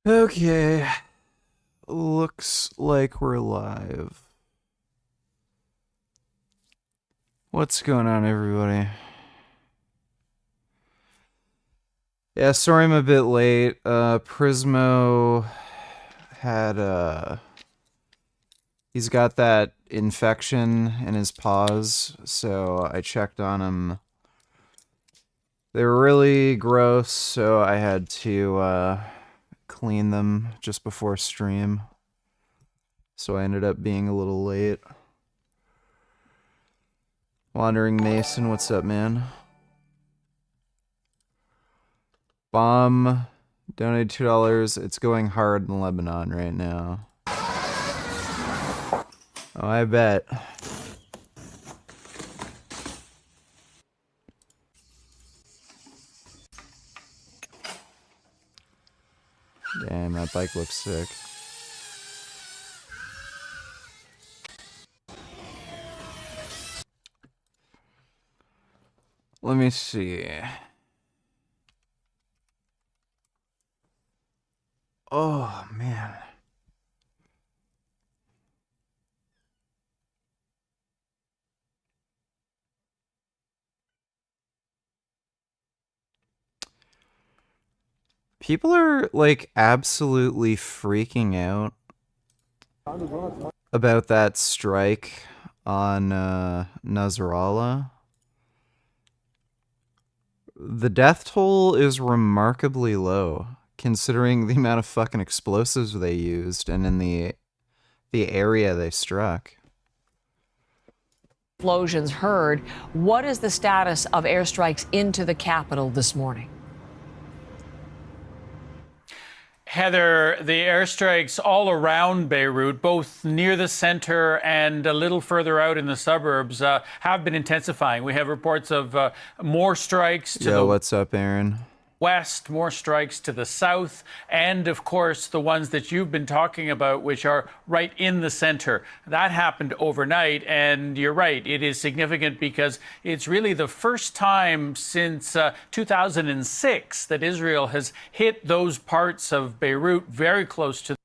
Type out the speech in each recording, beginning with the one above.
Okay, looks like we're live. What's going on, everybody? Yeah, sorry I'm a bit late. Prismo had, he's got that infection in his paws, so I checked on him. They were really gross, so I had to, clean them just before stream. So I ended up being a little late. Wandering Mason, what's up, man? Bomb donated $2. It's going hard in Lebanon right now. Oh, I bet. Damn, that bike looks sick. Let me see. Oh, man. People are, like, absolutely freaking out about that strike on Nasrallah. The death toll is remarkably low, considering the amount of fucking explosives they used and in the area they struck. Explosions heard. What is the status of airstrikes into the capital this morning? Heather, the airstrikes all around Beirut, both near the center and a little further out in the suburbs, have been intensifying. We have reports of more strikes to the what's up, Aaron? west, more strikes to the south, and of course the ones that you've been talking about, which are right in the center. That happened overnight, and you're right, it is significant because it's really the first time since 2006 that Israel has hit those parts of Beirut very close to.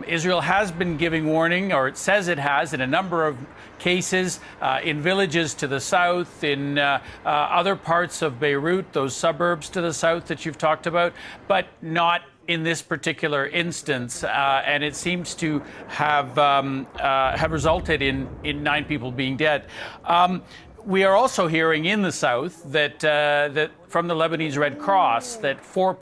Israel has been giving warning, or it says it has, in a number of cases in villages to the south, in other parts of Beirut, those suburbs to the south that you've talked about, but not in this particular instance, and it seems to have resulted in 9 people being dead. We are also hearing in the south that from the Lebanese Red Cross that 4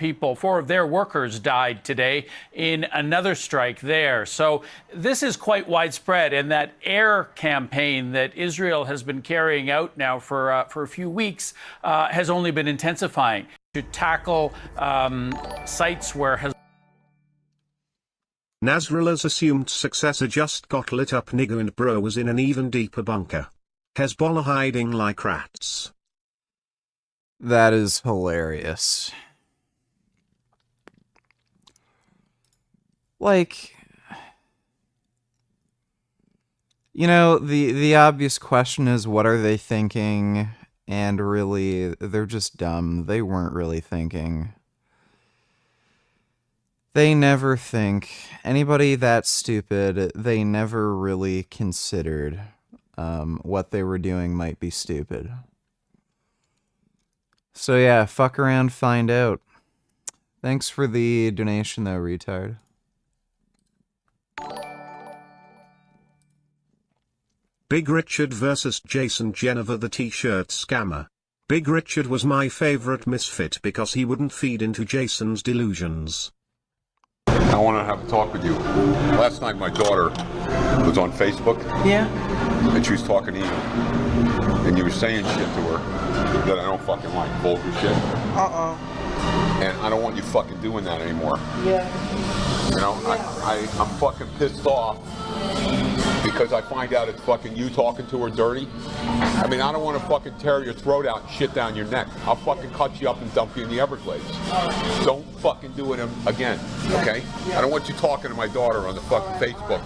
of their workers died today in another strike there. So this is quite widespread, and that air campaign that Israel has been carrying out now for a few weeks has only been intensifying to tackle sites where Nasrallah's assumed successor just got lit up, nigger, and bro was in an even deeper bunker. Hezbollah hiding like rats. That is hilarious. Like, you know, the obvious question is, what are they thinking? And really, they're just dumb. They weren't really thinking. They never think. Anybody that stupid, they never really considered what they were doing might be stupid. So yeah, fuck around, find out. Thanks for the donation though, retard. Big Richard versus Jason Genova, the t-shirt scammer. Big Richard was my favorite misfit because he wouldn't feed into Jason's delusions. I want to have a talk with you. Last night my daughter was on Facebook. Yeah. And she was talking to you. And you were saying shit to her that I don't fucking like. Vulgar shit. And I don't want you fucking doing that anymore. Yeah. You know, I'm fucking pissed off because I find out it's fucking you talking to her dirty. I mean, I don't want to fucking tear your throat out and shit down your neck. I'll fucking cut you up and dump you in the Everglades. Don't fucking do it again, okay? I don't want you talking to my daughter on the fucking Facebook.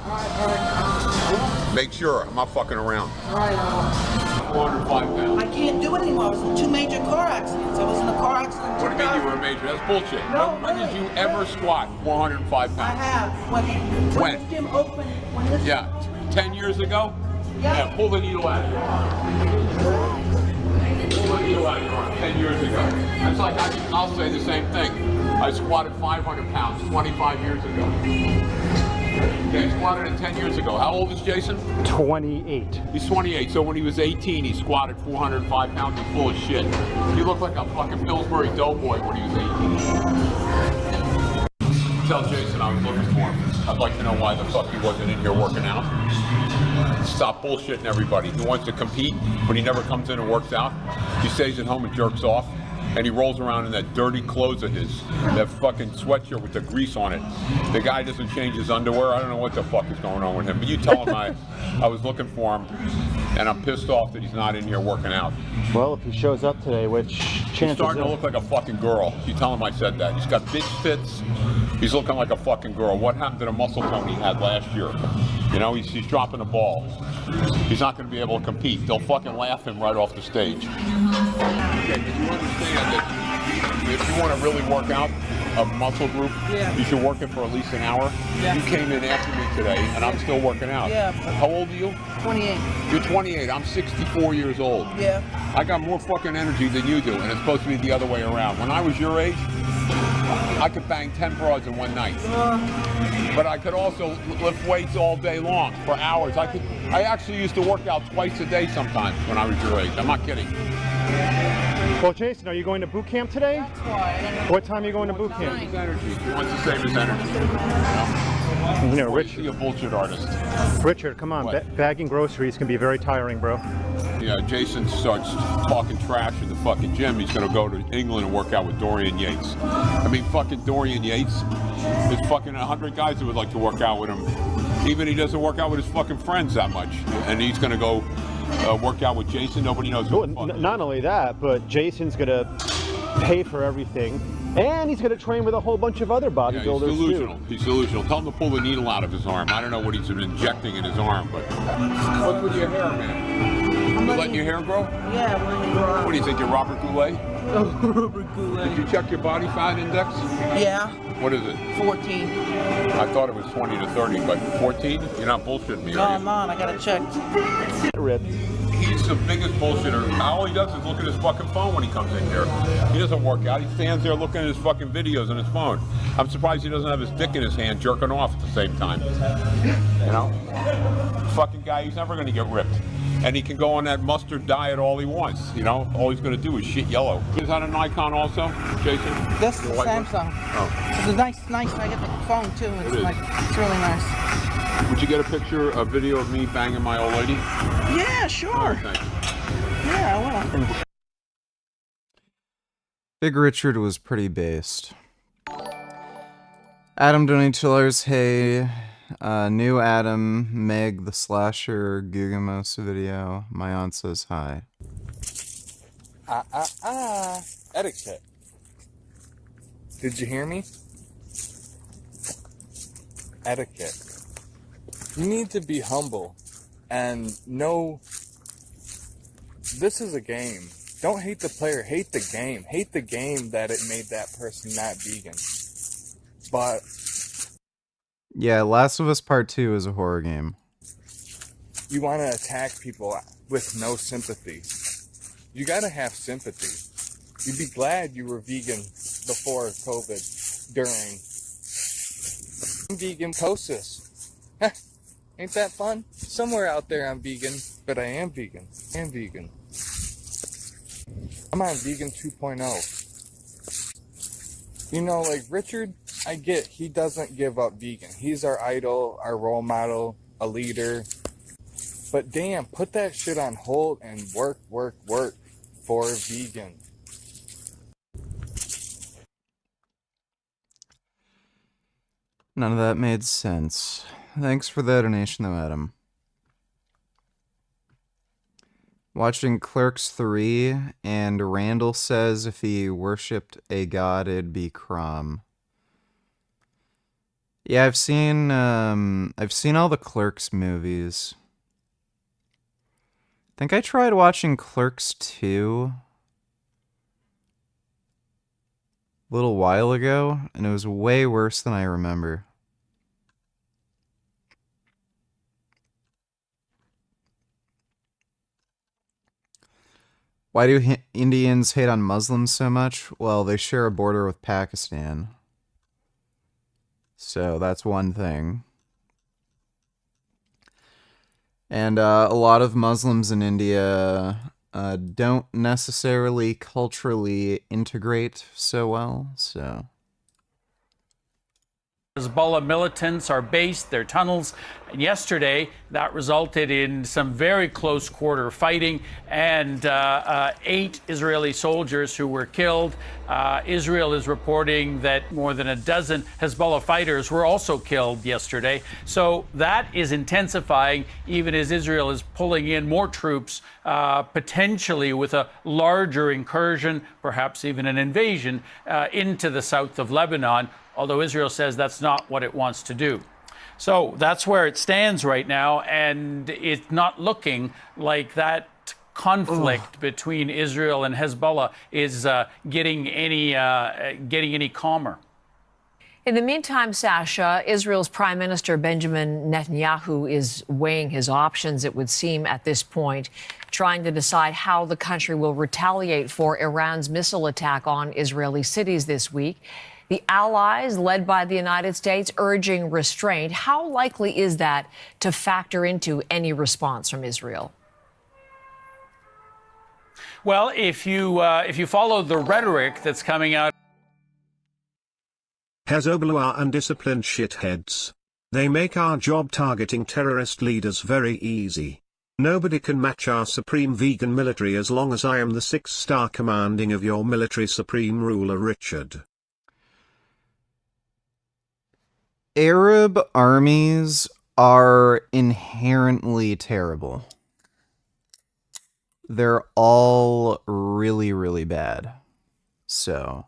Make sure I'm not fucking around. 405 pounds. I can't do it anymore. I was in 2 major car accidents. I was in a car accident. What do you mean you were a major? That's bullshit. No, when did really, you ever squat 405 I pounds? have. When this gym opened, when this... Yeah. 10 years ago? Yeah. Pull the needle out of your arm. Pull the needle out of your arm. 10 years ago. That's like, I'll say the same thing. I squatted 500 pounds 25 years ago. Okay, squatted it 10 years ago. How old is Jason? 28. He's 28, so when he was 18, he squatted 405 pounds. He's full of shit. He looked like a fucking Pillsbury Doughboy when he was 18. Tell Jason I was looking for him. I'd like to know why the fuck he wasn't in here working out. Stop bullshitting everybody. He wants to compete, but he never comes in and works out. He stays at home and jerks off. And he rolls around in that dirty clothes of his, that fucking sweatshirt with the grease on it. The guy doesn't change his underwear. I don't know what the fuck is going on with him. But you tell him I was looking for him, and I'm pissed off that he's not in here working out. Well, if he shows up today, which chances He's starting to look like a fucking girl. You tell him I said that. He's got bitch tits. He's looking like a fucking girl. What happened to the muscle tone he had last year? You know, he's dropping the ball. He's not going to be able to compete. They'll fucking laugh him right off the stage. Okay, but you understand that if you want to really work out a muscle group, you should work it for at least an hour. You came in after me today, and I'm still working out. Yeah. How old are you? 28. You're 28. I'm 64 years old. Yeah. I got more fucking energy than you do, and it's supposed to be the other way around. When I was your age, I could bang 10 broads in one night. But I could also lift weights all day long for hours. I actually used to work out twice a day sometimes when I was your age. I'm not kidding. Well, Jason, are you going to boot camp today? That's why. What time are you going to boot camp? His energy. He wants to save his energy. You know, Rich, a bullshit artist. Richard, come on. What? Bagging groceries can be very tiring, bro. You know, Jason starts talking trash in the fucking gym. He's going to go to England and work out with Dorian Yates. I mean, fucking Dorian Yates. There's fucking 100 guys that would like to work out with him. Even he doesn't work out with his fucking friends that much. And he's going to go work out with Jason. Nobody knows who the fuck he is. Not only that, but Jason's going to pay for everything. And he's going to train with a whole bunch of other bodybuilders, he's delusional. too. He's delusional. Tell him to pull the needle out of his arm. I don't know what he's been injecting in his arm, but what's with your hair, man? You letting your hair grow? Yeah, I'm letting it grow out. What do you think, you're Robert Goulet? Robert Goulet. Did you check your body fat index? Yeah, What is it? 14. I thought it was 20 to 30, but 14? You're not bullshitting me, No, are I'm you? not. I got it checked. Ripped. He's the biggest bullshitter. All he does is look at his fucking phone when he comes in here. He doesn't work out. He stands there looking at his fucking videos on his phone. I'm surprised he doesn't have his dick in his hand jerking off at the same time. You know? Fucking guy, he's never going to get ripped. And he can go on that mustard diet all he wants. You know? All he's going to do is shit yellow. Is that a Nikon also, Jason? That's The white one? Samsung. Oh. It's nice. I get the phone too. It It's is. like it's really nice. Would you get a picture, a video of me banging my old lady? Yeah, sure. Thank you. Yeah, I will. Big Richard was pretty based. Adam donated $2. Hey, new Adam, Meg the Slasher, Gugamos video. My aunt says hi. Etiquette. Did you hear me? Etiquette. You need to be humble and know this is a game. Don't hate the player, hate the game. Hate the game that it made that person not vegan. But Yeah, Last of Us Part 2 is a horror game. you want to attack people with no sympathy. You gotta have sympathy. You'd be glad you were vegan before COVID, during. I'm vegan ketosis. Ain't that fun? Somewhere out there I'm vegan, but I am vegan. I'm vegan. I'm on vegan 2.0. You know, like Richard, I get he doesn't give up vegan. He's our idol, our role model, a leader. But damn, put that shit on hold and work for vegan. None of that made sense. Thanks for the donation though, Adam. Watching Clerks 3, and Randall says if he worshipped a god, it'd be Crom. Yeah, I've seen all the Clerks movies. I think I tried watching Clerks 2 a little while ago, and it was way worse than I remember. Why do Indians hate on Muslims so much? Well, they share a border with Pakistan. So that's one thing. And a lot of Muslims in India don't necessarily culturally integrate so well, so... Hezbollah militants are based, their tunnels, and yesterday that resulted in some very close quarter fighting and 8 Israeli soldiers who were killed. Israel is reporting that more than a dozen Hezbollah fighters were also killed yesterday. So that is intensifying even as Israel is pulling in more troops, potentially with a larger incursion, perhaps even an invasion into the south of Lebanon, although Israel says that's not what it wants to do. So that's where it stands right now, and it's not looking like that conflict between Israel and Hezbollah is getting any calmer. In the meantime, Sasha, Israel's Prime Minister Benjamin Netanyahu is weighing his options, it would seem, at this point, trying to decide how the country will retaliate for Iran's missile attack on Israeli cities this week. The allies, led by the United States, urging restraint. How likely is that to factor into any response from Israel? Well, if you follow the rhetoric that's coming out, Hezbollah are undisciplined shitheads. They make our job targeting terrorist leaders very easy. Nobody can match our supreme vegan military as long as I am the 6-star commanding of your military supreme ruler, Richard. Arab armies are inherently terrible. They're all really, really bad. So...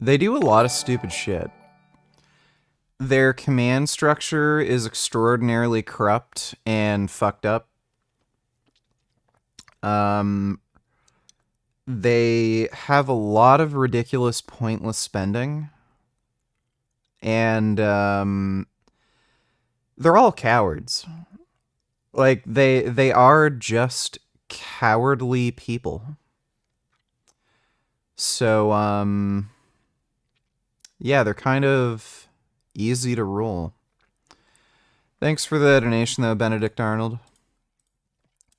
they do a lot of stupid shit. Their command structure is extraordinarily corrupt and fucked up. They have a lot of ridiculous, pointless spending. And, they're all cowards. Like, they are just cowardly people. So, yeah, they're kind of easy to rule. Thanks for the donation, though, Benedict Arnold.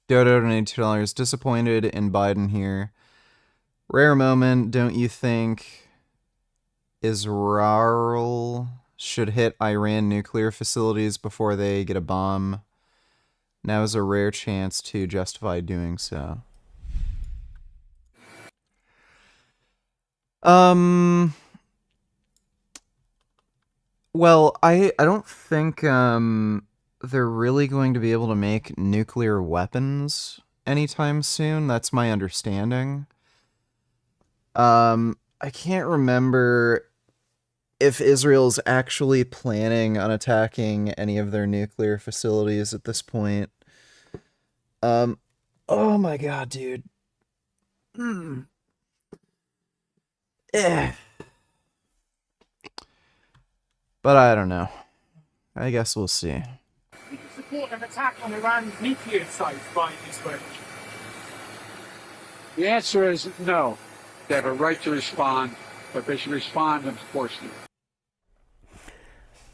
Dodo donated $2. Disappointed in Biden here. Rare moment, don't you think Israel should hit Iran nuclear facilities before they get a bomb? Now is a rare chance to justify doing so. Well, I don't think they're really going to be able to make nuclear weapons anytime soon. That's my understanding. I can't remember if Israel's actually planning on attacking any of their nuclear facilities at this point. Oh my god, dude. But I don't know. I guess we'll see. Did you support an attack on Iran's nuclear sites by Israel? The answer is no. They have a right to respond, but they should respond enforcefully.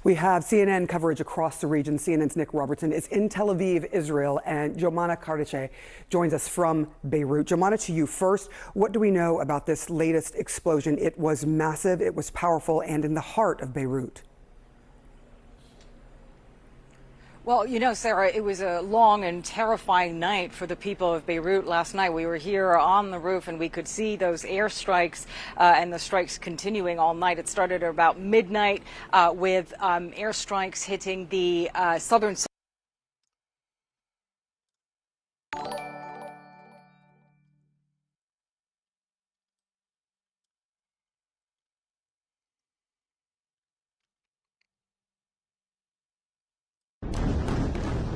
We have CNN coverage across the region. CNN's Nick Robertson is in Tel Aviv, Israel, and Jomana Kardache joins us from Beirut. Jomana, to you first. What do we know about this latest explosion? It was massive, it was powerful, and in the heart of Beirut. Well, you know, Sarah, it was a long and terrifying night for the people of Beirut last night. We were here on the roof and we could see those airstrikes and the strikes continuing all night. It started at about midnight with airstrikes hitting the southern.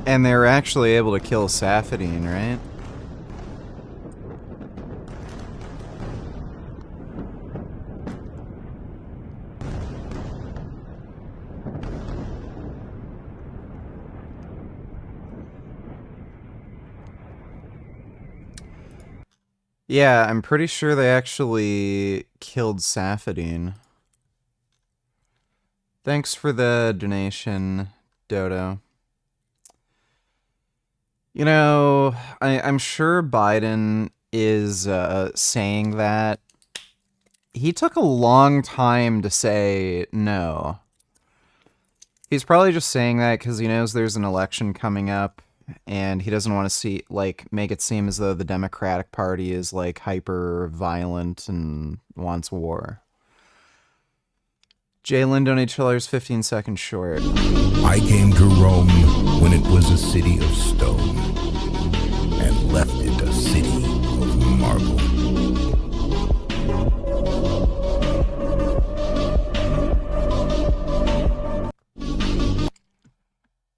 And they were actually able to kill Safadine, right? Yeah, I'm pretty sure they actually killed Safadine. Thanks for the donation, Dodo. You know, I'm sure Biden is saying that. He took a long time to say no. He's probably just saying that because he knows there's an election coming up, and he doesn't want to see, like, make it seem as though the Democratic Party is, like, hyper-violent and wants war. Jalen donated $2, 15 seconds short. I came to Rome when it was a city of stone, and left it a city of marble.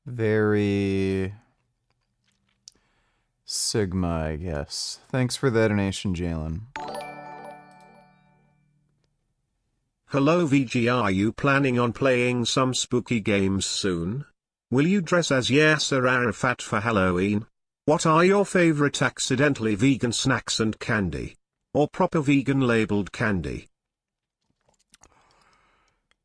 Very Sigma, I guess. Thanks for the donation, Jalen. Hello VG, are you planning on playing some spooky games soon? Will you dress as Yasser Arafat for Halloween? What are your favorite accidentally vegan snacks and candy? Or proper vegan labeled candy?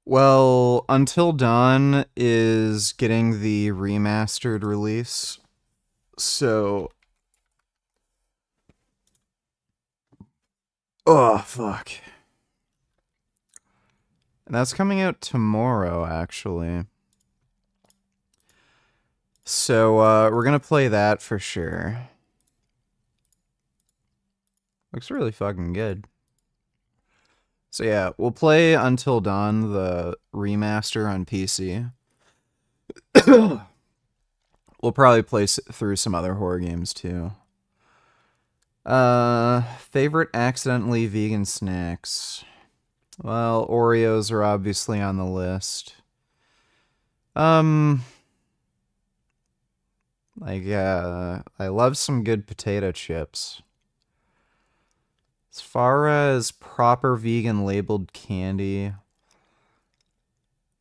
Well, Until Dawn is getting the remastered release, so... Oh, fuck. And that's coming out tomorrow, actually. So, we're gonna play that for sure. Looks really fucking good. So yeah, we'll play Until Dawn, the remaster on PC. We'll probably play through some other horror games too. Favorite accidentally vegan snacks? Well, Oreos are obviously on the list. I love some good potato chips. As far as proper vegan labeled candy,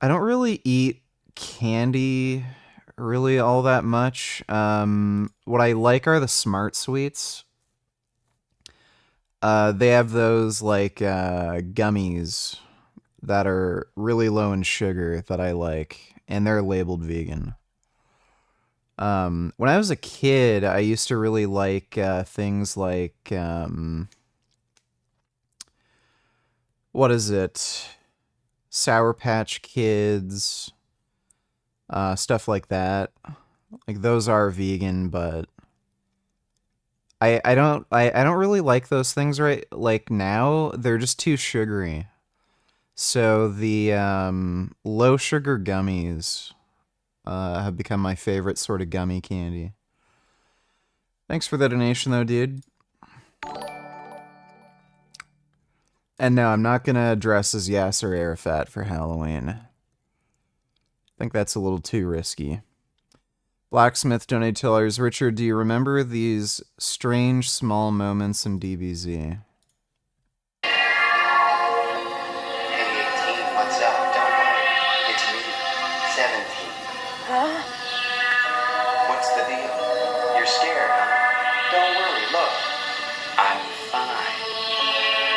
I don't really eat candy really all that much. What I like are the Smart Sweets. They have those like gummies that are really low in sugar that I like, and they're labeled vegan. When I was a kid, I used to really like things like what is it? Sour Patch Kids, stuff like that. Like those are vegan, but I don't really like those things right like now. They're just too sugary. So the low sugar gummies have become my favorite sort of gummy candy. Thanks for the donation though, dude. And no, I'm not gonna dress as Yasser Arafat for Halloween. I think that's a little too risky. Blacksmith donated $2. Richard, do you remember these strange small moments in DBZ? What's up? Don't worry. It's me, 17. Huh? What's the deal? You're scared, huh? Don't worry, look. I'm fine.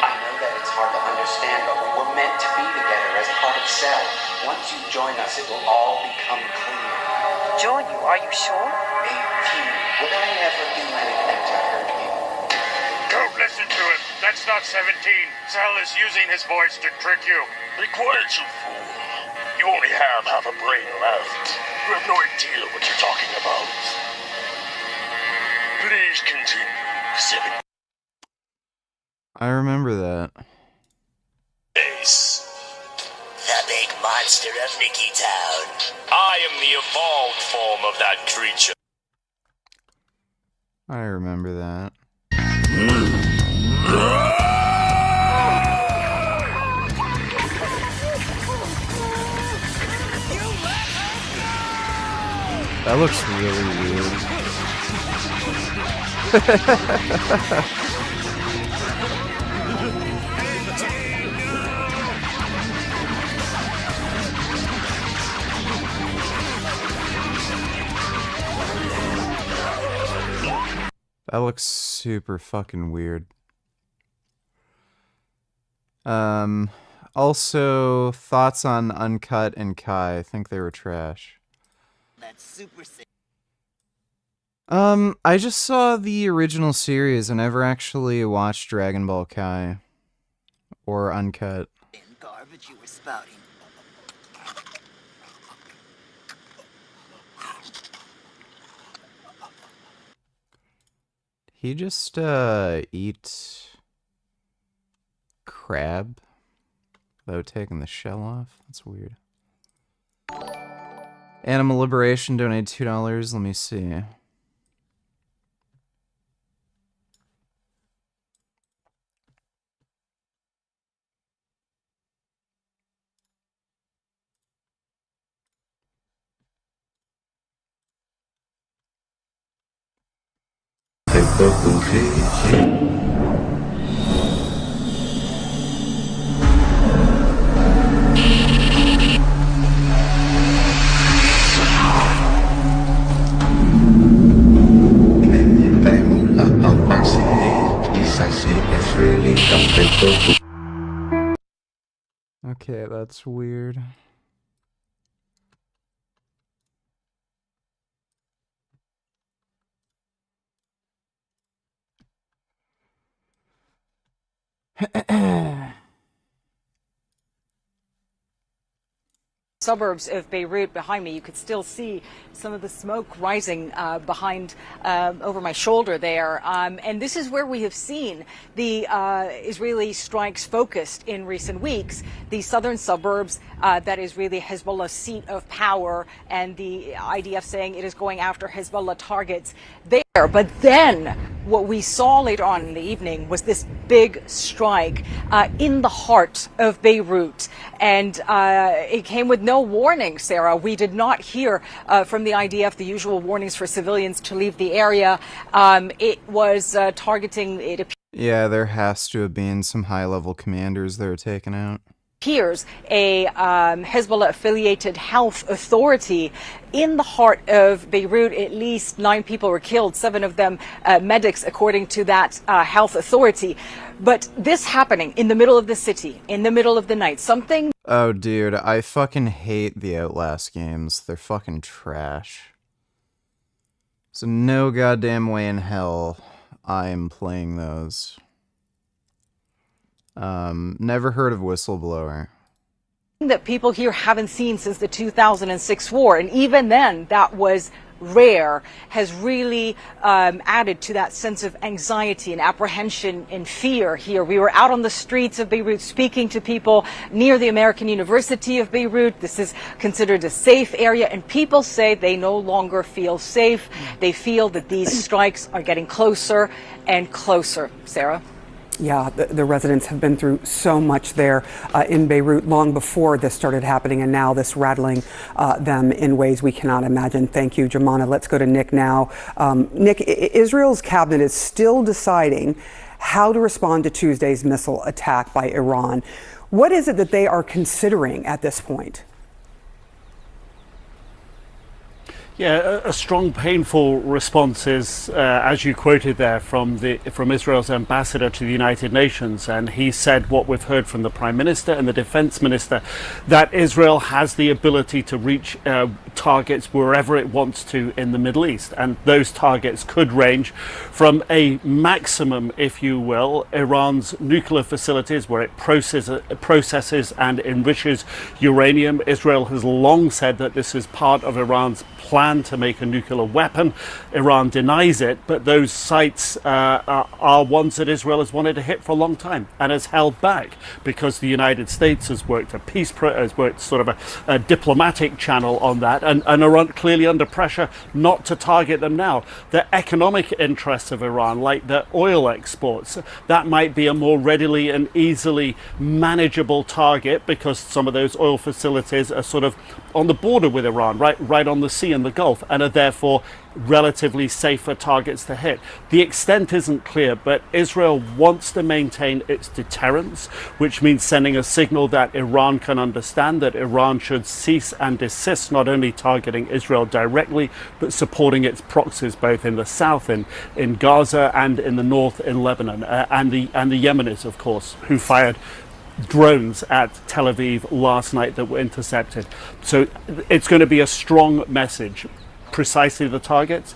I know that it's hard to understand, but we were meant to be together as part of Cell. Once you join us, it will all become clear. Join you, are you sure? 18. Would I ever do anything to hurt you? Don't listen to him. That's not 17. Cell is using his voice to trick you. Be quiet, you fool. You only have half a brain left. You have no idea what you're talking about. Please continue, 17. I remember that. Ace. The big monster of Nicky Town. I am the evolved form of that creature. I remember that. That looks really weird. That looks super fucking weird. Also, thoughts on Uncut and Kai. I think they were trash. That's super sick. I just saw the original series. I never actually watched Dragon Ball Kai or Uncut. Garbage you were spouting. He just eat crab without taking the shell off. That's weird. Animal Liberation donated $2. Let me see. Okay, that's weird. Suburbs of Beirut behind me, you could still see some of the smoke rising behind over my shoulder there. And this is where we have seen the Israeli strikes focused in recent weeks. The southern suburbs, that is really Hezbollah's seat of power, and the IDF saying it is going after Hezbollah targets there. But then what we saw later on in the evening was this big strike in the heart of Beirut. And it came with no warning, Sarah. We did not hear from the IDF the usual warnings for civilians to leave the area. It was targeting, it Yeah, there has to have been some high-level commanders that were taken out. appears, a Hezbollah-affiliated health authority in the heart of Beirut. At least 9 people were killed, 7 of them medics, according to that health authority. But this happening in the middle of the city, in the middle of the night, something... Oh, dude, I fucking hate the Outlast games. They're fucking trash. So no goddamn way in hell I am playing those. Never heard of Whistleblower. that people here haven't seen since the 2006 war. And even then, that was rare, has really added to that sense of anxiety and apprehension and fear here. We were out on the streets of Beirut speaking to people near the American University of Beirut. This is considered a safe area, and people say they no longer feel safe. They feel that these strikes are getting closer and closer. Sarah? Yeah, the residents have been through so much there in Beirut long before this started happening, and now this rattling them in ways we cannot imagine. Thank you, Germana. Let's go to Nick now. Nick, Israel's cabinet is still deciding how to respond to Tuesday's missile attack by Iran. What is it that they are considering at this point? Yeah, a strong, painful response is, as you quoted there, from Israel's ambassador to the United Nations, and he said what we've heard from the Prime Minister and the Defense Minister, that Israel has the ability to reach targets wherever it wants to in the Middle East, and those targets could range from a maximum, if you will, Iran's nuclear facilities where it processes and enriches uranium. Israel has long said that this is part of Iran's plan to make a nuclear weapon. Iran denies it, but those sites are ones that Israel has wanted to hit for a long time and has held back because the United States has worked has worked sort of a diplomatic channel on that, and are clearly under pressure not to target them now. The economic interests of Iran, like the oil exports, that might be a more readily and easily manageable target because some of those oil facilities are sort of on the border with Iran, right on the sea, in the Gulf and are therefore relatively safer targets to hit. The extent isn't clear, but Israel wants to maintain its deterrence, which means sending a signal that Iran can understand that Iran should cease and desist not only targeting Israel directly, but supporting its proxies both in the south, in Gaza, and in the north in Lebanon, and the Yemenis, of course, who fired drones at Tel Aviv last night that were intercepted. So it's going to be a strong message. Precisely the targets,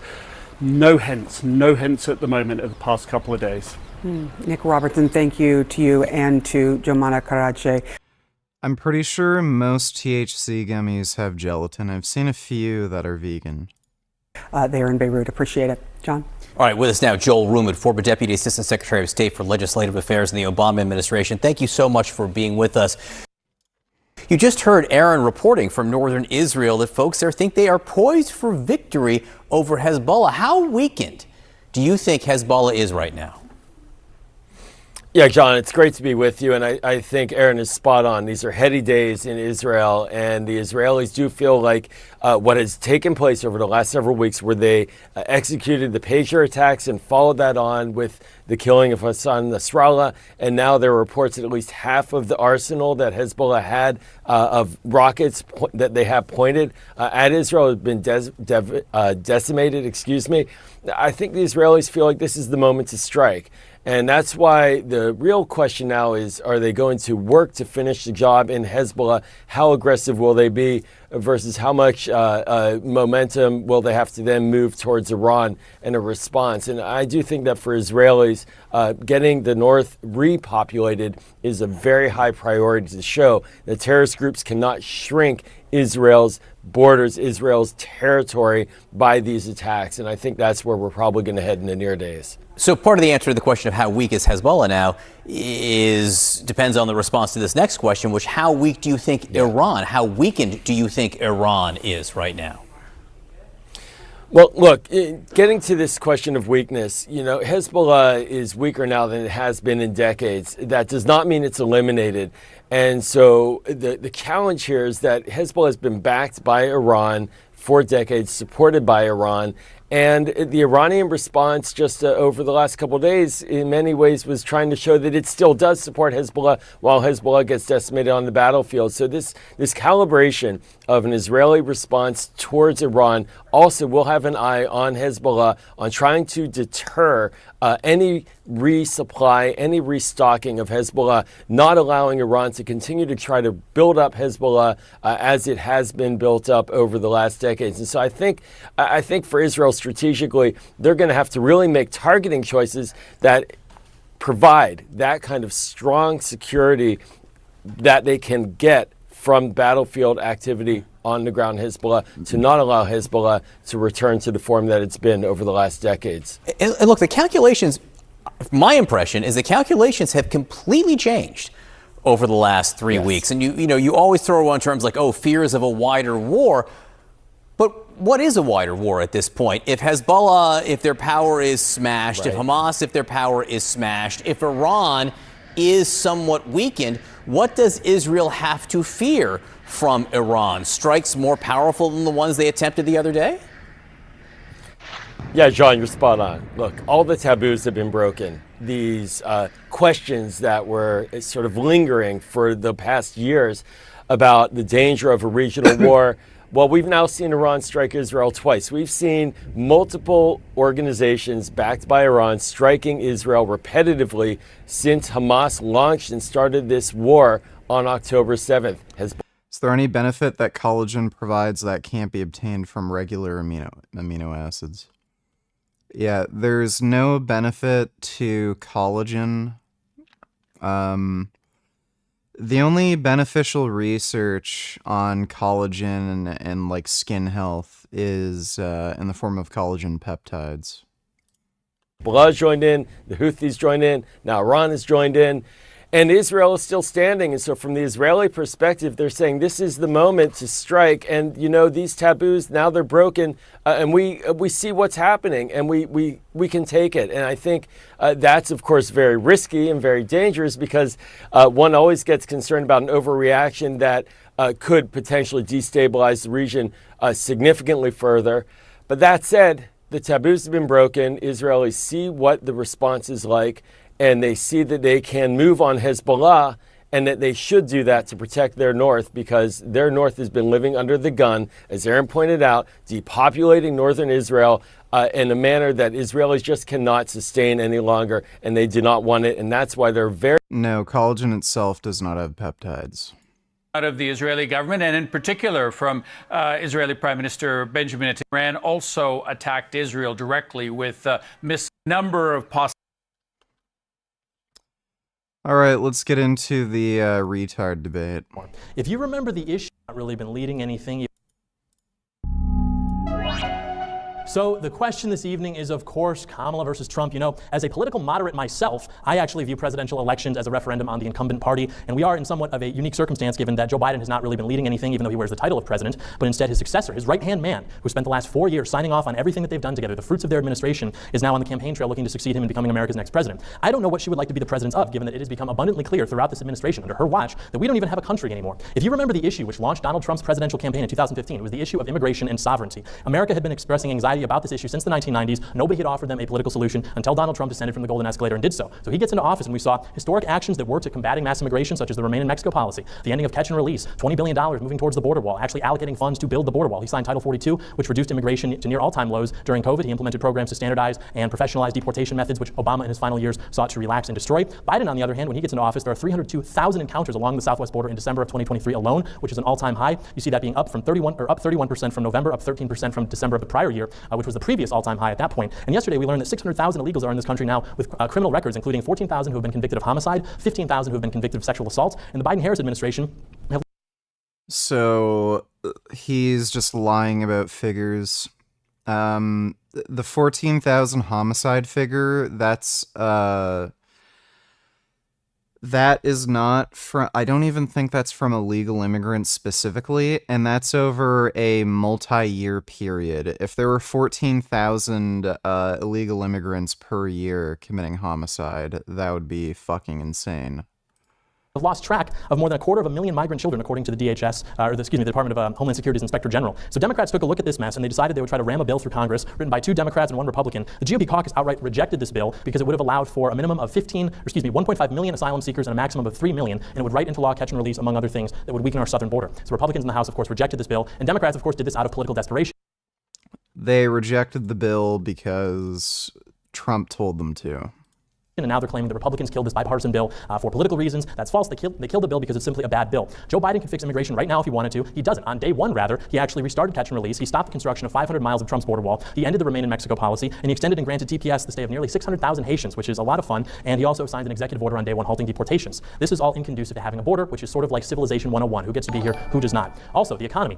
no hints at the moment in the past couple of days. Nick Robertson, thank you to you and to Jomana Karache. I'm pretty sure most THC gummies have gelatin. I've seen a few that are vegan. There in Beirut. Appreciate it. John? All right, with us now, Joel Rumid, former Deputy Assistant Secretary of State for Legislative Affairs in the Obama administration. Thank you so much for being with us. You just heard Aaron reporting from northern Israel that folks there think they are poised for victory over Hezbollah. How weakened do you think Hezbollah is right now? Yeah, John, it's great to be with you, and I think Aaron is spot on. These are heady days in Israel, and the Israelis do feel like what has taken place over the last several weeks, where they executed the pager attacks and followed that on with the killing of Hassan Nasrallah, and now there are reports that at least half of the arsenal that Hezbollah had of rockets that they have pointed at Israel has been decimated. I think the Israelis feel like this is the moment to strike. And that's why the real question now is, are they going to work to finish the job in Hezbollah? How aggressive will they be versus how much momentum will they have to then move towards Iran in a response? And I do think that for Israelis, getting the north repopulated is a very high priority to show that terrorist groups cannot shrink Israel's borders, Israel's territory by these attacks. And I think that's where we're probably going to head in the near days. So part of the answer to the question of how weak is Hezbollah now depends on the response to this next question, which how weak do you think Iran, how weakened do you think Iran is right now? Well, look, getting to this question of weakness, Hezbollah is weaker now than it has been in decades. That does not mean it's eliminated. And so the challenge here is that Hezbollah has been backed by Iran for decades, supported by Iran. And the Iranian response just over the last couple of days, in many ways, was trying to show that it still does support Hezbollah while Hezbollah gets decimated on the battlefield. So this calibration of an Israeli response towards Iran also will have an eye on Hezbollah, on trying to deter any resupply, any restocking of Hezbollah, not allowing Iran to continue to try to build up Hezbollah as it has been built up over the last decades. And so I think for Israel strategically, they're going to have to really make targeting choices that provide that kind of strong security that they can get from battlefield activity on the ground Hezbollah, to not allow Hezbollah to return to the form that it's been over the last decades. And look, the calculations, my impression is the calculations have completely changed over the last 3 weeks. And you always throw around terms like, fears of a wider war. But what is a wider war at this point? If Hezbollah, if their power is smashed, if Hamas, if their power is smashed, if Iran is somewhat weakened, what does Israel have to fear from Iran? Strikes more powerful than the ones they attempted the other day? Yeah, John, you're spot on. Look, all the taboos have been broken. These questions that were sort of lingering for the past years about the danger of a regional war. Well, we've now seen Iran strike Israel twice. We've seen multiple organizations backed by Iran striking Israel repetitively since Hamas launched and started this war on October 7th. Is there any benefit that collagen provides that can't be obtained from regular amino acids? Yeah, there's no benefit to collagen. The only beneficial research on collagen and like skin health is in the form of collagen peptides. Hezbollah joined in, the Houthis joined in, now Iran has joined in. And Israel is still standing. And so from the Israeli perspective, they're saying this is the moment to strike. And, you know, these taboos, now they're broken. And we see what's happening, and we can take it. And I think that's, of course, very risky and very dangerous, because one always gets concerned about an overreaction that could potentially destabilize the region significantly further. But that said, the taboos have been broken. Israelis see what the response is like, and they see that they can move on Hezbollah, and that they should do that to protect their north, because their north has been living under the gun, as Aaron pointed out, depopulating northern Israel in a manner that Israelis just cannot sustain any longer, and they do not want it, and that's why they're very... No, collagen itself does not have peptides. Out of the Israeli government, and in particular from Israeli Prime Minister Benjamin Netanyahu. Iran also attacked Israel directly with number of possible... All right, let's get into the retard debate. If you remember, the issue not really been leading anything. So the question this evening is, of course, Kamala versus Trump. You know, as a political moderate myself, I actually view presidential elections as a referendum on the incumbent party, and we are in somewhat of a unique circumstance, given that Joe Biden has not really been leading anything, even though he wears the title of president, but instead his successor, his right-hand man, who spent the last 4 years signing off on everything that they've done together, the fruits of their administration, is now on the campaign trail looking to succeed him in becoming America's next president. I don't know what she would like to be the president of, given that it has become abundantly clear throughout this administration, under her watch, that we don't even have a country anymore. If you remember the issue which launched Donald Trump's presidential campaign in 2015, it was the issue of immigration and sovereignty. America had been expressing anxiety about this issue since the 1990s. Nobody had offered them a political solution until Donald Trump descended from the golden escalator and did so. So he gets into office, and we saw historic actions that were to combating mass immigration, such as the Remain in Mexico policy, the ending of catch and release, $20 billion moving towards the border wall, actually allocating funds to build the border wall. He signed Title 42, which reduced immigration to near all-time lows during COVID. He implemented programs to standardize and professionalize deportation methods, which Obama in his final years sought to relax and destroy. Biden, on the other hand, when he gets into office, there are 302,000 encounters along the southwest border in December of 2023 alone, which is an all-time high. You see that being up 31% from November, up 13% from December of the prior year, which was the previous all-time high at that point. And yesterday we learned that 600,000 illegals are in this country now with criminal records, including 14,000 who have been convicted of homicide, 15,000 who have been convicted of sexual assault, and the Biden-Harris administration have... So he's just lying about figures. The 14,000 homicide figure, that is not from, I don't even think that's from illegal immigrants specifically, and that's over a multi-year period. If there were 14,000 illegal immigrants per year committing homicide, that would be fucking insane. Have lost track of more than 250,000 migrant children, according to the DHS, the Department of Homeland Security's Inspector General. So Democrats took a look at this mess, and they decided they would try to ram a bill through Congress written by 2 Democrats and 1 Republican. The GOP caucus outright rejected this bill because it would have allowed for a minimum of 1.5 million asylum seekers and a maximum of 3 million, and it would write into law catch and release, among other things, that would weaken our southern border. So Republicans in the House, of course, rejected this bill, and Democrats, of course, did this out of political desperation. They rejected the bill because Trump told them to. And now they're claiming the Republicans killed this bipartisan bill for political reasons. That's false. They killed the bill because it's simply a bad bill. Joe Biden can fix immigration right now if he wanted to. He doesn't. On day one, rather, he actually restarted catch and release. He stopped the construction of 500 miles of Trump's border wall. He ended the Remain in Mexico policy, and he extended and granted TPS the stay of nearly 600,000 Haitians, which is a lot of fun. And he also signed an executive order on day one halting deportations. This is all inconducive to having a border, which is sort of like Civilization 101. Who gets to be here, who does not? Also, the economy.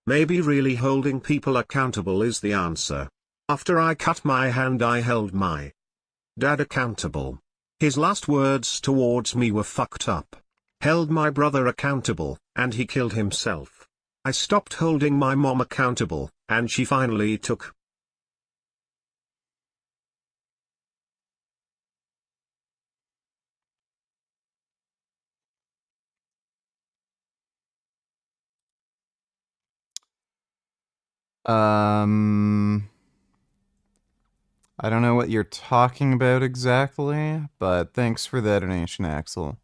Maybe really holding people accountable is the answer. After I cut my hand, I held my dad accountable. His last words towards me were fucked up. Held my brother accountable, and he killed himself. I stopped holding my mom accountable, and she finally took. I don't know what you're talking about exactly, but thanks for the donation, Axel.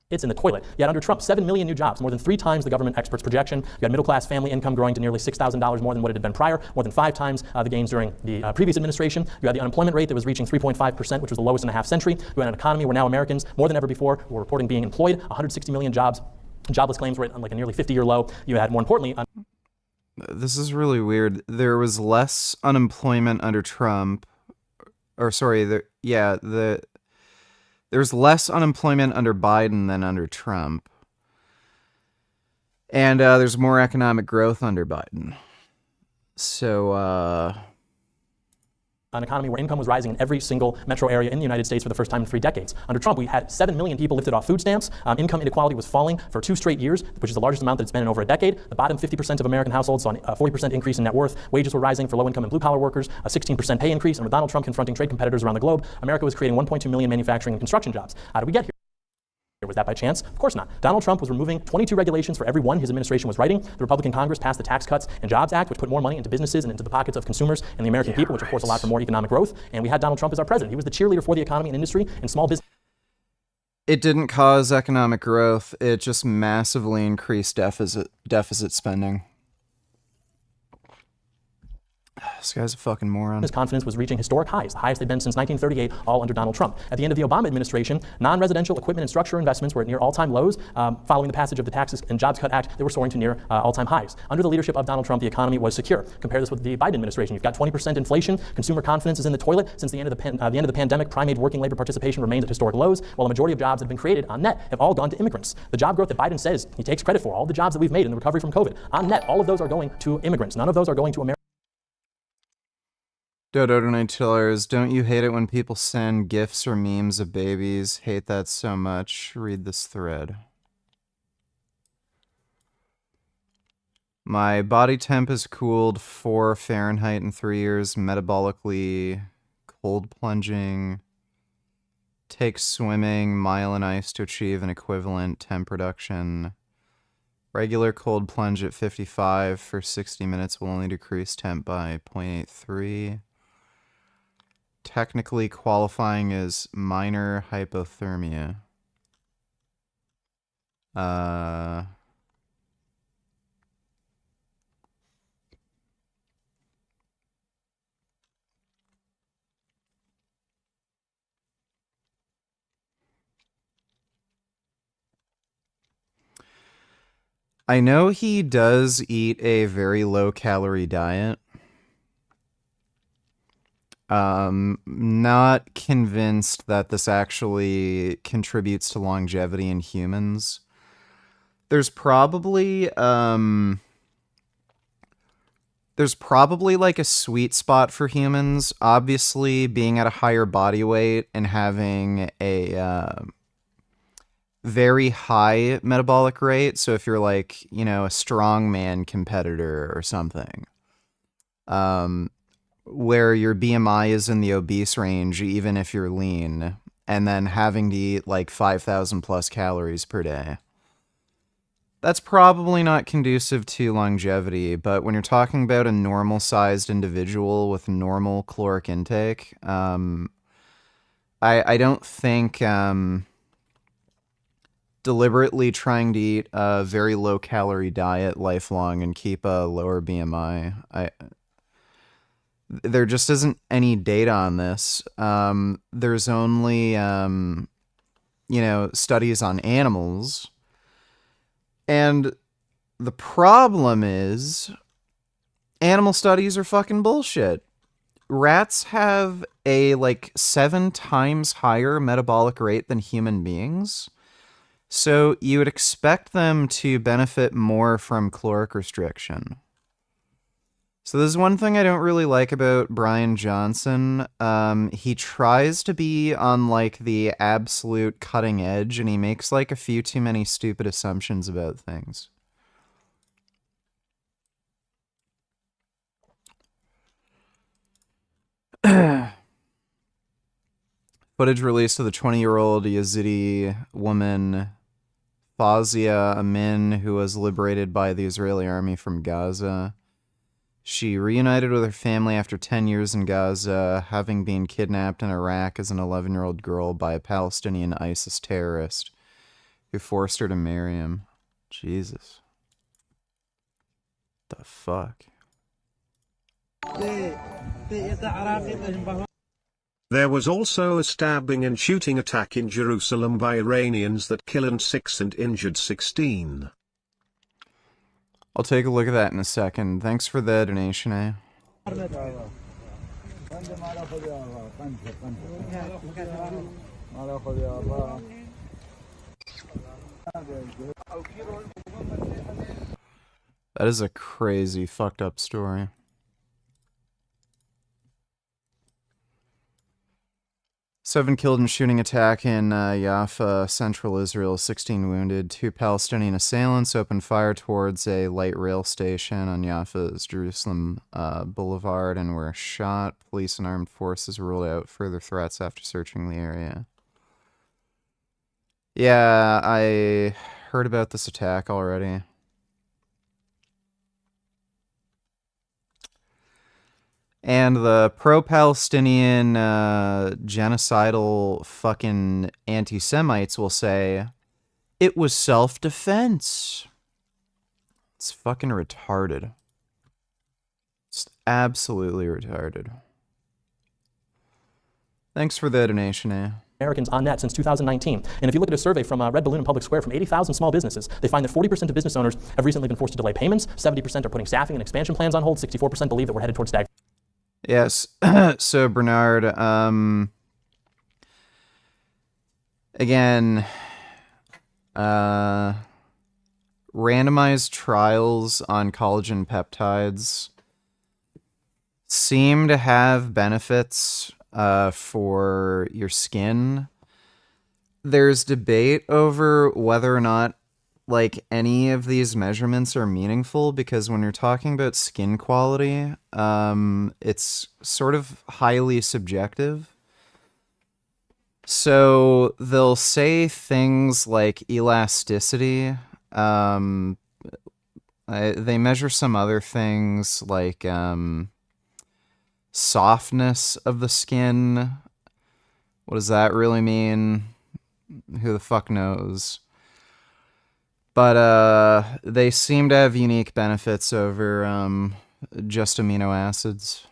It's in the toilet. Yet under Trump, 7 million new jobs, more than 3 times the government experts' projection. You had middle-class family income growing to nearly $6,000 more than what it had been prior, more than 5 times the gains during the previous administration. You had the unemployment rate that was reaching 3.5%, which was the lowest in a half century. You had an economy where now Americans, more than ever before, were reporting being employed. 160 million jobs. Jobless claims were at like a nearly 50-year low. You had, more importantly... This is really weird. There was less unemployment under Trump. Or sorry, there's less unemployment under Biden than under Trump. And there's more economic growth under Biden. So, an economy where income was rising in every single metro area in the United States for the first time in 3 decades. Under Trump, we had 7 million people lifted off food stamps. Income inequality was falling for 2 straight years, which is the largest amount that it's been in over a decade. The bottom 50% of American households saw a 40% increase in net worth. Wages were rising for low-income and blue-collar workers, a 16% pay increase. And with Donald Trump confronting trade competitors around the globe, America was creating 1.2 million manufacturing and construction jobs. How did we get here? Was that by chance? Of course not. Donald Trump was removing 22 regulations for every one his administration was writing. The Republican Congress passed the Tax Cuts and Jobs Act, which put more money into businesses and into the pockets of consumers and the American people, which of course allowed for more economic growth. And we had Donald Trump as our president. He was the cheerleader for the economy and industry and small business. It didn't cause economic growth. It just massively increased deficit spending. This guy's a fucking moron. His confidence was reaching historic highs, the highest they'd been since 1938, all under Donald Trump. At the end of the Obama administration, non-residential equipment and structure investments were at near all-time lows. Following the passage of the Tax and Jobs Cut Act, they were soaring to near all-time highs. Under the leadership of Donald Trump, the economy was secure. Compare this with the Biden administration. You've got 20% inflation. Consumer confidence is in the toilet. Since the end of the pandemic, prime-age working labor participation remains at historic lows, while a majority of jobs that have been created on net have all gone to immigrants. The job growth that Biden says he takes credit for, all the jobs that we've made in the recovery from COVID, on net, all of those are going to immigrants. None of those are going to Americans. Dodo $2, don't you hate it when people send gifs or memes of babies? Hate that so much. Read this thread. My body temp has cooled 4 Fahrenheit in 3 years. Metabolically cold plunging. Take swimming, mile in ice to achieve an equivalent temp reduction. Regular cold plunge at 55 for 60 minutes will only decrease temp by 0.83. Technically qualifying as minor hypothermia. I know he does eat a very low-calorie diet. Not convinced that this actually contributes to longevity in humans. There's probably like a sweet spot for humans. Obviously, being at a higher body weight and having a very high metabolic rate. So if you're like, a strongman competitor or something, where your BMI is in the obese range, even if you're lean, and then having to eat like 5,000 plus calories per day. That's probably not conducive to longevity, but when you're talking about a normal-sized individual with normal caloric intake, I don't think deliberately trying to eat a very low-calorie diet lifelong and keep a lower BMI, there just isn't any data on this. There's only, studies on animals. And the problem is, animal studies are fucking bullshit. Rats have a, 7 times higher metabolic rate than human beings. So you would expect them to benefit more from caloric restriction. So there's one thing I don't really like about Brian Johnson. He tries to be on the absolute cutting edge, and he makes a few too many stupid assumptions about things. Footage released of the 20-year-old Yazidi woman Fawzia Amin, who was liberated by the Israeli army from Gaza. She reunited with her family after 10 years in Gaza, having been kidnapped in Iraq as an 11-year-old girl by a Palestinian ISIS terrorist who forced her to marry him. Jesus. The fuck? There was also a stabbing and shooting attack in Jerusalem by Iranians that killed 6 and injured 16. I'll take a look at that in a second. Thanks for the donation, eh? That is a crazy, fucked up story. 7 killed in shooting attack in Jaffa, central Israel, 16 wounded. 2 Palestinian assailants opened fire towards a light rail station on Jaffa's Jerusalem Boulevard and were shot. Police and armed forces ruled out further threats after searching the area. Yeah, I heard about this attack already. And the pro-Palestinian genocidal fucking anti-Semites will say, it was self-defense. It's fucking retarded. It's absolutely retarded. Thanks for the donation, eh? Americans on net since 2019. And if you look at a survey from Red Balloon and Public Square from 80,000 small businesses, they find that 40% of business owners have recently been forced to delay payments, 70% are putting staffing and expansion plans on hold, 64% believe that we're headed towards stagnation. Yes. So, Bernard, again, randomized trials on collagen peptides seem to have benefits for your skin. There's debate over whether or not like any of these measurements are meaningful, because when you're talking about skin quality, it's sort of highly subjective. So they'll say things like elasticity. They measure some other things like softness of the skin. What does that really mean? Who the fuck knows? But they seem to have unique benefits over just amino acids.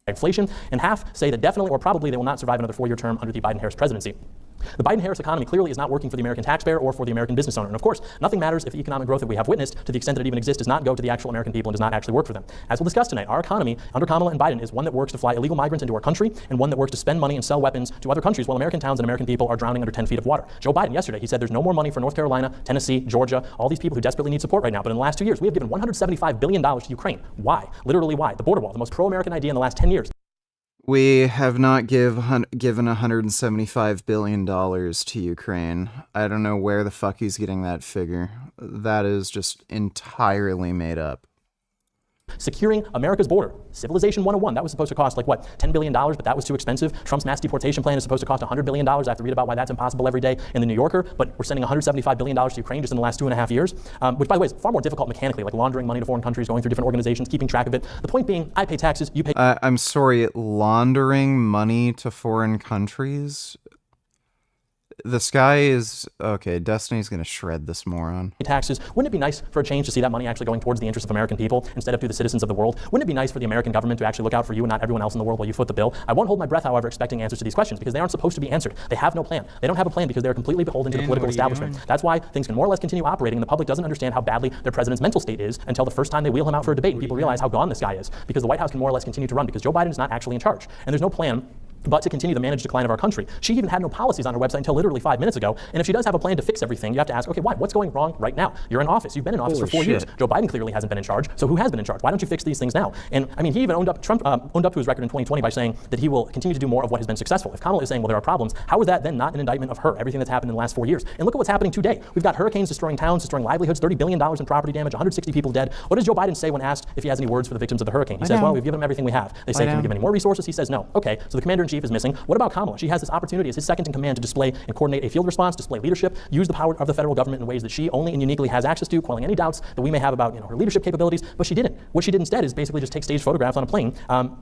Inflation, and half say that definitely or probably they will not survive another 4-year term under the Biden-Harris presidency. The Biden-Harris economy clearly is not working for the American taxpayer or for the American business owner. And of course, nothing matters if the economic growth that we have witnessed, to the extent that it even exists, does not go to the actual American people and does not actually work for them. As we'll discuss tonight, our economy under Kamala and Biden is one that works to fly illegal migrants into our country and one that works to spend money and sell weapons to other countries while American towns and American people are drowning under 10 feet of water. Joe Biden yesterday, he said there's no more money for North Carolina, Tennessee, Georgia, all these people who desperately need support right now. But in the last 2 years, we have given $175 billion to Ukraine. Why? Literally why? The border wall, the most pro-American idea in the last 10 years. We have not given $175 billion to Ukraine. I don't know where the fuck he's getting that figure. That is just entirely made up. Securing America's border, Civilization 101, that was supposed to cost like what, $10 billion, but that was too expensive. Trump's mass deportation plan is supposed to cost $100 billion. I have to read about why that's impossible every day in the New Yorker, but we're sending $175 billion to Ukraine just in the last 2.5 years, which by the way is far more difficult mechanically, like laundering money to foreign countries, going through different organizations, keeping track of it. The point being, I pay taxes, you pay... I'm sorry, laundering money to foreign countries? This guy is... Okay, Destiny's gonna shred this moron. Taxes. Wouldn't it be nice for a change to see that money actually going towards the interests of American people instead of to the citizens of the world? Wouldn't it be nice for the American government to actually look out for you and not everyone else in the world while you foot the bill? I won't hold my breath, however, expecting answers to these questions because they aren't supposed to be answered. They have no plan. They don't have a plan because they're completely beholden to the political establishment. That's why things can more or less continue operating and the public doesn't understand how badly their president's mental state is until the first time they wheel him out for a debate and people realize how gone this guy is, because the White House can more or less continue to run because Joe Biden is not actually in charge. And there's no plan but to continue the managed decline of our country. She even had no policies on her website until literally 5 minutes ago. And if she does have a plan to fix everything, you have to ask, okay, why? What's going wrong right now? You're in office. You've been in office for 4 years. Joe Biden clearly hasn't been in charge. So who has been in charge? Why don't you fix these things now? And I mean, he even Trump owned up to his record in 2020 by saying that he will continue to do more of what has been successful. If Kamala is saying, well, there are problems, how is that then not an indictment of her, everything that's happened in the last 4 years? And look at what's happening today. We've got hurricanes destroying towns, destroying livelihoods, $30 billion in property damage, 160 people dead. What does Joe Biden say when asked if he has any words for the victims of the hurricane? He says, well, we've given him everything we have. They say, can we give him any more resources? He says, no. Okay, so the commander-in-chief is missing. What about Kamala? She has this opportunity as his second in command to display and coordinate a field response, display leadership, use the power of the federal government in ways that she only and uniquely has access to, quelling any doubts that we may have about her leadership capabilities, but she didn't. What she did instead is basically just take staged photographs on a plane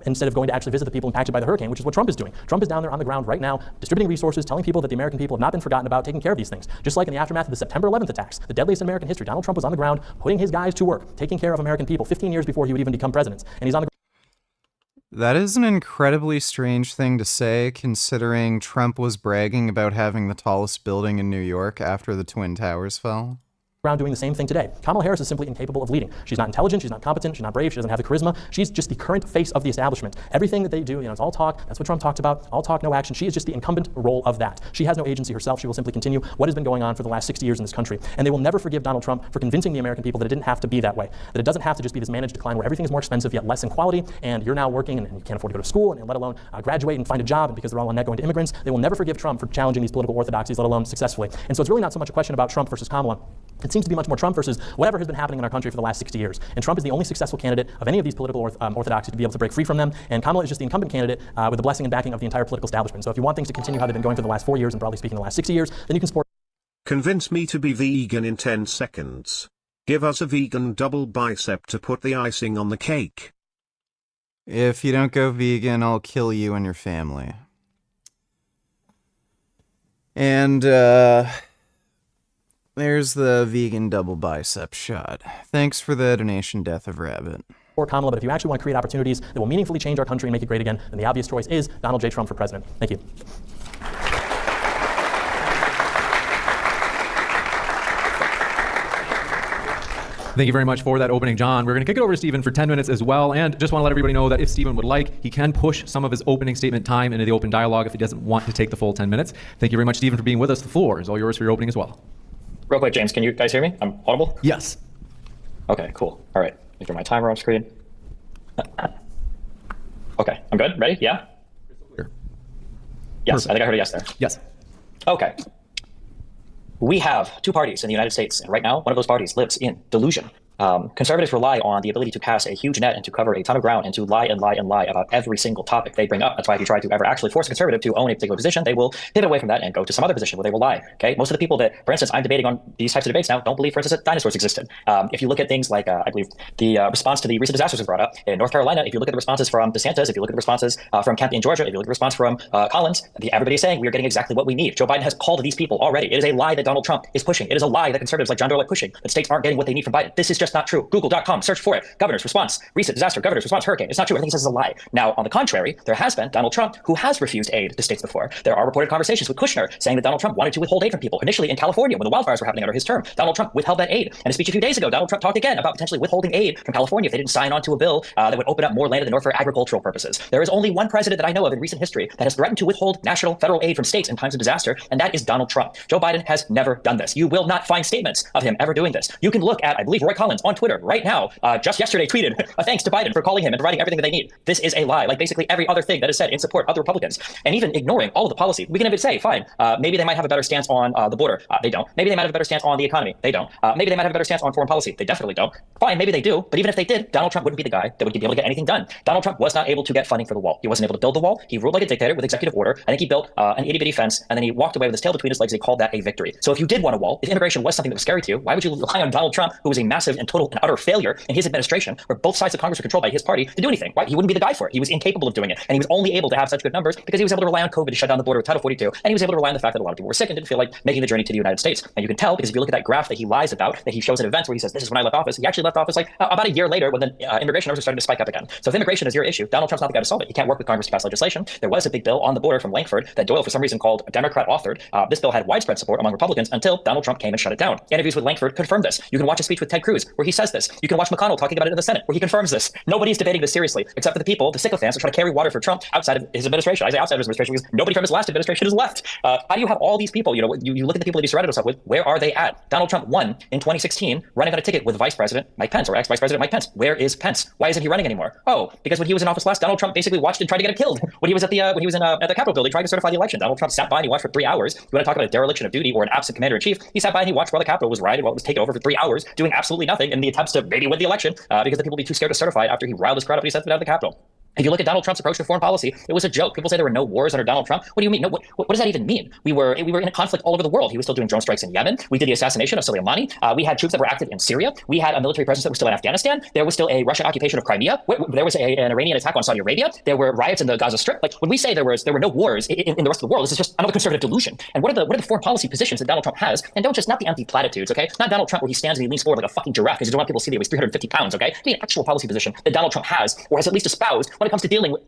instead of going to actually visit the people impacted by the hurricane, which is what Trump is doing. Trump is down there on the ground right now, distributing resources, telling people that the American people have not been forgotten about, taking care of these things. Just like in the aftermath of the September 11th attacks, the deadliest in American history, Donald Trump was on the ground, putting his guys to work, taking care of American people 15 years before he would even become president. And he's on the That is an incredibly strange thing to say, considering Trump was bragging about having the tallest building in New York after the Twin Towers fell. around doing the same thing today. Kamala Harris is simply incapable of leading. She's not intelligent, she's not competent, she's not brave, she doesn't have the charisma. She's just the current face of the establishment. Everything that they do, it's all talk. That's what Trump talked about. All talk, no action. She is just the incumbent role of that. She has no agency herself. She will simply continue what has been going on for the last 60 years in this country. And they will never forgive Donald Trump for convincing the American people that it didn't have to be that way. That it doesn't have to just be this managed decline where everything is more expensive yet less in quality, and you're now working and you can't afford to go to school and let alone graduate and find a job, and because they're all on net going to immigrants, they will never forgive Trump for challenging these political orthodoxies, let alone successfully. And so it's really not so much a question about Trump versus Kamala. It seems to be much more Trump versus whatever has been happening in our country for the last 60 years. And Trump is the only successful candidate of any of these political orthodoxies to be able to break free from them. And Kamala is just the incumbent candidate with the blessing and backing of the entire political establishment. So if you want things to continue how they've been going for the last 4 years and broadly speaking the last 60 years, then you can support. Convince me to be vegan in 10 seconds. Give us a vegan double bicep to put the icing on the cake. If you don't go vegan, I'll kill you and your family. And, there's the vegan double bicep shot. Thanks for the donation, Death of Rabbit. Or Kamala, but if you actually want to create opportunities that will meaningfully change our country and make it great again, then the obvious choice is Donald J. Trump for president. Thank you. Thank you very much for that opening, John. We're going to kick it over to Stephen for 10 minutes as well. And just want to let everybody know that if Stephen would like, he can push some of his opening statement time into the open dialogue if he doesn't want to take the full 10 minutes. Thank you very much, Stephen, for being with us. The floor is all yours for your opening as well. Real quick, James, can you guys hear me? I'm audible? Yes. Okay, cool. All right. Is there my timer on screen? Okay, I'm good. Ready? Yeah? Yes, Perfect. I think I heard a yes there. Yes. Okay. We have two parties in the United States, and right now, one of those parties lives in delusion. Conservatives rely on the ability to cast a huge net and to cover a ton of ground and to lie and lie and lie about every single topic they bring up. That's why if you try to ever actually force a conservative to own a particular position, they will pivot away from that and go to some other position where they will lie. Okay, most of the people that, for instance, I'm debating on these types of debates now don't believe, for instance, that dinosaurs existed. If you look at things like, I believe, the response to the recent disasters was brought up in North Carolina. If you look at the responses from DeSantis, if you look at the responses from Kemp in Georgia, if you look at the response from Collins, everybody is saying we are getting exactly what we need. Joe Biden has called these people already. It is a lie that Donald Trump is pushing. It is a lie that conservatives like John Doyle are pushing, that states aren't getting what they need from Biden. This is just not true. Google.com, search for it. Governor's response, recent disaster, governor's response, hurricane. It's not true. Everything says is a lie. Now, on the contrary, there has been Donald Trump who has refused aid to states before. There are reported conversations with Kushner saying that Donald Trump wanted to withhold aid from people. Initially in California, when the wildfires were happening under his term, Donald Trump withheld that aid. And a speech a few days ago, Donald Trump talked again about potentially withholding aid from California if they didn't sign on to a bill that would open up more land in the north for agricultural purposes. There is only one president that I know of in recent history that has threatened to withhold national federal aid from states in times of disaster, and that is Donald Trump. Joe Biden has never done this. You will not find statements of him ever doing this. You can look at, I believe, Roy Collins on Twitter right now, just yesterday tweeted, thanks to Biden for calling him and providing everything that they need. This is a lie, like basically every other thing that is said in support of the Republicans. And even ignoring all of the policy, we can even say, fine, maybe they might have a better stance on the border. They don't. Maybe they might have a better stance on the economy. They don't. Maybe they might have a better stance on foreign policy. They definitely don't. Fine, maybe they do. But even if they did, Donald Trump wouldn't be the guy that would be able to get anything done. Donald Trump was not able to get funding for the wall. He wasn't able to build the wall. He ruled like a dictator with executive order. I think he built an itty bitty fence, and then he walked away with his tail between his legs. He called that a victory. So if you did want a wall, if immigration was something that was scary to you, why would you rely on Donald Trump, who was a massive and total and utter failure in his administration, where both sides of Congress were controlled by his party, to do anything? Why? He wouldn't be the guy for it. He was incapable of doing it. And he was only able to have such good numbers because he was able to rely on COVID to shut down the border with Title 42. And he was able to rely on the fact that a lot of people were sick and didn't feel like making the journey to the United States. And you can tell because if you look at that graph that he lies about, that he shows at events where he says, this is when I left office, he actually left office like about a year later when the immigration numbers are starting to spike up again. So if immigration is your issue, Donald Trump's not the guy to solve it. He can't work with Congress to pass legislation. There was a big bill on the border from Langford that Doyle, for some reason, called Democrat authored. This bill had widespread support among Republicans until Donald Trump came and shut it down. Interviews with Langford confirmed this. You can watch a speech with Ted Cruz where he says this. You can watch McConnell talking about it in the Senate where he confirms this. Nobody's debating this seriously except for the people, the sycophants, who try to carry water for Trump outside of his administration. I say outside of his administration because nobody from his last administration has left. How do you have all these people? You look at the people that he surrounded himself with. Where are they at? Donald Trump won in 2016 running on a ticket with Vice President Mike Pence or ex-Vice President Mike Pence. Where is Pence? Why isn't he running anymore? Oh, because when he was in office last, Donald Trump basically watched and tried to get him killed. When he was at the Capitol building trying to certify the election, Donald Trump sat by and he watched for 3 hours. You want to talk about a dereliction of duty or an absent commander in chief? He sat by and he watched while the Capitol was rioted, while it was taken over for 3 hours, doing absolutely nothing in the attempts to maybe win the election because the people would be too scared to certify after he riled his crowd up and he sent them out of the Capitol. If you look at Donald Trump's approach to foreign policy, it was a joke. People say there were no wars under Donald Trump. What do you mean? No, what does that even mean? We were in a conflict all over the world. He was still doing drone strikes in Yemen. We did the assassination of Soleimani. We had troops that were active in Syria. We had a military presence that was still in Afghanistan. There was still a Russian occupation of Crimea. There was an Iranian attack on Saudi Arabia. There were riots in the Gaza Strip. Like when we say there were no wars in the rest of the world, this is just another conservative delusion. And what are the foreign policy positions that Donald Trump has? And not the empty platitudes, okay? Not Donald Trump where he stands and he leans forward like a fucking giraffe because he doesn't want people to see that he weighs 350 pounds, okay? Be an actual policy position that Donald Trump has or has at least espoused when it comes to dealing with,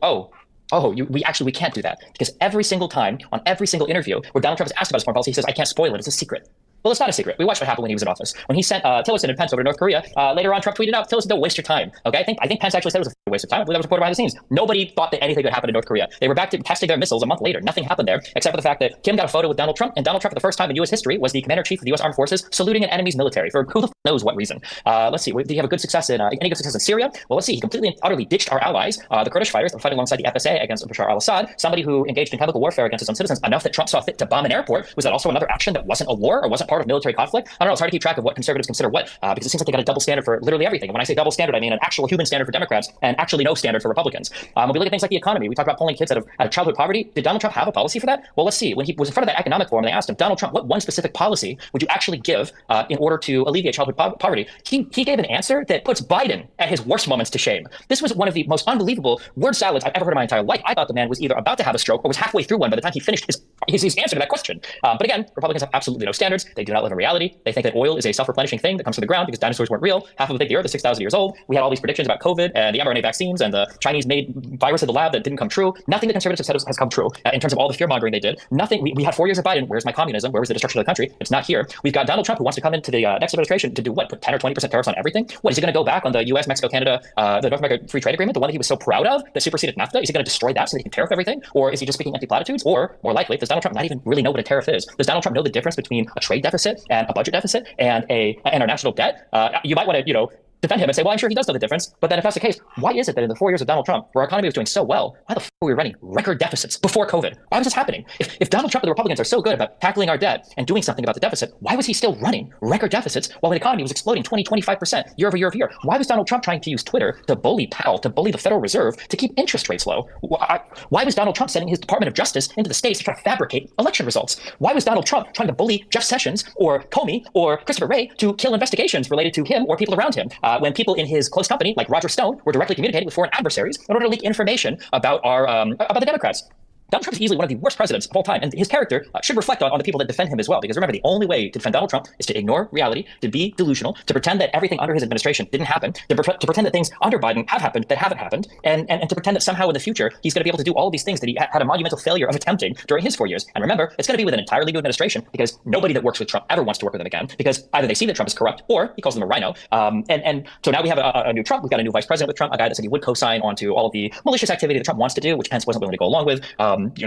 we can't do that. Because every single time, on every single interview where Donald Trump is asked about his foreign policy, he says, I can't spoil it, it's a secret. Well, it's not a secret. We watched what happened when he was in office. When he sent Tillerson and Pence over to North Korea, later on Trump tweeted out, Tillerson, don't waste your time. Okay, I think Pence actually said it was a waste of time. I believe that was reported behind the scenes. Nobody thought that anything could happen in North Korea. They were back to testing their missiles a month later. Nothing happened there, except for the fact that Kim got a photo with Donald Trump, and Donald Trump, for the first time in U.S. history, was the commander-in-chief of the U.S. Armed Forces saluting an enemy's military for who the knows what reason. Let's see. Did he have a good success in any good success in Syria? Well, let's see. He completely and utterly ditched our allies, the Kurdish fighters that were fighting alongside the FSA against Bashar al-Assad, somebody who engaged in chemical warfare against his own citizens enough that Trump saw fit to bomb an airport. Was that also another action that wasn't a war or wasn't part of military conflict? I don't know. It's hard to keep track of what conservatives consider what, because it seems like they got a double standard for literally everything. And when I say double standard, I mean an actual human standard for Democrats and actually no standard for Republicans. When we look at things like the economy, we talk about pulling kids out of childhood poverty. Did Donald Trump have a policy for that? Well, let's see. When he was in front of that economic forum, they asked him, Donald Trump, what one specific policy would you actually give in order to alleviate childhood poverty? He gave an answer that puts Biden at his worst moments to shame. This was one of the most unbelievable word salads I've ever heard in my entire life. I thought the man was either about to have a stroke or was halfway through one by the time he finished his answer to that question. But again, Republicans have absolutely no standards. They do not live in reality. They think that oil is a self-replenishing thing that comes from the ground because dinosaurs weren't real. Half of them think the Earth is 6,000 years old. We had all these predictions about COVID and the mRNA vaccines and the Chinese-made virus in the lab that didn't come true. Nothing the conservatives have said has come true in terms of all the fear-mongering they did. Nothing. We had 4 years of Biden. Where's my communism? Where was the destruction of the country? It's not here. We've got Donald Trump who wants to come into the next administration to do what? Put 10 or 20% tariffs on everything? What, is he going to go back on the U.S., Mexico, Canada, the North America Free Trade Agreement, the one that he was so proud of that superseded NAFTA? Is he going to destroy that so that he can tariff everything? Or is he just speaking empty platitudes? Or, more likely, does Donald Trump not even really know what a tariff is? Does Donald Trump know the difference between a trade deficit and a budget deficit and our national debt? You might want to, defend him and say, well, I'm sure he does know the difference. But then if that's the case, why is it that in the 4 years of Donald Trump, where our economy was doing so well, why the f were we running record deficits before COVID? Why was this happening? If Donald Trump and the Republicans are so good about tackling our debt and doing something about the deficit, why was he still running record deficits while the economy was exploding 25% year over year over year? Why was Donald Trump trying to use Twitter to bully Powell, to bully the Federal Reserve, to keep interest rates low? Why was Donald Trump sending his Department of Justice into the states to try to fabricate election results? Why was Donald Trump trying to bully Jeff Sessions or Comey or Christopher Wray to kill investigations related to him or people around him when people in his close company, like Roger Stone, were directly communicating with foreign adversaries in order to leak information about about the Democrats? Donald Trump is easily one of the worst presidents of all time, and his character should reflect on the people that defend him as well. Because remember, the only way to defend Donald Trump is to ignore reality, to be delusional, to pretend that everything under his administration didn't happen, to pretend that things under Biden have happened that haven't happened, and to pretend that somehow in the future he's going to be able to do all of these things that he had a monumental failure of attempting during his 4 years. And remember, it's going to be with an entirely new administration because nobody that works with Trump ever wants to work with him again because either they see that Trump is corrupt or he calls them a rhino. And so now we have a new Trump. We've got a new vice president with Trump, a guy that said he would co-sign onto all of the malicious activity that Trump wants to do, which Pence wasn't willing to go along with.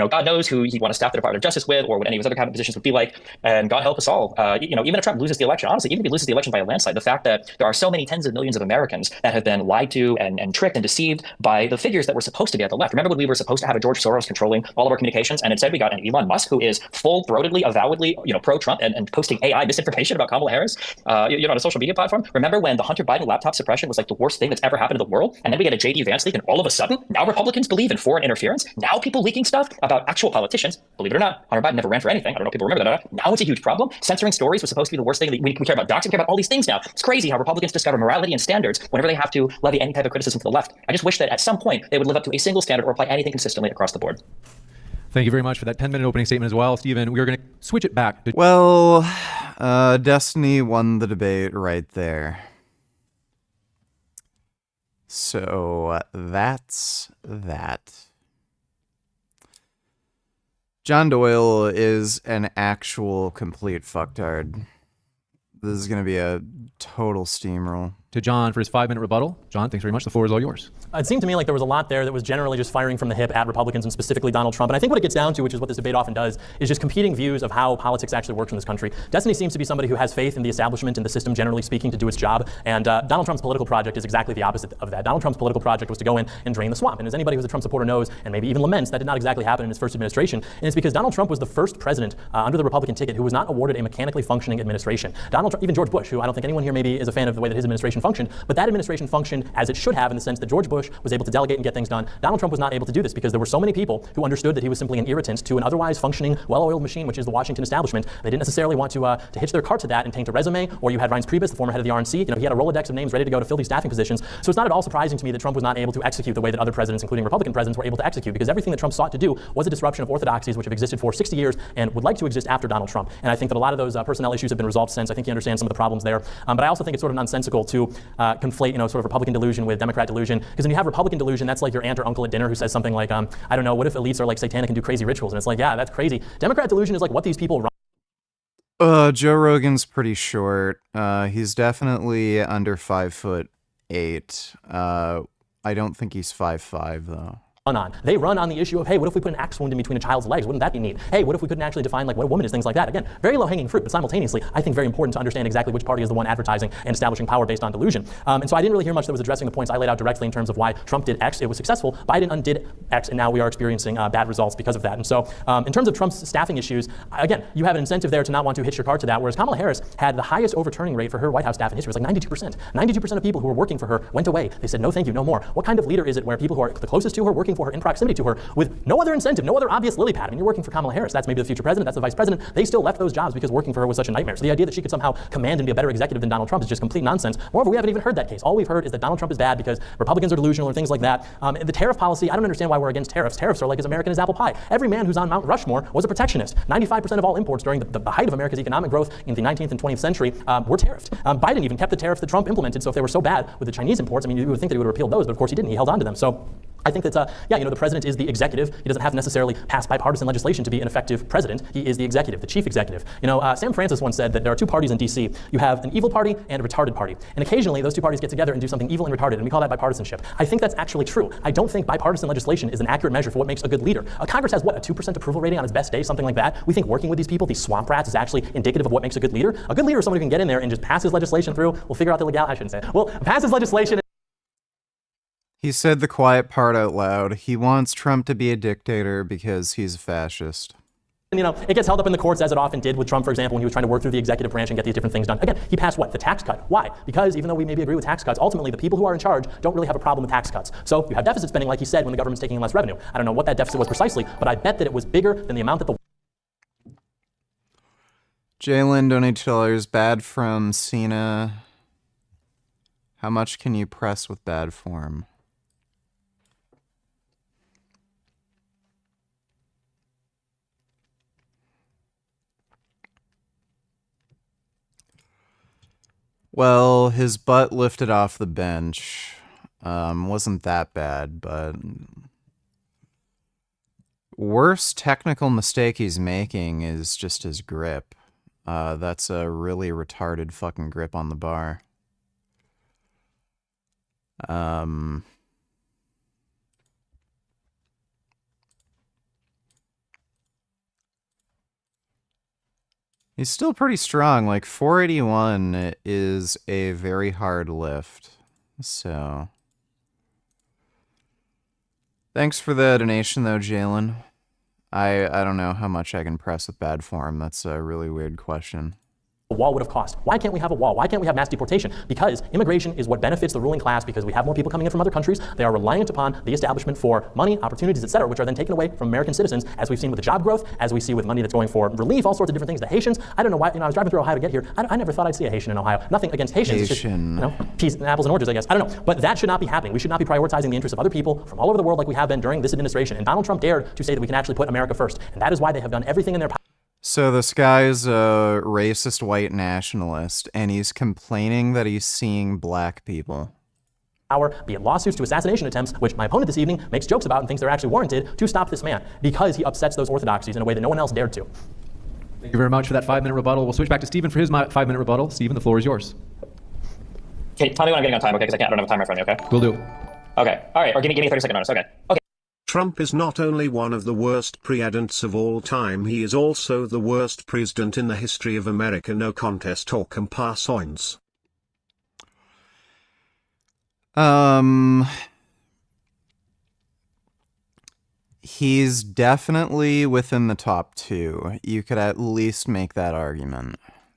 God knows who he'd want to staff the Department of Justice with, or what any of his other cabinet positions would be like. And God help us all. Even if Trump loses the election, honestly, even if he loses the election by a landslide, the fact that there are so many tens of millions of Americans that have been lied to and tricked and deceived by the figures that were supposed to be at the left. Remember when we were supposed to have a George Soros controlling all of our communications, and instead we got an Elon Musk who is full-throatedly, avowedly, pro-Trump and posting AI misinformation about Kamala Harris, on a social media platform. Remember when the Hunter Biden laptop suppression was like the worst thing that's ever happened in the world, and then we get a JD Vance leak, and all of a sudden now Republicans believe in foreign interference. Now people leaking stuff about actual politicians. Believe it or not, Hunter Biden never ran for anything. I don't know if people remember that or not. Now it's a huge problem. Censoring stories was supposed to be the worst thing. We care about doxing, we care about all these things now. It's crazy how Republicans discover morality and standards whenever they have to levy any type of criticism to the left. I just wish that at some point they would live up to a single standard or apply anything consistently across the board. Thank you very much for that 10-minute opening statement as well, Stephen. We are going to switch it back to... Well, Destiny won the debate right there. So that's that. John Doyle is an actual complete fucktard. This is going to be a total steamroll. To John for his 5-minute rebuttal. John, thanks very much. The floor is all yours. It seemed to me like there was a lot there that was generally just firing from the hip at Republicans and specifically Donald Trump. And I think what it gets down to, which is what this debate often does, is just competing views of how politics actually works in this country. Destiny seems to be somebody who has faith in the establishment and the system, generally speaking, to do its job. And Donald Trump's political project is exactly the opposite of that. Donald Trump's political project was to go in and drain the swamp. And as anybody who's a Trump supporter knows, and maybe even laments, that did not exactly happen in his first administration. And it's because Donald Trump was the first president under the Republican ticket who was not awarded a mechanically functioning administration. Donald Trump, even George Bush, who I don't think anyone here maybe is a fan of the way that his administration functioned, but that administration functioned as it should have in the sense that George Bush was able to delegate and get things done. Donald Trump was not able to do this because there were so many people who understood that he was simply an irritant to an otherwise functioning, well-oiled machine, which is the Washington establishment. They didn't necessarily want to hitch their cart to that and taint a resume. Or you had Reince Priebus, the former head of the RNC. He had a Rolodex of names ready to go to fill these staffing positions. So it's not at all surprising to me that Trump was not able to execute the way that other presidents, including Republican presidents, were able to execute, because everything that Trump sought to do was a disruption of orthodoxies which have existed for 60 years and would like to exist after Donald Trump. And I think that a lot of those personnel issues have been resolved since. I think he understands some of the problems there. But I also think it's sort of nonsensical to conflate, sort of Republican delusion with Democrat delusion. Because when you have Republican delusion, that's like your aunt or uncle at dinner who says something like, I don't know, what if elites are like satanic and do crazy rituals? And it's like, yeah, that's crazy. Democrat delusion is like what these people Joe Rogan's pretty short. He's definitely under 5'8". I don't think he's 5'5" though. On. They run on the issue of, hey, what if we put an axe wound in between a child's legs? Wouldn't that be neat? Hey, what if we couldn't actually define like what a woman is? Things like that. Again, very low-hanging fruit, but simultaneously, I think very important to understand exactly which party is the one advertising and establishing power based on delusion. And so I didn't really hear much that was addressing the points I laid out directly in terms of why Trump did X. It was successful. Biden undid X, and now we are experiencing bad results because of that. And so in terms of Trump's staffing issues, again, you have an incentive there to not want to hitch your card to that, whereas Kamala Harris had the highest overturning rate for her White House staff in history. It was like 92%. 92% of people who were working for her went away. They said, no, thank you, no more. What kind of leader is it where people who are the closest to her, working for her, in proximity to her, with no other incentive, no other obvious lily pad? I mean, you're working for Kamala Harris. That's maybe the future president. That's the vice president. They still left those jobs because working for her was such a nightmare. So the idea that she could somehow command and be a better executive than Donald Trump is just complete nonsense. Moreover, we haven't even heard that case. All we've heard is that Donald Trump is bad because Republicans are delusional or things like that. The tariff policy, I don't understand why we're against tariffs. Tariffs are like as American as apple pie. Every man who's on Mount Rushmore was a protectionist. 95% of all imports during the height of America's economic growth in the 19th and 20th century were tariffed. Biden even kept the tariffs that Trump implemented. So if they were so bad with the Chinese imports, I mean, you would think that he would have repealed those, but of course he didn't. He held on to them. So I think that, the president is the executive. He doesn't have to necessarily pass bipartisan legislation to be an effective president. He is the executive, the chief executive. Sam Francis once said that there are two parties in D.C. You have an evil party and a retarded party. And occasionally those two parties get together and do something evil and retarded, and we call that bipartisanship. I think that's actually true. I don't think bipartisan legislation is an accurate measure for what makes a good leader. Congress has, a 2% approval rating on its best day, something like that. We think working with these people, these swamp rats, is actually indicative of what makes a good leader. A good leader is someone who can get in there and just pass his legislation through. We'll figure out the legality. I shouldn't say it. We'll pass his legislation. He said the quiet part out loud. He wants Trump to be a dictator because he's a fascist. And, it gets held up in the courts, as it often did with Trump, for example, when he was trying to work through the executive branch and get these different things done. Again, he passed what? The tax cut. Why? Because even though we maybe agree with tax cuts, ultimately the people who are in charge don't really have a problem with tax cuts. So you have deficit spending, like he said, when the government's taking in less revenue. I don't know what that deficit was precisely, but I bet that it was bigger than the amount that the... Jalen, donate $2. Bad from Cena. How much can you press with bad form? Well, his butt lifted off the bench. Wasn't that bad, but worst technical mistake he's making is just his grip. That's a really retarded fucking grip on the bar. He's still pretty strong. Like 481 is a very hard lift. So thanks for the donation though, Jalen. I don't know how much I can press with bad form. That's a really weird question. A wall would have cost. Why can't we have a wall? Why can't we have mass deportation? Because immigration is what benefits the ruling class, because we have more people coming in from other countries. They are reliant upon the establishment for money, opportunities, etc., which are then taken away from American citizens, as we've seen with the job growth, as we see with money that's going for relief, all sorts of different things. The Haitians, I don't know why, I was driving through Ohio to get here. I never thought I'd see a Haitian in Ohio. Nothing against Haitians. Haitian. It's just, peas and apples and oranges, I guess. I don't know. But that should not be happening. We should not be prioritizing the interests of other people from all over the world like we have been during this administration. And Donald Trump dared to say that we can actually put America first. And that is why they have done everything in their power. So this guy's a racist white nationalist, and he's complaining that he's seeing black people. Be it lawsuits to assassination attempts, which my opponent this evening makes jokes about and thinks they're actually warranted, to stop this man, because he upsets those orthodoxies in a way that no one else dared to. Thank you very much for that 5-minute rebuttal. We'll switch back to Stephen for his 5-minute rebuttal. Stephen, the floor is yours. Okay, tell me when I'm getting on time, okay? Because I don't have a timer in front of me, okay? Will do. Okay, all right, or give me a 30-second notice, okay. Okay. Trump is not only one of the worst presidents of all time, he is also the worst president in the history of America. No contest or comparisons. He's definitely within the top 2. You could at least make that argument.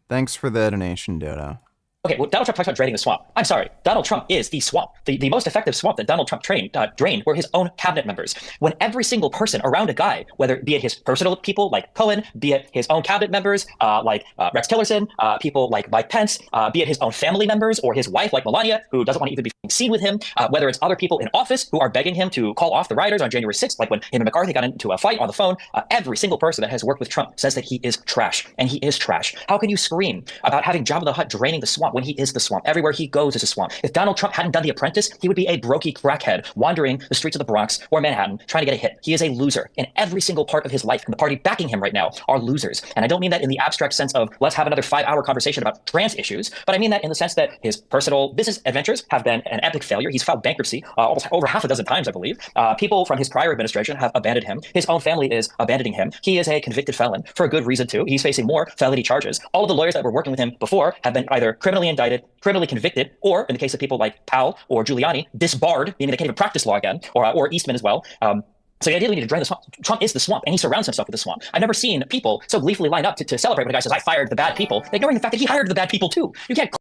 Thanks for the donation, Dodo. Okay, well, Donald Trump talks about draining the swamp. I'm sorry. Donald Trump is the swamp. The most effective swamp that Donald Trump drained were his own cabinet members. When every single person around a guy, whether be it his personal people like Cohen, be it his own cabinet members like Rex Tillerson, people like Mike Pence, be it his own family members or his wife like Melania, who doesn't want to even be seen with him, whether it's other people in office who are begging him to call off the rioters on January 6th, like when him and McCarthy got into a fight on the phone, every single person that has worked with Trump says that he is trash, and he is trash. How can you scream about having Jabba the Hutt draining the swamp swamp when he is the swamp. Everywhere he goes is a swamp. If Donald Trump hadn't done The Apprentice, he would be a brokey crackhead wandering the streets of the Bronx or Manhattan trying to get a hit. He is a loser in every single part of his life. And the party backing him right now are losers. And I don't mean that in the abstract sense of let's have another 5-hour conversation about trans issues, but I mean that in the sense that his personal business adventures have been an epic failure. He's filed bankruptcy almost over half a dozen times, I believe. People from his prior administration have abandoned him. His own family is abandoning him. He is a convicted felon for a good reason too. He's facing more felony charges. All of the lawyers that were working with him before have been either criminally indicted, criminally convicted, or in the case of people like Powell or Giuliani, disbarred, meaning they can't even practice law again, or Eastman as well. So the idea that we need to drain the swamp. Trump is the swamp, and he surrounds himself with the swamp. I've never seen people so gleefully line up to celebrate when a guy says, I fired the bad people, ignoring the fact that he hired the bad people too. You can't.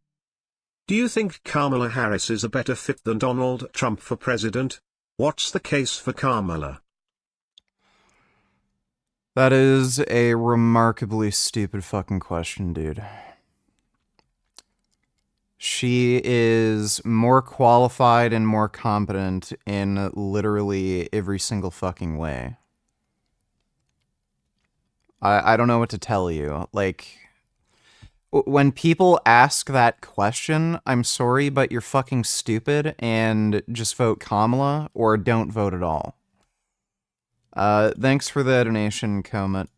Do you think Kamala Harris is a better fit than Donald Trump for president? What's the case for Kamala? That is a remarkably stupid fucking question, dude. She is more qualified and more competent in literally every single fucking way. I don't know what to tell you. Like, when people ask that question, I'm sorry, but you're fucking stupid and just vote Kamala or don't vote at all. Thanks for the donation, Comet.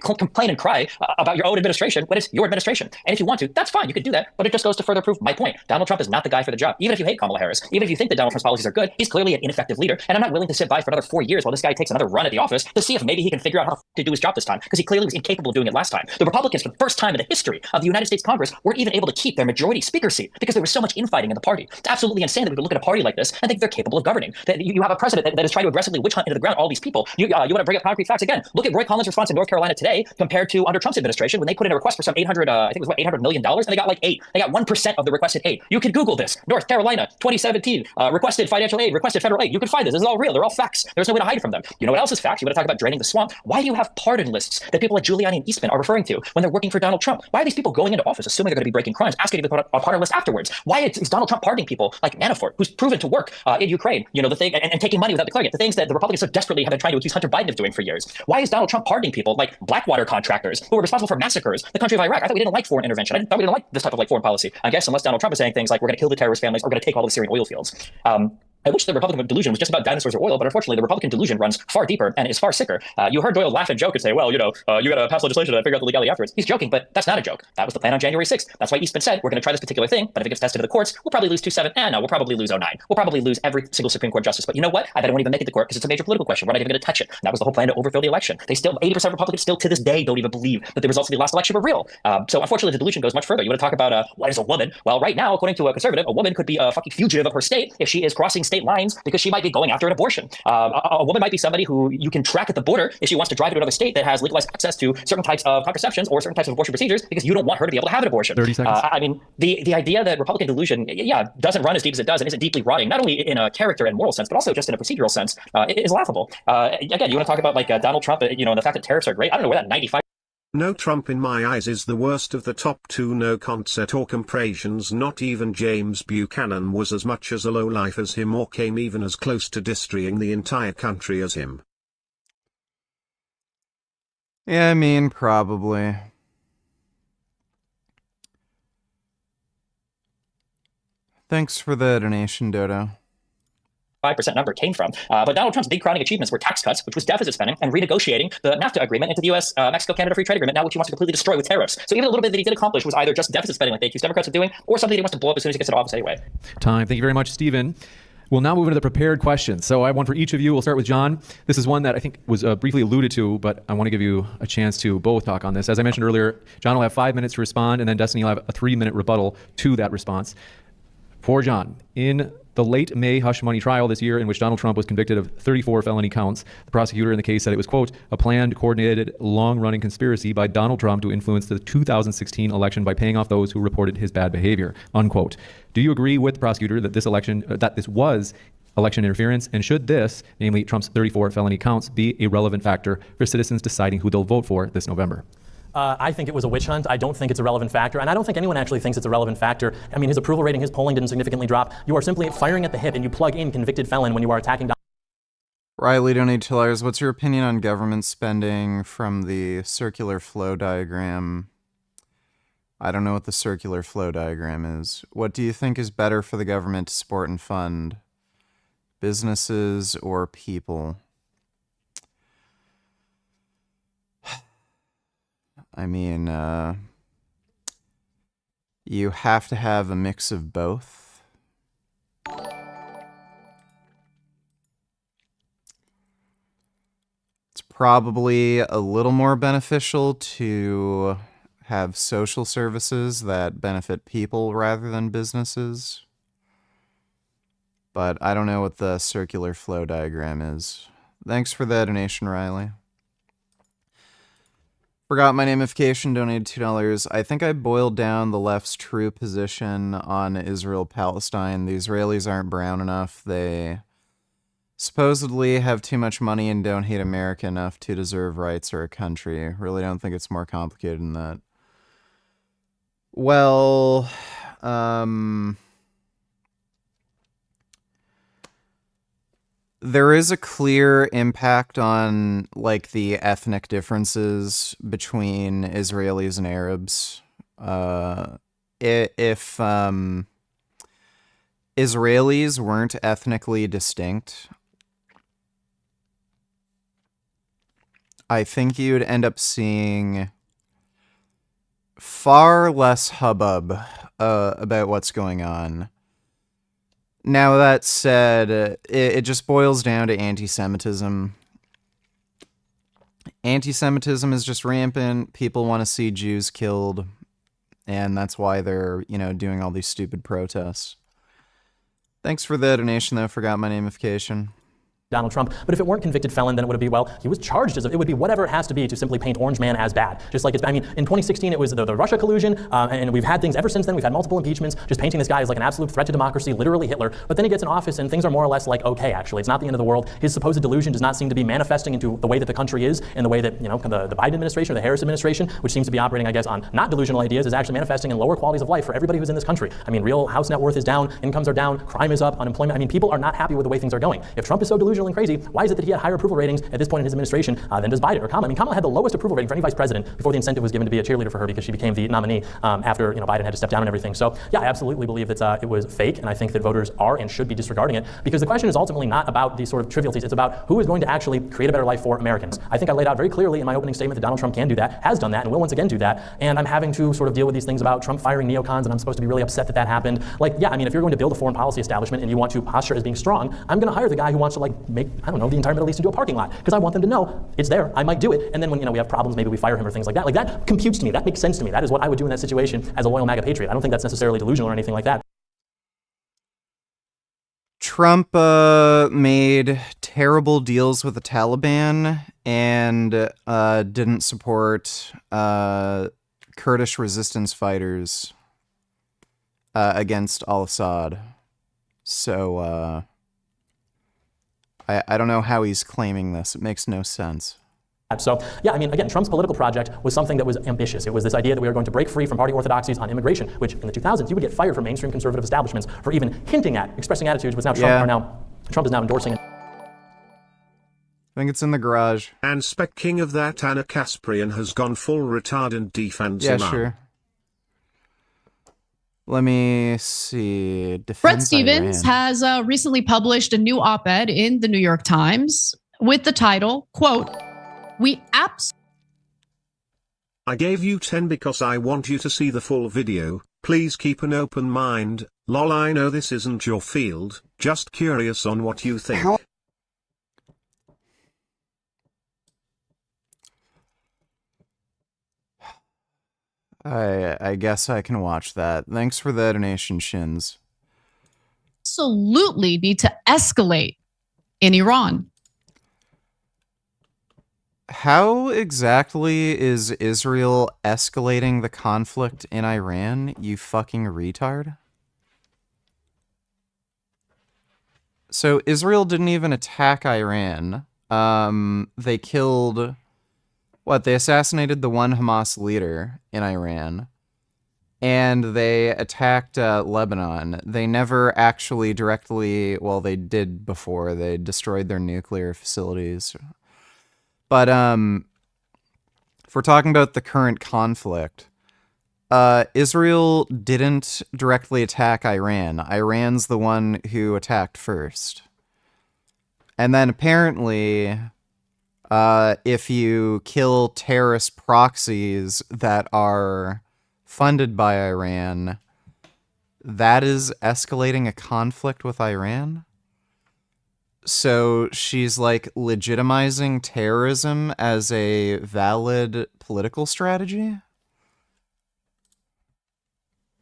Complain and cry about your own administration when it's your administration. And if you want to, that's fine. You can do that. But it just goes to further prove my point. Donald Trump is not the guy for the job. Even if you hate Kamala Harris, even if you think that Donald Trump's policies are good, he's clearly an ineffective leader. And I'm not willing to sit by for another 4 years while this guy takes another run at the office to see if maybe he can figure out how to do his job this time. Because he clearly was incapable of doing it last time. The Republicans, for the first time in the history of the United States Congress, weren't even able to keep their majority speaker seat because there was so much infighting in the party. It's absolutely insane that we would look at a party like this and think they're capable of governing. That you have a president that is trying to aggressively witch hunt into the ground all these people. You want to bring up concrete facts again. Look at Roy Collins' response in North Carolina today compared to under Trump's administration when they put in a request for some 800, I think it was what, $800 million, and they got like 8. They got 1% of the requested aid. You can Google this. North Carolina, 2017, requested financial aid, requested federal aid. You can find this. This is all real. They're all facts. There's no way to hide from them. You know what else is facts? You want to talk about draining the swamp? Why do you have pardon lists that people like Giuliani and Eastman are referring to when they're working for Donald Trump? Why are these people going into office assuming they're going to be breaking crimes, asking to be put on a pardon list afterwards? Why is Donald Trump pardoning people like Manafort, who's proven to work in Ukraine, you know, the thing, and taking money without declaring it, the things that the Republicans so desperately have been trying to accuse Hunter Biden of doing for years? Why is Donald Trump pardoning people like Blackwater contractors who were responsible for massacres in the country of Iraq? I thought we didn't like foreign intervention. I thought we didn't like this type of like foreign policy. I guess unless Donald Trump is saying things like we're going to kill the terrorist families or we're going to take all the Syrian oil fields. I wish the Republican delusion was just about dinosaurs or oil, but unfortunately the Republican delusion runs far deeper and is far sicker. You heard Doyle laugh and joke and say, well, you know, you got to pass legislation to figure out the legality afterwards. He's joking, but that's not a joke. That was the plan on January 6th. That's why Eastman said, we're going to try this particular thing, but if it gets tested to the courts, we'll probably lose 2-7. No, we'll probably lose 0-9. We'll probably lose every single Supreme Court justice. But you know what? I bet it won't even make it to court because it's a major political question. We're not even going to touch it. And that was the whole plan to overthrow the election. They still, 80% of Republicans still to this day don't even believe that the results of the last election were real. So unfortunately, the delusion goes much further. You want to talk about what is a woman? Well, right now, according to a conservative, a woman could be a fucking fugitive of her state if she is crossing state lines because she might be going after an abortion. A woman might be somebody who you can track at the border if she wants to drive to another state that has legalized access to certain types of contraceptions or certain types of abortion procedures because you don't want her to be able to have an abortion. 30 seconds. I mean, the idea that Republican delusion, doesn't run as deep as it does and isn't deeply rotting, not only in a character and moral sense, but also just in a procedural sense, is laughable. Again, you want to talk about like Donald Trump, and the fact that tariffs are great. I don't know where that 95. No, Trump in my eyes is the worst of the top two. No concert or comparisons. Not even James Buchanan was as much as a lowlife as him or came even as close to destroying the entire country as him. Yeah, I mean, probably. Thanks for the donation, Dodo. 5% number came from. But Donald Trump's big crowning achievements were tax cuts, which was deficit spending, and renegotiating the NAFTA agreement into the U.S. Mexico-Canada Free Trade Agreement, now which he wants to completely destroy with tariffs. So even a little bit that he did accomplish was either just deficit spending like they accuse Democrats of doing, or something that he wants to blow up as soon as he gets into office anyway. Time. Thank you very much, Stephen. We'll now move into the prepared questions. So I have one for each of you. We'll start with John. This is one that I think was briefly alluded to, but I want to give you a chance to both talk on this. As I mentioned earlier, John will have 5 minutes to respond, and then Destiny will have a 3-minute rebuttal to that response. For John, in the late May hush money trial this year in which Donald Trump was convicted of 34 felony counts, the prosecutor in the case said it was, quote, a planned, coordinated, long-running conspiracy by Donald Trump to influence the 2016 election by paying off those who reported his bad behavior, unquote. Do you agree with the prosecutor that this was election interference, and should this, namely Trump's 34 felony counts, be a relevant factor for citizens deciding who they'll vote for this November? I think it was a witch hunt. I don't think it's a relevant factor, and I don't think anyone actually thinks it's a relevant factor. I mean, his approval rating, his polling didn't significantly drop. You are simply firing at the hip, and you plug in convicted felon when you are attacking. Riley Donate $2. What's your opinion on government spending from the circular flow diagram? I don't know what the circular flow diagram is. What do you think is better for the government to support and fund? Businesses or people? I mean, you have to have a mix of both. It's probably a little more beneficial to have social services that benefit people rather than businesses. But I don't know what the circular flow diagram is. Thanks for the donation, Riley. Forgot my namification, donated $2. I think I boiled down the left's true position on Israel-Palestine. The Israelis aren't brown enough. They supposedly have too much money and don't hate America enough to deserve rights or a country. Really don't think it's more complicated than that. Well, there is a clear impact on, like, the ethnic differences between Israelis and Arabs. If Israelis weren't ethnically distinct, I think you'd end up seeing far less hubbub about what's going on. Now, that said, it just boils down to anti-Semitism. Anti-Semitism is just rampant. People want to see Jews killed, and that's why they're, doing all these stupid protests. Thanks for the donation, though. Forgot my namification. Donald Trump. But if it weren't convicted felon, then it would be, well, he was charged as it would be whatever it has to be to simply paint Orange Man as bad. Just like in 2016, it was the Russia collusion, and we've had things ever since then. We've had multiple impeachments, just painting this guy as like an absolute threat to democracy, literally Hitler. But then he gets in office and things are more or less like, okay, actually, it's not the end of the world. His supposed delusion does not seem to be manifesting into the way that the country is and the way that, the Biden administration or the Harris administration, which seems to be operating, I guess, on not delusional ideas, is actually manifesting in lower qualities of life for everybody who's in this country. Real house net worth is down, incomes are down, crime is up, unemployment. People are not happy with the way things are going. If Trump is so delusional and crazy, why is it that he had higher approval ratings at this point in his administration than does Biden or Kamala? Kamala had the lowest approval rating for any vice president before the incentive was given to be a cheerleader for her because she became the nominee after Biden had to step down and everything. So yeah, I absolutely believe that it was fake, and I think that voters are and should be disregarding it because the question is ultimately not about these sort of trivialities. It's about who is going to actually create a better life for Americans. I think I laid out very clearly in my opening statement that Donald Trump can do that, has done that, and will once again do that. And I'm having to sort of deal with these things about Trump firing neocons, and I'm supposed to be really upset that that happened. If you're going to build a foreign policy establishment and you want to posture as being strong, I'm going to hire the guy who wants to make, the entire Middle East into a parking lot because I want them to know it's there. I might do it. And then when we have problems, maybe we fire him or things like that. That computes to me. That makes sense to me. That is what I would do in that situation as a loyal MAGA patriot. I don't think that's necessarily delusional or anything like that. Trump made terrible deals with the Taliban and didn't support Kurdish resistance fighters against al-Assad. So I don't know how he's claiming this. It makes no sense. So, yeah, again, Trump's political project was something that was ambitious. It was this idea that we were going to break free from party orthodoxies on immigration, which in the 2000s, you would get fired from mainstream conservative establishments for even hinting at, expressing attitudes, which now Trump is now endorsing it. I think it's in the garage. And spec king of that Anna Kasprian has gone full retard and defense him up. Sure. Let me see. Bret Stephens has recently published a new op-ed in the New York Times with the title, quote, I gave you 10 because I want you to see the full video. Please keep an open mind. Lol, I know this isn't your field. Just curious on what you think. I guess I can watch that. Thanks for the donation, Shins. Absolutely need to escalate in Iran. How exactly is Israel escalating the conflict in Iran, you fucking retard? So Israel didn't even attack Iran. They killed... They assassinated the one Hamas leader in Iran. And they attacked Lebanon. They never actually directly... Well, they did before. They destroyed their nuclear facilities. But if we're talking about the current conflict, Israel didn't directly attack Iran. Iran's the one who attacked first. And then apparently, if you kill terrorist proxies that are funded by Iran, that is escalating a conflict with Iran. So she's like legitimizing terrorism as a valid political strategy.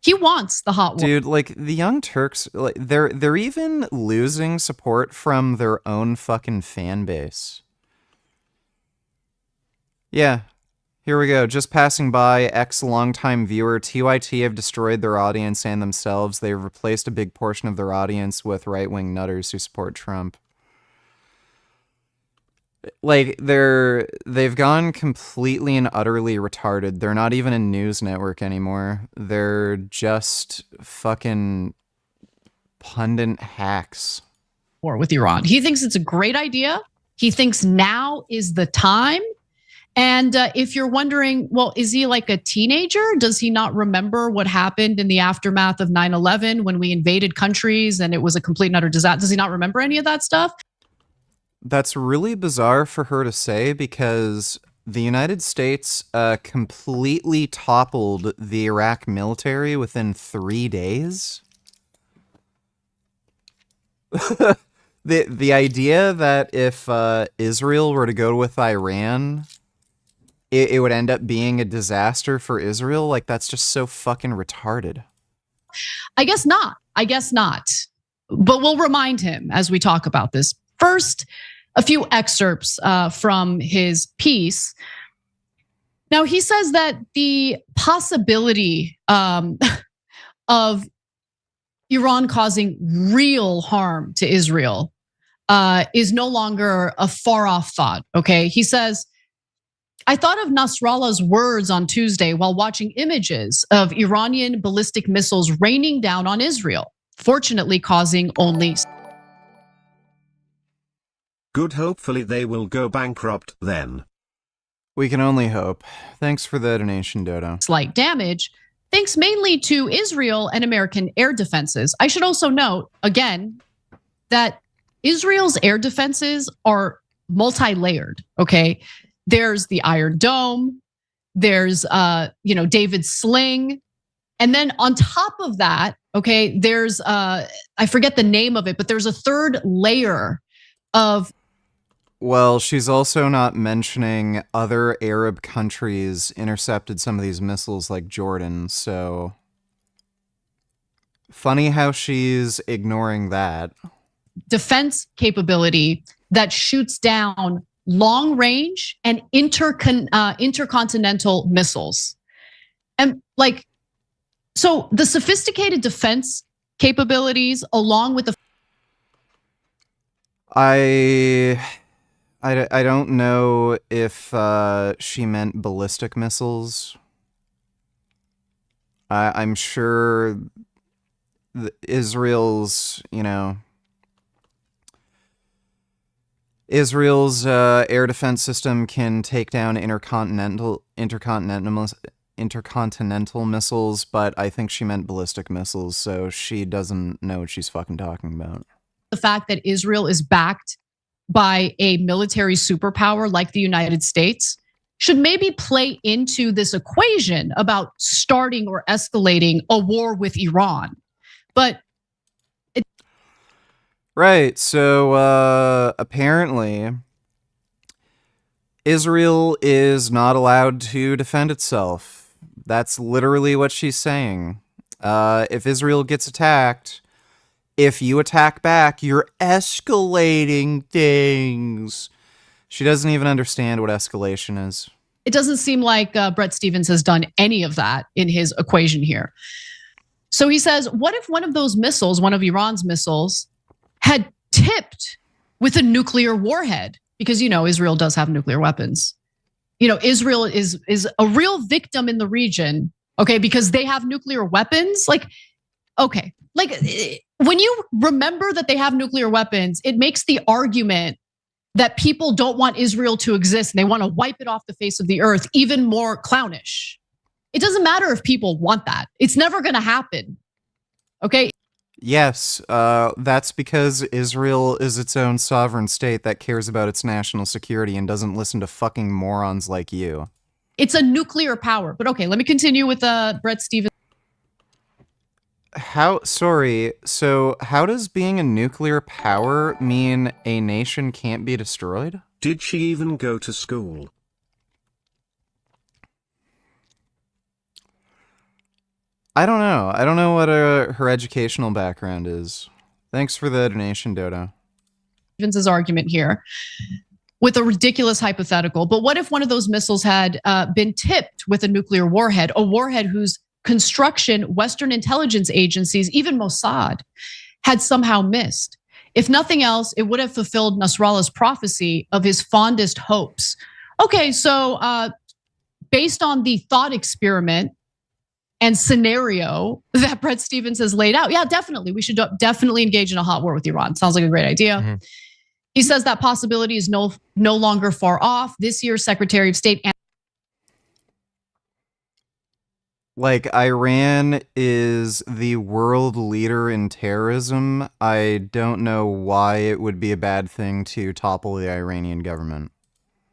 He wants the hot war. Dude, like the Young Turks, like they're even losing support from their own fucking fan base. Yeah. Here we go. Just passing by, ex-longtime viewer, TYT have destroyed their audience and themselves. They've replaced a big portion of their audience with right-wing nutters who support Trump. Like, they've gone completely and utterly retarded. They're not even a news network anymore. They're just fucking pundit hacks. War with Iran. He thinks it's a great idea. He thinks now is the time. And if you're wondering, well, is he like a teenager? Does he not remember what happened in the aftermath of 9/11 when we invaded countries and it was a complete and utter disaster? Does he not remember any of that stuff? That's really bizarre for her to say because the United States completely toppled the Iraq military within 3 days. The idea that if Israel were to go with Iran, it would end up being a disaster for Israel, like that's just so fucking retarded. I guess not. But we'll remind him as we talk about this. First, a few excerpts from his piece. Now, he says that the possibility of Iran causing real harm to Israel is no longer a far-off thought, okay? He says, I thought of Nasrallah's words on Tuesday while watching images of Iranian ballistic missiles raining down on Israel, fortunately causing only... Good, hopefully they will go bankrupt then. We can only hope. Thanks for the donation, Dodo. Slight damage, thanks mainly to Israel and American air defenses. I should also note, again, that Israel's air defenses are multi-layered, okay? There's the Iron Dome, there's David's Sling, and then on top of that, okay, there's I forget the name of it, but there's a third layer of... Well, she's also not mentioning other Arab countries intercepted some of these missiles like Jordan, so funny how she's ignoring that. Defense capability that shoots down long range and intercontinental missiles. And like, so the sophisticated defense capabilities along with the... I don't know if she meant ballistic missiles. I'm sure Israel's air defense system can take down intercontinental missiles, but I think she meant ballistic missiles, so she doesn't know what she's fucking talking about. The fact that Israel is backed by a military superpower like the United States should maybe play into this equation about starting or escalating a war with Iran. But right, so apparently Israel is not allowed to defend itself. That's literally what she's saying. If Israel gets attacked, if you attack back, you're escalating things. She doesn't even understand what escalation is. It doesn't seem like Brett Stevens has done any of that in his equation here. So he says, what if one of those missiles, one of Iran's missiles, had tipped with a nuclear warhead? Because, Israel does have nuclear weapons. Israel is a real victim in the region, okay, because they have nuclear weapons. When you remember that they have nuclear weapons, it makes the argument that people don't want Israel to exist and they want to wipe it off the face of the earth even more clownish. It doesn't matter if people want that. It's never going to happen. Okay? Yes, that's because Israel is its own sovereign state that cares about its national security and doesn't listen to fucking morons like you. It's a nuclear power. But okay, let me continue with Brett Stevens. So how does being a nuclear power mean a nation can't be destroyed? Did she even go to school? I don't know. I don't know what her educational background is. Thanks for the donation, Dodo. Stevens' argument here with a ridiculous hypothetical. But what if one of those missiles had been tipped with a nuclear warhead, a warhead whose construction Western intelligence agencies, even Mossad, had somehow missed? If nothing else, it would have fulfilled Nasrallah's prophecy of his fondest hopes. Okay, so based on the thought experiment and scenario that Brett Stevens has laid out, yeah, definitely. We should definitely engage in a hot war with Iran. Sounds like a great idea. Mm-hmm. He says that possibility is no longer far off. This year's Secretary of State. Like, Iran is the world leader in terrorism. I don't know why it would be a bad thing to topple the Iranian government.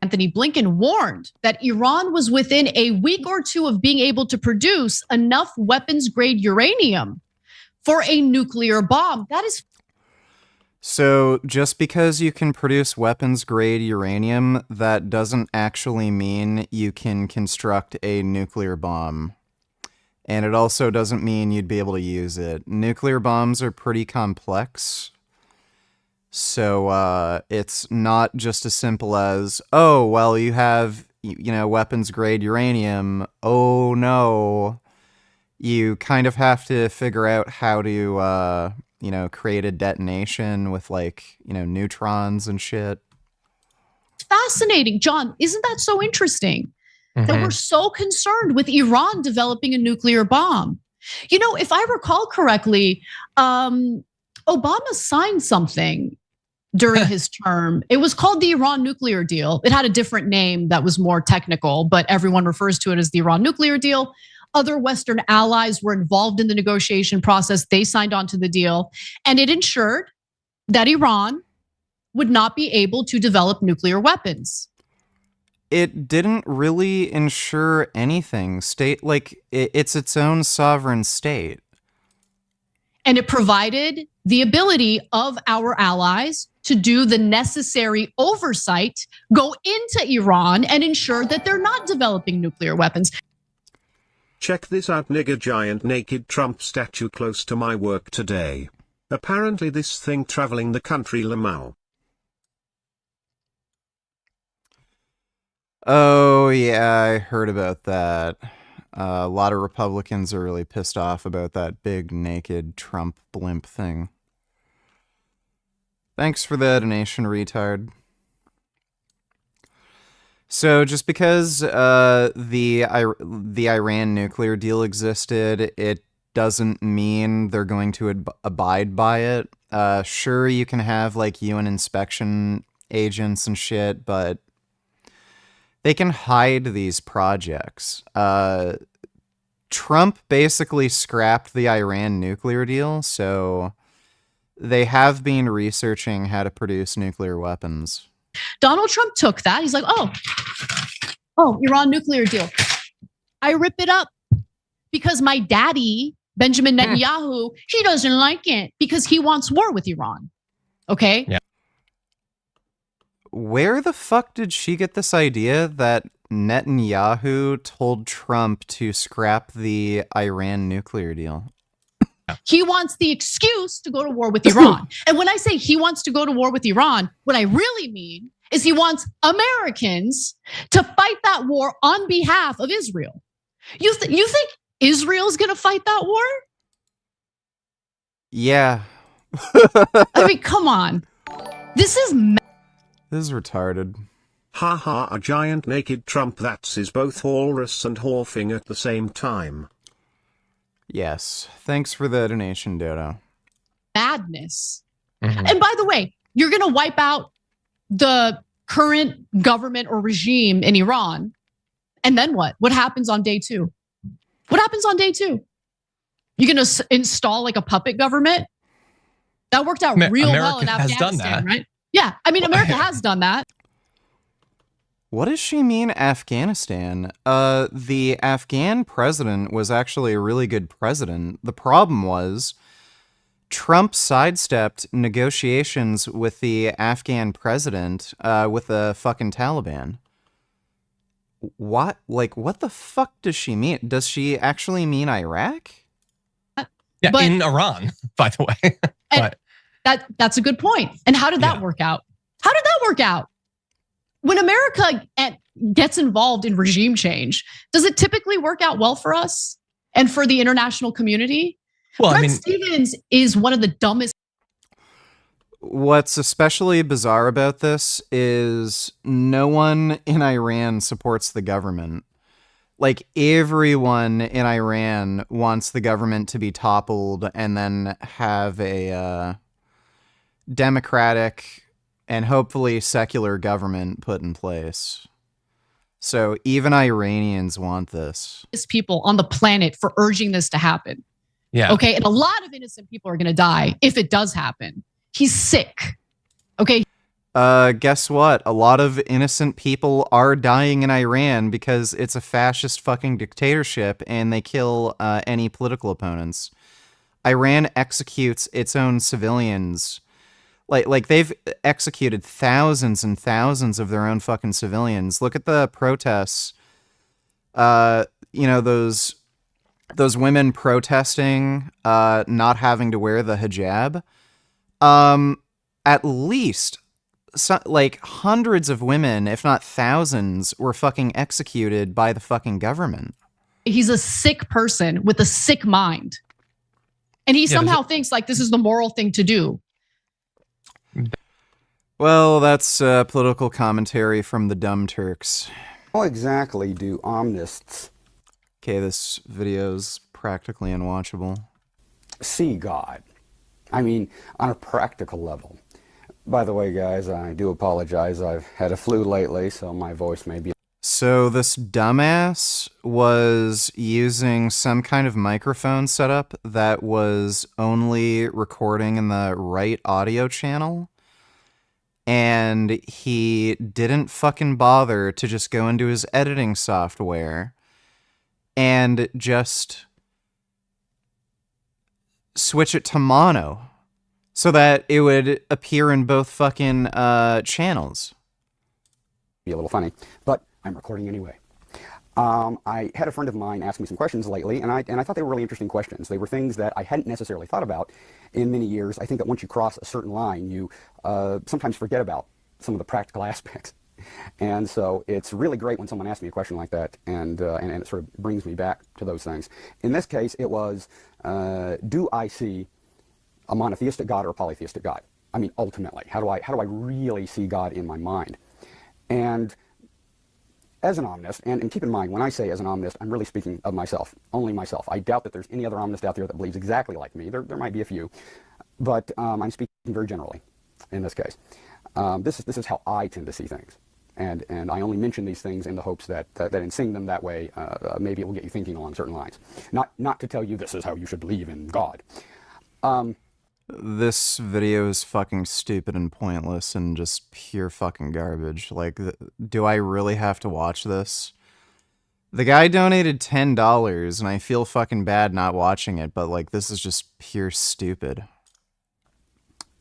Anthony Blinken warned that Iran was within a week or two of being able to produce enough weapons-grade uranium for a nuclear bomb. That is. So just because you can produce weapons-grade uranium, that doesn't actually mean you can construct a nuclear bomb. And it also doesn't mean you'd be able to use it. Nuclear bombs are pretty complex. So it's not just as simple as, oh, well, you have, weapons-grade uranium. Oh, no. You kind of have to figure out how to, create a detonation with, neutrons and shit. Fascinating. John, isn't that so interesting? Mm-hmm. That we're so concerned with Iran developing a nuclear bomb. If I recall correctly, Obama signed something during his term. It was called the Iran nuclear deal. It had a different name that was more technical, but everyone refers to it as the Iran nuclear deal. Other Western allies were involved in the negotiation process. They signed on to the deal, and it ensured that Iran would not be able to develop nuclear weapons. It didn't really ensure anything. It's its own sovereign state. And it provided the ability of our allies to do the necessary oversight, go into Iran and ensure that they're not developing nuclear weapons. Check this out, nigga. Giant naked Trump statue close to my work today. Apparently this thing traveling the country Lamau. Oh, yeah, I heard about that. A lot of Republicans are really pissed off about that big naked Trump blimp thing. Thanks for the donation, retard. So just because the Iran nuclear deal existed, it doesn't mean they're going to abide by it. Sure, you can have UN inspection agents and shit, but they can hide these projects. Trump basically scrapped the Iran nuclear deal, so they have been researching how to produce nuclear weapons. Donald Trump took that. He's like, oh, Iran nuclear deal. I rip it up because my daddy, Benjamin Netanyahu, he doesn't like it because he wants war with Iran. Okay? Yeah. Where the fuck did she get this idea that Netanyahu told Trump to scrap the Iran nuclear deal? He wants the excuse to go to war with Iran. And when I say he wants to go to war with Iran, what I really mean is he wants Americans to fight that war on behalf of Israel. You think Israel's going to fight that war? Yeah. I mean, come on. This is retarded. Haha, a giant naked Trump that is both walrus and whorfing at the same time. Yes. Thanks for the donation, Dodo. Madness. Mm-hmm. And by the way, you're going to wipe out the current government or regime in Iran. And then what? What happens on day 2? What happens on day 2? You're going to install like a puppet government? That worked out real well in America has done Afghanistan, that. right? Yeah, I mean, America has done that. What does she mean, Afghanistan? The Afghan president was actually a really good president. The problem was Trump sidestepped negotiations with the Afghan president with the fucking Taliban. What? Like, what the fuck does she mean? Does she actually mean Iraq? Yeah, But- in Iran, by the way. And that's a good point. And how did that work out? How did that work out? When America gets involved in regime change, does it typically work out well for us and for the international community? Well, Brett Stevens is one of the dumbest. What's especially bizarre about this is no one in Iran supports the government. Like, everyone in Iran wants the government to be toppled and then have a democratic and hopefully secular government put in place. So even Iranians want this. People on the planet for urging this to happen. Yeah. Okay. And a lot of innocent people are going to die if it does happen. He's sick. Okay. Guess what? A lot of innocent people are dying in Iran because it's a fascist fucking dictatorship and they kill any political opponents. Iran executes its own civilians. Like they've executed thousands and thousands of their own fucking civilians. Look at the protests. You know, those women protesting not having to wear the hijab. At least like hundreds of women, if not thousands, were fucking executed by the fucking government. He's a sick person with a sick mind. And he somehow thinks like this is the moral thing to do. Well, that's political commentary from the dumb Turks. How exactly do omnists Okay, this video's practically unwatchable. see God? I mean, on a practical level. By the way, guys, I do apologize. I've had a flu lately, so my voice may be... So this dumbass was using some kind of microphone setup that was only recording in the right audio channel. And he didn't fucking bother to just go into his editing software and just switch it to mono so that it would appear in both fucking channels. Be a little funny, but I'm recording anyway. I had a friend of mine ask me some questions lately, and I thought they were really interesting questions. They were things that I hadn't necessarily thought about in many years. I think that once you cross a certain line, you sometimes forget about some of the practical aspects. And so it's really great when someone asks me a question like that, and it sort of brings me back to those things. In this case, it was, do I see a monotheistic God or a polytheistic God? I mean, ultimately, how do I really see God in my mind? And as an omnist, and keep in mind, when I say as an omnist, I'm really speaking of myself, only myself. I doubt that there's any other omnist out there that believes exactly like me. There might be a few, but I'm speaking very generally in this case. This is how I tend to see things. And I only mention these things in the hopes that in seeing them that way, maybe it will get you thinking along certain lines. Not to tell you this is how you should believe in God. This video is fucking stupid and pointless and just pure fucking garbage. Like, do I really have to watch this? The guy donated $10 and I feel fucking bad not watching it, but like, this is just pure stupid.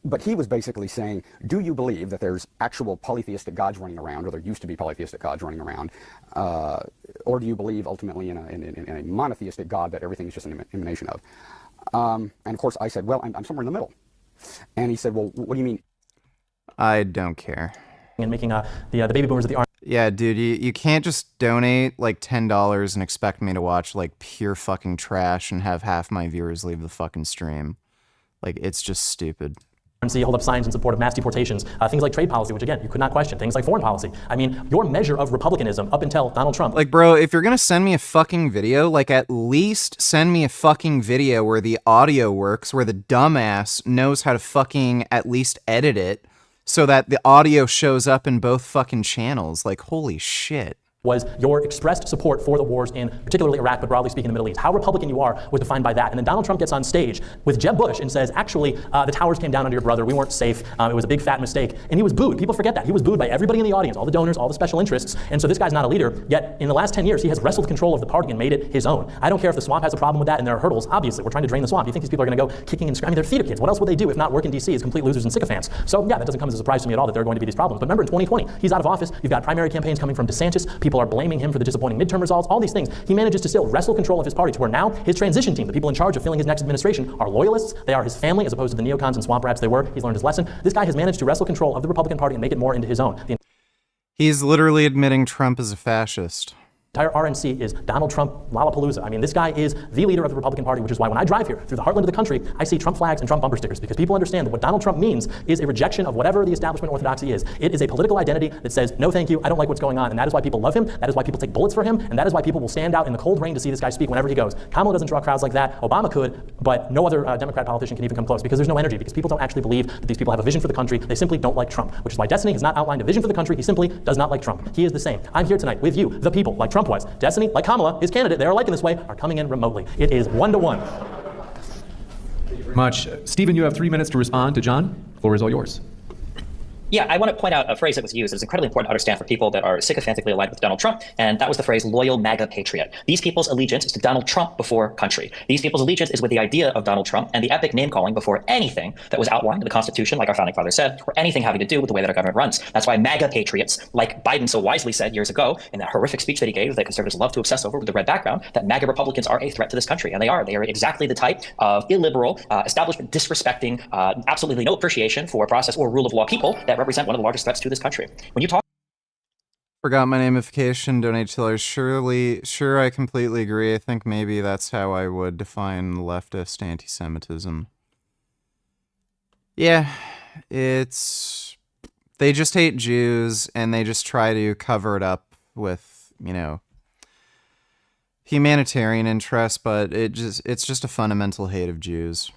But he was basically saying, do you believe that there's actual polytheistic gods running around, or there used to be polytheistic gods running around, or do you believe ultimately in a monotheistic God that everything is just an emanation of? And of course I said, well, I'm somewhere in the middle. And he said, well, what do you mean? I don't care. And making the baby boomers of the army. Yeah, dude, you can't just donate like $10 and expect me to watch like pure fucking trash and have half my viewers leave the fucking stream. Like, it's just stupid. Hold up signs in support of mass deportations, things like trade policy, which again, you could not question, things like foreign policy. I mean, your measure of republicanism up until Donald Trump. Like, bro, if you're gonna send me a fucking video, like, at least send me a fucking video where the audio works, where the dumbass knows how to fucking at least edit it so that the audio shows up in both fucking channels. Like, holy shit. was your expressed support for the wars in particularly Iraq, but broadly speaking the Middle East. How Republican you are was defined by that. And then Donald Trump gets on stage with Jeb Bush and says, actually, the towers came down under your brother. We weren't safe. It was a big fat mistake. And he was booed. People forget that. He was booed by everybody in the audience, all the donors, all the special interests. And so this guy's not a leader. Yet in the last 10 years, he has wrestled control of the party and made it his own. I don't care if the swamp has a problem with that and there are hurdles. Obviously, we're trying to drain the swamp. You think these people are going to go kicking and screaming? They're theater kids. What else would they do if not work in D.C. as complete losers and sycophants? So yeah, that doesn't come as a surprise to me at all that there are going to be these problems. But remember, in 2020, he's out of office. You've got primary campaigns coming from DeSantis. People are blaming him for the disappointing midterm results, all these things. He manages to still wrestle control of his party to where now his transition team, the people in charge of filling his next administration, are loyalists. They are his family as opposed to the neocons and swamp rats they were. He's learned his lesson. This guy has managed to wrestle control of the Republican Party and make it more into his own. The He's literally admitting Trump is a fascist. entire RNC is Donald Trump Lollapalooza. I mean, this guy is the leader of the Republican Party, which is why when I drive here through the heartland of the country, I see Trump flags and Trump bumper stickers because people understand that what Donald Trump means is a rejection of whatever the establishment orthodoxy is. It is a political identity that says, no, thank you, I don't like what's going on. And that is why people love him. That is why people take bullets for him. And that is why people will stand out in the cold rain to see this guy speak whenever he goes. Kamala doesn't draw crowds like that. Obama could, but no other Democrat politician can even come close because there's no energy, because people don't actually believe that these people have a vision for the country. They simply don't like Trump, which is why Destiny has not outlined a vision for the country. He simply does not like Trump. He is the same. I'm here tonight with you, the people, like Trump was. Destiny, like Kamala, his candidate, they are liking this way, are coming in remotely. It is 1-to-1. Thank you very much. Stephen, you have 3 minutes to respond to John. The floor is all yours. Yeah, I want to point out a phrase that was used that is incredibly important to understand for people that are sycophantically aligned with Donald Trump, and that was the phrase loyal MAGA patriot. These people's allegiance is to Donald Trump before country. These people's allegiance is with the idea of Donald Trump and the epic name-calling before anything that was outlined in the Constitution, like our founding fathers said, or anything having to do with the way that our government runs. That's why MAGA patriots, like Biden so wisely said years ago in that horrific speech that he gave that conservatives love to obsess over with the red background, that MAGA Republicans are a threat to this country, and they are. They are exactly the type of illiberal, establishment disrespecting, absolutely no appreciation for process or rule of law people that represent one of the largest threats to this country. When you talk Forgot my namification, donate $2. Sure, I completely agree. I think maybe that's how I would define leftist anti-Semitism. Yeah, it's... They just hate Jews, and they just try to cover it up with, you know, humanitarian interests, but it's just a fundamental hate of Jews.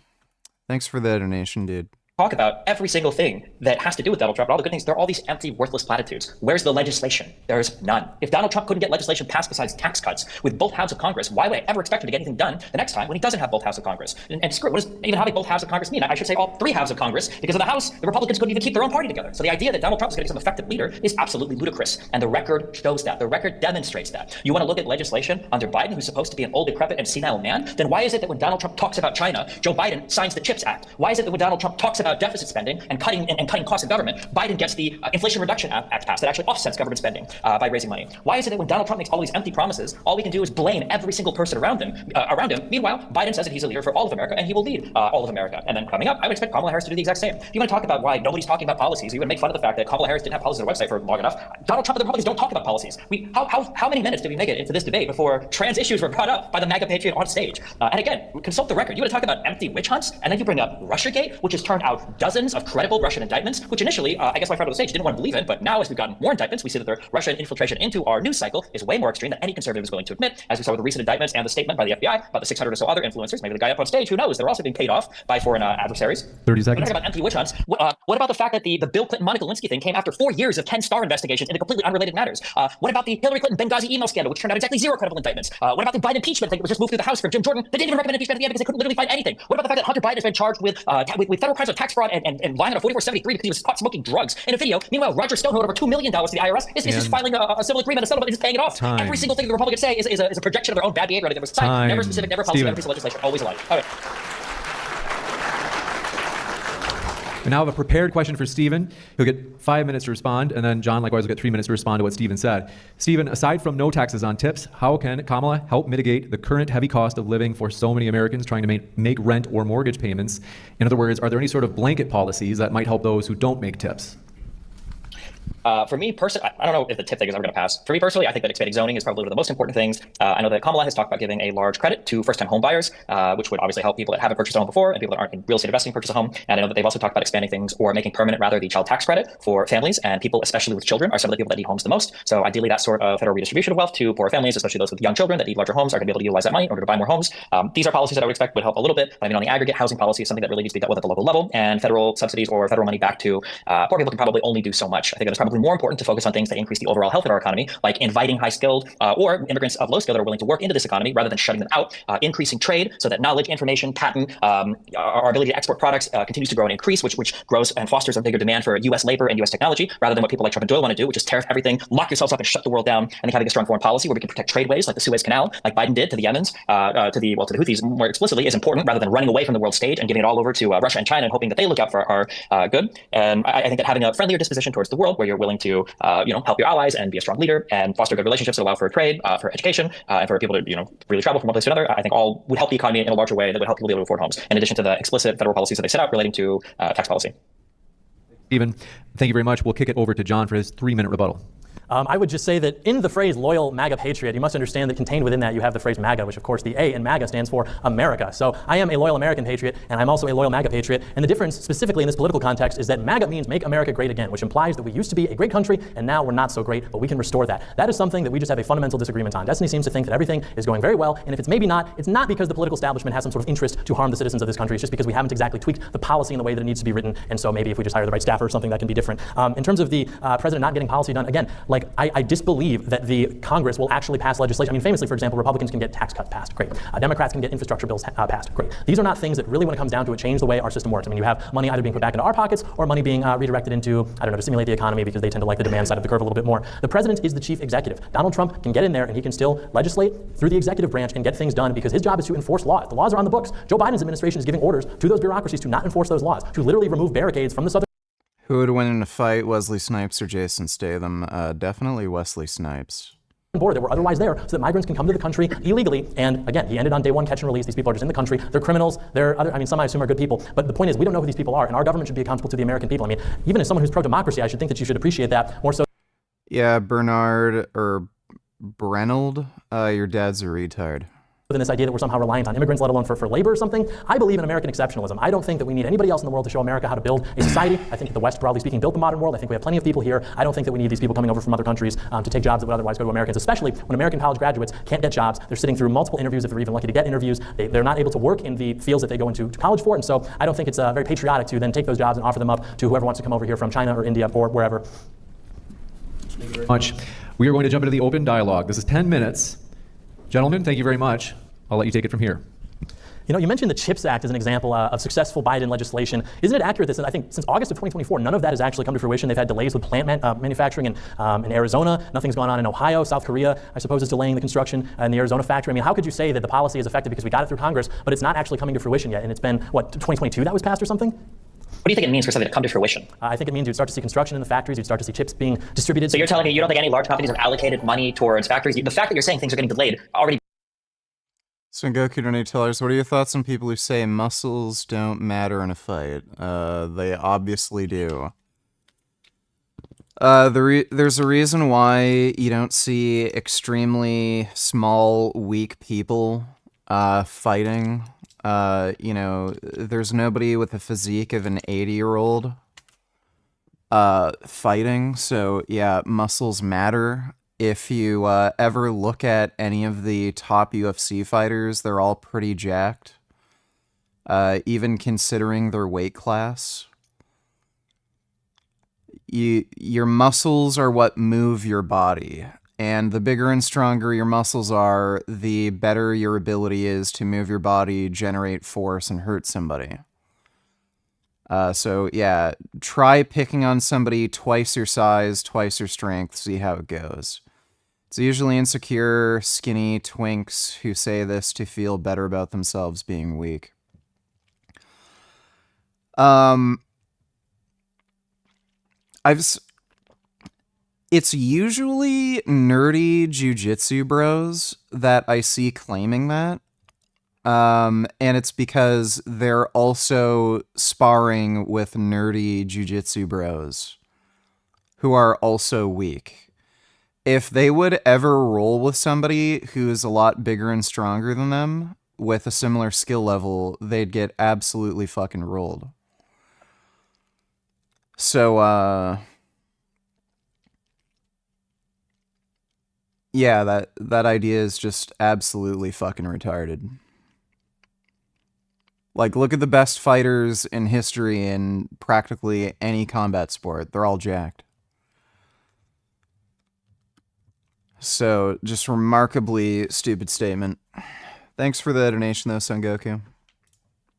Thanks for the donation, dude. Talk about every single thing that has to do with Donald Trump, all the good things, there are all these empty, worthless platitudes. Where's the legislation? There's none. If Donald Trump couldn't get legislation passed besides tax cuts with both houses of Congress, why would I ever expect him to get anything done the next time when he doesn't have both houses of Congress? And screw it, what does even having both houses of Congress mean? I should say all three houses of Congress, because in the House, the Republicans couldn't even keep their own party together. So the idea that Donald Trump is going to be some effective leader is absolutely ludicrous. And the record shows that. The record demonstrates that. You want to look at legislation under Biden, who's supposed to be an old, decrepit, and senile man? Then why is it that when Donald Trump talks about China, Joe Biden signs the CHIPS Act? Why is it that when Donald Trump talks about deficit spending and cutting costs of government, Biden gets the Inflation Reduction Act passed that actually offsets government spending by raising money? Why is it that when Donald Trump makes all these empty promises, all we can do is blame every single person around him? Meanwhile, Biden says that he's a leader for all of America and he will lead all of America. And then coming up, I would expect Kamala Harris to do the exact same. If you want to talk about why nobody's talking about policies, you want to make fun of the fact that Kamala Harris didn't have policies on her website for long enough. Donald Trump and the Republicans don't talk about policies. How many minutes did we make it into this debate before trans issues were brought up by the MAGA patriot on stage? And again, consult the record. You want to talk about empty witch hunts, and then you bring up Russiagate, which has turned out dozens of credible Russian indictments, which initially, I guess my friend on the stage didn't want to believe in, but now as we've gotten more indictments, we see that the Russian infiltration into our news cycle is way more extreme than any conservative is willing to admit, as we saw with the recent indictments and the statement by the FBI about the 600 or so other influencers, maybe the guy up on stage, who knows, they're also being paid off by foreign adversaries. 30 seconds. Talking about empty witch hunts, what about the fact that the Bill Clinton-Monica Lewinsky thing came after 4 years of 10 Star investigations into completely unrelated matters? What about the Hillary Clinton Benghazi email scandal, which turned out exactly 0 credible indictments? What about the Biden impeachment thing that was just moved through the House for Jim Jordan? They didn't even recommend impeachment at the end because they couldn't literally find anything. What about the fact that Hunter Biden has been charged with federal crimes of tax fraud and lying on a 4473 because he was caught smoking drugs in a video? Meanwhile, Roger Stone, who owed over $2 million to the IRS, is just filing a civil agreement, a settlement, and just paying it off. Time. Every single thing the Republicans say is a projection of their own bad behavior. There was time, never specific, never policy, never piece of legislation, always a lie. All right. We now have a prepared question for Stephen. He'll get 5 minutes to respond, and then John likewise will get 3 minutes to respond to what Stephen said. Stephen, aside from no taxes on tips, how can Kamala help mitigate the current heavy cost of living for so many Americans trying to make rent or mortgage payments? In other words, are there any sort of blanket policies that might help those who don't make tips? For me personally, I don't know if the tip thing is ever going to pass. For me personally, I think that expanding zoning is probably one of the most important things. I know that Kamala has talked about giving a large credit to first-time home buyers, which would obviously help people that haven't purchased a home before and people that aren't in real estate investing purchase a home. And I know that they've also talked about expanding things or making permanent, rather, the child tax credit for families, and people, especially with children, are some of the people that need homes the most. So ideally, that sort of federal redistribution of wealth to poor families, especially those with young children that need larger homes, are going to be able to utilize that money in order to buy more homes. These are policies that I would expect would help a little bit. I mean, on the aggregate, housing policy is something that really needs to be dealt with at the local level, and federal subsidies or federal money back to poor people can probably only do so much. I think it's probably more important to focus on things that increase the overall health of our economy, like inviting high-skilled or immigrants of low skill that are willing to work into this economy rather than shutting them out, increasing trade so that knowledge, information, patent, our ability to export products continues to grow and increase, which grows and fosters a bigger demand for U.S. labor and U.S. technology, rather than what people like Trump and Doyle want to do, which is tariff everything, lock yourselves up and shut the world down, and then having a strong foreign policy where we can protect tradeways like the Suez Canal, like Biden did to the Yemens, to the Houthis more explicitly, is important rather than running away from the world stage and giving it all over to Russia and China and hoping that they look out for our good. And I think that having a friendlier disposition towards the world, where you're willing to help your allies and be a strong leader and foster good relationships that allow for trade, for education, and for people to really travel from one place to another, I think all would help the economy in a larger way that would help people be able to afford homes, in addition to the explicit federal policies that they set out relating to tax policy. Stephen, thank you very much. We'll kick it over to John for his 3-minute rebuttal. I would just say that in the phrase loyal MAGA patriot, you must understand that contained within that you have the phrase MAGA, which of course the A in MAGA stands for America. So I am a loyal American patriot, and I'm also a loyal MAGA patriot. And the difference specifically in this political context is that MAGA means make America great again, which implies that we used to be a great country and now we're not so great, but we can restore that. That is something that we just have a fundamental disagreement on. Destiny seems to think that everything is going very well, and if it's maybe not, it's not because the political establishment has some sort of interest to harm the citizens of this country. It's just because we haven't exactly tweaked the policy in the way that it needs to be written, and so maybe if we just hire the right staffer or something, that can be different. In terms of the president not getting policy done, again, like I disbelieve that the Congress will actually pass legislation. I mean, famously, for example, Republicans can get tax cuts passed. Great. Democrats can get infrastructure bills passed. Great. These are not things that really, when it comes down to it, change the way our system works. I mean, you have money either being put back into our pockets or money being redirected into, I don't know, to stimulate the economy because they tend to like the demand side of the curve a little bit more. The president is the chief executive. Donald Trump can get in there and he can still legislate through the executive branch and get things done because his job is to enforce law. If the laws are on the books, Joe Biden's administration is giving orders to those bureaucracies to not enforce those laws, to literally remove barricades from the southern. Who would win in a fight, Wesley Snipes or Jason Statham? Definitely Wesley Snipes. Border that were otherwise there so that migrants can come to the country illegally. And again, he ended on day one catch and release. These people are just in the country. They're criminals. They're other, I mean, some I assume are good people. But the point is, we don't know who these people are, and our government should be accountable to the American people. I mean, even as someone who's pro-democracy, I should think that you should appreciate that more so. Yeah, Bernard or Brenold, your dad's a retard. Than this idea that we're somehow reliant on immigrants, let alone for labor or something. I believe in American exceptionalism. I don't think that we need anybody else in the world to show America how to build a society. I think that the West, broadly speaking, built the modern world. I think we have plenty of people here. I don't think that we need these people coming over from other countries to take jobs that would otherwise go to Americans, especially when American college graduates can't get jobs. They're sitting through multiple interviews if they're even lucky to get interviews. They're not able to work in the fields that they go into college for. And so I don't think it's very patriotic to then take those jobs and offer them up to whoever wants to come over here from China or India or wherever. Thank you very much. We are going to jump into the open dialogue. This is 10 minutes. Gentlemen, thank you very much. I'll let you take it from here. You know, you mentioned the CHIPS Act as an example of successful Biden legislation. Isn't it accurate that I think since August of 2024, none of that has actually come to fruition? They've had delays with plant manufacturing in Arizona. Nothing's gone on in Ohio. South Korea, I suppose, is delaying the construction in the Arizona factory. I mean, how could you say that the policy is effective because we got it through Congress, but it's not actually coming to fruition yet? And it's been, what, 2022 that was passed or something? What do you think it means for something to come to fruition? I think it means you'd start to see construction in the factories. You'd start to see chips being distributed. So you're telling me you don't think any large companies have allocated money towards factories? The fact that you're saying things are getting delayed already. So Goku Donate Tellers, what are your thoughts on people who say muscles don't matter in a fight? They obviously do. There's a reason why you don't see extremely small, weak people fighting. There's nobody with the physique of an 80-year-old fighting. So yeah, muscles matter. If you ever look at any of the top UFC fighters, they're all pretty jacked, even considering their weight class. Your muscles are what move your body, and the bigger and stronger your muscles are, the better your ability is to move your body, generate force, and hurt somebody. So yeah, try picking on somebody twice your size, twice your strength, see how it goes. It's usually insecure, skinny twinks who say this to feel better about themselves being weak. It's usually nerdy jujitsu bros that I see claiming that. And it's because they're also sparring with nerdy jujitsu bros who are also weak. If they would ever roll with somebody who's a lot bigger and stronger than them with a similar skill level, they'd get absolutely fucking rolled. So, yeah, that idea is just absolutely fucking retarded. Like, look at the best fighters in history in practically any combat sport. They're all jacked. So, just remarkably stupid statement. Thanks for the donation, though, Son Goku.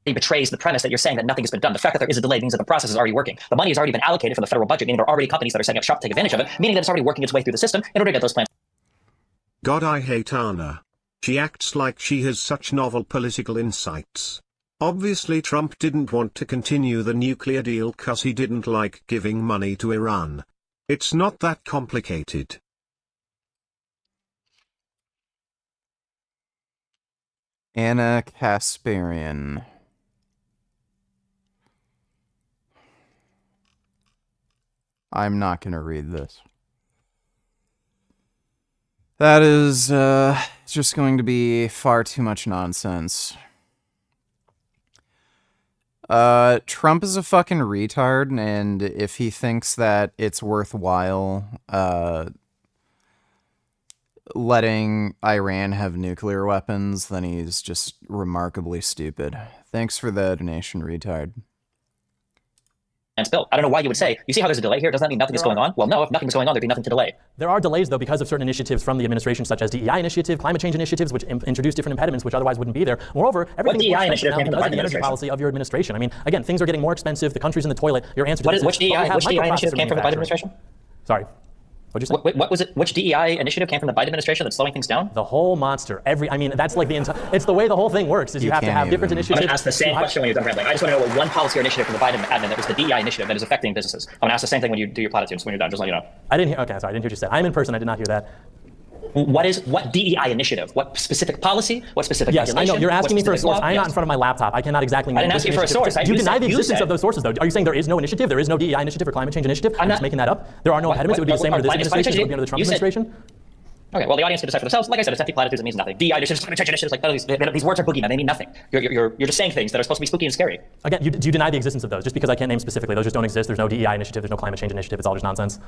It betrays the premise that you're saying that nothing has been done. The fact that there is a delay means that the process is already working. The money has already been allocated from the federal budget, meaning there are already companies that are setting up shop to take advantage of it, meaning that it's already working its way through the system in order to get those plans. God, I hate Anna. She acts like she has such novel political insights. Obviously Trump didn't want to continue the nuclear deal cause he didn't like giving money to Iran. It's not that complicated. Anna Kasparian. I'm not going to read this. That is just going to be far too much nonsense. Trump is a fucking retard, and if he thinks that it's worthwhile letting Iran have nuclear weapons, then he's just remarkably stupid. Thanks for the donation, retard. Built. I don't know why you would say, you see how there's a delay here? Doesn't that mean nothing is going on? Well, no, if nothing is going on, there'd be nothing to delay. There are delays, though, because of certain initiatives from the administration, such as DEI initiative, climate change initiatives, which introduce different impediments, which otherwise wouldn't be there. Moreover, everything is more expensive now because of the energy policy of your administration. I mean, again, things are getting more expensive. The country's in the toilet. Your answer to this is, which DEI initiative came from the Biden administration? Sorry. What'd you say? What was it? Which DEI initiative came from the Biden administration that's slowing things down? The whole monster. I mean, that's like the entire. It's the way the whole thing works. Is you have to have different initiatives. I'm going to ask the same question when you're done rambling. I just want to know what one policy or initiative from the Biden admin that was the DEI initiative that is affecting businesses. I'm going to ask the same thing when you do your platitudes when you're done. Just let you know. I didn't hear. Okay, sorry, I didn't hear what you said. I'm in person. I did not hear that. What DEI initiative? What specific policy? What specific yes, regulation? I know. You're asking me for a source. Law? I'm not in front of my laptop. I cannot exactly name. I didn't ask you for a source. Do you deny the existence of those sources, though? Are you saying there is no initiative? There is no DEI initiative or climate change initiative? I'm just making that up. There are no impediments. It would be the same under this administration as it would be under the Trump administration. Okay, well, the audience can decide for themselves. Like I said, it's empty platitudes. It means nothing. DEI initiatives, climate change initiatives, like these words are boogeyman. They mean nothing. You're just saying things that are supposed to be spooky and scary. Again, do you deny the existence of those? Just because I can't name specifically, those just don't exist. There's no DEI initiative. There's no climate change initiative. It's all just nonsense.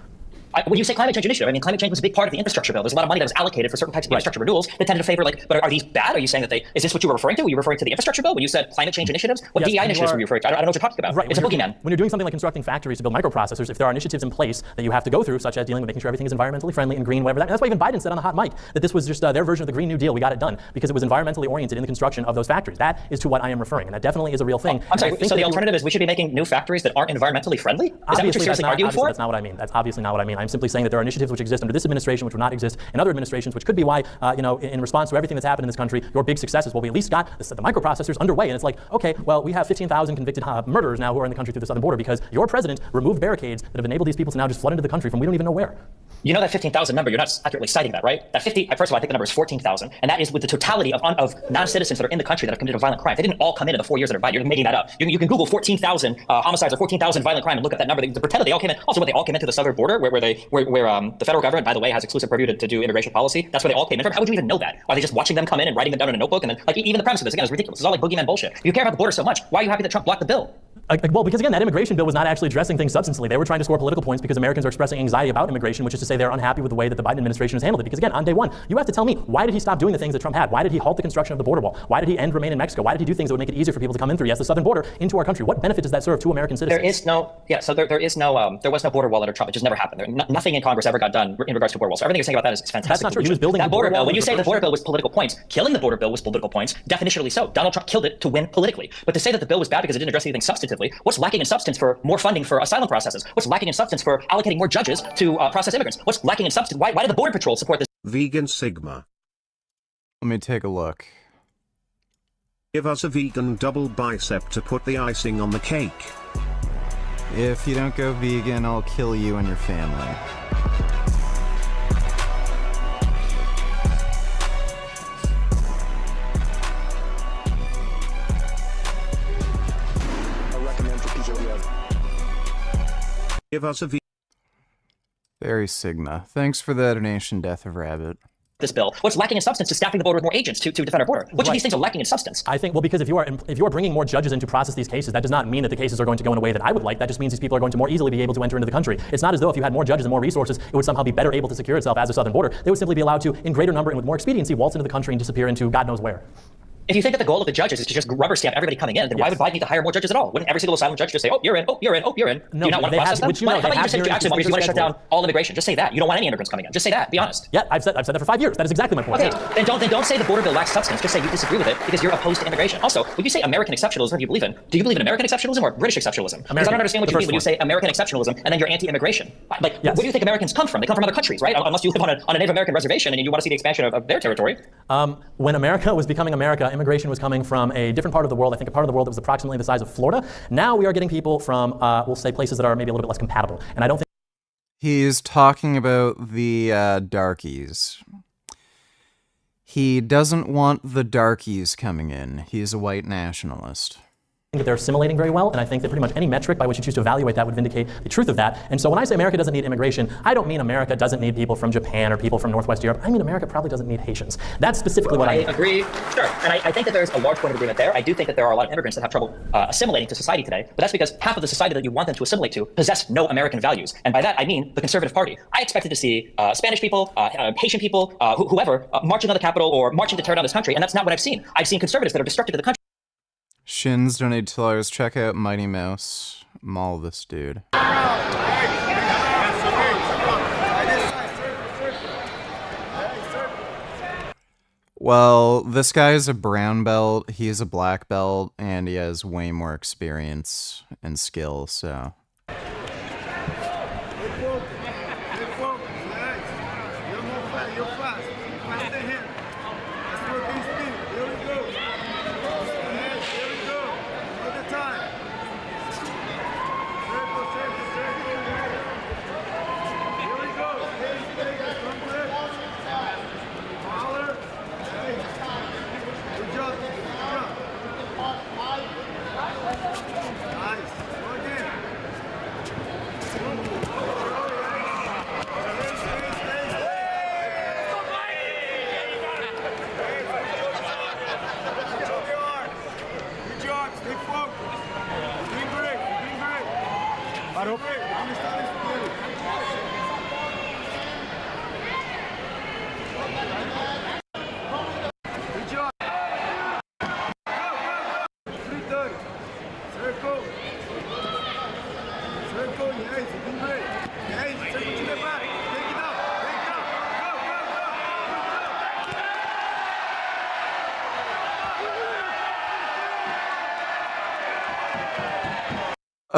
When you say climate change initiative, I mean climate change was a big part of the infrastructure bill. There's a lot of money that was allocated for certain types of infrastructure renewals that tended to favor but are these bad? Are you saying that is this what you were referring to? Were you referring to the infrastructure bill when you said climate change initiatives? What DEI initiatives were you referring to? I don't know what you're talking about. Right, it's a boogeyman. When you're doing something like constructing factories to build microprocessors, if there are initiatives in place that you have to go through, such as dealing with making sure everything is environmentally friendly and green, whatever that's why even Biden said on the hot mic that this was just their version of the Green New Deal. We got it done because it was environmentally oriented in the construction of those factories. That is to what I am referring, and that definitely is a real thing. I'm sorry, so the alternative is we should be making new factories that aren't environmentally friendly? Is that what you're seriously arguing for? That's not what I mean. That's obviously not what I mean. I'm simply saying that there are initiatives which exist under this administration which would not exist in other administrations, which could be why, in response to everything that's happened in this country, your big successes, well, we at least got the microprocessors underway. And it's like, okay, well, we have 15,000 convicted murderers now who are in the country through the southern border because your president removed barricades that have enabled these people to now just flood into the country from we don't even know where. You know that 15,000 number, you're not accurately citing that, right? That 50, first of all, I think the number is 14,000, and that is with the totality of non-citizens that are in the country that have committed a violent crime. They didn't all come into the 4 years that are Biden. You're making that up. You can Google 14,000 homicides or 14,000 violent crime and look at that number. They pretend that they all came in. Also, when they all came into the southern border, where the federal government, by the way, has exclusive purview to do immigration policy. That's where they all came in from. How would you even know that? Are they just watching them come in and writing them down in a notebook? And then, even the premise of this again is ridiculous. It's all like boogeyman bullshit. If you care about the border so much, why are you happy that Trump blocked the bill? Well, because again, that immigration bill was not actually addressing things substantially. They were trying to score political points because Americans are expressing anxiety about immigration, which is to say they're unhappy with the way that the Biden administration has handled it. Because again, on day one, you have to tell me, why did he stop doing the things that Trump had? Why did he halt the construction of the border wall? Why did he end Remain in Mexico? Why did he do things that would make it easier for people to come in through, yes, the southern border into our country? What benefit does that serve to American citizens? There was no border wall under Trump. It just never happened. Nothing in Congress ever got done in regards to border wall. So everything you're saying about that is fantastic. That's not true. He was building that border bill. When you say the border bill was political points, killing the border bill was political points. Definitionally so. Donald Trump killed it to win politically. But to say that the bill was bad because it didn't address anything substantively, what's lacking in substance for more funding for asylum processes? What's lacking in substance for allocating more judges to process immigrants? What's lacking in substance? Why did the Border Patrol support this? Vegan Sigma. Let me take a look. Give us a vegan double bicep to put the icing on the cake. If you don't go vegan, I'll kill you and your family. Give us a Very Sigma. Thanks for the donation, Death of Rabbit. This bill. What's lacking in substance is staffing the border with more agents to defend our border. Which of these things are lacking in substance? I think, well, because if you are bringing more judges in to process these cases, that does not mean that the cases are going to go in a way that I would like. That just means these people are going to more easily be able to enter into the country. It's not as though if you had more judges and more resources, it would somehow be better able to secure itself as a southern border. They would simply be allowed to, in greater number and with more expediency, waltz into the country and disappear into God knows where. If you think that the goal of the judges is to just rubber stamp everybody coming in, then why would Biden need to hire more judges at all? Wouldn't every single asylum judge just say, oh, you're in, oh, you're in, oh, you're in? No, do you not want to they process have- them? which you know, How they about you have just say to hearings Jackson, before you want to you're shut down scheduled. all immigration? Just say that. You don't want any immigrants coming in. Just say that. Be honest. Yeah, I've said that for 5 years. That is exactly my point. Okay, then don't say the border bill lacks substance. Just say you disagree with it because you're opposed to immigration. Also, when you say American exceptionalism, what do you believe in? Do you believe in American exceptionalism or British exceptionalism? Because I don't understand what you mean when you say American exceptionalism and then you're anti-immigration. Like, where do you think Americans come from? They come from other countries, right? Unless you live on a Native American reservation and you want to see the expansion of their territory. When America was becoming America, immigration was coming from a different part of the world. I think a part of the world that was approximately the size of Florida. Now we are getting people from, we'll say, places that are maybe a little bit less compatible. And I don't think He's talking about the darkies. He doesn't want the darkies coming in. He's a white nationalist. that they're assimilating very well, and I think that pretty much any metric by which you choose to evaluate that would vindicate the truth of that. And so when I say America doesn't need immigration, I don't mean America doesn't need people from Japan or people from Northwest Europe. I mean America probably doesn't need Haitians. That's specifically what I mean. agree. Sure. And I think that there's a large point of agreement there. I do think that there are a lot of immigrants that have trouble assimilating to society today, but that's because half of the society that you want them to assimilate to possess no American values. And by that, I mean the Conservative Party. I expected to see Spanish people, Haitian people, whoever, marching on the Capitol or marching to tear down this country, and that's not what I've seen. I've seen conservatives that are destructive to the country. Shins donated $2. Check out Mighty Mouse. Maul this dude. Well, this guy's a brown belt, he's a black belt, and he has way more experience and skill, so...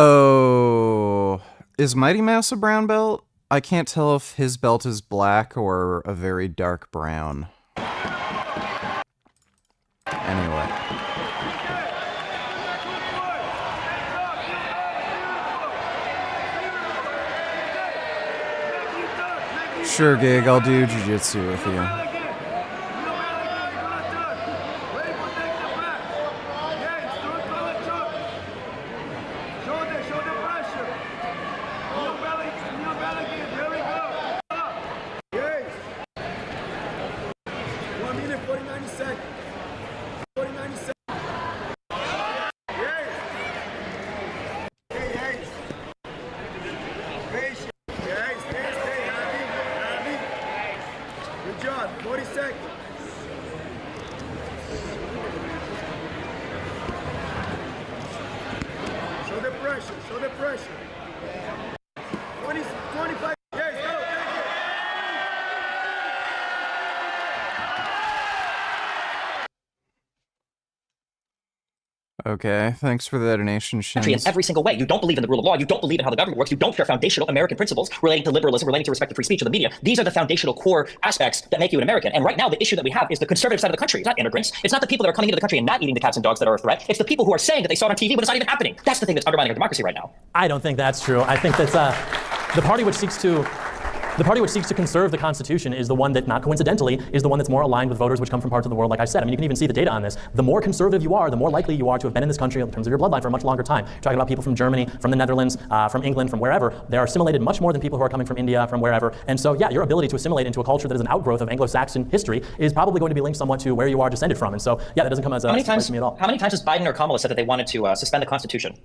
Oh, is Mighty Mouse a brown belt? I can't tell if his belt is black or a very dark brown. Anyway. Sure, Gig, I'll do jiu-jitsu with you. Okay, thanks for the donation, Country in Shins. every single way. You don't believe in the rule of law. You don't believe in how the government works. You don't share foundational American principles relating to liberalism, relating to respect for free speech and the media. These are the foundational core aspects that make you an American. And right now, the issue that we have is the conservative side of the country. It's not immigrants. It's not the people that are coming into the country and not eating the cats and dogs that are a threat. It's the people who are saying that they saw it on TV, but it's not even happening. That's the thing that's undermining our democracy right now. I don't think that's true. I think that the party which seeks to conserve the Constitution is the one that, not coincidentally, is the one that's more aligned with voters which come from parts of the world, like I said. I mean, you can even see the data on this. The more conservative you are, the more likely you are to have been in this country in terms of your bloodline for a much longer time. You're talking about people from Germany, from the Netherlands, from England, from wherever. They're assimilated much more than people who are coming from India, from wherever. And so, yeah, your ability to assimilate into a culture that is an outgrowth of Anglo-Saxon history is probably going to be linked somewhat to where you are descended from. And so, yeah, that doesn't come as a surprise to me at all. How many times has Biden or Kamala said that they wanted to suspend the Constitution?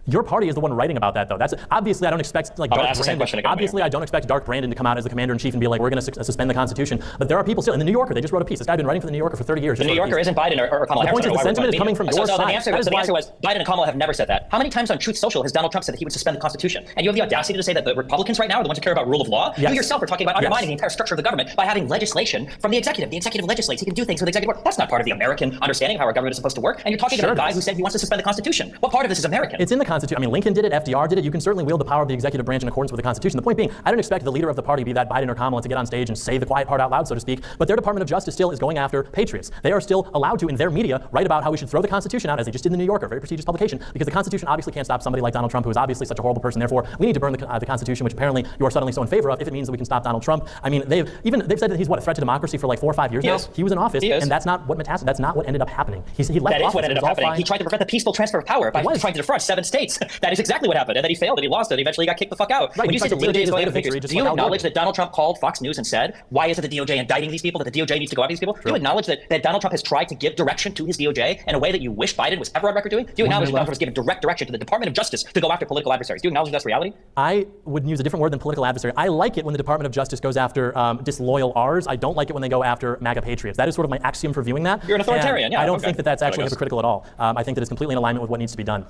Your party is the one writing about that, though. That's obviously I don't expect like Dark Brandon. Obviously, I don't expect Dark Brandon to come out as the commander-in-chief and be like, "We're going to suspend the Constitution." But there are people still in the New Yorker. They just wrote a piece. This guy's been writing for the New Yorker for 30 years. The New Yorker isn't Biden or Kamala The Harris. point is the sentiment is coming from your so side. The answer was Biden and Kamala have never said that. How many times on Truth Social has Donald Trump said that he would suspend the Constitution? And you have the audacity to say that the Republicans right now are the ones who care about rule of law? Yes. You yourself are talking about undermining the entire structure of the government by having legislation from the executive. The executive legislates. He can do things with the executive work. That's not part of the American understanding of how our government is supposed to work. And you're talking about a guy who said he wants to suspend the Constitution. What part of this is American? It's in the Constitution. I mean, Lincoln did it. FDR did it. You can certainly wield the power of the executive branch in accordance with the Constitution. The point being, I don't expect the leader of the party, be that Biden or Kamala, to get on stage and say the quiet part out loud, so to speak. But their Department of Justice still is going after patriots. They are still allowed to, in their media, write about how we should throw the Constitution out, as they just did in the New Yorker, a very prestigious publication, because the Constitution obviously can't stop somebody like Donald Trump, who is obviously such a horrible person. Therefore, we need to burn the Constitution, which apparently you are suddenly so in favor of, if it means that we can stop Donald Trump. I mean, they've said that he's a threat to democracy for like 4 or 5 years now. He was in office, and that's not what That's not what ended up happening. He left That office. is what ended up happening. He tried to prevent the peaceful transfer of power by trying to defraud 7 states. That is exactly what happened, and then he failed, and he lost, and eventually he got kicked the fuck out. Right, When you say the DOJ is going after victory, figures, do you acknowledge that Donald Trump called Fox News and said, why isn't the DOJ indicting these people, that the DOJ needs to go after these people? Do you acknowledge that Donald Trump has tried to give direction to his DOJ in a way that you wish Biden was ever on record doing? Do you acknowledge that Donald Trump has given direct direction to the Department of Justice to go after political adversaries? Do you acknowledge that's reality? I would use a different word than political adversary. I like it when the Department of Justice goes after disloyal R's. I don't like it when they go after MAGA patriots. That is sort of my axiom for viewing that. You're an authoritarian, and yeah. I don't think that that's actually hypocritical at all. I think that it's completely in alignment with what needs to be done.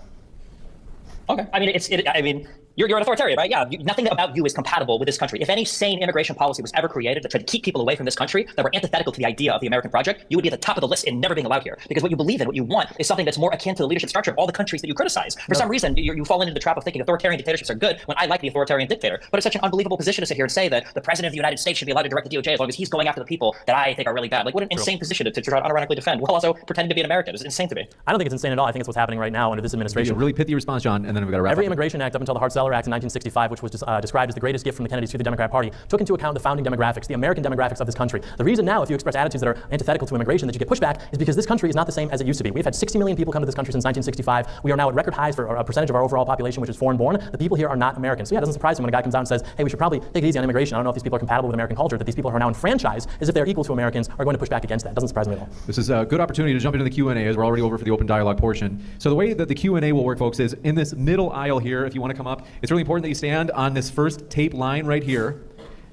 Okay. I mean, you're an authoritarian, right? Yeah. Nothing about you is compatible with this country. If any sane immigration policy was ever created that tried to keep people away from this country that were antithetical to the idea of the American project, you would be at the top of the list in never being allowed here. Because what you believe in, what you want, is something that's more akin to the leadership structure of all the countries that you criticize. For some reason, you fall into the trap of thinking authoritarian dictatorships are good when I like the authoritarian dictator. But it's such an unbelievable position to sit here and say that the president of the United States should be allowed to direct the DOJ as long as he's going after the people that I think are really bad. Like, what an insane position to try to unironically defend while also pretending to be an American. It's insane to me. I don't think it's insane at all. I think it's what's happening right now under this administration. A really pithy response, John, and then we've got to wrap Every up. Immigration Act up until the Hart-Celler Act in 1965, which was described as the greatest gift from the Kennedys to the Democrat Party, took into account the founding demographics, the American demographics of this country. The reason now, if you express attitudes that are antithetical to immigration, that you get pushback, is because this country is not the same as it used to be. We've had 60 million people come to this country since 1965. We are now at record highs for a percentage of our overall population, which is foreign-born. The people here are not American. So yeah, it doesn't surprise me when a guy comes out and says, hey, we should probably take it easy on immigration. I don't know if these people are compatible with American culture, that these people who are now enfranchised, as if they're equal to Americans, are going to push back against that. It doesn't surprise me at all. This is a good opportunity to jump into the Q&A, as we're already over for the open dialogue portion. So the way that the Q&A will work, folks, is in this middle aisle here, if you want to come up, it's really important that you stand on this first tape line right here.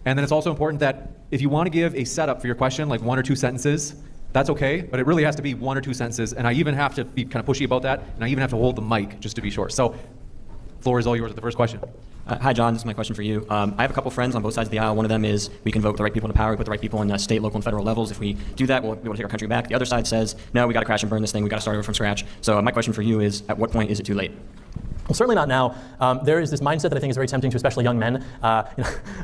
And then it's also important that if you want to give a setup for your question, like 1 or 2 sentences, that's okay, but it really has to be 1 or 2 sentences. And I even have to be kind of pushy about that, and I even have to hold the mic just to be sure. So, floor is all yours with the first question. Hi, John. This is my question for you. I have a couple friends on both sides of the aisle. One of them is we can vote the right people into power, put the right people in state, local, and federal levels. If we do that, we'll be able to take our country back. The other side says, no, we got to crash and burn this thing. We got to start over from scratch. So my question for you is, at what point is it too late? Well, certainly not now. There is this mindset that I think is very tempting to especially young men,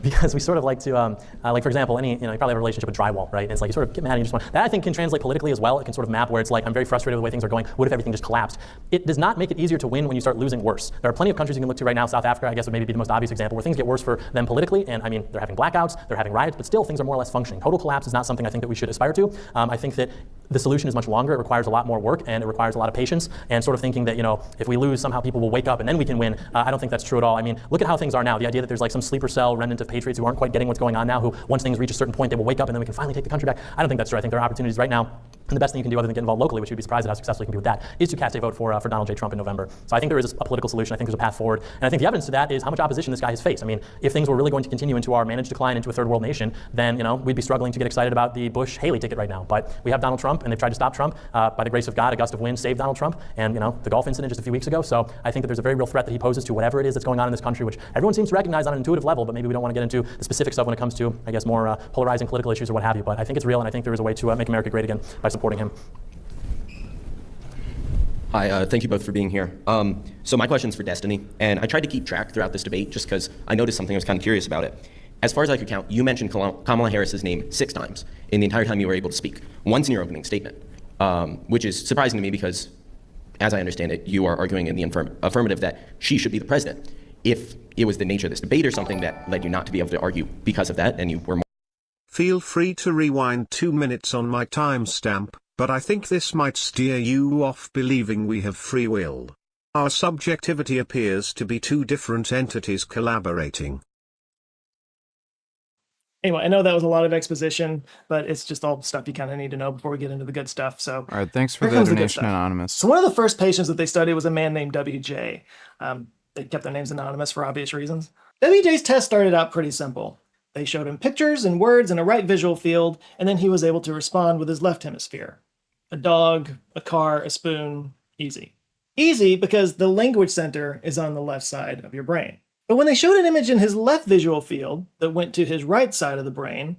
because we sort of like to, like for example, you probably have a relationship with drywall, right? And it's like you sort of get mad and you just want, that I think can translate politically as well. It can sort of map where it's like, I'm very frustrated with the way things are going. What if everything just collapsed? It does not make it easier to win when you start losing worse. There are plenty of countries you can look to right now. South Africa, I guess, would maybe be the most obvious example, where things get worse for them politically. And I mean, they're having blackouts, they're having riots, but still things are more or less functioning. Total collapse is not something I think that we should aspire to. I think that the solution is much longer. It requires a lot more work, and it requires a lot of patience, and sort of thinking that, if we lose, somehow people will wake up and then we can win. I don't think that's true at all. I mean, look at how things are now. The idea that there's like some sleeper cell remnant of patriots who aren't quite getting what's going on now, who once things reach a certain point, they will wake up and then we can finally take the country back. I don't think that's true. I think there are opportunities right now. And the best thing you can do other than get involved locally, which you'd be surprised at how successful you can be with that, is to cast a vote for Donald J. Trump in November. So I think there is a political solution. I think there's a path forward. And I think the evidence to that is how much opposition this guy has faced. I mean, if things were really going to continue into our managed decline into a third world nation, then we'd be struggling to get excited about the Bush-Haley ticket right now. But we have Donald Trump, and they've tried to stop Trump. By the grace of God, a gust of wind saved Donald Trump, and the Gulf incident just a few weeks ago. So I think that there's a very real threat that he poses to whatever it is that's going on in this country, which everyone seems to recognize on an intuitive level, but maybe we don't want to get into the specifics of when it comes to, I guess, more polarizing political issues or what have you. But I think it's real, and I think there is a way to make America great again by supporting him. Hi, thank you both for being here. So my question's for Destiny, and I tried to keep track throughout this debate just because I noticed something. I was kind of curious about it. As far as I could count, you mentioned Kamala Harris's name 6 times in the entire time you were able to speak. Once in your opening statement, which is surprising to me because, as I understand it, you are arguing in the affirmative that she should be the president. If it was the nature of this debate or something that led you not to be able to argue because of that, and you were more... Feel free to rewind 2 minutes on my timestamp, but I think this might steer you off believing we have free will. Our subjectivity appears to be 2 different entities collaborating. Anyway, I know that was a lot of exposition, but it's just all stuff you kind of need to know before we get into the good stuff. So, All right, thanks for here the comes good donation, stuff. Anonymous. So one of the first patients that they studied was a man named WJ. They kept their names anonymous for obvious reasons. WJ's test started out pretty simple. They showed him pictures and words in a right visual field, and then he was able to respond with his left hemisphere. A dog, a car, a spoon, easy. Easy because the language center is on the left side of your brain. But when they showed an image in his left visual field that went to his right side of the brain,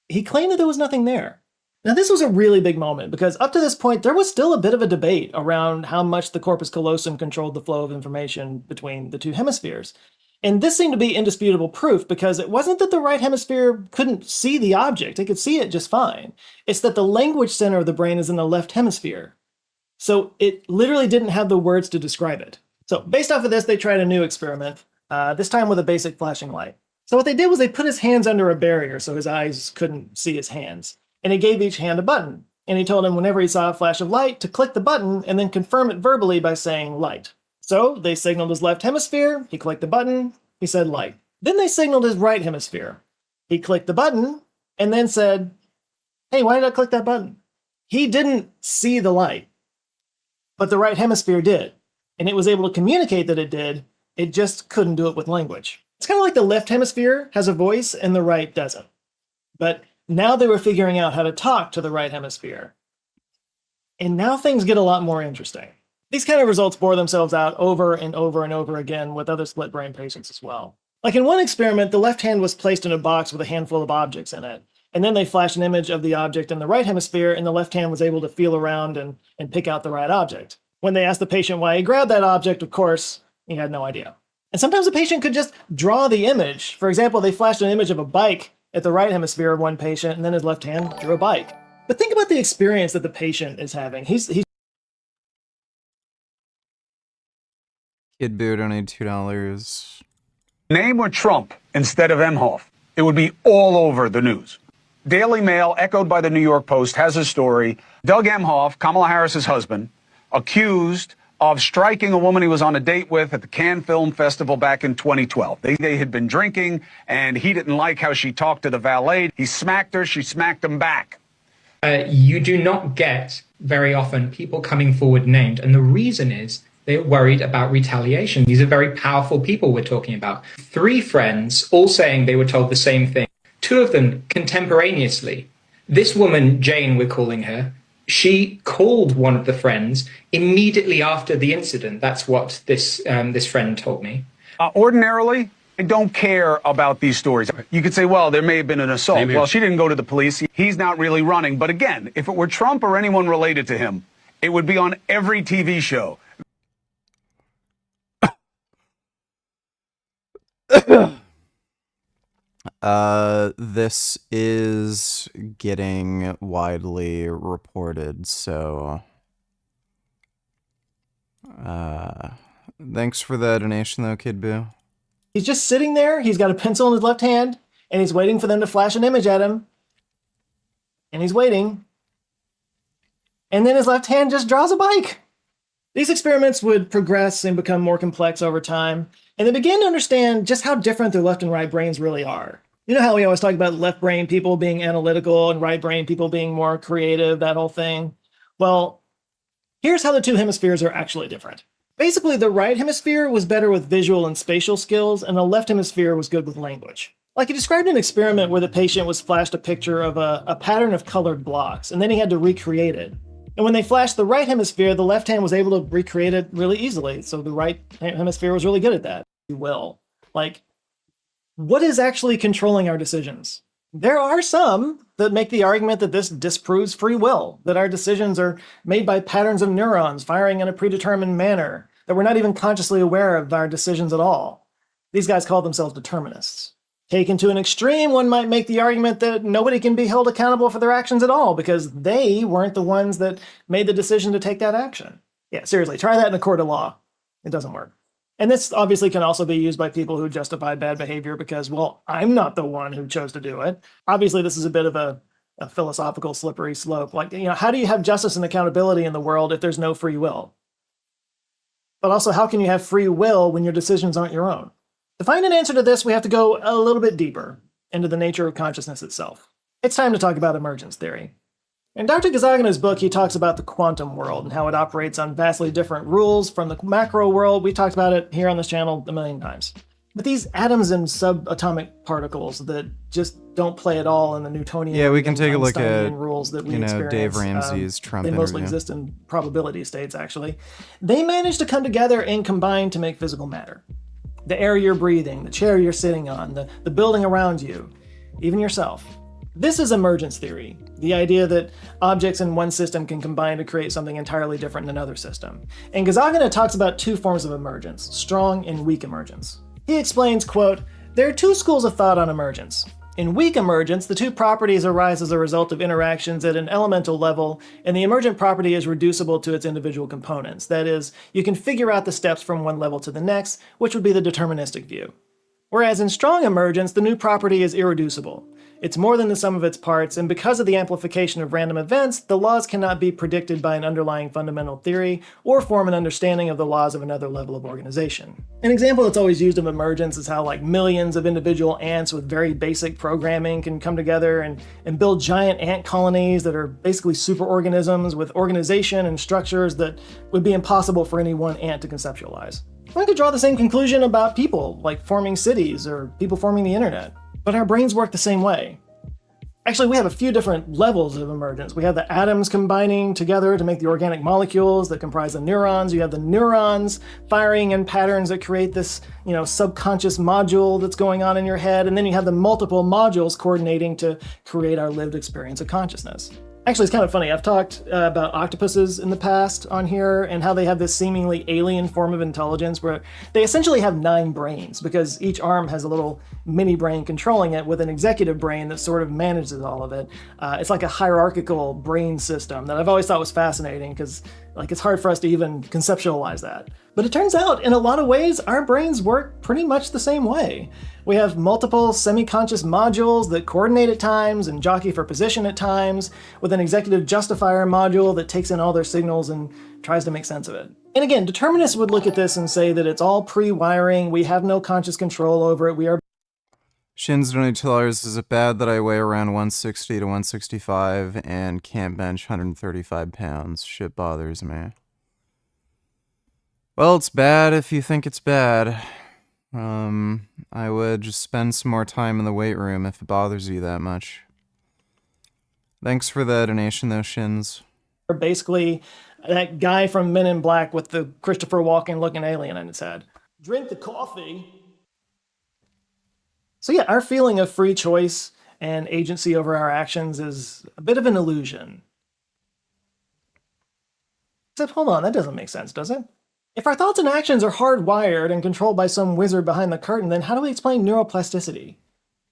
he claimed that there was nothing there. Now, this was a really big moment because up to this point, there was still a bit of a debate around how much the corpus callosum controlled the flow of information between the two hemispheres. And this seemed to be indisputable proof because it wasn't that the right hemisphere couldn't see the object, it could see it just fine. It's that the language center of the brain is in the left hemisphere. So it literally didn't have the words to describe it. So based off of this, they tried a new experiment, this time with a basic flashing light. So what they did was they put his hands under a barrier so his eyes couldn't see his hands. And he gave each hand a button. And he told him whenever he saw a flash of light to click the button and then confirm it verbally by saying light. So they signaled his left hemisphere, he clicked the button, he said light. Then they signaled his right hemisphere. He clicked the button and then said, hey, why did I click that button? He didn't see the light, but the right hemisphere did. And it was able to communicate that it did, it just couldn't do it with language. It's kind of like the left hemisphere has a voice and the right doesn't. But now they were figuring out how to talk to the right hemisphere. And now things get a lot more interesting. These kind of results bore themselves out over and over and over again with other split brain patients as well. Like in one experiment, the left hand was placed in a box with a handful of objects in it. And then they flashed an image of the object in the right hemisphere, and the left hand was able to feel around and pick out the right object. When they asked the patient why he grabbed that object, of course, he had no idea. And sometimes the patient could just draw the image. For example, they flashed an image of a bike at the right hemisphere of one patient, and then his left hand drew a bike. But think about the experience that the patient is having. He's Kid Boo donated $2. Name or Trump instead of Emhoff. It would be all over the news. Daily Mail, echoed by the New York Post, has a story. Doug Emhoff, Kamala Harris's husband, accused of striking a woman he was on a date with at the Cannes Film Festival back in 2012. They had been drinking, and he didn't like how she talked to the valet. He smacked her. She smacked him back. You do not get very often people coming forward named, and the reason is they're worried about retaliation. These are very powerful people we're talking about. 3 friends all saying they were told the same thing. 2 of them contemporaneously. This woman, Jane, we're calling her, she called one of the friends immediately after the incident. That's what this friend told me. Ordinarily, I don't care about these stories. You could say, well, there may have been an assault. Well, she didn't go to the police. He's not really running. But again, if it were Trump or anyone related to him, it would be on every TV show. This is getting widely reported, so thanks for the donation though, Kid Boo. He's just sitting there, he's got a pencil in his left hand, and he's waiting for them to flash an image at him. And he's waiting. And then his left hand just draws a bike. These experiments would progress and become more complex over time, and they began to understand just how different their left and right brains really are. You know how we always talk about left brain people being analytical and right brain people being more creative, that whole thing? Well, here's how the 2 hemispheres are actually different. Basically, the right hemisphere was better with visual and spatial skills, and the left hemisphere was good with language. Like he described an experiment where the patient was flashed a picture of a pattern of colored blocks, and then he had to recreate it. And when they flashed the right hemisphere, the left hand was able to recreate it really easily. So the right hemisphere was really good at that, if you will. Like, what is actually controlling our decisions? There are some that make the argument that this disproves free will, that our decisions are made by patterns of neurons firing in a predetermined manner, that we're not even consciously aware of our decisions at all. These guys call themselves determinists. Taken to an extreme, one might make the argument that nobody can be held accountable for their actions at all because they weren't the ones that made the decision to take that action. Yeah, seriously, try that in a court of law. It doesn't work. And this obviously can also be used by people who justify bad behavior because, well, I'm not the one who chose to do it. Obviously, this is a bit of a philosophical slippery slope. Like, how do you have justice and accountability in the world if there's no free will? But also, how can you have free will when your decisions aren't your own? To find an answer to this, we have to go a little bit deeper. and to the nature of consciousness itself. It's time to talk about emergence theory. In Dr. Gazagana's book, he talks about the quantum world and how it operates on vastly different rules from the macro world. We talked about it here on this channel a million times. But these atoms and subatomic particles that just don't play at all in the Newtonian Yeah, we can take a look Einsteinian at, rules that we you know, experience. Dave Ramsey's Trump They mostly interview. exist in probability states, actually. They manage to come together and combine to make physical matter. The air you're breathing, the chair you're sitting on, the building around you, even yourself. This is emergence theory, the idea that objects in one system can combine to create something entirely different in another system. And Gazagana talks about two forms of emergence, strong and weak emergence. He explains, quote, "There are two schools of thought on emergence. In weak emergence, the two properties arise as a result of interactions at an elemental level, and the emergent property is reducible to its individual components. That is, you can figure out the steps from one level to the next, which would be the deterministic view. Whereas in strong emergence, the new property is irreducible. It's more than the sum of its parts, and because of the amplification of random events, the laws cannot be predicted by an underlying fundamental theory or form an understanding of the laws of another level of organization." An example that's always used of emergence is how like millions of individual ants with very basic programming can come together and build giant ant colonies that are basically superorganisms with organization and structures that would be impossible for any one ant to conceptualize. One could draw the same conclusion about people, like forming cities or people forming the internet. But our brains work the same way. Actually, we have a few different levels of emergence. We have the atoms combining together to make the organic molecules that comprise the neurons. You have the neurons firing in patterns that create this, subconscious module that's going on in your head. And then you have the multiple modules coordinating to create our lived experience of consciousness. Actually, it's kind of funny. I've talked about octopuses in the past on here and how they have this seemingly alien form of intelligence where they essentially have 9 brains because each arm has a little mini brain controlling it with an executive brain that sort of manages all of it. It's like a hierarchical brain system that I've always thought was fascinating because it's hard for us to even conceptualize that. But it turns out, in a lot of ways, our brains work pretty much the same way. We have multiple semi-conscious modules that coordinate at times and jockey for position at times, with an executive justifier module that takes in all their signals and tries to make sense of it. And again, determinists would look at this and say that it's all pre-wiring, we have no conscious control over it, we are... Shin's $22. Is it bad that I weigh around 160 to 165 and can't bench 135 pounds? Shit bothers me. Well, it's bad if you think it's bad. I would just spend some more time in the weight room if it bothers you that much. Thanks for the donation, though, Shins. Basically, that guy from Men in Black with the Christopher Walken looking alien in his head. Drink the coffee. So yeah, our feeling of free choice and agency over our actions is a bit of an illusion. Except, hold on, that doesn't make sense, does it? If our thoughts and actions are hardwired and controlled by some wizard behind the curtain, then how do we explain neuroplasticity?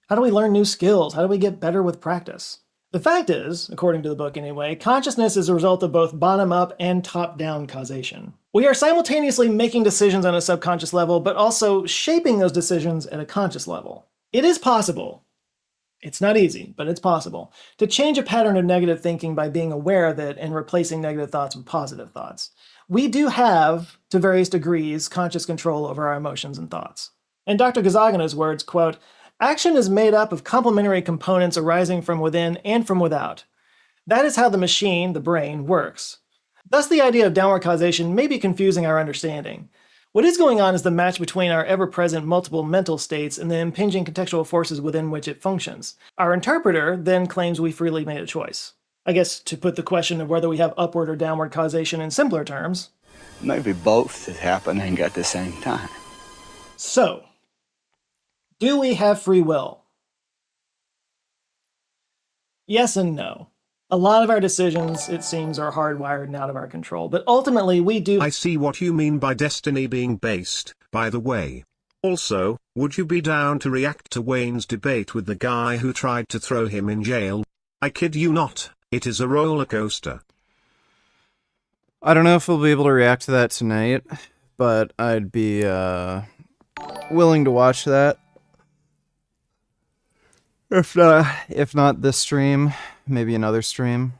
How do we learn new skills? How do we get better with practice? The fact is, according to the book anyway, consciousness is a result of both bottom-up and top-down causation. We are simultaneously making decisions on a subconscious level, but also shaping those decisions at a conscious level. It is possible. It's not easy, but it's possible to change a pattern of negative thinking by being aware of it and replacing negative thoughts with positive thoughts. We do have, to various degrees, conscious control over our emotions and thoughts. In Dr. Gazagana's words, quote, "Action is made up of complementary components arising from within and from without. That is how the machine, the brain, works. Thus the idea of downward causation may be confusing our understanding. What is going on is the match between our ever-present multiple mental states and the impinging contextual forces within which it functions. Our interpreter then claims we freely made a choice." I guess to put the question of whether we have upward or downward causation in simpler terms. Maybe both is happening at the same time. So, do we have free will? Yes and no. A lot of our decisions, it seems, are hardwired and out of our control, but ultimately we do... I see what you mean by destiny being based, by the way. Also, would you be down to react to Wayne's debate with the guy who tried to throw him in jail? I kid you not, it is a roller coaster. I don't know if we'll be able to react to that tonight, but I'd be willing to watch that. If not this stream, maybe another stream.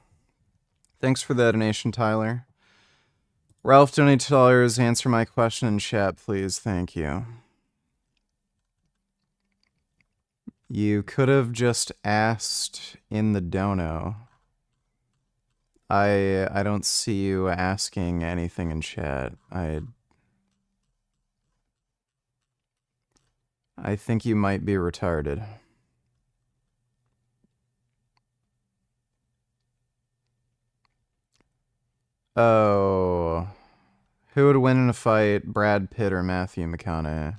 Thanks for the donation, Tyler. Ralph donated $2. Answer my question in chat, please. Thank you. You could have just asked in the dono. I don't see you asking anything in chat. I think you might be retarded. Oh. Who would win in a fight, Brad Pitt or Matthew McConaughey?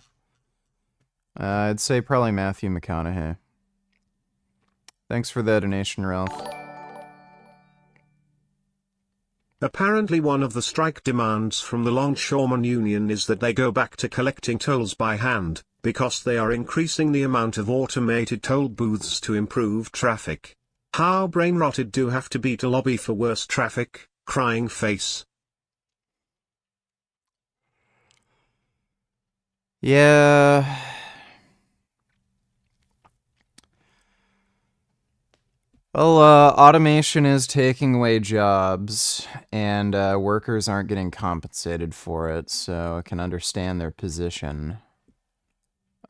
I'd say probably Matthew McConaughey. Thanks for the donation, Ralph. Apparently one of the strike demands from the Longshoremen Union is that they go back to collecting tolls by hand, because they are increasing the amount of automated toll booths to improve traffic. How brain-rotted do have to be to lobby for worse traffic? Crying face. Yeah. Well, automation is taking away jobs, and workers aren't getting compensated for it, so I can understand their position.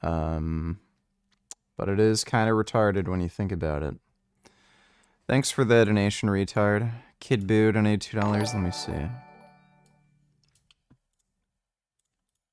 But it is kind of retarded when you think about it. Thanks for the donation, retard. Kid Boo donated $2. Let me see.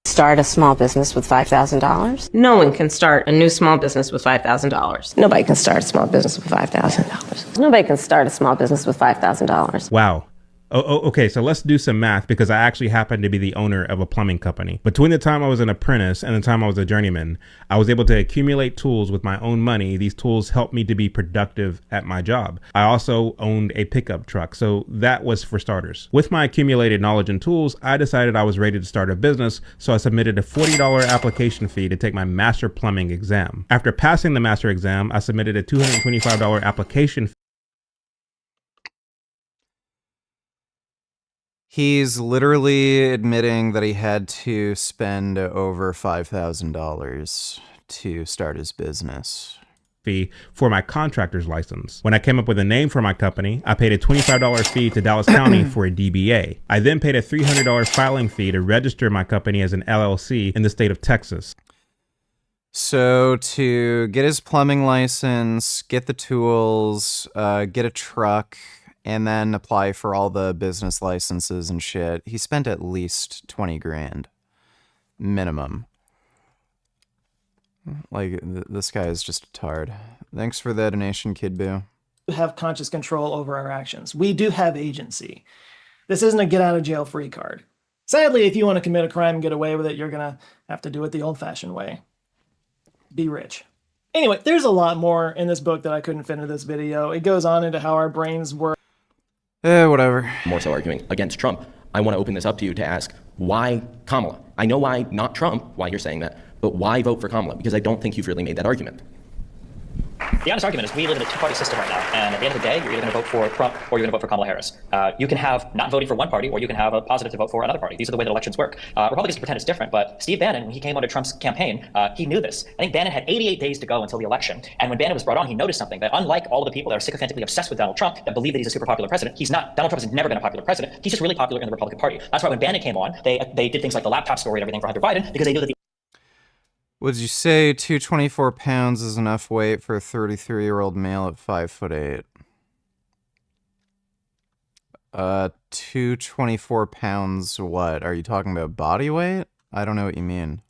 Start a small business with $5,000? No one can start a new small business with $5,000. Nobody can start a small business with $5,000. Nobody can start a small business with $5,000. Wow. Okay, so let's do some math because I actually happen to be the owner of a plumbing company. Between the time I was an apprentice and the time I was a journeyman, I was able to accumulate tools with my own money. These tools helped me to be productive at my job. I also owned a pickup truck, so that was for starters. With my accumulated knowledge and tools, I decided I was ready to start a business, so I submitted a $40 application fee to take my master plumbing exam. After passing the master exam, I submitted a $225 application fee. He's literally admitting that he had to spend over $5,000 to start his business. Fee for my contractor's license. When I came up with a name for my company, I paid a $25 fee to Dallas County for a DBA. I then paid a $300 filing fee to register my company as an LLC in the state of Texas. So to get his plumbing license, get the tools, get a truck, and then apply for all the business licenses and shit, he spent at least 20 grand. Minimum. Like, this guy is just a tard. Thanks for the donation, Kid Boo. We have conscious control over our actions. We do have agency. This isn't a get-out-of-jail-free card. Sadly, if you want to commit a crime and get away with it, you're going to have to do it the old-fashioned way. Be rich. Anyway, there's a lot more in this book that I couldn't fit into this video. It goes on into how our brains work. Whatever. More so arguing against Trump. I want to open this up to you to ask, why Kamala? I know why not Trump, why you're saying that, but why vote for Kamala? Because I don't think you've really made that argument. The honest argument is we live in a two-party system right now, and at the end of the day, you're either going to vote for Trump or you're going to vote for Kamala Harris. You can have not voting for one party, or you can have a positive to vote for another party. These are the way that elections work. Republicans pretend it's different, but Steve Bannon, when he came onto Trump's campaign, he knew this. I think Bannon had 88 days to go until the election, and when Bannon was brought on, he noticed something, that unlike all of the people that are sycophantically obsessed with Donald Trump, that believe that he's a super popular president, he's not. Donald Trump has never been a popular president. He's just really popular in the Republican Party. That's why when Bannon came on, they did things like the laptop story and everything for Hunter Biden, because they knew that the Would you say 224 pounds is enough weight for a 33-year-old male at 5'8"? 224 pounds what? Are you talking about body weight? I don't know what you mean.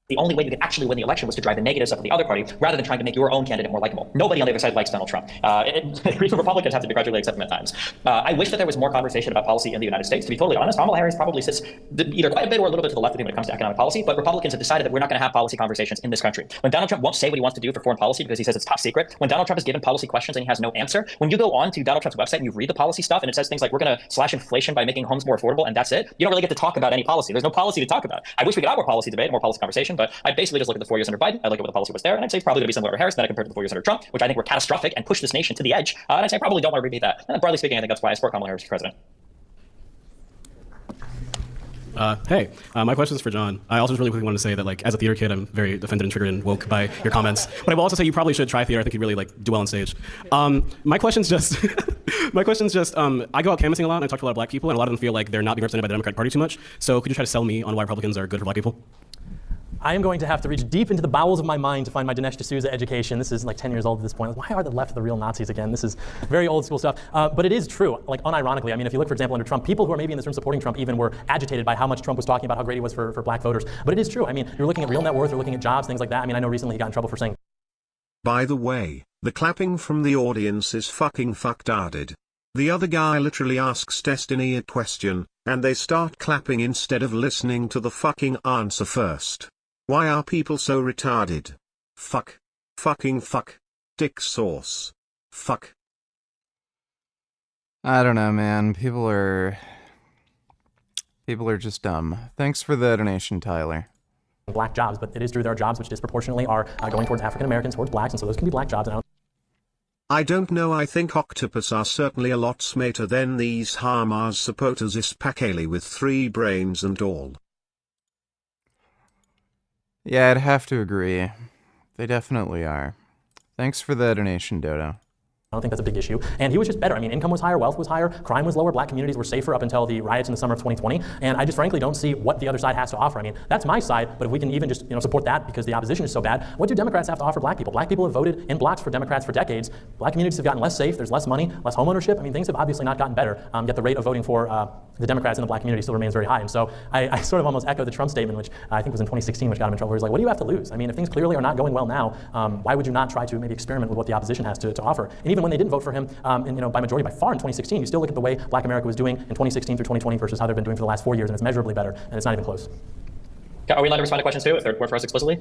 The only way you could actually win the election was to drive the negatives up to the other party, rather than trying to make your own candidate more likable. Nobody on the other side likes Donald Trump. Even Republicans have to begrudgingly accept him at times. I wish that there was more conversation about policy in the United States. To be totally honest, Kamala Harris probably sits either quite a bit or a little bit to the left of me when it comes to economic policy, but Republicans have decided that we're not going to have policy conversations in this country. When Donald Trump won't say what he wants to do for foreign policy because he says it's top secret, when Donald Trump is given policy questions and he has no answer, when you go on to Donald Trump's website and you read the policy stuff and it says things like, we're going to slash inflation by making homes more affordable, and that's it, you don't really get to talk about any policy. There's no policy to talk about. I wish we could have more policy debate, more policy conversation, but I basically just look at the 4 years under Biden. I look at what the policy was there, and I'd say it's probably going to be similar to Harris, then compared to the 4 years under Trump, which I think were catastrophic and pushed this nation to the edge. And I'd say I probably don't want to repeat that. And broadly speaking, I think that's why I support Kamala Harris for president. Hey, my question is for John. I also just really quickly wanted to say that, like, as a theater kid, I'm very offended and triggered and woke by your comments. But I will also say you probably should try theater. I think you'd really do well on stage. My question's just, I go out canvassing a lot and I talk to a lot of black people, and a lot of them feel like they're not being represented by the Democratic Party too much. So could you try to sell me on why Republicans are good for black people? I am going to have to reach deep into the bowels of my mind to find my Dinesh D'Souza education. This is like 10 years old at this point. Why are the left the real Nazis again? This is very old school stuff. But it is true, like unironically. I mean, if you look, for example, under Trump, people who are maybe in this room supporting Trump even were agitated by how much Trump was talking about how great he was for black voters. But it is true. I mean, you're looking at real net worth, you're looking at jobs, things like that. I mean, I know recently he got in trouble for saying. By the way, the clapping from the audience is fucking fuckdarded. The other guy literally asks Destiny a question, and they start clapping instead of listening to the fucking answer first. Why are people so retarded? Fuck. Fucking fuck. Dick sauce. Fuck. I don't know, man. People are just dumb. Thanks for the donation, Tyler. Black jobs, but it is true there are jobs which disproportionately are going towards African Americans, towards blacks, and so those can be black jobs. And I don't know, I think octopus are certainly a lot smarter than these Hamas supporters Ispakali with 3 brains and all. Yeah, I'd have to agree. They definitely are. Thanks for the donation, Dodo. I don't think that's a big issue. And he was just better. I mean, income was higher, wealth was higher, crime was lower, black communities were safer up until the riots in the summer of 2020. And I just frankly don't see what the other side has to offer. I mean, that's my side, but if we can even just support that because the opposition is so bad, what do Democrats have to offer black people? Black people have voted in blocks for Democrats for decades. Black communities have gotten less safe, there's less money, less homeownership. I mean, things have obviously not gotten better, yet the rate of voting for the Democrats in the black community still remains very high. And so I sort of almost echo the Trump statement, which I think was in 2016, which got him in trouble, where he's like, what do you have to lose? I mean, if things clearly are not going well now, why would you not try to maybe experiment with what the opposition has to offer? And even when they didn't vote for him, by majority, by far in 2016, you still look at the way black America was doing in 2016 through 2020 versus how they've been doing for the last 4 years, and it's measurably better, and it's not even close. Are we allowed to respond to questions too, if they're for us explicitly?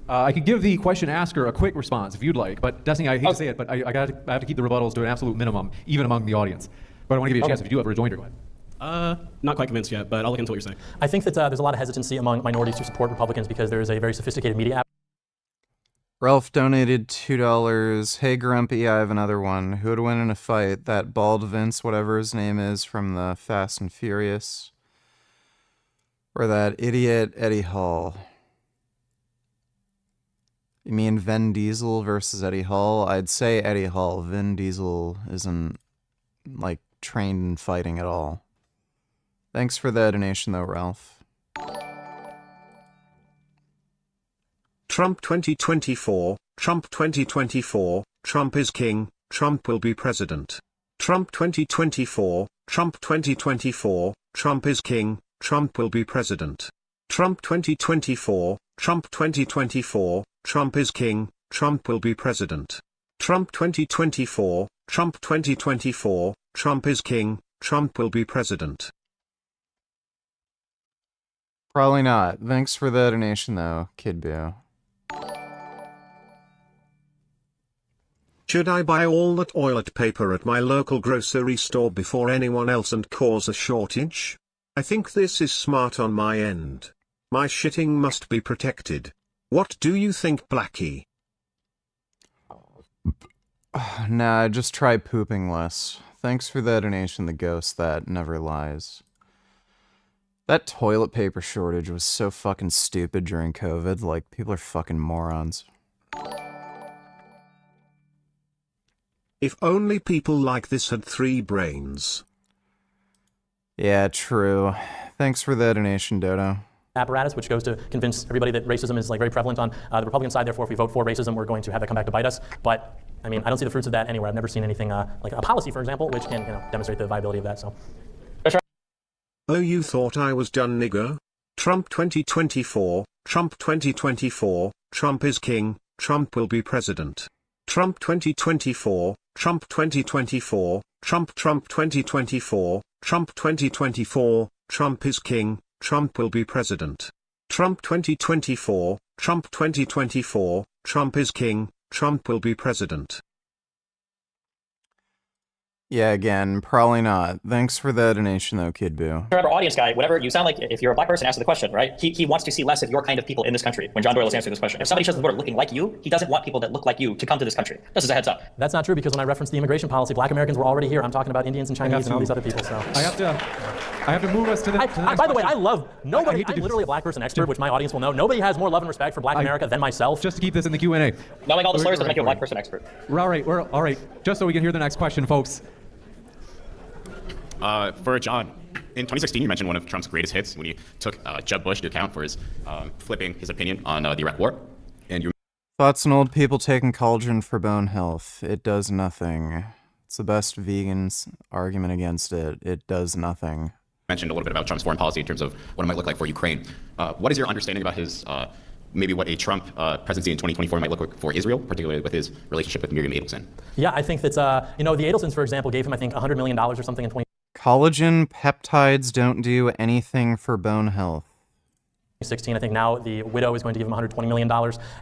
I could give the question asker a quick response if you'd like, but Destiny, I hate to say it, but I have to keep the rebuttals to an absolute minimum, even among the audience. But I want to give you a chance if you do have a rejoinder, go ahead. Not quite convinced yet, but I'll look into what you're saying. I think that there's a lot of hesitancy among minorities to support Republicans because there is a very sophisticated media app. Ralph donated $2. Hey Grumpy, I have another one. Who would win in a fight? That bald Vince, whatever his name is, from the Fast and Furious? Or that idiot Eddie Hall? You mean Vin Diesel versus Eddie Hall? I'd say Eddie Hall. Vin Diesel isn't, like, trained in fighting at all. Thanks for the donation, though, Ralph. Trump 2024, Trump 2024, Trump is king, Trump will be president. Trump 2024, Trump 2024, Trump is king, Trump will be president. Trump 2024, Trump 2024, Trump is king, Trump will be president. Trump 2024, Trump 2024, Trump is king, Trump will be president. Probably not. Thanks for the donation, though, Kid Boo. Should I buy all that toilet paper at my local grocery store before anyone else and cause a shortage? I think this is smart on my end. My shitting must be protected. What do you think, Blackie? Nah, just try pooping less. Thanks for the donation, the ghost that never lies. That toilet paper shortage was so fucking stupid during COVID. Like, people are fucking morons. If only people like this had 3 brains. Yeah, true. Thanks for the donation, Dodo. Apparatus, which goes to convince everybody that racism is like very prevalent on the Republican side. Therefore, if we vote for racism, we're going to have that come back to bite us. But I mean, I don't see the fruits of that anywhere. I've never seen anything like a policy, for example, which can demonstrate the viability of that. So. Oh, you thought I was done, nigger? Trump 2024, Trump 2024, Trump is king, Trump will be president. Trump 2024, Trump 2024, Trump 2024, Trump 2024, Trump is king, Trump will be president. Trump 2024, Trump 2024, Trump is king, Trump will be president. Yeah, again, probably not. Thanks for the donation, though, Kid Boo. Remember, audience guy, whatever, you sound like if you're a black person, answer the question, right? He wants to see less of your kind of people in this country when John Doyle is answering this question. If somebody shows the border looking like you, he doesn't want people that look like you to come to this country. This is a heads up. That's not true because when I referenced the immigration policy, black Americans were already here. I'm talking about Indians and Chinese and all these other people, so. I have to move us to the next by the way, question. I love nobody. I'm literally a black person expert, which my audience will know. Nobody has more love and respect for black America than myself. Just to keep this in the Q&A. Knowing all the slurs doesn't make you a black person expert. All right. Just so we can hear the next question, folks. For John. In 2016, you mentioned one of Trump's greatest hits when he took Jeb Bush to account for his flipping his opinion on the Iraq War. And you Thoughts on old people taking collagen for bone health. It does nothing. It's the best vegan's argument against it. It does nothing. mentioned a little bit about Trump's foreign policy in terms of what it might look like for Ukraine. What is your understanding about his maybe what a Trump presidency in 2024 might look like for Israel, particularly with his relationship with Miriam Adelson? Yeah, I think that's, the Adelsons, for example, gave him, I think, $100 million or something in Collagen peptides don't do anything for bone health. 2016. I think now the widow is going to give him $120 million.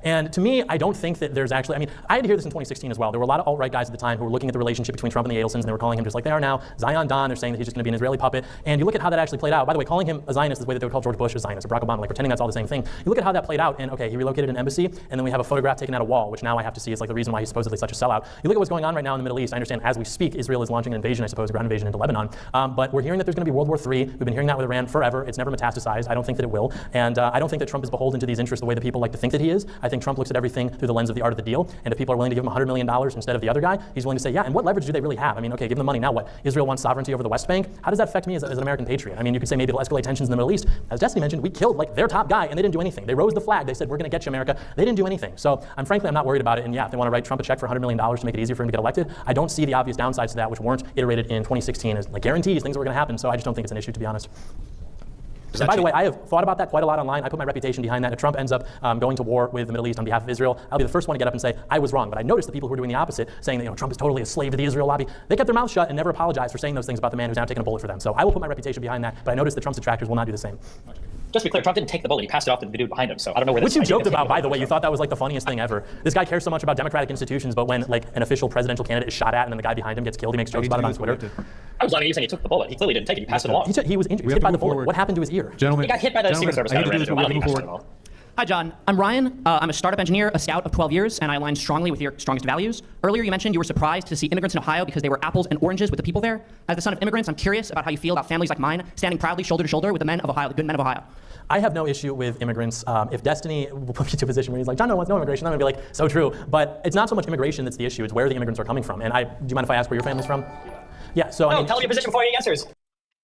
And to me, I don't think that there's actually, I had to hear this in 2016 as well. There were a lot of alt-right guys at the time who were looking at the relationship between Trump and the Adelsons, and they were calling him just like they are now, Zion Don. They're saying that he's just going to be an Israeli puppet. And you look at how that actually played out. By the way, calling him a Zionist is the way that they would call George Bush a Zionist, or Barack Obama, like pretending that's all the same thing. You look at how that played out, and okay, he relocated an embassy, and then we have a photograph taken at a wall, which now I have to see is like the reason why he's supposedly such a sellout. You look at what's going on right now in the Middle East. I understand as we speak, Israel is launching an invasion, I suppose, a ground invasion into Lebanon. But we're hearing that there's going to be World War III. We've been hearing that with Iran forever. It's never metastasized. I don't think that it will. And I don't think that Trump is beholden to these interests the way that people like to think that he is. I think Trump looks at everything through the lens of the art of the deal. And if people are willing to give him $100 million instead of the other guy, he's willing to say, yeah, and what leverage do they really have? Okay, give them the money. Now what? Israel wants sovereignty over the West Bank. How does that affect me as an American patriot? You could say maybe it'll escalate tensions in the Middle East. As Destiny mentioned, we killed their top guy and they didn't do anything. They rose the flag. They said, we're going to get you, America. They didn't do anything. So frankly, I'm not worried about it. And yeah, if they want to write Trump a check for $100 million to make it easier for him to get elected, I don't see the obvious downsides to that, which weren't iterated in 2016 as guarantees things were going to happen. So I just don't think it's an issue, to be honest. And by the way, I have thought about that quite a lot online. I put my reputation behind that. If Trump ends up going to war with the Middle East on behalf of Israel, I'll be the first one to get up and say, I was wrong. But I noticed the people who are doing the opposite, saying that Trump is totally a slave to the Israel lobby, they kept their mouths shut and never apologized for saying those things about the man who's now taking a bullet for them. So I will put my reputation behind that, but I noticed that Trump's detractors will not do the same. Just to be clear, Trump didn't take the bullet. He passed it off to the dude behind him. So I don't know where Which this you idea joked of about, by the way. from. You thought that was the funniest thing ever. This guy cares so much about democratic institutions, but when an official presidential candidate is shot at and then the guy behind him gets killed, he makes jokes about it on Twitter. I was lying. You saying he took the bullet. He clearly didn't take it. He passed it along. He was injured. He was hit by the bullet. What happened to his ear? Gentlemen, he got hit by the Secret Service guy. Hi, John. I'm Ryan. I'm a startup engineer, a scout of 12 years, and I align strongly with your strongest values. Earlier, you mentioned you were surprised to see immigrants in Ohio because they were apples and oranges with the people there. As the son of immigrants, I'm curious about how you feel about families like mine standing proudly shoulder to shoulder with the men of Ohio, the good men of Ohio. I have no issue with immigrants. If Destiny will put me to a position where he's like, John, no wants no immigration, I'm going to be like, so true. But it's not so much immigration that's the issue, it's where the immigrants are coming from. And do you mind if I ask where your family's from? Yeah, so No, tell me your position before he answers.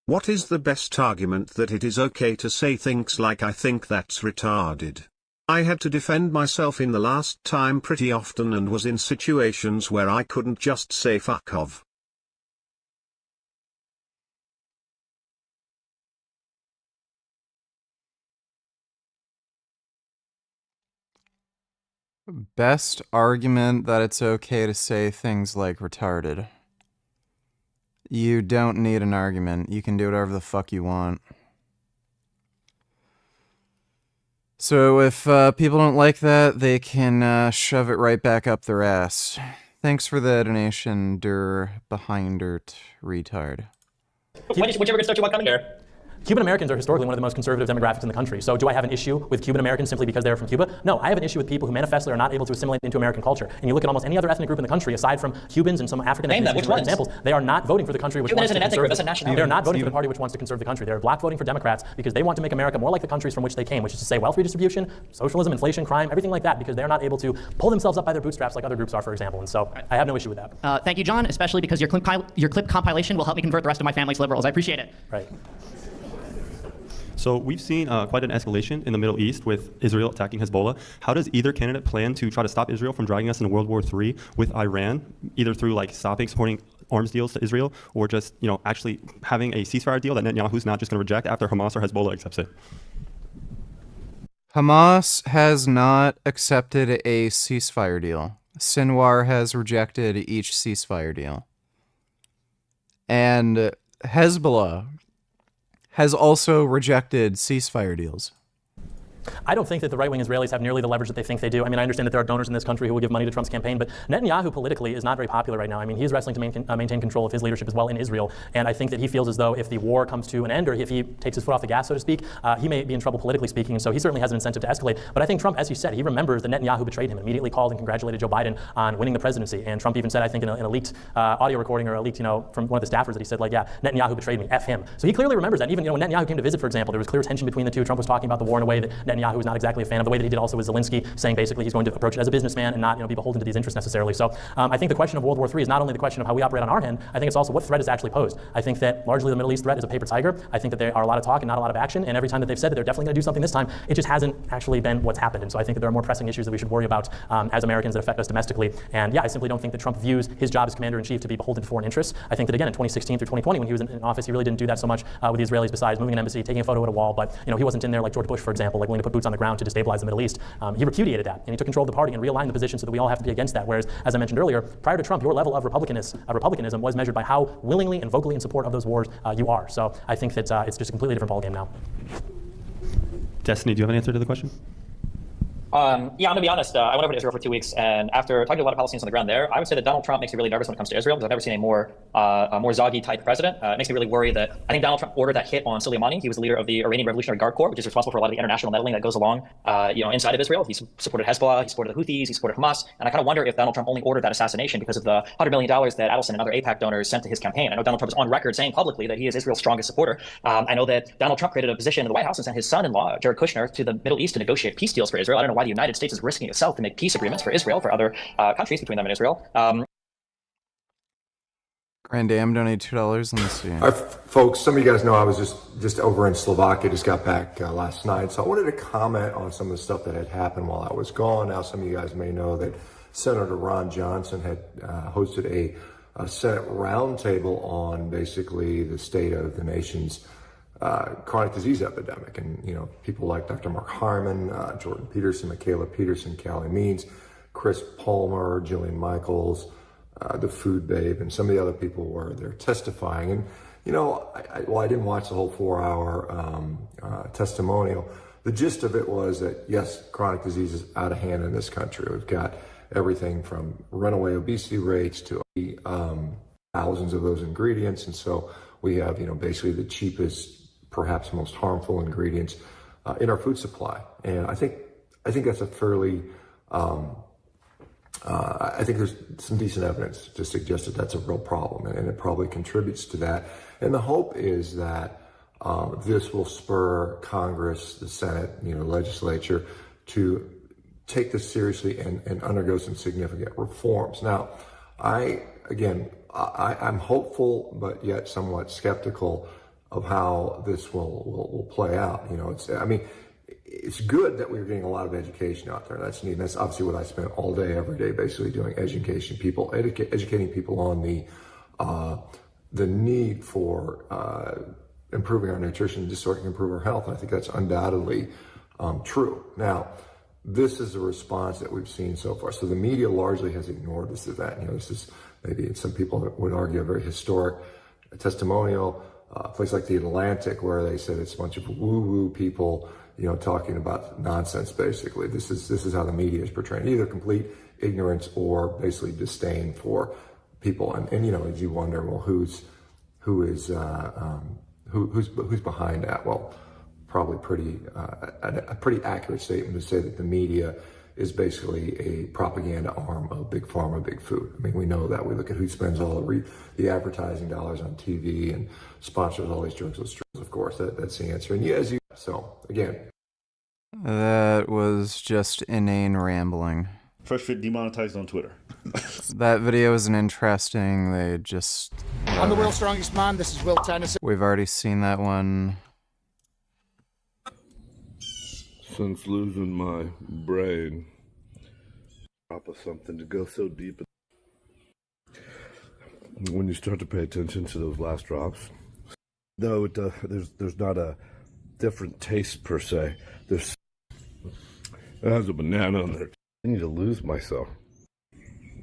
What is the best argument that it is okay to say things like I think that's retarded? I had to defend myself in the last time pretty often and was in situations where I couldn't just say fuck off. Best argument that it's okay to say things like retarded. You don't need an argument. You can do whatever the fuck you want. So if people don't like that, they can shove it right back up their ass. Thanks for the donation, behindert retard. Which immigrants don't you want coming here? Cuban Americans are historically one of the most conservative demographics in the country. So do I have an issue with Cuban Americans simply because they're from Cuba? No, I have an issue with people who manifestly are not able to assimilate into American culture. And you look at almost any other ethnic group in the country, aside from Cubans and some African examples, they are not voting for the country which wants to conserve. They're not voting for the party which wants to conserve the country. They're block voting for Democrats because they want to make America more like the countries from which they came, which is to say wealth redistribution, socialism, inflation, crime, everything like that, because they're not able to pull themselves up by their bootstraps like other groups are, for example. And so I have no issue with that. Thank you, John, especially because your clip compilation will help me convert the rest of my family to liberals. I appreciate it. Right. So we've seen quite an escalation in the Middle East with Israel attacking Hezbollah. How does either candidate plan to try to stop Israel from dragging us into World War III with Iran, either through supporting arms deals to Israel, or just actually having a ceasefire deal that Netanyahu's not just going to reject after Hamas or Hezbollah accepts it? Hamas has not accepted a ceasefire deal. Sinwar has rejected each ceasefire deal. And Hezbollah has also rejected ceasefire deals. I don't think that the right-wing Israelis have nearly the leverage that they think they do. I understand that there are donors in this country who will give money to Trump's campaign, but Netanyahu politically is not very popular right now. He's wrestling to maintain control of his leadership as well in Israel, and I think that he feels as though if the war comes to an end, or if he takes his foot off the gas, so to speak, he may be in trouble politically speaking, and so he certainly has an incentive to escalate. But I think Trump, as you said, he remembers that Netanyahu betrayed him and immediately called and congratulated Joe Biden on winning the presidency, and Trump even said, I think in a leaked audio recording, or a leaked, from one of the staffers, that he said, Netanyahu betrayed me, F him. So he clearly remembers that. And even when Netanyahu came to visit, for example, there was clear tension between the two. Trump was talking about the war in a way that Netanyahu is not exactly a fan of the way that he did also with Zelensky, saying basically he's going to approach it as a businessman and not be beholden to these interests necessarily. So I think the question of World War III is not only the question of how we operate on our end, I think it's also what threat is actually posed. I think that largely the Middle East threat is a paper tiger. I think that there are a lot of talk and not a lot of action, and every time that they've said that they're definitely going to do something this time, it just hasn't actually been what's happened. And so I think that there are more pressing issues that we should worry about as Americans that affect us domestically. And yeah, I simply don't think that Trump views his job as commander-in-chief to be beholden to foreign interests. I think that again in 2016 through 2020 when he was in office, he really didn't do that so much with the Israelis besides moving an embassy, taking a photo at a wall, but he wasn't in there like George Bush, for example, like willing to put boots on the ground to destabilize the Middle East. He repudiated that, and he took control of the party and realigned the position so that we all have to be against that. Whereas, as I mentioned earlier, prior to Trump, your level of republicanism was measured by how willingly and vocally in support of those wars you are. So I think that it's just a completely different ballgame now. Destiny, do you have an answer to the question? Yeah, I'm gonna be honest. I went over to Israel for 2 weeks, and after talking to a lot of Palestinians on the ground there, I would say that Donald Trump makes me really nervous when it comes to Israel, because I've never seen a more Zoggy type president. It makes me really worry that I think Donald Trump ordered that hit on Soleimani. He was the leader of the Iranian Revolutionary Guard Corps, which is responsible for a lot of the international meddling that goes along, inside of Israel. He supported Hezbollah, he supported the Houthis, he supported Hamas, and I kind of wonder if Donald Trump only ordered that assassination because of the $100 million that Adelson and other AIPAC donors sent to his campaign. I know Donald Trump is on record saying publicly that he is Israel's strongest supporter. I know that Donald Trump created a position in the White House and sent his son-in-law, Jared Kushner, to the Middle East to negotiate peace deals for Israel. I don't know why the United States is risking itself to make peace agreements for Israel, for other countries between them and Israel. Grand Dam donated $2 in the scene. Folks, some of you guys know I was just over in Slovakia, just got back last night. So I wanted to comment on some of the stuff that had happened while I was gone. Now, some of you guys may know that Senator Ron Johnson had hosted a Senate roundtable on basically the state of the nation's chronic disease epidemic. And, people like Dr. Mark Harmon, Jordan Peterson, Michaela Peterson, Callie Means, Chris Palmer, Jillian Michaels, the Food Babe, and some of the other people were there testifying. And, I didn't watch the whole 4-hour testimonial. The gist of it was that, yes, chronic disease is out of hand in this country. We've got everything from runaway obesity rates to thousands of those ingredients. And so we have, basically the cheapest, perhaps most harmful ingredients in our food supply. And I think that's a fairly, I think there's some decent evidence to suggest that that's a real problem, and it probably contributes to that. And the hope is that this will spur Congress, the Senate, legislature to take this seriously and undergo some significant reforms. Now, I'm hopeful, but yet somewhat skeptical of how this will play out. It's good that we're getting a lot of education out there. That's neat. And that's obviously what I spent all day, every day, basically doing, educating people on the need for improving our nutrition just so we can improve our health. And I think that's undoubtedly true. Now, this is a response that we've seen so far. So the media largely has ignored this event. This is maybe some people would argue a very historic testimonial. A place like the Atlantic, where they said it's a bunch of woo-woo people, talking about nonsense. Basically, this is how the media is portraying either complete ignorance or basically disdain for people. And as you wonder, well, who's behind that? Well, probably a pretty accurate statement to say that the media is basically a propaganda arm of Big Pharma, Big Food. We know that. We look at who spends all the advertising dollars on TV and sponsors all these drugs. Of course, that's the answer. And so again, that was just inane rambling. Fresh Fit demonetized on Twitter. That video isn't interesting. They just. I'm the world's strongest man. This is Will Tennyson. We've already seen that one. Since losing my brain, drop of something to go so deep. When you start to pay attention to those last drops, though, there's not a different taste per se. It has a banana in there. I need to lose myself.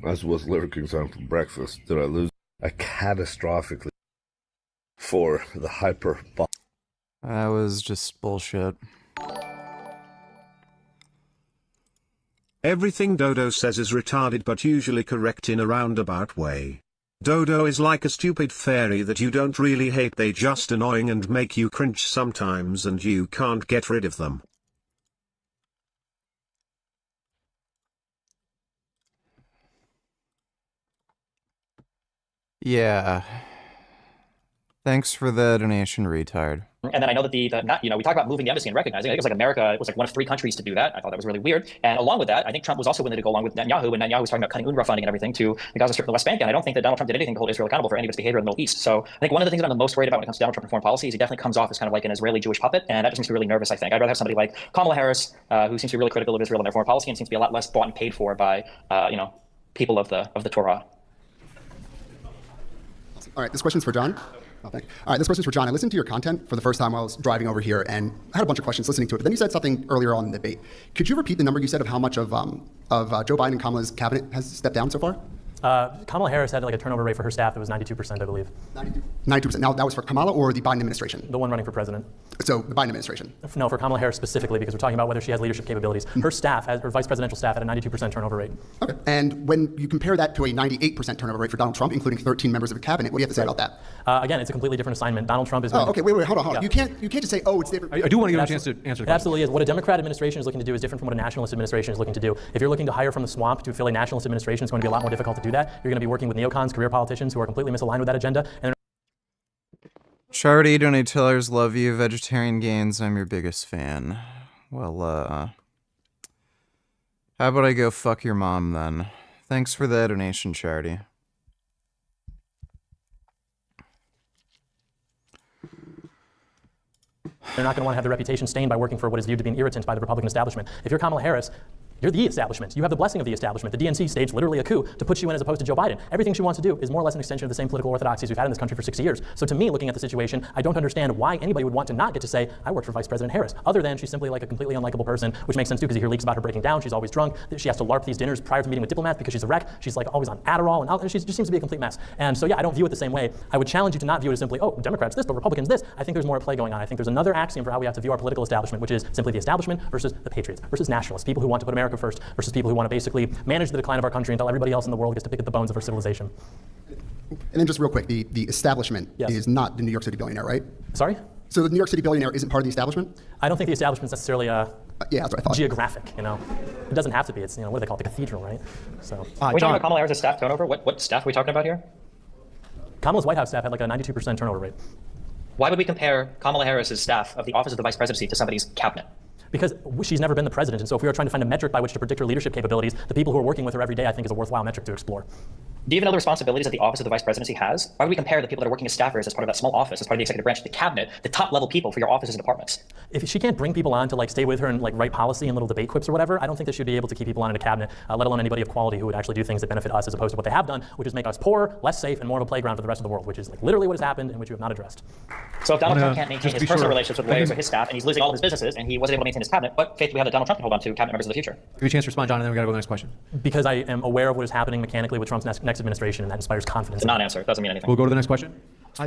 That's what's Liver King's on for breakfast. Did I lose? I catastrophically for the hyper. That was just bullshit. Everything Dodo says is retarded but usually correct in a roundabout way. Dodo is like a stupid fairy that you don't really hate, they just annoying and make you cringe sometimes and you can't get rid of them. Yeah. Thanks for the donation, retard. And then I know that we talk about moving the embassy and recognizing. I think it was like America was like one of 3 countries to do that. I thought that was really weird. And along with that, I think Trump was also willing to go along with Netanyahu, and Netanyahu was talking about cutting UNRWA funding and everything to the Gaza Strip and the West Bank. And I don't think that Donald Trump did anything to hold Israel accountable for any of its behavior in the Middle East. So I think one of the things that I'm the most worried about when it comes to Donald Trump and foreign policy is he definitely comes off as kind of like an Israeli Jewish puppet, and that just makes me really nervous. I think I'd rather have somebody like Kamala Harris, who seems to be really critical of Israel and their foreign policy, and seems to be a lot less bought and paid for by people of the Torah. All right, this question's for John. Oh, thank you. All right, this question's for John. I listened to your content for the first time while I was driving over here, and I had a bunch of questions listening to it. But then you said something earlier on in the debate. Could you repeat the number you said of how much of Joe Biden and Kamala's cabinet has stepped down so far? Kamala Harris had like a turnover rate for her staff that was 92%, I believe. 92%. Now, that was for Kamala or the Biden administration? The one running for president. So the Biden administration? No, for Kamala Harris specifically, because we're talking about whether she has leadership capabilities. Her staff, her vice presidential staff, had a 92% turnover rate. Okay. And when you compare that to a 98% turnover rate for Donald Trump, including 13 members of the cabinet, what do you have to say about that? Again, it's a completely different assignment. Donald Trump is. Okay. Wait. Hold on. Yeah. You can't just say, oh, it's different. I do want to give him a chance to answer the It question. absolutely is. What a Democrat administration is looking to do is different from what a nationalist administration is looking to do. If you're looking to hire from the swamp to fill a nationalist administration, it's going to be a lot more difficult to do that. You're going to be working with neocons, career politicians who are completely misaligned with that agenda. And Charity, donatellers, love you. Vegetarian Gains, I'm your biggest fan. Well, how about I go fuck your mom then? Thanks for the donation, Charity. they're not going to want to have their reputation stained by working for what is viewed to be an irritant by the Republican establishment. If you're Kamala Harris, you're the establishment. You have the blessing of the establishment. The DNC staged literally a coup to put you in as opposed to Joe Biden. Everything she wants to do is more or less an extension of the same political orthodoxies we've had in this country for 60 years. So to me, looking at the situation, I don't understand why anybody would want to not get to say, I worked for Vice President Harris, other than she's simply like a completely unlikable person, which makes sense too because you hear leaks about her breaking down. She's always drunk. She has to LARP these dinners prior to meeting with diplomats because she's a wreck. She's like always on Adderall and she just seems to be a complete mess. And so yeah, I don't view it the same way. I would challenge you to not view it as simply, oh, Democrats this, but Republicans this. I think there's more at play going on. I think there's another axiom for how we have to view our political establishment, which is simply the establishment versus the patriots, versus nationalists, people who want to put America first, versus people who want to basically manage the decline of our country until everybody else in the world gets to pick at the bones of our civilization. And then just real quick, the establishment is not the New York City billionaire, right? Sorry? So the New York City billionaire isn't part of the establishment? I don't think the establishment's necessarily yeah, that's what I thought. geographic, you know. It doesn't have to be. It's, you know, what do they call it? The cathedral, right? So. Are we talking about Kamala Harris' staff turnover? What staff are we talking about here? Kamala's White House staff had like a 92% turnover rate. Why would we compare Kamala Harris' staff of the Office of the Vice Presidency to somebody's cabinet? Because she's never been the president, and so if we were trying to find a metric by which to predict her leadership capabilities, the people who are working with her every day, I think, is a worthwhile metric to explore. Do you even know the responsibilities that the Office of the Vice Presidency has? Why would we compare the people that are working as staffers as part of that small office, as part of the executive branch, the cabinet, the top level people for your offices and departments? If she can't bring people on to like stay with her and like write policy and little debate quips or whatever, I don't think that she'd be able to keep people on in a cabinet, let alone anybody of quality who would actually do things that benefit us as opposed to what they have done, which is make us poorer, less safe, and more of a playground for the rest of the world, which is like literally what has happened and which you have not addressed. So if Donald Trump can't maintain his personal relationships with lawyers or his staff, and he's losing all of his businesses, and he wasn't able to maintain his cabinet, what faith do we have that Donald Trump can hold on to cabinet members of the future? Give you a chance to respond, John, and then we gotta go to the next question. Because I am aware of what is happening mechanically with Trump's next administration, and that inspires confidence. It's a non-answer. It doesn't mean anything. We'll go to the next question.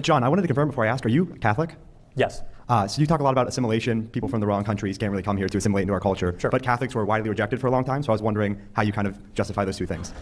John, I wanted to confirm before I ask, are you Catholic? Yes. So you talk a lot about assimilation. People from the wrong countries can't really come here to assimilate into our culture. Sure. But Catholics were widely rejected for a long time, so I was wondering how you kind of justify those two things.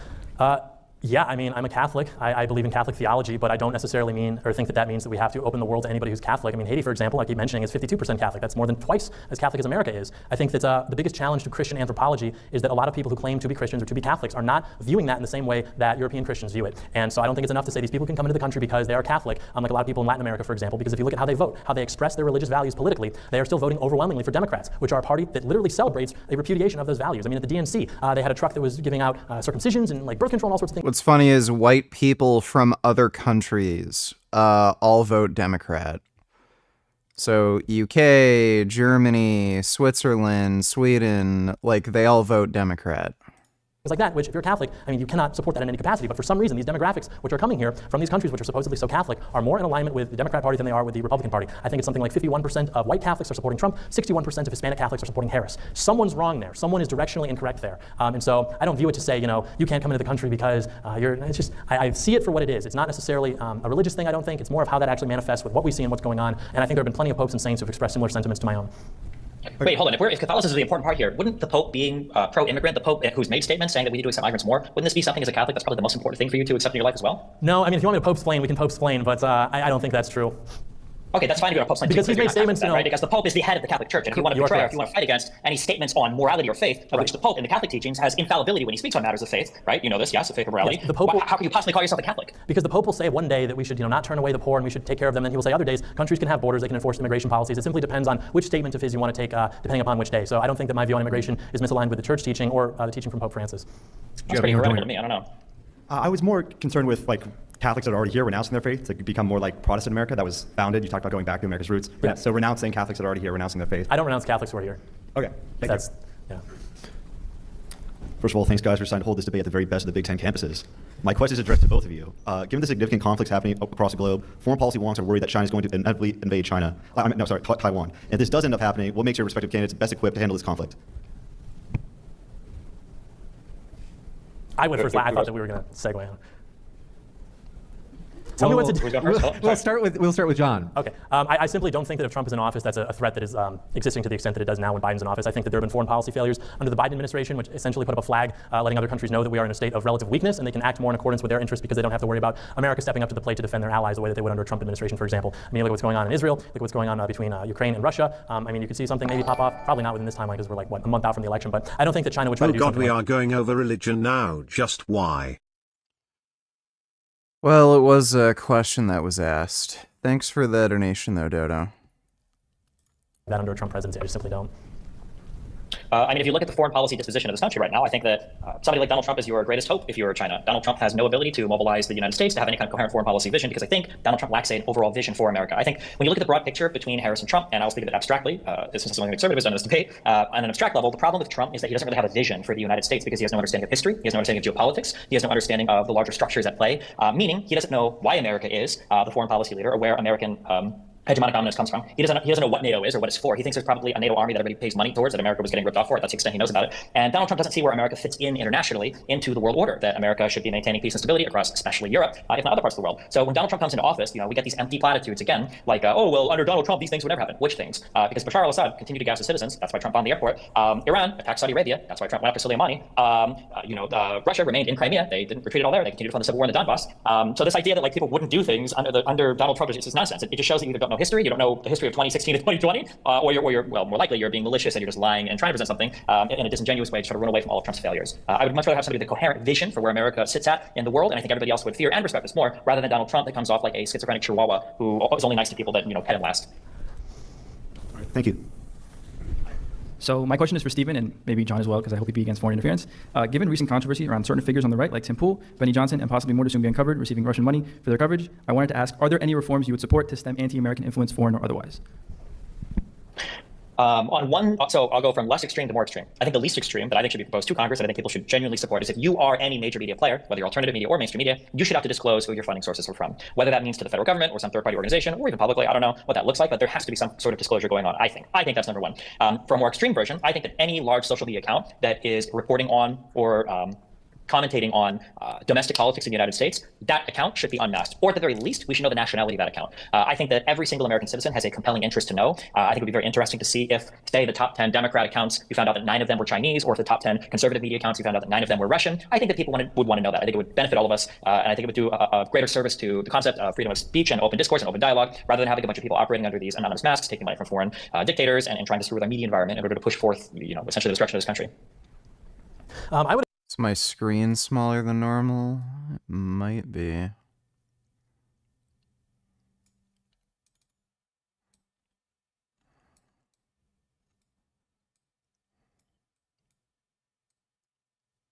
Yeah, I mean, I'm a Catholic. I believe in Catholic theology, but I don't necessarily mean or think that that means that we have to open the world to anybody who's Catholic. I mean, Haiti, for example, I keep mentioning, is 52% Catholic. That's more than twice as Catholic as America is. I think that the biggest challenge to Christian anthropology is that a lot of people who claim to be Christians or to be Catholics are not viewing that in the same way that European Christians view it. And so I don't think it's enough to say these people can come into the country because they are Catholic, unlike a lot of people in Latin America, for example, because if you look at how they vote, how they express their religious values politically, they are still voting overwhelmingly for Democrats, which are a party that literally celebrates a repudiation of those values. I mean, at the DNC, they had a truck that was giving out circumcisions and like birth control and all sorts of things. What's funny is white people from other countries all vote Democrat. So UK, Germany, Switzerland, Sweden, like they all vote Democrat. Like that, which if you're Catholic, I mean, you cannot support that in any capacity, but for some reason, these demographics which are coming here from these countries which are supposedly so Catholic are more in alignment with the Democrat Party than they are with the Republican Party. I think it's something like 51% of white Catholics are supporting Trump, 61% of Hispanic Catholics are supporting Harris. Someone's wrong there. Someone is directionally incorrect there. And so I don't view it to say, you know, you can't come into the country because it's just, I see it for what it is. It's not necessarily a religious thing, I don't think. It's more of how that actually manifests with what we see and what's going on. And I think there have been plenty of popes and saints who have expressed similar sentiments to my own. Wait, hold on. If Catholicism is the important part here, wouldn't the Pope being pro-immigrant, the Pope who's made statements saying that we need to accept migrants more, wouldn't this be something as a Catholic that's probably the most important thing for you to accept in your life as well? No, I mean, if you want me to Pope-splain, we can Pope-splain, but I don't think that's true. Okay, that's fine if you want to Pope because he's made statements, right? Because the Pope is the head of the Catholic Church, and if you want to betray or if you want to fight against any statements on morality or faith, of which the Pope in the Catholic teachings has infallibility when he speaks on matters of faith, right? You know this, yes, of faith and morality. Yes, the Pope how can you possibly call yourself a Catholic? Because the Pope will say one day that we should, not turn away the poor and we should take care of them. Then he will say other days countries can have borders, they can enforce immigration policies. It simply depends on which statement of his you want to take, depending upon which day. So I don't think that my view on immigration is misaligned with the church teaching or the teaching from Pope Francis. That's pretty heretical to me. I don't know. I was more concerned with Catholics that are already here renouncing their faith to become more like Protestant America that was founded. You talked about going back to America's roots. Yeah. So renouncing Catholics that are already here, renouncing their faith. I don't renounce Catholics who are here. Okay. That's, yeah. First of all, thanks guys for deciding to hold this debate at the very best of the Big Ten campuses. My question is addressed to both of you. Given the significant conflicts happening across the globe, foreign policy wonks are worried that China is going to inevitably invade Taiwan. If this does end up happening, what makes your respective candidates best equipped to handle this conflict? I went first. I thought that we were going to segue on. Tell me what to do. We'll start with John. Okay. I simply don't think that if Trump is in office, that's a threat that is existing to the extent that it does now when Biden's in office. I think that there have been foreign policy failures under the Biden administration, which essentially put up a flag letting other countries know that we are in a state of relative weakness and they can act more in accordance with their interests because they don't have to worry about America stepping up to the plate to defend their allies the way that they would under a Trump administration, for example. I mean, look at what's going on in Israel. Look at what's going on between Ukraine and Russia. I mean, you could see something maybe pop off. Probably not within this timeline because we're a month out from the election. But I don't think that China would try to do something. Oh God, we are going over religion now. Just why? Well, it was a question that was asked. Thanks for the donation, though, Dodo. That under a Trump presidency, I just simply don't. I mean, if you look at the foreign policy disposition of this country right now, I think that somebody like Donald Trump is your greatest hope if you're China. Donald Trump has no ability to mobilize the United States to have any kind of coherent foreign policy vision because I think Donald Trump lacks an overall vision for America. I think when you look at the broad picture between Harris and Trump, and I'll speak of it abstractly, this is something the conservatives done in this debate, on an abstract level, the problem with Trump is that he doesn't really have a vision for the United States because he has no understanding of history, he has no understanding of geopolitics, he has no understanding of the larger structures at play, meaning he doesn't know why America is the foreign policy leader or where American hegemonic dominance comes from. He doesn't know what NATO is or what it's for. He thinks there's probably a NATO army that everybody pays money towards that America was getting ripped off for. That's the extent he knows about it. And Donald Trump doesn't see where America fits in internationally into the world order, that America should be maintaining peace and stability across especially Europe, if not other parts of the world. So when Donald Trump comes into office, we get these empty platitudes again, like, oh, well, under Donald Trump, these things would never happen. Which things? Because Bashar al-Assad continued to gas his citizens. That's why Trump bombed the airport. Iran attacked Saudi Arabia. That's why Trump went after Soleimani. Russia remained in Crimea. They didn't retreat at all there. They continued to fund the civil war in the Donbass. So this idea that people wouldn't do things under Donald Trump is just nonsense. It just shows that you either don't know history, you don't know the history of 2016 to 2020, or you're more likely you're being malicious and you're just lying and trying to present something in a disingenuous way to try to run away from all of Trump's failures. I would much rather have somebody with a coherent vision for where America sits at in the world, and I think everybody else would fear and respect this more, rather than Donald Trump that comes off like a schizophrenic chihuahua who is only nice to people that pet him last. All right, thank you. So my question is for Stephen and maybe John as well, because I hope he'd be against foreign interference. Given recent controversy around certain figures on the right, like Tim Pool, Benny Johnson, and possibly more to soon be uncovered, receiving Russian money for their coverage, I wanted to ask, are there any reforms you would support to stem anti-American influence, foreign or otherwise? So I'll go from less extreme to more extreme. I think the least extreme that I think should be proposed to Congress, and I think people should genuinely support, is if you are any major media player, whether you're alternative media or mainstream media, you should have to disclose who your funding sources are from. Whether that means to the federal government or some third-party organization, or even publicly, I don't know what that looks like, but there has to be some sort of disclosure going on, I think. I think that's number one. For a more extreme version, I think that any large social media account that is reporting on or commentating on domestic politics in the United States, that account should be unmasked. Or at the very least, we should know the nationality of that account. I think that every single American citizen has a compelling interest to know. I think it would be very interesting to see if today the top 10 Democrat accounts, you found out that 9 of them were Chinese, or if the top 10 conservative media accounts, you found out that 9 of them were Russian. I think that people would want to know that. I think it would benefit all of us, and I think it would do a greater service to the concept of freedom of speech and open discourse and open dialogue, rather than having a bunch of people operating under these anonymous masks, taking money from foreign dictators and trying to screw with our media environment in order to push forth, essentially the destruction of this country. Is my screen smaller than normal? It might be.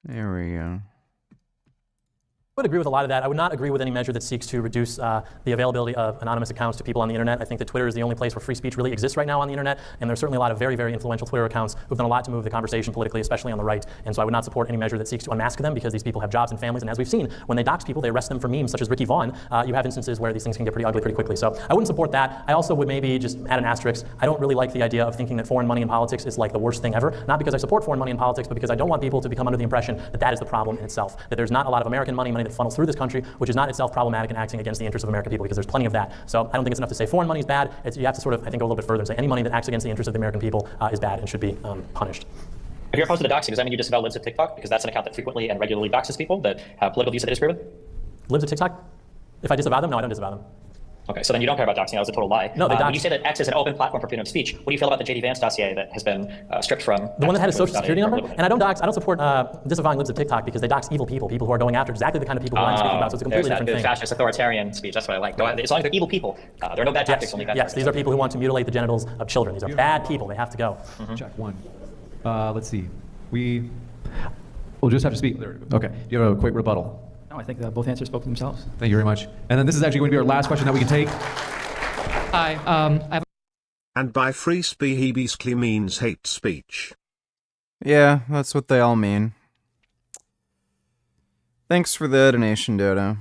There we go. I would agree with a lot of that. I would not agree with any measure that seeks to reduce the availability of anonymous accounts to people on the internet. I think that Twitter is the only place where free speech really exists right now on the internet, and there's certainly a lot of very, very influential Twitter accounts who've done a lot to move the conversation politically, especially on the right. And so I would not support any measure that seeks to unmask them, because these people have jobs and families, and as we've seen, when they dox people, they arrest them for memes such as Ricky Vaughn. You have instances where these things can get pretty ugly pretty quickly. So I wouldn't support that. I also would maybe just add an asterisk. I don't really like the idea of thinking that foreign money in politics is like the worst thing ever. Not because I support foreign money in politics, but because I don't want people to become under the impression that that is the problem in itself. That there's not a lot of American money that funnels through this country, which is not itself problematic and acting against the interests of American people, because there's plenty of that. So I don't think it's enough to say foreign money is bad. You have to sort of, I think, go a little bit further and say any money that acts against the interests of the American people is bad and should be punished. If you're opposed to the doxing, does that mean you disavow Libs of TikTok? Because that's an account that frequently and regularly doxes people that have political views that they disagree with? Libs of TikTok? If I disavow them? No, I don't disavow them. Okay, so then you don't care about doxing. That was a total lie. No, they when you say that X is an open platform for freedom of speech, what do you feel about the J.D. Vance dossier that has been stripped from the one that had a X, social which security got number? And I don't support disavowing libs of TikTok because they dox evil people who are going after exactly the kind of people who I'm speaking about. So it's a completely different good thing. fascist authoritarian speech. That's what I like. As long as they're evil people, there are no bad tactics. Only bad Yes, these are people who want to mutilate the genitals of children. These are bad people. They have to go. Check one. Let's see. We'll just have to speak. There. Okay. Do you have a quick rebuttal? No, I think that both answers spoke for themselves. Thank you very much. And then this is actually going to be our last question that we can take. Hi. I have And by free speech he basically means hate speech. Yeah, that's what they all mean. Thanks for the donation, Dodo.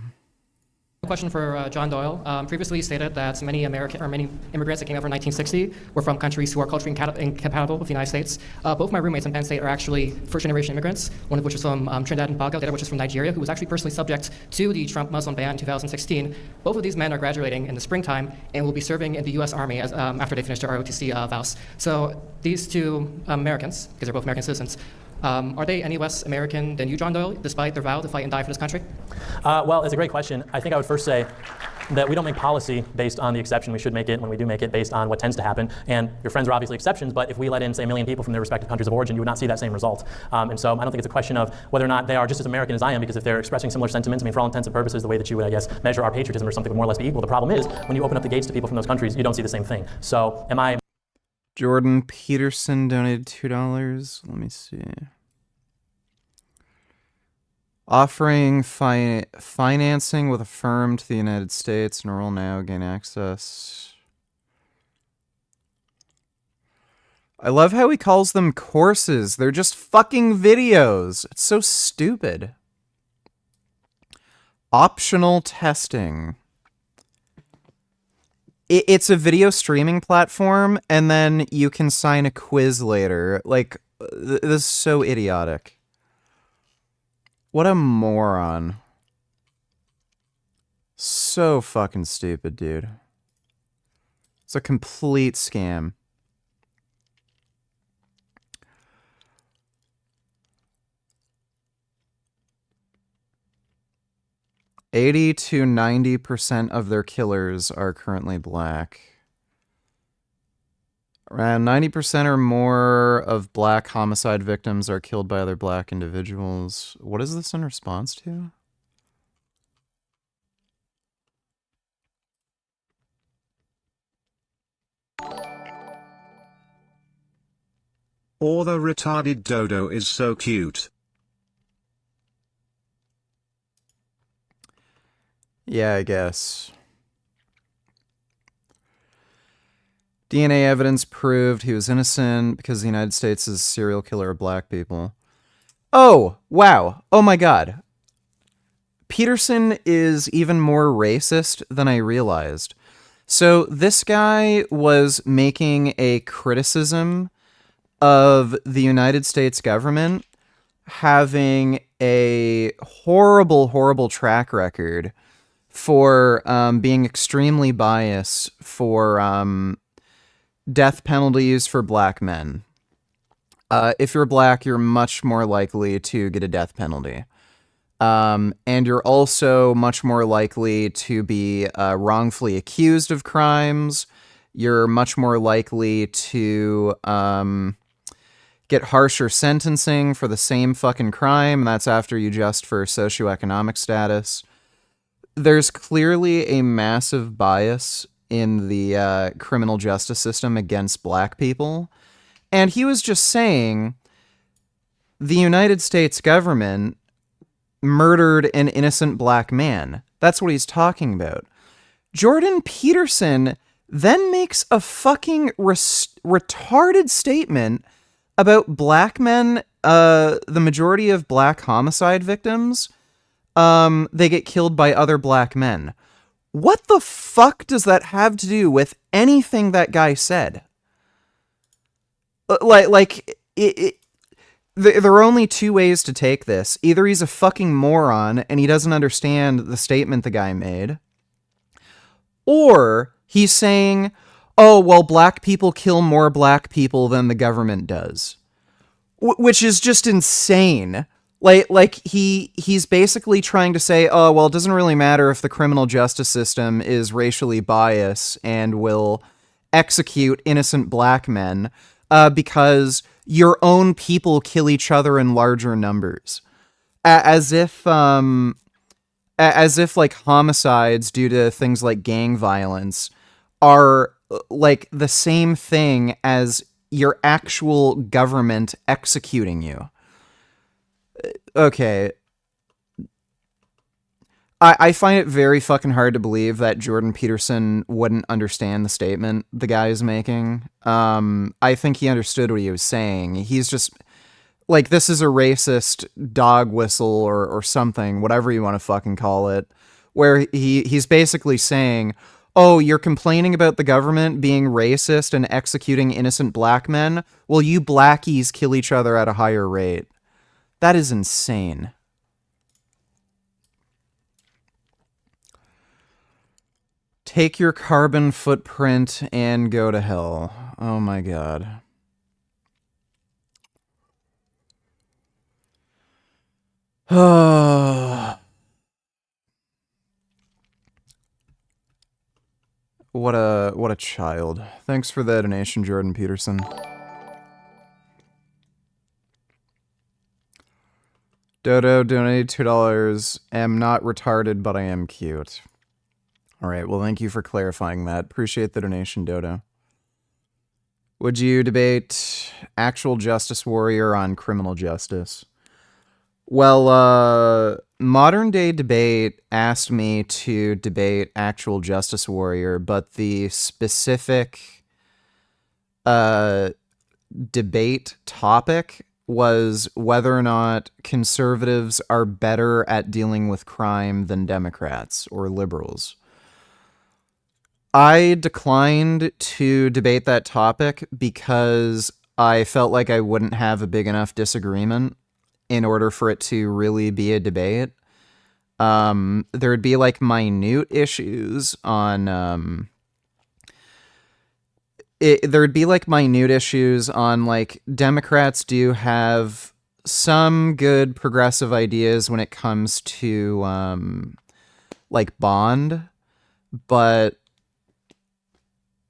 a question for John Doyle. Previously stated that many immigrants that came over in 1960 were from countries who are culturally incompatible with the United States. Both my roommates in Penn State are actually first-generation immigrants, one of which is from Trinidad and Tobago, the other which is from Nigeria, who was actually personally subject to the Trump Muslim ban in 2016. Both of these men are graduating in the springtime and will be serving in the U.S. Army after they finish their ROTC vows. So these two Americans, because they're both American citizens, are they any less American than you, John Doyle, despite their vow to fight and die for this country? Well, it's a great question. I think I would first say that we don't make policy based on the exception. We should make it, when we do make it, based on what tends to happen. And your friends are obviously exceptions, but if we let in, say, 1 million people from their respective countries of origin, you would not see that same result. And so I don't think it's a question of whether or not they are just as American as I am, because if they're expressing similar sentiments, I mean, for all intents and purposes, the way that you would, I guess, measure our patriotism or something would more or less be equal. The problem is, when you open up the gates to people from those countries, you don't see the same thing. So am I... Jordan Peterson donated $2. Let me see. Offering financing with a firm to the United States. Enroll now, gain access. I love how he calls them courses. They're just fucking videos. It's so stupid. Optional testing. It's a video streaming platform, and then you can sign a quiz later. Like, this is so idiotic. What a moron. So fucking stupid, dude. It's a complete scam. $80 to 90% of their killers are currently black. Around 90% or more of black homicide victims are killed by other black individuals. What is this in response to? Or the retarded dodo is so cute. Yeah, I guess. DNA evidence proved he was innocent because the United States is a serial killer of black people. Oh, wow. Oh my god. Peterson is even more racist than I realized. So this guy was making a criticism of the United States government having a horrible, horrible track record for being extremely biased for death penalties for black men. If you're black, you're much more likely to get a death penalty. And you're also much more likely to be wrongfully accused of crimes. You're much more likely to get harsher sentencing for the same fucking crime. And that's after you adjust for socioeconomic status. There's clearly a massive bias in the criminal justice system against black people. And he was just saying the United States government murdered an innocent black man. That's what he's talking about. Jordan Peterson then makes a fucking retarded statement about black men, the majority of black homicide victims, they get killed by other black men. What the fuck does that have to do with anything that guy said? There are only two ways to take this. Either he's a fucking moron and he doesn't understand the statement the guy made, or he's saying, oh, well, black people kill more black people than the government does. Which is just insane. Like he's basically trying to say, oh, well, it doesn't really matter if the criminal justice system is racially biased and will execute innocent black men because your own people kill each other in larger numbers. As if like homicides due to things like gang violence are like the same thing as your actual government executing you. Okay. I find it very fucking hard to believe that Jordan Peterson wouldn't understand the statement the guy is making. I think he understood what he was saying. He's just like, this is a racist dog whistle or something, whatever you want to fucking call it, where he's basically saying, oh, you're complaining about the government being racist and executing innocent black men? Well, you blackies kill each other at a higher rate. That is insane. Take your carbon footprint and go to hell. Oh my god. What a child. Thanks for the donation, Jordan Peterson. Dodo donated $2. Am not retarded, but I am cute. Alright, well, thank you for clarifying that. Appreciate the donation, Dodo. Would you debate actual justice warrior on criminal justice? Well, Modern Day Debate asked me to debate actual justice warrior, but the specific debate topic was whether or not conservatives are better at dealing with crime than Democrats or liberals. I declined to debate that topic because I felt like I wouldn't have a big enough disagreement in order for it to really be a debate. There'd be like minute issues on there'd be like minute issues on like Democrats do have some good progressive ideas when it comes to like bond, but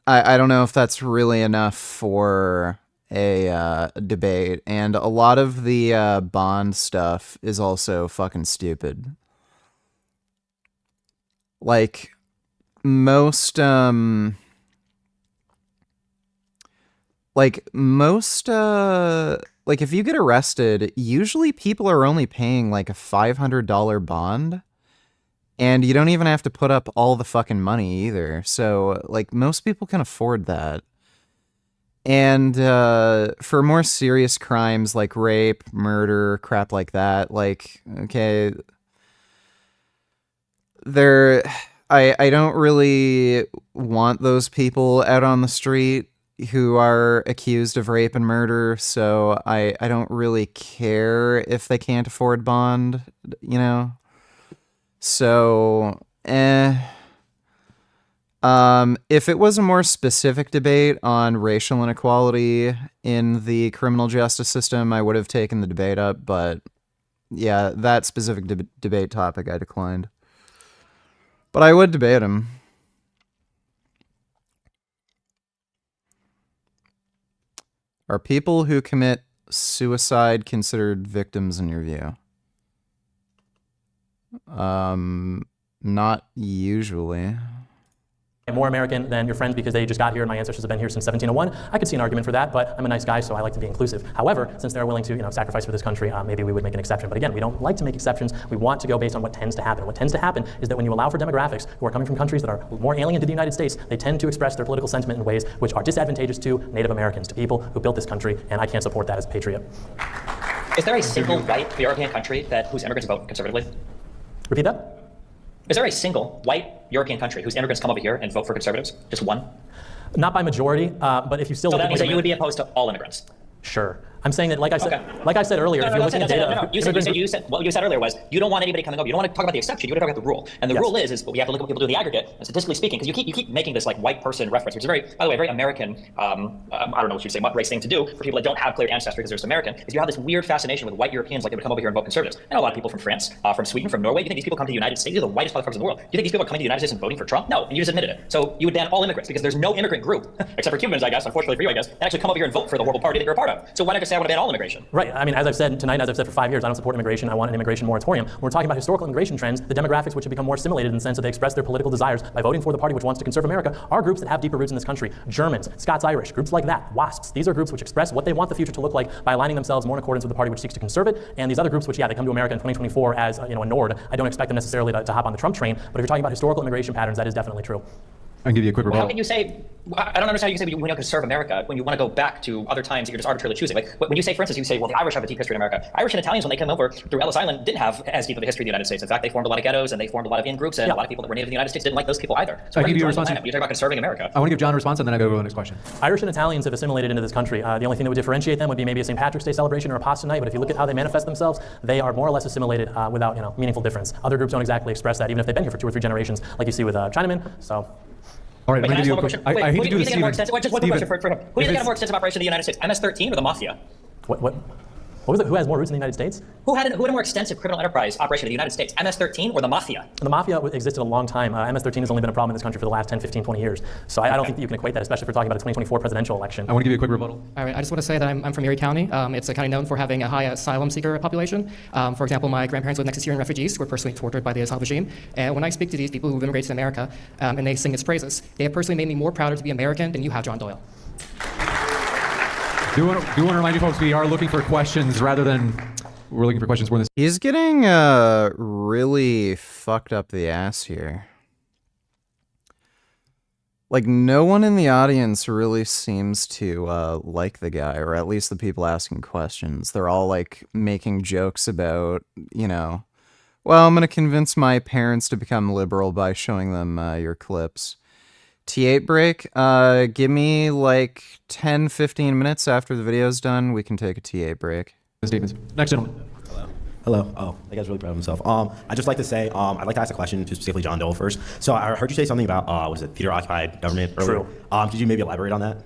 I don't know if that's really enough for a debate, and a lot of the bond stuff is also fucking stupid. Like most like if you get arrested, usually people are only paying like a $500 bond, and you don't even have to put up all the fucking money either. So like most people can afford that. And for more serious crimes like rape, murder, crap like that, like, okay, I don't really want those people out on the street who are accused of rape and murder, so I don't really care if they can't afford bond, you know? So, if it was a more specific debate on racial inequality in the criminal justice system, I would have taken the debate up, but yeah, that specific debate topic I declined. But I would debate him. Are people who commit suicide considered victims in your view? Not usually. I'm more American than your friends because they just got here and my ancestors have been here since 1701. I could see an argument for that, but I'm a nice guy, so I like to be inclusive. However, since they're willing to, sacrifice for this country, maybe we would make an exception. But again, we don't like to make exceptions. We want to go based on what tends to happen. What tends to happen is that when you allow for demographics who are coming from countries that are more alien to the United States, they tend to express their political sentiment in ways which are disadvantageous to Native Americans, to people who built this country, and I can't support that as a patriot. Is there a single white European country whose immigrants vote conservatively? Repeat that? Is there a single white European country whose immigrants come over here and vote for conservatives? Just one? Not by majority, but if you still... So that means that you would be opposed to all immigrants? Sure. I'm saying that, like I said earlier, if you're looking at data, You said what you said earlier was you don't want anybody coming over. You don't want to talk about the exception. You want to talk about the rule. And the rule is we have to look at what people do in the aggregate. And statistically speaking, because you keep making this like white person reference, which is very, by the way, very American. I don't know what you'd say, mutt race thing to do for people that don't have clear ancestry because they're just American. Is you have this weird fascination with white Europeans, like they would come over here and vote conservatives. And a lot of people from France, from Sweden, from Norway. You think these people come to the United States? They're the whitest motherfuckers in the world. You think these people are coming to the United States and voting for Trump? No, and you just admitted it. So you would ban all immigrants because there's no immigrant group, except for Cubans, I guess, unfortunately for you, I guess, that actually come over here and vote for the horrible party that you're a part of. So why not just say I want to ban all immigration? Right. I mean, as I've said tonight, as I've said for 5 years, I don't support immigration. I want an immigration moratorium. When we're talking about historical immigration trends, the demographics which have become more assimilated in the sense that they express their political desires by voting for the party which wants to conserve America are groups that have deeper roots in this country. Germans, Scots-Irish, groups like that, WASPs. These are groups which express what they want the future to look like by aligning themselves more in accordance with the party which seeks to conserve it. And these other groups which, they come to America in 2024 as a Nord. I don't expect them necessarily to hop on the Trump train, but if you're talking about historical immigration patterns, that is definitely true. I can give you a quick rebuttal. How can you say, I don't understand how you can say when you conserve America, when you want to go back to other times that you're just arbitrarily choosing. Like when you say, for instance, you say, well, the Irish have a deep history in America. Irish and Italians, when they came over through Ellis Island, didn't have as deep of a history in the United States. In fact, they formed a lot of ghettos and they formed a lot of in-groups, and a lot of people that were native in the United States didn't like those people either. So I give you a response. You talk about conserving America. I want to give John a response, and then I go to the next question. Irish and Italians have assimilated into this country. The only thing that would differentiate them would be maybe a St. Patrick's Day celebration or a pasta night, but if you look at how they manifest themselves, they are more or less assimilated without meaningful difference. Other groups don't exactly express that, even if they've been here for 2 or 3 generations, like you see with Chinamen. So. All right, Wait, let me give you a question. I hate to do this, Just one more question for him. Who do you think had a more extensive operation in the United States, MS-13 or the Mafia? What was it? Who has more roots in the United States? Who had a more extensive criminal enterprise operation in the United States, MS-13 or the Mafia? The Mafia existed a long time. MS-13 has only been a problem in this country for the last 10, 15, 20 years. So I don't think that you can equate that, especially if we're talking about a 2024 presidential election. I want to give you a quick rebuttal. All right, I just want to say that I'm from Erie County. It's a county known for having a high asylum seeker population. For example, my grandparents lived next to Syrian refugees who were personally tortured by the Assad regime. And when I speak to these people who've immigrated to America and they sing its praises, they have personally made me more prouder to be American than you have, John Doyle. Do want to remind you folks, we are looking for questions rather than we're looking for questions. We're in this. He's getting really fucked up the ass here. Like, no one in the audience really seems to like the guy, or at least the people asking questions. They're all, like, making jokes about, well, I'm going to convince my parents to become liberal by showing them your clips. T8 break. Give me, like, 10, 15 minutes after the video's done. We can take a T8 break. Stevens. Next gentleman. Hello. Oh, that guy's really proud of himself. I'd just like to say, I'd like to ask a question to specifically John Doyle first. So I heard you say something about, was it theater-occupied government earlier? True. Could you maybe elaborate on that?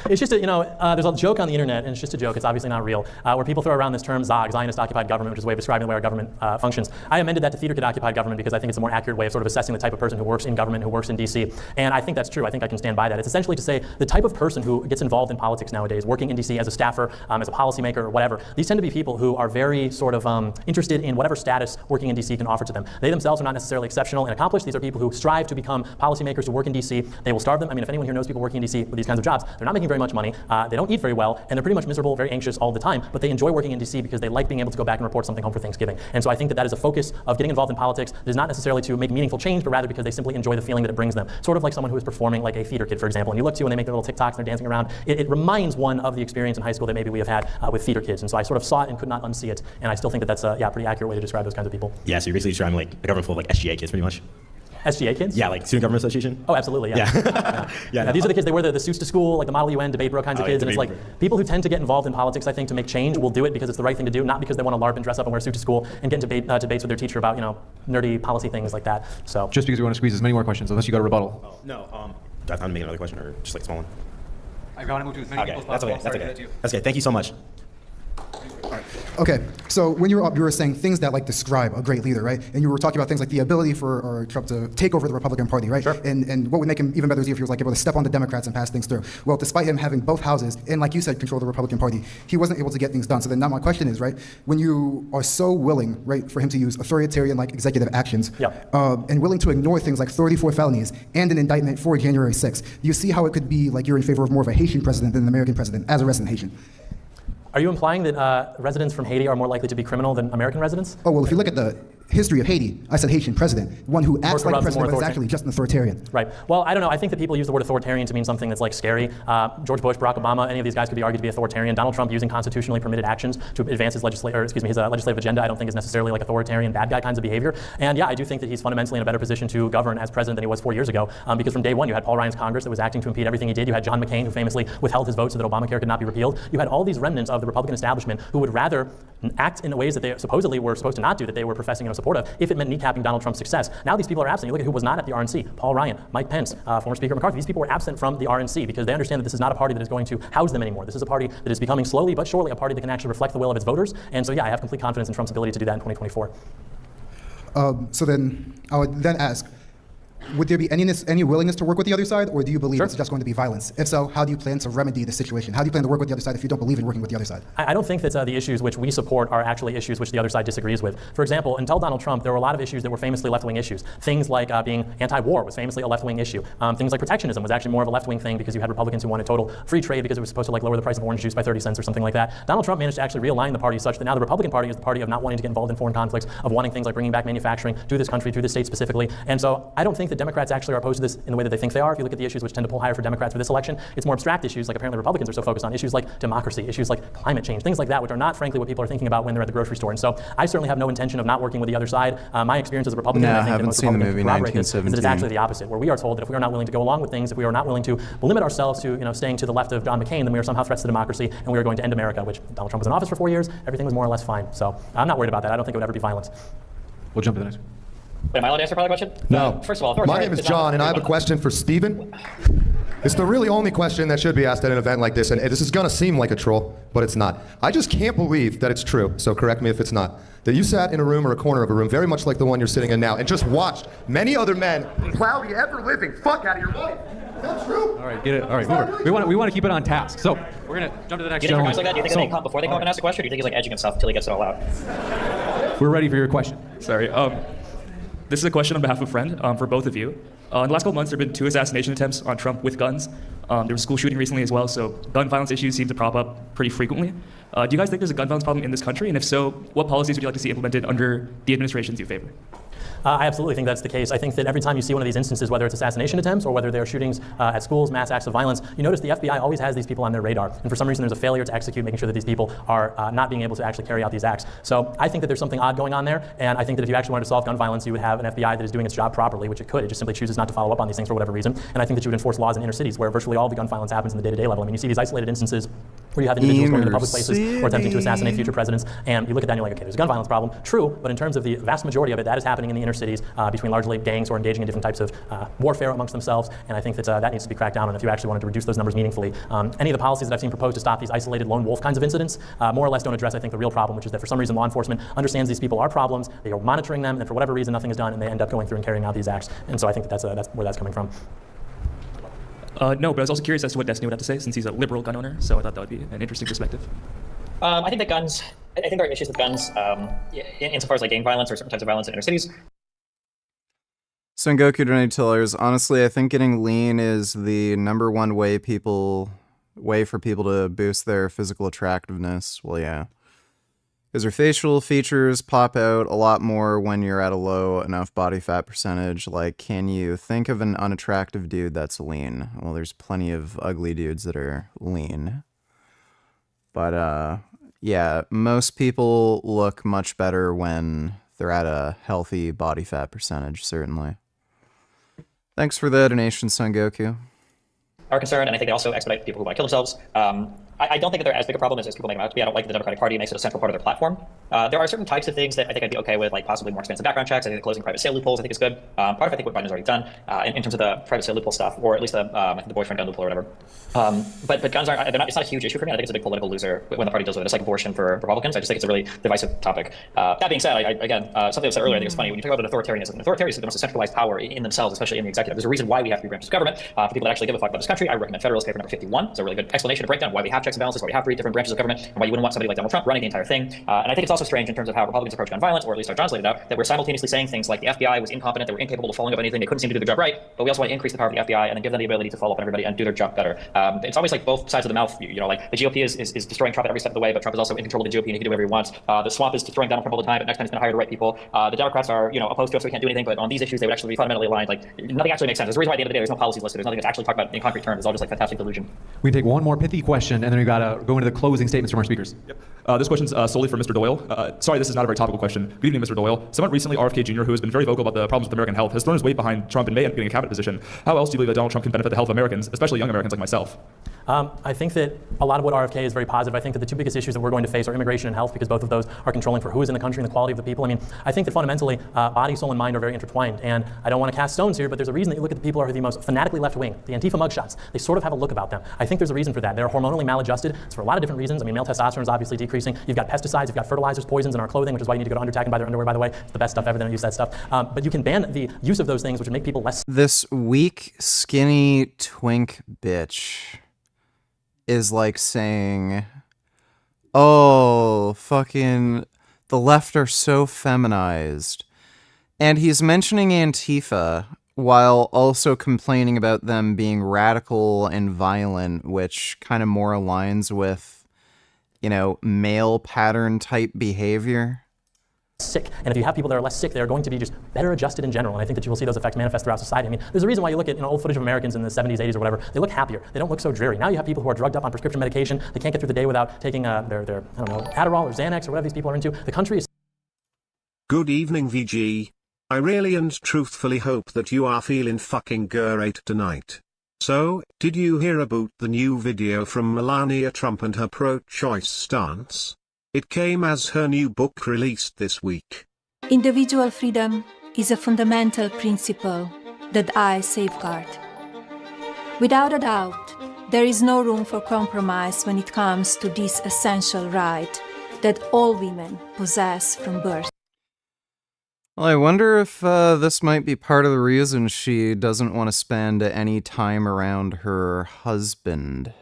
It's just, there's a joke on the internet, and it's just a joke, it's obviously not real, where people throw around this term ZOG, Zionist-occupied government, which is a way of describing the way our government functions. I amended that to theater-kid-occupied government because I think it's a more accurate way of sort of assessing the type of person who works in government, who works in DC. And I think that's true. I think I can stand by that. It's essentially to say the type of person who gets involved in politics nowadays, working in DC as a staffer, as a policymaker, or whatever, these tend to be people who are very sort of interested in whatever status working in DC can offer to them. They themselves are not necessarily exceptional and accomplished. These are people who strive to become policymakers who work in DC. They will starve them. I mean, if anyone here knows people working in DC with these kinds of jobs, they're not making very much money. They don't eat very well, and they're pretty much miserable, very anxious all the time, but they enjoy working in DC because they like being able to go back and report something home for Thanksgiving. And so I think that is a focus of getting involved in politics. It is not necessarily to make meaningful change, but rather because they simply enjoy the feeling that it brings them. Sort of like someone who is performing like a theater kid, for example. And you look to when they make their little TikToks and they're dancing around, it reminds one of the experience in high school that maybe we have had with theater kids. And so I sort of saw it and could not unsee it. And I still think that that's a pretty accurate way to describe those kinds of people. Yeah, so you're basically describing like a government full of like SGA kids pretty much. SGA kids? Yeah, like Student Government Association? Oh, absolutely, yeah. Yeah. These are the kids, they wear the suits to school, like the Model UN, debate bro kinds of kids, and it's like people who tend to get involved in politics, I think, to make change will do it because it's the right thing to do, not because they want to LARP and dress up and wear a suit to school and get into debates with their teacher about, nerdy policy things like that. So just because we want to squeeze as many more questions, unless you got a rebuttal. Oh, no, do I have time to make another question or just like a small one? I want to move to as many people as possible. That's okay. Thank you so much. Okay, so when you were up, you were saying things that like describe a great leader, right? And you were talking about things like the ability for Trump to take over the Republican Party, right? Sure. And what would make him even better is if he was like able to step on the Democrats and pass things through. Well, despite him having both houses and, like you said, control the Republican Party, he wasn't able to get things done. So then now my question is, right, when you are so willing, right, for him to use authoritarian like executive actions, and willing to ignore things like 34 felonies and an indictment for January 6th, do you see how it could be like you're in favor of more of a Haitian president than an American president as a resident Haitian? Are you implying that residents from Haiti are more likely to be criminal than American residents? Oh, well, if you look at the history of Haiti. I said Haitian president, one who acts like a corrupt, president, more but is actually just an authoritarian. Right. Well, I don't know. I think that people use the word authoritarian to mean something that's like scary. George Bush, Barack Obama, any of these guys could be argued to be authoritarian. Donald Trump using constitutionally permitted actions to advance his legislative agenda, I don't think is necessarily like authoritarian, bad guy kinds of behavior. And yeah, I do think that he's fundamentally in a better position to govern as president than he was 4 years ago. Because from day one, you had Paul Ryan's Congress that was acting to impede everything he did. You had John McCain, who famously withheld his vote so that Obamacare could not be repealed. You had all these remnants of the Republican establishment who would rather act in the ways that they supposedly were supposed to not do, that they were professing in support of, if it meant kneecapping Donald Trump's success. Now these people are absent. You look at who was not at the RNC: Paul Ryan, Mike Pence, former Speaker McCarthy. These people were absent from the RNC because they understand that this is not a party that is going to house them anymore. This is a party that is becoming slowly but surely a party that can actually reflect the will of its voters. And so yeah, I have complete confidence in Trump's ability to do that in 2024. So then I would then ask, would there be any willingness to work with the other side, or do you believe it's just going to be violence? If so, how do you plan to remedy the situation? How do you plan to work with the other side if you don't believe in working with the other side? I don't think that the issues which we support are actually issues which the other side disagrees with. For example, until Donald Trump, there were a lot of issues that were famously left-wing issues. Things like being anti-war was famously a left-wing issue. Things like protectionism was actually more of a left-wing thing because you had Republicans who wanted total free trade because it was supposed to lower the price of orange juice by 30 cents or something like that. Donald Trump managed to actually realign the party such that now the Republican Party is the party of not wanting to get involved in foreign conflicts, of wanting things like bringing back manufacturing to this country, to this state specifically. And so I don't think that Democrats actually are opposed to this in the way that they think they are. If you look at the issues which tend to pull higher for Democrats for this election, it's more abstract issues, like apparently Republicans are so focused on, issues like democracy, issues like climate change, things like that, which are not, frankly, what people are thinking about when they're at the grocery store. And so I certainly have no intention of not working with the other side. My experience as a Republican, No, I I think that haven't most seen the Republicans movie corroborate this, is that it's 1917. actually the opposite, where we are told that if we are not willing to go along with things, if we are not willing to limit ourselves to staying to the left of John McCain, then we are somehow threats to democracy, and we are going to end America, which Donald Trump was in office for 4 years. Everything was more or less fine. So I'm not worried about that. I don't think it would ever be violence. We'll jump to the next one. Wait, am I allowed to answer part of the question? No. First of all, My name is John, and I have a question for Steven. It's the really only question that should be asked at an event like this, and this is going to seem like a troll, but it's not. I just can't believe that it's true, so correct me if it's not, that you sat in a room or a corner of a room, very much like the one you're sitting in now, and just watched many other men plow the ever-living fuck out of your life. That's true. All right, get it. All right, move it. We want to keep it on task. So we're going to jump to the next Do you think gentleman. guys like that? Do you think they come before they come up and ask a question, or do you think he's like edging himself until he gets it all out? We're ready for your question. Sorry. This is a question on behalf of a friend for both of you. In the last couple months, there have been 2 assassination attempts on Trump with guns. There was a school shooting recently as well, so gun violence issues seem to prop up pretty frequently. Do you guys think there's a gun violence problem in this country? And if so, what policies would you like to see implemented under the administrations you favor? I absolutely think that's the case. I think that every time you see one of these instances, whether it's assassination attempts or whether they're shootings at schools, mass acts of violence, you notice the FBI always has these people on their radar. And for some reason, there's a failure to execute, making sure that these people are not being able to actually carry out these acts. So I think that there's something odd going on there. And I think that if you actually wanted to solve gun violence, you would have an FBI that is doing its job properly, which it could. It just simply chooses not to follow up on these things for whatever reason. And I think that you would enforce laws in inner cities where virtually all the gun violence happens in the day-to-day level. I mean, you see these isolated instances where you have individuals going into public places or attempting to assassinate future presidents. And you look at that and you're like, okay, there's a gun violence problem. True, but in terms of the vast majority of it, that is happening in the inner cities between largely gangs who are engaging in different types of warfare amongst themselves, and I think that that needs to be cracked down on if you actually wanted to reduce those numbers meaningfully. Any of the policies that I've seen proposed to stop these isolated lone wolf kinds of incidents more or less don't address, I think, the real problem, which is that for some reason law enforcement understands these people are problems, they are monitoring them, and for whatever reason nothing is done, and they end up going through and carrying out these acts. And so I think that's where that's coming from. No, but I was also curious as to what Destiny would have to say, since he's a liberal gun owner, so I thought that would be an interesting perspective. I think there are issues with guns insofar as like gang violence or certain types of violence in inner cities. Sengoku donated $2. Honestly, I think getting lean is the #1 way for people to boost their physical attractiveness. Well, yeah. Because your facial features pop out a lot more when you're at a low enough body fat percentage. Like, can you think of an unattractive dude that's lean? Well, there's plenty of ugly dudes that are lean. But, yeah, most people look much better when they're at a healthy body fat percentage, certainly. Thanks for the donation, Son Goku. Are concerned, and I think they also expedite people who want to kill themselves. I don't think that they're as big a problem as people make them out to be. I don't like that the Democratic Party makes it a central part of their platform. There are certain types of things that I think I'd be okay with, like possibly more expensive background checks. I think the closing private sale loopholes I think is good. Part of I think what Biden's already done in terms of the private sale loophole stuff, or at least I think the boyfriend gun loophole or whatever. But guns aren't. It's not a huge issue for me. I think it's a big political loser when the party deals with it. It's like abortion for Republicans. I just think it's a really divisive topic. That being said, again, something I said earlier, I think it's funny when you talk about authoritarianism. Authoritarianism is the most centralized power in themselves, especially in the executive. There's a reason why we have 3 branches of government. For people that actually give a fuck about this country, I recommend Federalist Paper number 51. It's a really good explanation, a breakdown of why we have checks checks and balances, why we have 3 different branches of government, and why you wouldn't want somebody like Donald Trump running the entire thing. And I think it's also strange in terms of how Republicans approach gun violence, or at least how John's laid it out, that we're simultaneously saying things like the FBI was incompetent, they were incapable of following up anything, they couldn't seem to do their job right, but we also want to increase the power of the FBI and then give them the ability to follow up on everybody and do their job better. It's always like both sides of the mouth. You know, like the GOP is destroying Trump at every step of the way, but Trump is also in control of the GOP and he can do whatever he wants. The swamp is destroying Donald Trump all the time, but next time he's going to hire the right people. The Democrats are, opposed to us, so we can't do anything, but on these issues they would actually be fundamentally aligned. Like nothing actually makes sense. There's a reason why at the end of the day there's no policies listed. There's nothing that's actually talked about in concrete terms. It's all just like fantastic delusion. We take one more pithy question, and then we got to go into the closing statements from our speakers. Yep. This question's solely for Mr. Doyle. Sorry, this is not a very topical question. Good evening, Mr. Doyle. Someone recently, RFK Jr., who has been very vocal about the problems with American health, has thrown his weight behind Trump and may end up getting a cabinet position. How else do you believe that Donald Trump can benefit the health of Americans, especially young Americans like myself? I think that a lot of what RFK is very positive. I think that the 2 biggest issues that we're going to face are immigration and health, because both of those are controlling for who is in the country and the quality of the people. I mean, I think that fundamentally, body, soul, and mind are very intertwined. And I don't want to cast stones here, but there's a reason that you look at the people who are the most fanatically left-wing, the Antifa mugshots. They sort of have a look about them. I think there's a reason for that. They're hormonally maladjusted. It's for a lot of different reasons. I mean, male testosterone is obviously decreasing. You've got pesticides, you've got fertilizers, poisons in our clothing, which is why you need to go to Undertack and buy their underwear, by the way. It's the best stuff ever. They don't use that stuff. But you can ban the use of those things, which would make people less. This weak, skinny twink bitch is like saying, oh, fucking, the left are so feminized. And he's mentioning Antifa while also complaining about them being radical and violent, which kind of more aligns with, male pattern type behavior. Sick. And if you have people that are less sick, they're going to be just better adjusted in general. And I think that you will see those effects manifest throughout society. I mean, there's a reason why you look at old footage of Americans in the 70s, 80s, or whatever. They look happier. They don't look so dreary. Now you have people who are drugged up on prescription medication. They can't get through the day without taking their I don't know, Adderall or Xanax or whatever these people are into. The country is. Good evening, VG. I really and truthfully hope that you are feeling fucking great tonight. So, did you hear about the new video from Melania Trump and her pro-choice stance? It came as her new book released this week. Individual freedom is a fundamental principle that I safeguard. Without a doubt, there is no room for compromise when it comes to this essential right that all women possess from birth. Well, I wonder if this might be part of the reason she doesn't want to spend any time around her husband.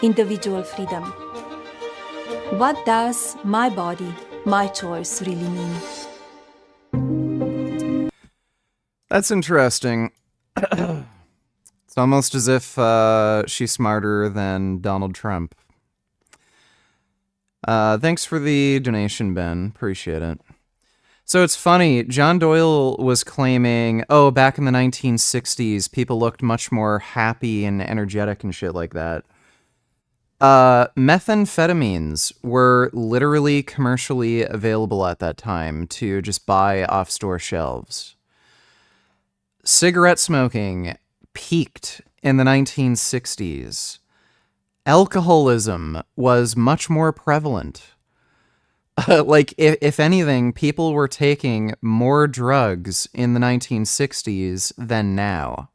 Individual freedom. What does my body, my choice really mean? That's interesting. It's almost as if she's smarter than Donald Trump. Thanks for the donation, Ben. Appreciate it. So it's funny, John Doyle was claiming, oh, back in the 1960s, people looked much more happy and energetic and shit like that. Methamphetamines were literally commercially available at that time to just buy off store shelves. Cigarette smoking peaked in the 1960s. Alcoholism was much more prevalent. Like, if anything, people were taking more drugs in the 1960s than now.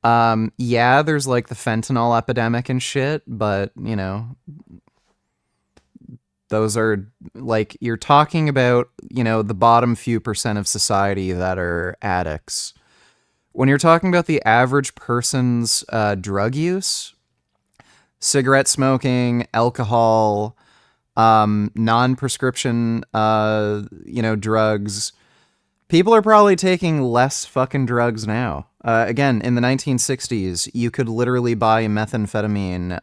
Yeah, there's like the fentanyl epidemic and shit, but, those are, like, you're talking about, the bottom few percent of society that are addicts. When you're talking about the average person's drug use, cigarette smoking, alcohol, non-prescription, drugs, people are probably taking less fucking drugs now. Again, in the 1960s, you could literally buy methamphetamine,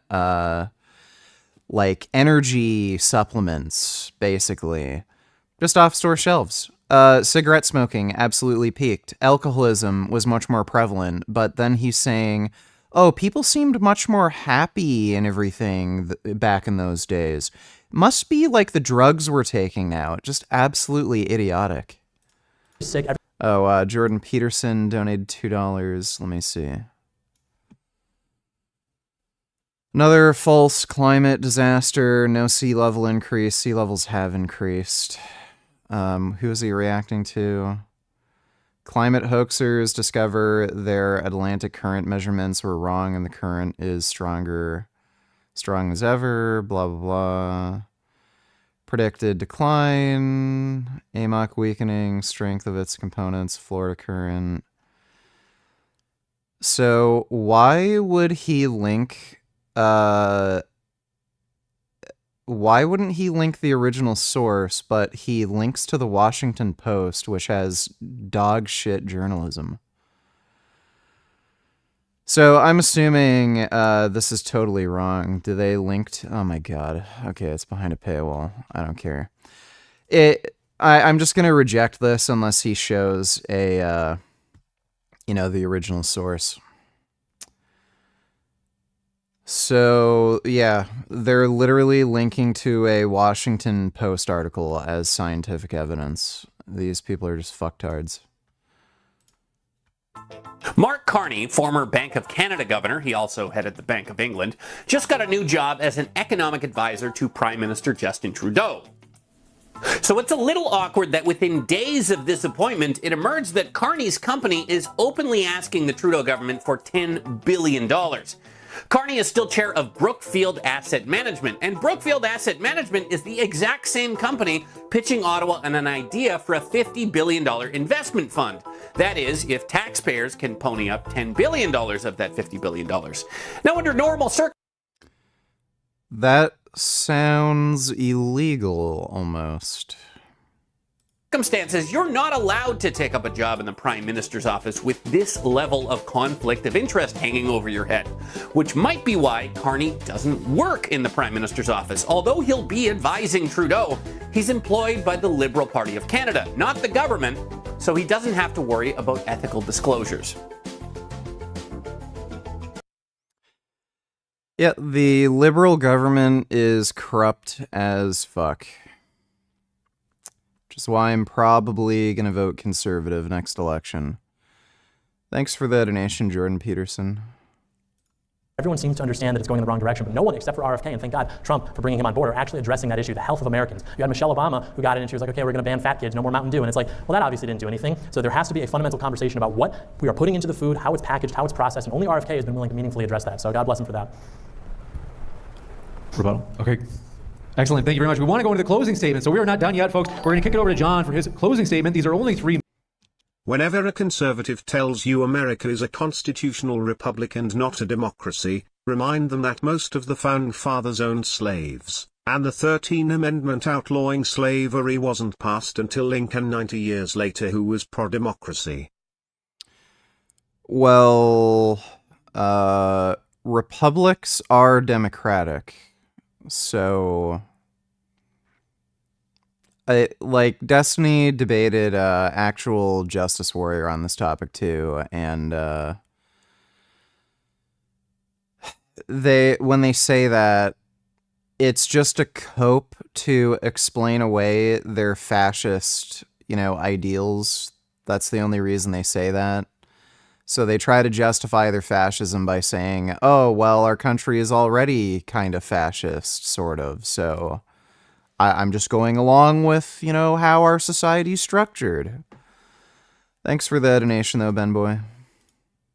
like energy supplements, basically, just off store shelves. Cigarette smoking absolutely peaked. Alcoholism was much more prevalent, but then he's saying, oh, people seemed much more happy and everything back in those days. Must be like the drugs we're taking now. Just absolutely idiotic. Sick. Oh, Jordan Peterson donated $2. Let me see. Another false climate disaster. No sea level increase. Sea levels have increased. Who is he reacting to? Climate hoaxers discover their Atlantic current measurements were wrong and the current is strong as ever, blah, blah, blah. Predicted decline, AMOC weakening, strength of its components, Florida current. So why would he link why wouldn't he link the original source, but he links to the Washington Post, which has dog shit journalism? So I'm assuming this is totally wrong. Do they linked? Oh my god. Okay, it's behind a paywall. I don't care. I'm just gonna reject this unless he shows a, the original source. So yeah, they're literally linking to a Washington Post article as scientific evidence. These people are just fucktards. Mark Carney, former Bank of Canada governor, he also headed the Bank of England, just got a new job as an economic advisor to Prime Minister Justin Trudeau. So it's a little awkward that within days of this appointment, it emerged that Carney's company is openly asking the Trudeau government for $10 billion. Carney is still chair of Brookfield Asset Management, and Brookfield Asset Management is the exact same company pitching Ottawa on an idea for a $50 billion investment fund. That is, if taxpayers can pony up $10 billion of that $50 billion. Now, under normal circumstances... That sounds illegal, almost. You're not allowed to take up a job in the Prime Minister's office with this level of conflict of interest hanging over your head, which might be why Carney doesn't work in the Prime Minister's office. Although he'll be advising Trudeau, he's employed by the Liberal Party of Canada, not the government, so he doesn't have to worry about ethical disclosures. Yeah, the Liberal government is corrupt as fuck. Which is why I'm probably going to vote Conservative next election. Thanks for the donation, Jordan Peterson. Everyone seems to understand that it's going in the wrong direction, but no one except for RFK, and thank God Trump for bringing him on board, are actually addressing that issue, the health of Americans. You had Michelle Obama who got in and she was like, okay, we're going to ban fat kids, no more Mountain Dew. And it's like, well, that obviously didn't do anything. So there has to be a fundamental conversation about what we are putting into the food, how it's packaged, how it's processed, and only RFK has been willing to meaningfully address that. So God bless him for that. Rebuttal. Okay. Excellent. Thank you very much. We want to go into the closing statement, so we are not done yet, folks. We're going to kick it over to John for his closing statement. These are only 3. Whenever a conservative tells you America is a constitutional republic and not a democracy, remind them that most of the Founding Fathers owned slaves, and the 13th Amendment outlawing slavery wasn't passed until Lincoln 90 years later, who was pro-democracy. Well, republics are democratic. So, like, Destiny debated actual Justice Warrior on this topic too, and when they say that, it's just a cope to explain away their fascist, ideals. That's the only reason they say that. So they try to justify their fascism by saying, oh, well, our country is already kind of fascist, sort of. So I'm just going along with, how our society's structured. Thanks for the donation, though, Ben Boy.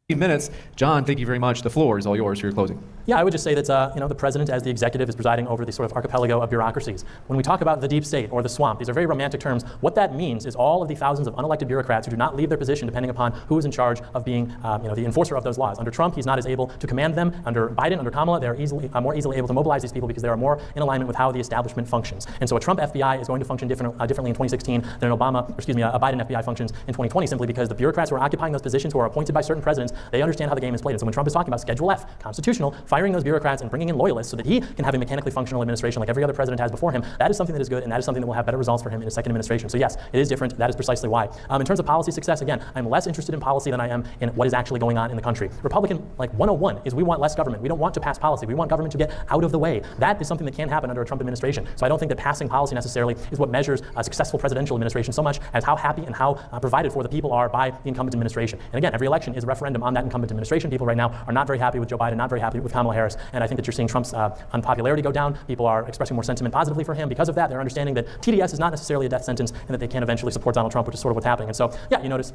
Minutes. John, thank you very much. The floor is all yours for your closing. Yeah, I would just say that the president as the executive is presiding over the sort of archipelago of bureaucracies. When we talk about the deep state or the swamp, these are very romantic terms. What that means is all of the thousands of unelected bureaucrats who do not leave their position depending upon who is in charge of being the enforcer of those laws. Under Trump, he's not as able to command them. Under Biden, under Kamala, they're more easily able to mobilize these people because they are more in alignment with how the establishment functions. And so a Trump FBI is going to function differently in 2016 than a Biden FBI functions in 2020, simply because the bureaucrats who are occupying those positions, who are appointed by certain presidents, they understand how the game is played. And so when Trump is talking about Schedule F, constitutional, firing those bureaucrats and bringing in loyalists so that he can have a mechanically functional administration like every other president has before him, that is something that is good, and that is something that will have better results for him in his second administration. So yes, it is different. That is precisely why. In terms of policy success, again, I'm less interested in policy than I am in what is actually going on in the country. Republican, 101 is we want less government. We don't want to pass policy. We want government to get out of the way. That is something that can happen under a Trump administration. So I don't think that passing policy necessarily is what measures a successful presidential administration so much as how happy and how provided for the people are by the incumbent administration. And again, every election is a referendum on that incumbent administration. People right now are not very happy with Joe Biden, not very happy with Kamala Harris, and I think that you're seeing Trump's unpopularity go down. People are expressing more sentiment positively for him because of that. They're understanding that TDS is not necessarily a death sentence and that they can eventually support Donald Trump, which is sort of what's happening. And so, yeah, you notice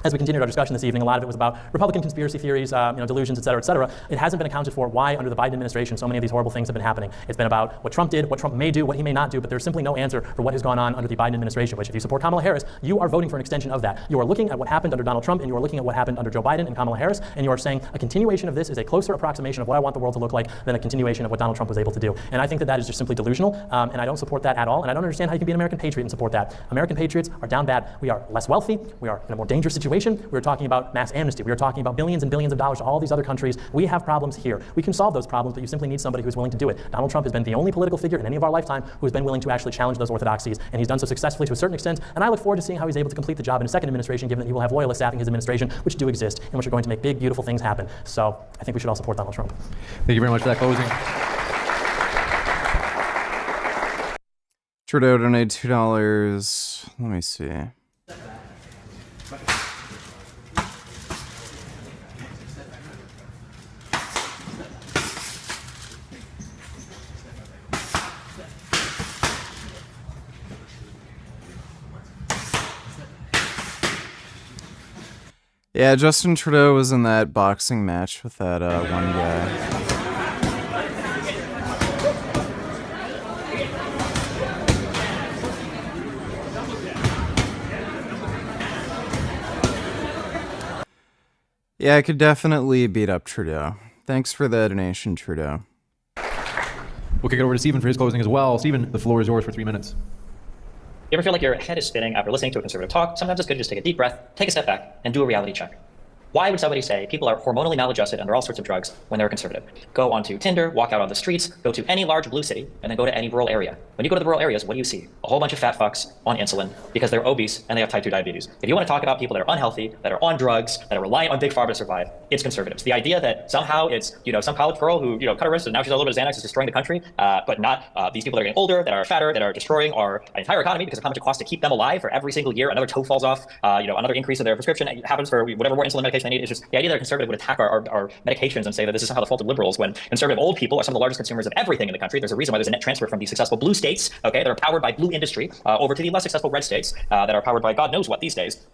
as we continued our discussion this evening, a lot of it was about Republican conspiracy theories, delusions, et cetera, et cetera. It hasn't been accounted for why, under the Biden administration, so many of these horrible things have been happening. It's been about what Trump did, what Trump may do, what he may not do, but there's simply no answer for what has gone on under the Biden administration, which if you support Kamala Harris, you are voting for an extension of that. You are looking at what happened under Donald Trump, and you are looking at what happened under Joe Biden and Kamala Harris, and you are saying a continuation of this is a closer approximation of what I want the world to look like than a continuation of what Donald Trump was able to do. And I think that that is just simply delusional, and I don't support that at all, and I don't understand how you can be an American patriot and support that. American patriots are down bad. We are less wealthy. We are in a more dangerous situation. We're talking about mass amnesty. We are talking about billions and billions of dollars to all these other countries. We have problems here. We can solve those problems, but you simply need somebody who's willing to do it. Donald Trump has been the only political figure in any of our lifetime who has been willing to actually challenge those orthodoxies, and he's done so successfully to a certain extent, and I look forward to seeing how he's able to complete the job in a second administration, given that he will have loyalists staffing his administration, which do exist, and which are going to make big, beautiful things happen. So I think we should all support Donald Trump. Thank you very much for that closing. Trudeau donated $2. Let me see. Yeah, Justin Trudeau was in that boxing match with that one guy. Yeah, I could definitely beat up Trudeau. Thanks for the donation, Trudeau. We'll kick it over to Stephen for his closing as well. Stephen, the floor is yours for 3 minutes. You ever feel like your head is spinning after listening to a conservative talk? Sometimes it's good to just take a deep breath, take a step back, and do a reality check. Why would somebody say people are hormonally maladjusted under all sorts of drugs when they're conservative? Go onto Tinder, walk out on the streets, go to any large blue city, and then go to any rural area. When you go to the rural areas, what do you see? A whole bunch of fat fucks on insulin because they're obese and they have type 2 diabetes. If you want to talk about people that are unhealthy, that are on drugs, that are reliant on big pharma to survive, it's conservatives. The idea that somehow it's some college girl who cut her wrist and now she's on a little bit of Xanax is destroying the country, but not these people that are getting older, that are fatter, that are destroying our entire economy because of how much it costs to keep them alive for every single year. Another toe falls off, another increase in their prescription happens for whatever more insulin medication they need. It's just the idea that conservative would attack our medications and say that this is somehow the fault of liberals when conservative old people are some of the largest consumers of everything in the country. There's a reason why there's a net transfer from the successful blue states, that are powered by blue industry, over to the less successful red states that are powered by God knows what these days.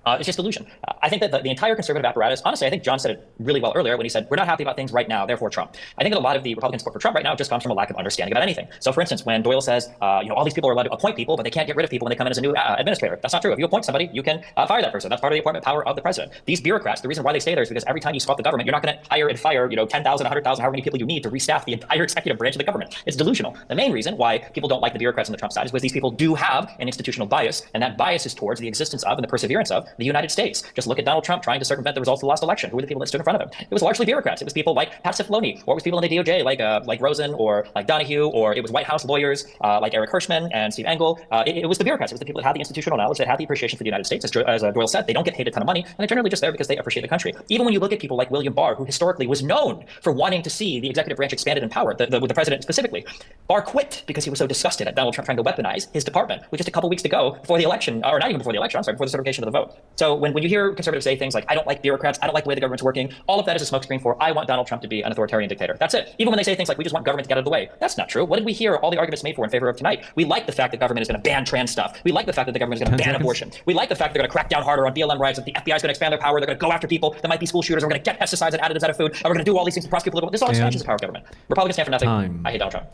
It's just delusion. I think that the entire conservative apparatus, honestly, I think John said it really well earlier when he said, we're not happy about things right now, therefore Trump. I think that a lot of the Republican support for Trump right now just comes from a lack of understanding about anything. So for instance, when Doyle says, all these people are allowed to appoint people, but they can't get rid of people when they come in as a new administrator. That's not true. If you appoint somebody, you can fire that person. That's part of the appointment power of the president. These bureaucrats, the reason why they stay there is because every time you swap the government, you're not going to hire and fire, 10,000, 100,000, however many people you need to restaff the entire executive branch of the government. It's delusional. The main reason why people don't like the bureaucrats on the Trump side is because these people do have an institutional bias, and that bias is towards the existence of and the perseverance of the United States. Just look at Donald Trump trying to circumvent the results of the last election. Who were the people that stood in front of him? It was largely bureaucrats. It was people like Pat Cipollone, or it was people in the DOJ like Rosen or like Donahue, or it was White House lawyers like Eric Hirschman and Steve Engel. It was the bureaucrats. It was the people that had the institutional knowledge, that had the appreciation for the United States. As Doyle said, they don't get paid a ton of money, and they're generally just there because they appreciate the country. Even when you look at people like William Barr, who historically was known for wanting to see the executive branch expanded in power, with the president specifically, Barr quit because he was so disgusted at Donald Trump trying to weaponize his department with just a couple weeks to go before the election, or not even before the election, I'm sorry, before the certification of the vote. So when you hear conservatives say things like, I don't like bureaucrats, I don't like the way the government's working, all of that is a smokescreen for, I want Donald Trump to be an authoritarian dictator. That's it. Even when they say things like, we just want government to get out of the way. That's not true. What did we hear all the arguments made for in favor of tonight? We like the fact that government is going to ban trans stuff. We like the fact that the government is going to ban abortion. We like the fact that they're going to crack down harder on BLM rights, that the FBI is going to expand their power, they're going to go after people that might be school shooters, we're going to get pesticides and additives out of food, and we're going to do all these things to prosecute political. This is all expansions of power of government. Republicans stand for nothing. Time. I hate Donald Trump.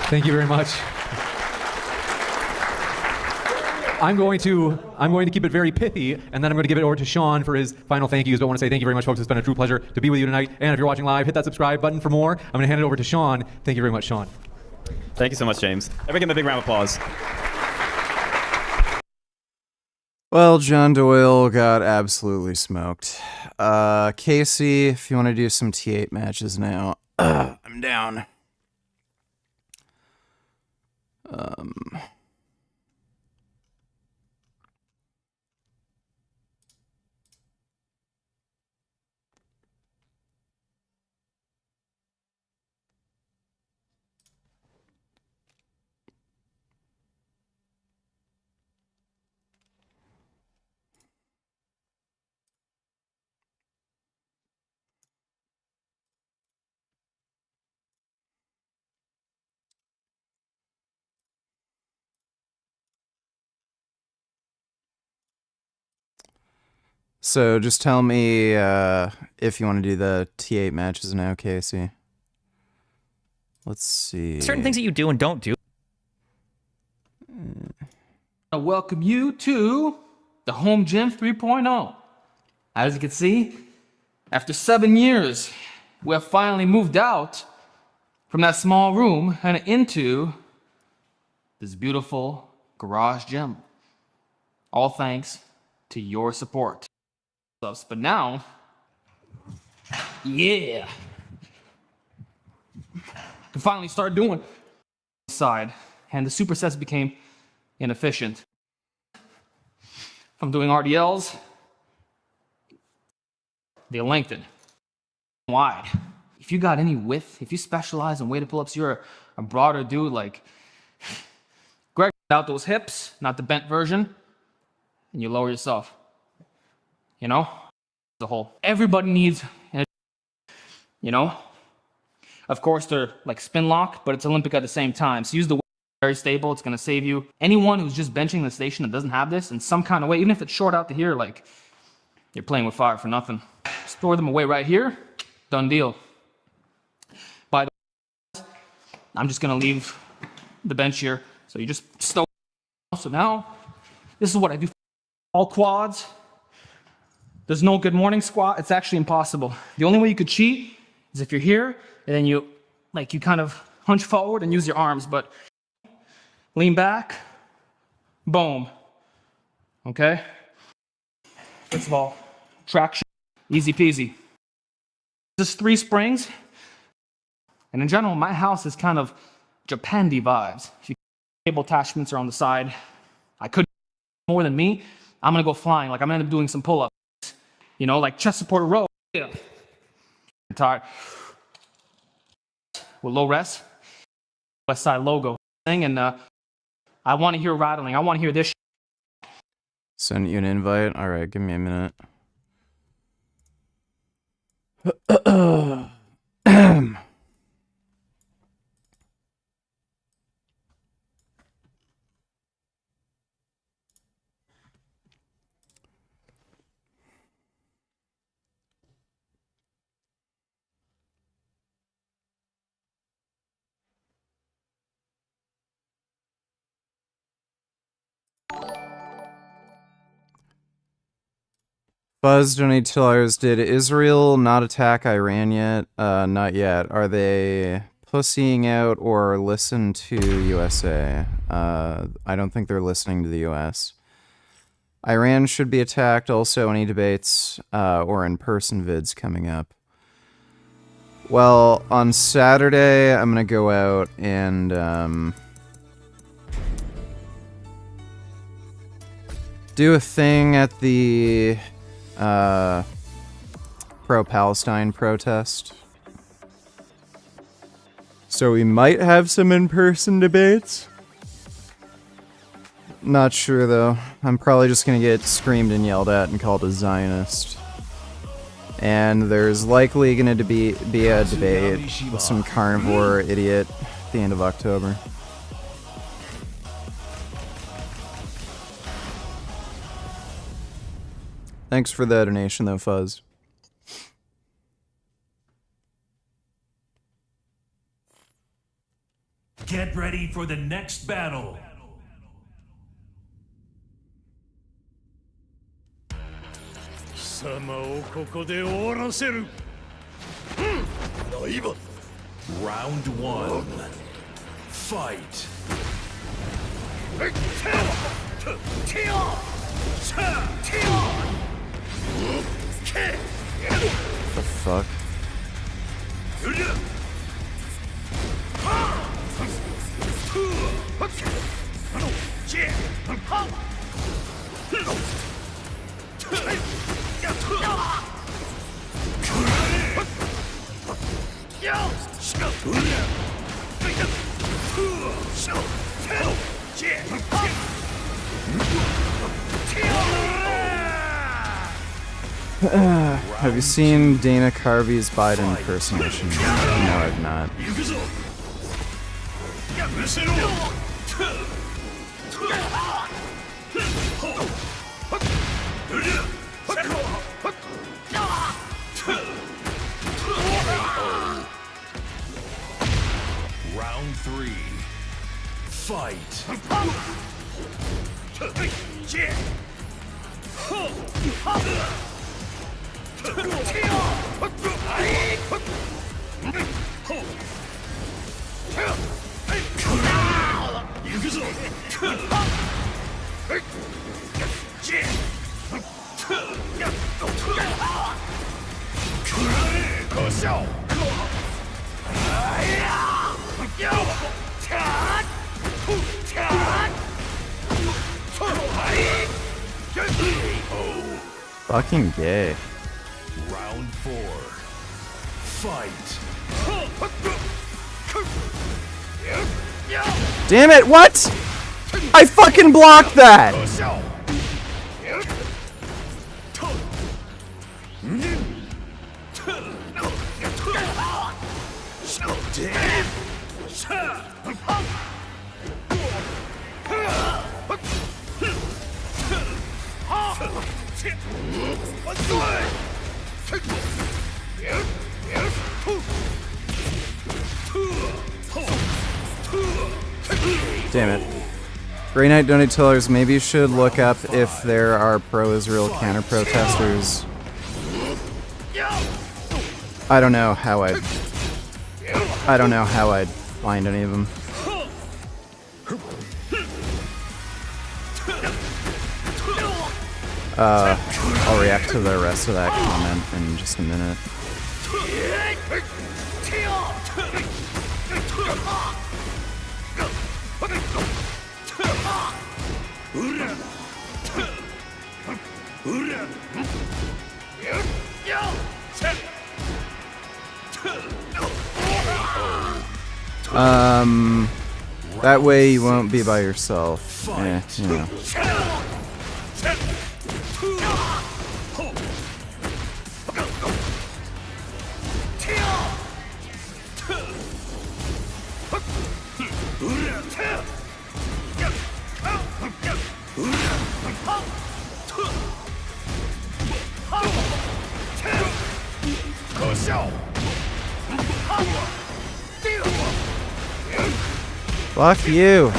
Thank you very much. I'm going to keep it very pithy, and then I'm going to give it over to Shawn for his final thank yous. But I want to say thank you very much, folks. It's been a true pleasure to be with you tonight. And if you're watching live, hit that subscribe button for more. I'm going to hand it over to Shawn. Thank you very much, Shawn. Thank you so much, James. Everyone give him a big round of applause. Well, John Doyle got absolutely smoked. Casey, if you want to do some T8 matches now, I'm down. So just tell me if you want to do the T8 matches now, Casey. Let's see. Certain things that you do and don't do. I welcome you to the Home Gym 3.0. As you can see, after 7 years, we have finally moved out from that small room and into this beautiful garage gym. All thanks to your support. But now, yeah, we finally start doing side, and the supersets became inefficient. If I'm doing RDLs, they lengthen wide. If you got any width, if you specialize in weighted pull-ups, you're a broader dude. Like Greg out those hips, not the bent version, and you lower yourself. You know, the whole. Everybody needs, you know. Of course, they're like spin lock, but it's Olympic at the same time. So use the weight, very stable. It's gonna save you. Anyone who's just benching the station that doesn't have this in some kind of way, even if it's short out to here, like you're playing with fire for nothing. Store them away right here. Done deal. By the way, I'm just gonna leave the bench here. So you just stow. So now, this is what I do. All quads. There's no good morning squat. It's actually impossible. The only way you could cheat is if you're here and then you kind of hunch forward and use your arms, but lean back, boom. Okay? First of all, traction, easy peasy. Just 3 springs. And in general, my house is kind of Japan-y vibes. If you cable attachments are on the side, I could more than me. I'm gonna go flying. Like I'm gonna end up doing some pull-ups. You know, like chest supported row. Yeah. Tired. With low rest. West Side logo thing, and I want to hear rattling. I want to hear this. Send you an invite. All right, give me a minute. Buzz $22. Did Israel not attack Iran yet? Not yet. Are they pussying out or listen to USA? I don't think they're listening to the US. Iran should be attacked. Also, any debates or in-person vids coming up? Well, on Saturday, I'm going to go out and do a thing at the pro-Palestine protest. So we might have some in-person debates. Not sure though. I'm probably just gonna get screamed and yelled at and called a Zionist. And there's likely gonna be a debate with some carnivore idiot at the end of October. Thanks for the donation, though, Fuzz. Get ready for the next battle. Round 1. Fight. The fuck? Have you seen Dana Carvey's Biden impersonation? No, I've not. Round 3. Fight. Fucking gay. Round 4. Fight. Damn it, what? I fucking blocked that! Damn it. Grey Knight Donatillers, maybe you should look up if there are pro-Israel counter-protesters. I don't know how I'd find any of them. I'll react to the rest of that comment in just a minute. That way you won't be by yourself. Yeah, you know. Fuck you.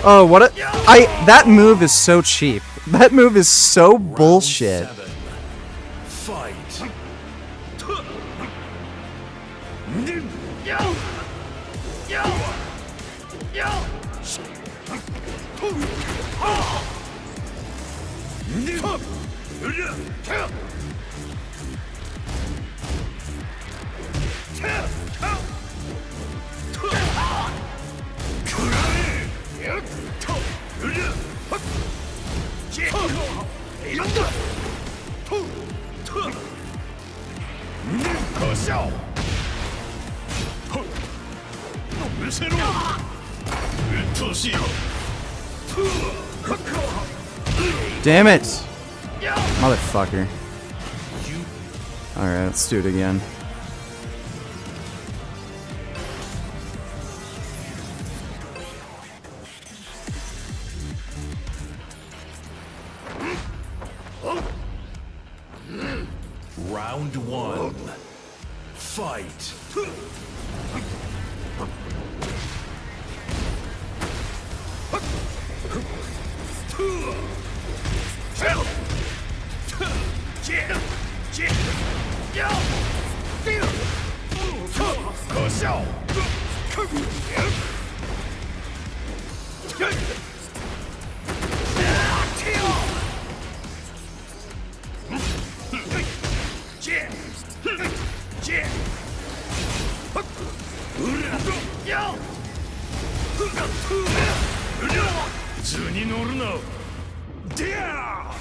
Oh, what a... that move is so cheap. That move is so bullshit. Fight. Damn it! Motherfucker. Alright, let's do it again. Round 1. Fight.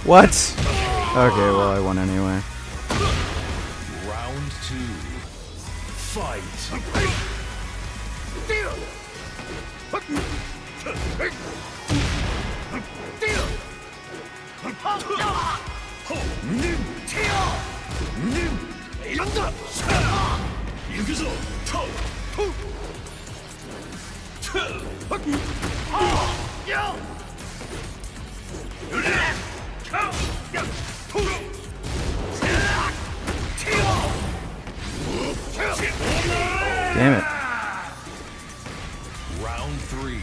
What? Okay, well I won anyway. Round 2. Fight. Damn it. Round 3.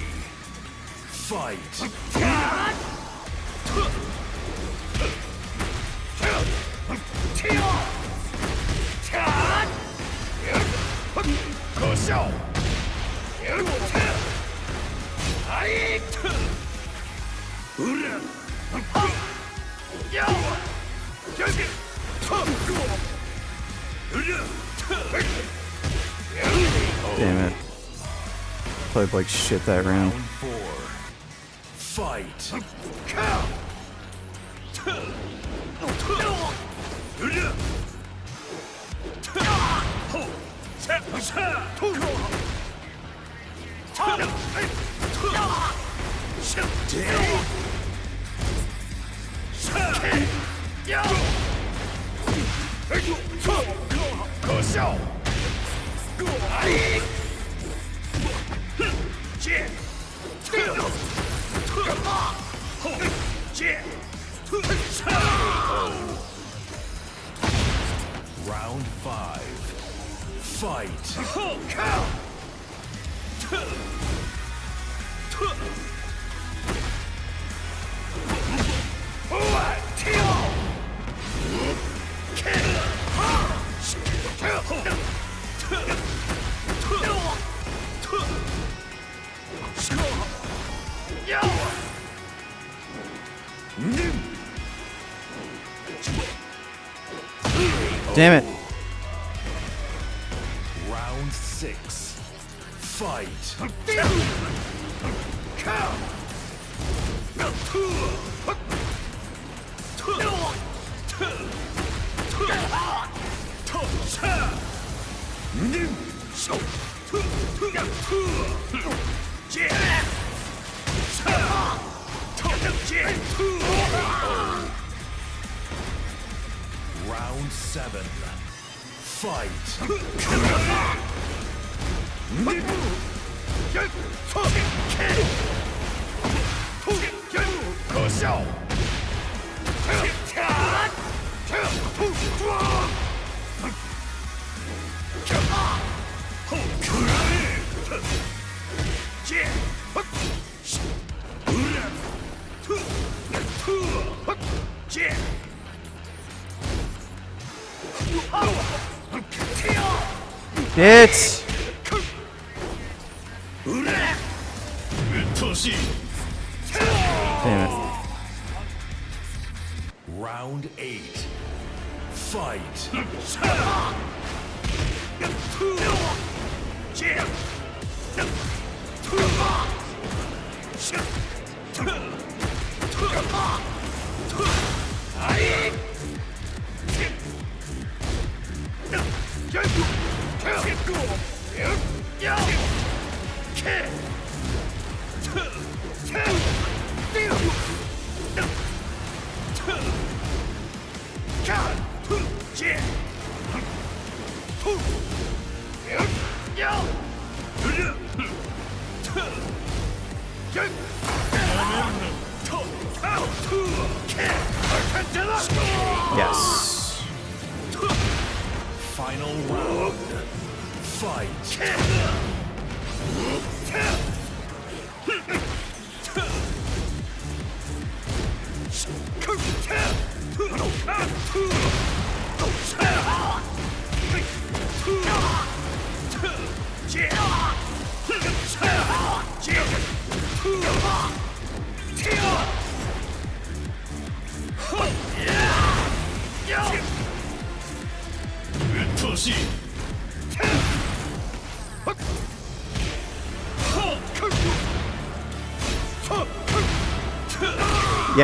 Fight. Damn it. Played like shit that round. Round 4. Fight. Round 5. Fight. Damn it. Round 6. Fight. Round 7. Fight. It's damn it. Round 8. Fight. Yes. Final round. Fight.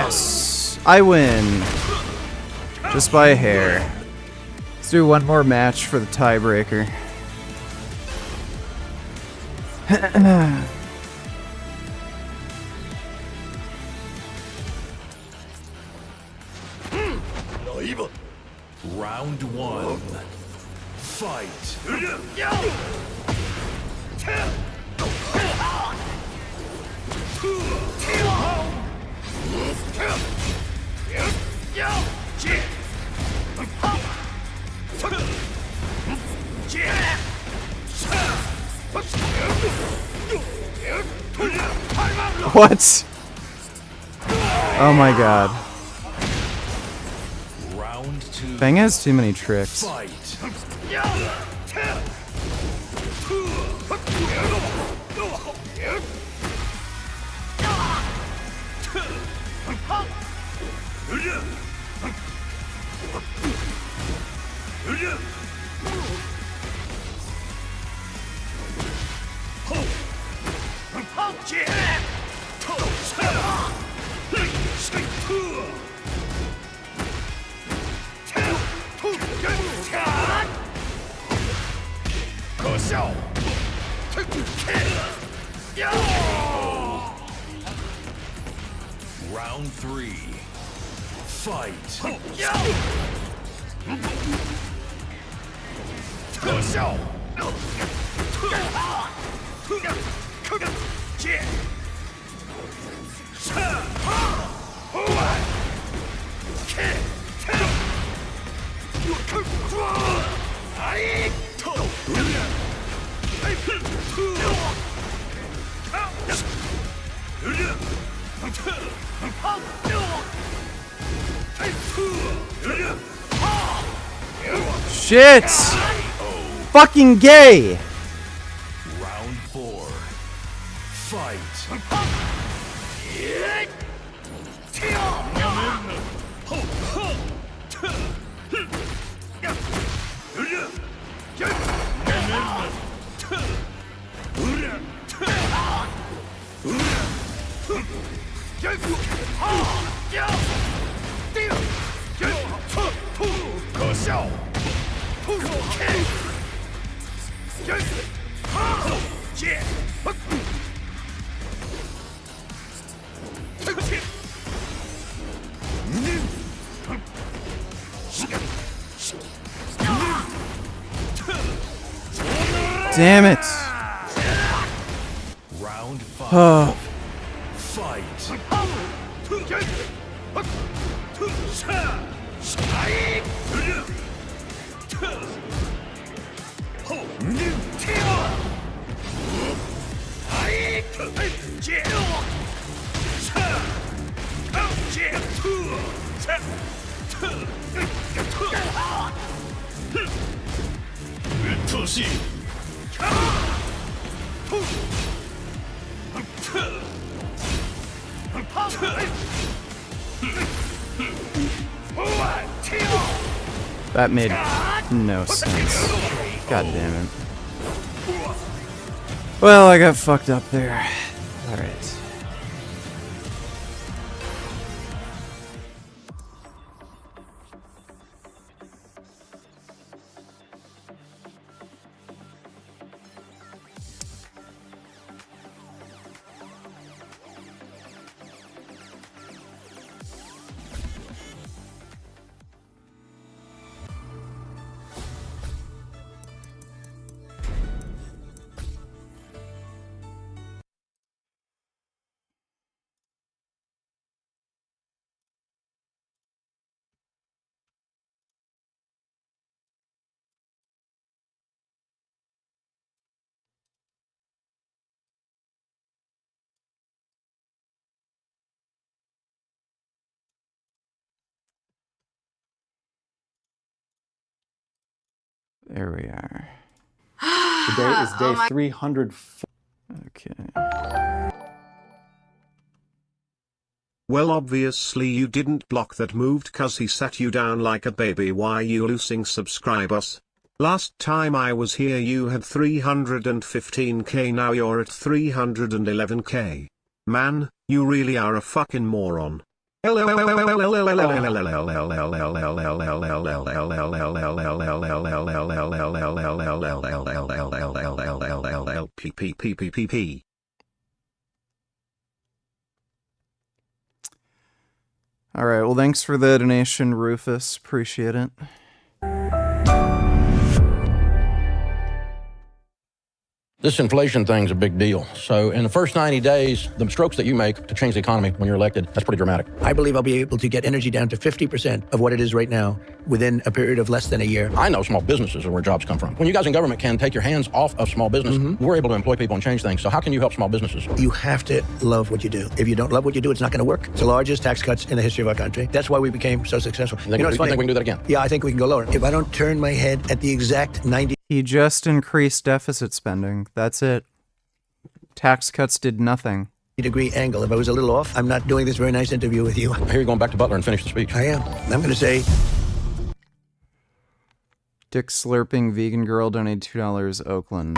Yes. I win. Just by a hair. Let's do one more match for the tiebreaker. Round 1. Fight. What? Oh my god. Round 2. Fang has too many tricks. Fight. Round 3. Fight. Shit! Fucking gay! Round 4. Fight. Damn it! Round 5. Oh. Fight. That made no sense. God damn it. Well, I got fucked up there. Alright. There we are. Today is day 304. Okay. Well, obviously you didn't block that moved cause he sat you down like a baby. Why you losing subscribers? Last time I was here you had 315k, now you're at 311k. Man, you really are a fucking moron. All right, well, thanks for the donation, Rufus. Appreciate it. This inflation thing's a big deal. So in the first 90 days, the strokes that you make to change the economy when you're elected, that's pretty dramatic. I believe I'll be able to get energy down to 50% of what it is right now within a period of less than a year. I know small businesses are where jobs come from. When you guys in government can take your hands off of small business, we're able to employ people and change things. So how can you help small businesses? You have to love what you do. If you don't love what you do, it's not going to work. It's the largest tax cuts in the history of our country. That's why we became so successful. You think we can do that again? Yeah, I think we can go lower. If I don't turn my head at the exact 90... He just increased deficit spending. That's it. Tax cuts did nothing. ...degree angle. If I was a little off, I'm not doing this very nice interview with you. I hear you're going back to Butler and finish the speech. I am. I'm going to say... Dick Slurping Vegan Girl donated $2 Oakland.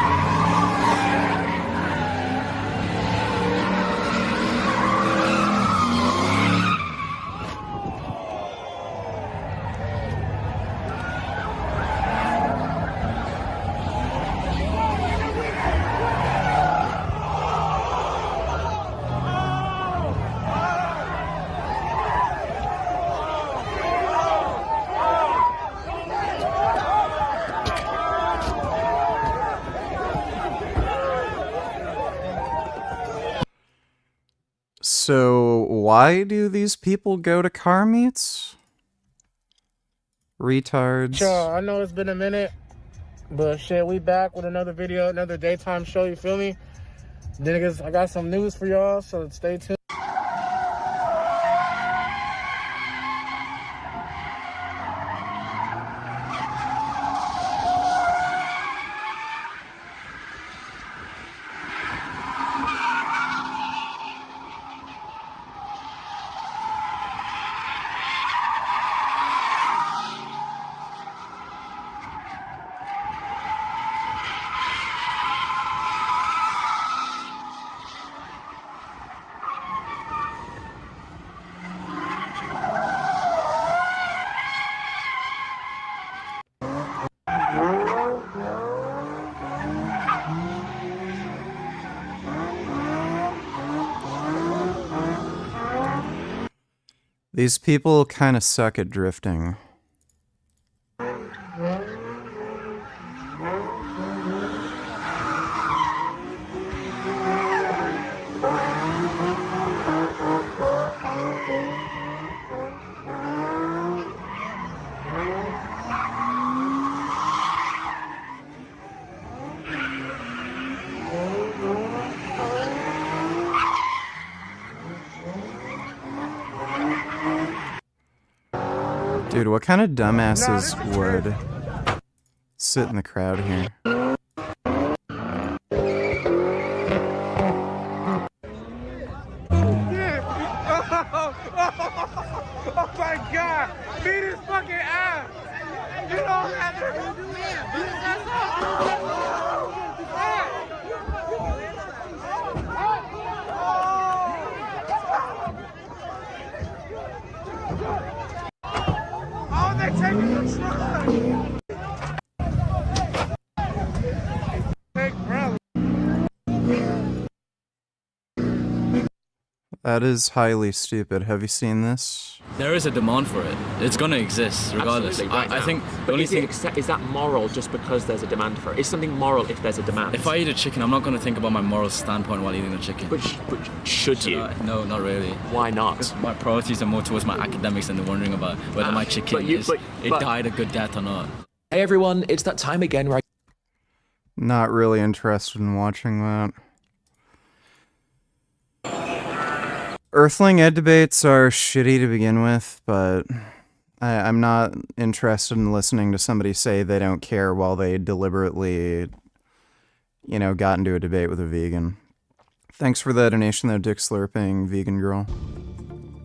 So, why do these people go to car meets? Retards. Sure, I know it's been a minute, but shit, we back with another video, another daytime show, you feel me? Niggas, I got some news for y'all, so stay tuned. These people kind of suck at drifting. Dude, what kind of dumbasses would sit in the crowd here? Oh my god! Beat his fucking ass! You don't have to do it! Beat his ass Oh, they're taking control! That is highly stupid. Have you seen this? There is a demand for it. It's going to exist regardless. I think the only thing... Is that moral just because there's a demand for it? Is something moral if there's a demand? If I eat a chicken, I'm not going to think about my moral standpoint while eating a chicken. But should you? No, not really. Why not? Because my priorities are more towards my academics than wondering about whether my chicken died a good death or not. Hey everyone, it's that time again where Not really interested in watching that. Earthling ed debates are shitty to begin with, but I'm not interested in listening to somebody say they don't care while they deliberately, got into a debate with a vegan. Thanks for the donation, though, Dick Slurping Vegan Girl.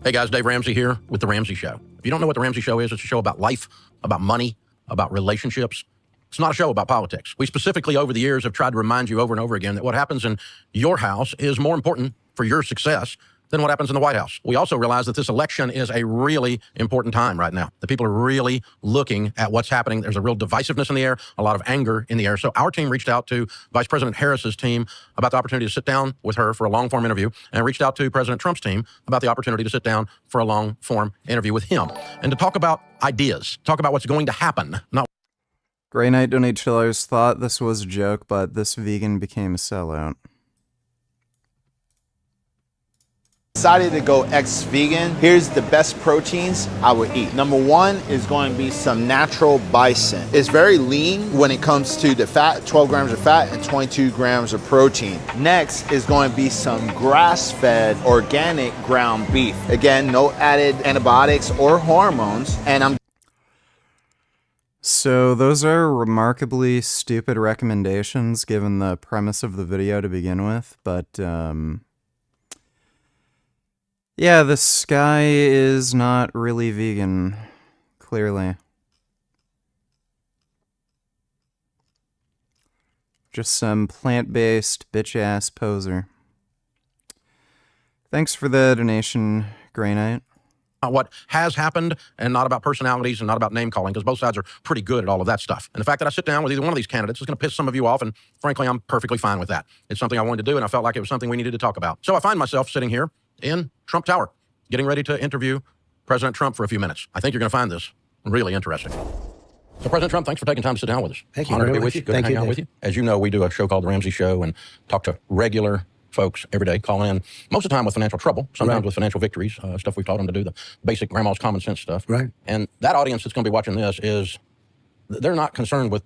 Hey guys, Dave Ramsey here with The Ramsey Show. If you don't know what The Ramsey Show is, it's a show about life, about money, about relationships. It's not a show about politics. We specifically, over the years, have tried to remind you over and over again that what happens in your house is more important for your success than what happens in the White House. We also realize that this election is a really important time right now. The people are really looking at what's happening. There's a real divisiveness in the air, a lot of anger in the air. So our team reached out to Vice President Harris's team about the opportunity to sit down with her for a long-form interview, and reached out to President Trump's team about the opportunity to sit down for a long-form interview with him and to talk about ideas, talk about what's going to happen, not Grey Knight donated $2. Thought this was a joke, but this vegan became a sellout. Decided to go ex-vegan. Here's the best proteins I would eat. Number one is going to be some natural bison. It's very lean when it comes to the fat, 12 grams of fat and 22 grams of protein. Next is going to be some grass-fed organic ground beef. Again, no added antibiotics or hormones. And So those are remarkably stupid recommendations given the premise of the video to begin with, but yeah, this guy is not really vegan, clearly. Just some plant-based bitch-ass poser. Thanks for the donation, Grey Knight. What has happened, and not about personalities and not about name calling, because both sides are pretty good at all of that stuff. And the fact that I sit down with either one of these candidates is going to piss some of you off, and frankly, I'm perfectly fine with that. It's something I wanted to do, and I felt like it was something we needed to talk about. So I find myself sitting here in Trump Tower, getting ready to interview President Trump for a few minutes. I think you're going to find this really interesting. So President Trump, thanks for taking time to sit down with us. Thank you Honored to very be much. with you. Good Thank to hang you, out with you. As you know, we do a show called The Ramsey Show and talk to regular folks every day, calling in most of the time with financial trouble, sometimes with financial victories, stuff we've taught them to do, the basic grandma's common sense stuff. Right. And that audience that's going to be watching this is, they're not concerned with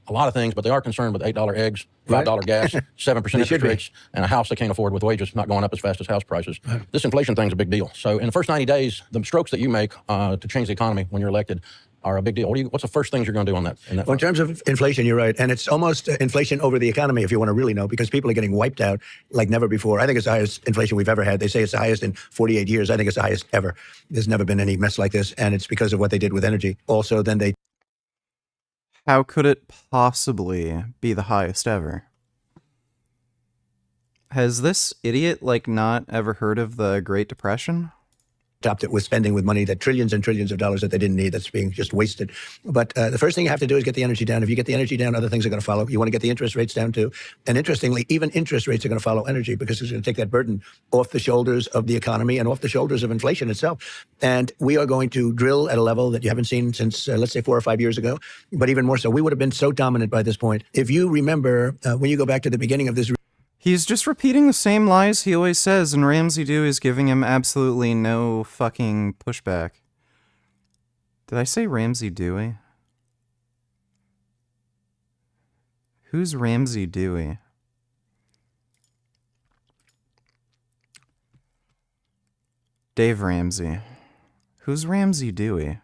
a lot of things, but they are concerned with $8 eggs, $5 gas, 7% interest rates, and a house they can't afford with wages not going up as fast as house prices. This inflation thing's a big deal. So in the first 90 days, the strokes that you make to change the economy when you're elected are a big deal. What's the first things you're going to do on that? Well, in terms of inflation, you're right. And it's almost inflation over the economy, if you want to really know, because people are getting wiped out like never before. I think it's the highest inflation we've ever had. They say it's the highest in 48 years. I think it's the highest ever. There's never been any mess like this. And it's because of what they did with energy. Also, then they... How could it possibly be the highest ever? Has this idiot, like, not ever heard of the Great Depression? Topped it with spending with money, that trillions and trillions of dollars that they didn't need, that's being just wasted. But the first thing you have to do is get the energy down. If you get the energy down, other things are going to follow. You want to get the interest rates down too. And interestingly, even interest rates are going to follow energy, because it's going to take that burden off the shoulders of the economy and off the shoulders of inflation itself. And we are going to drill at a level that you haven't seen since, let's say, 4 or 5 years ago, but even more so. We would have been so dominant by this point. If you remember, when you go back to the beginning of this... He's just repeating the same lies he always says, and Ramsey Dewey is giving him absolutely no fucking pushback. Did I say Ramsey Dewey? Who's Ramsey Dewey? Dave Ramsey. Who's Ramsey Dewey?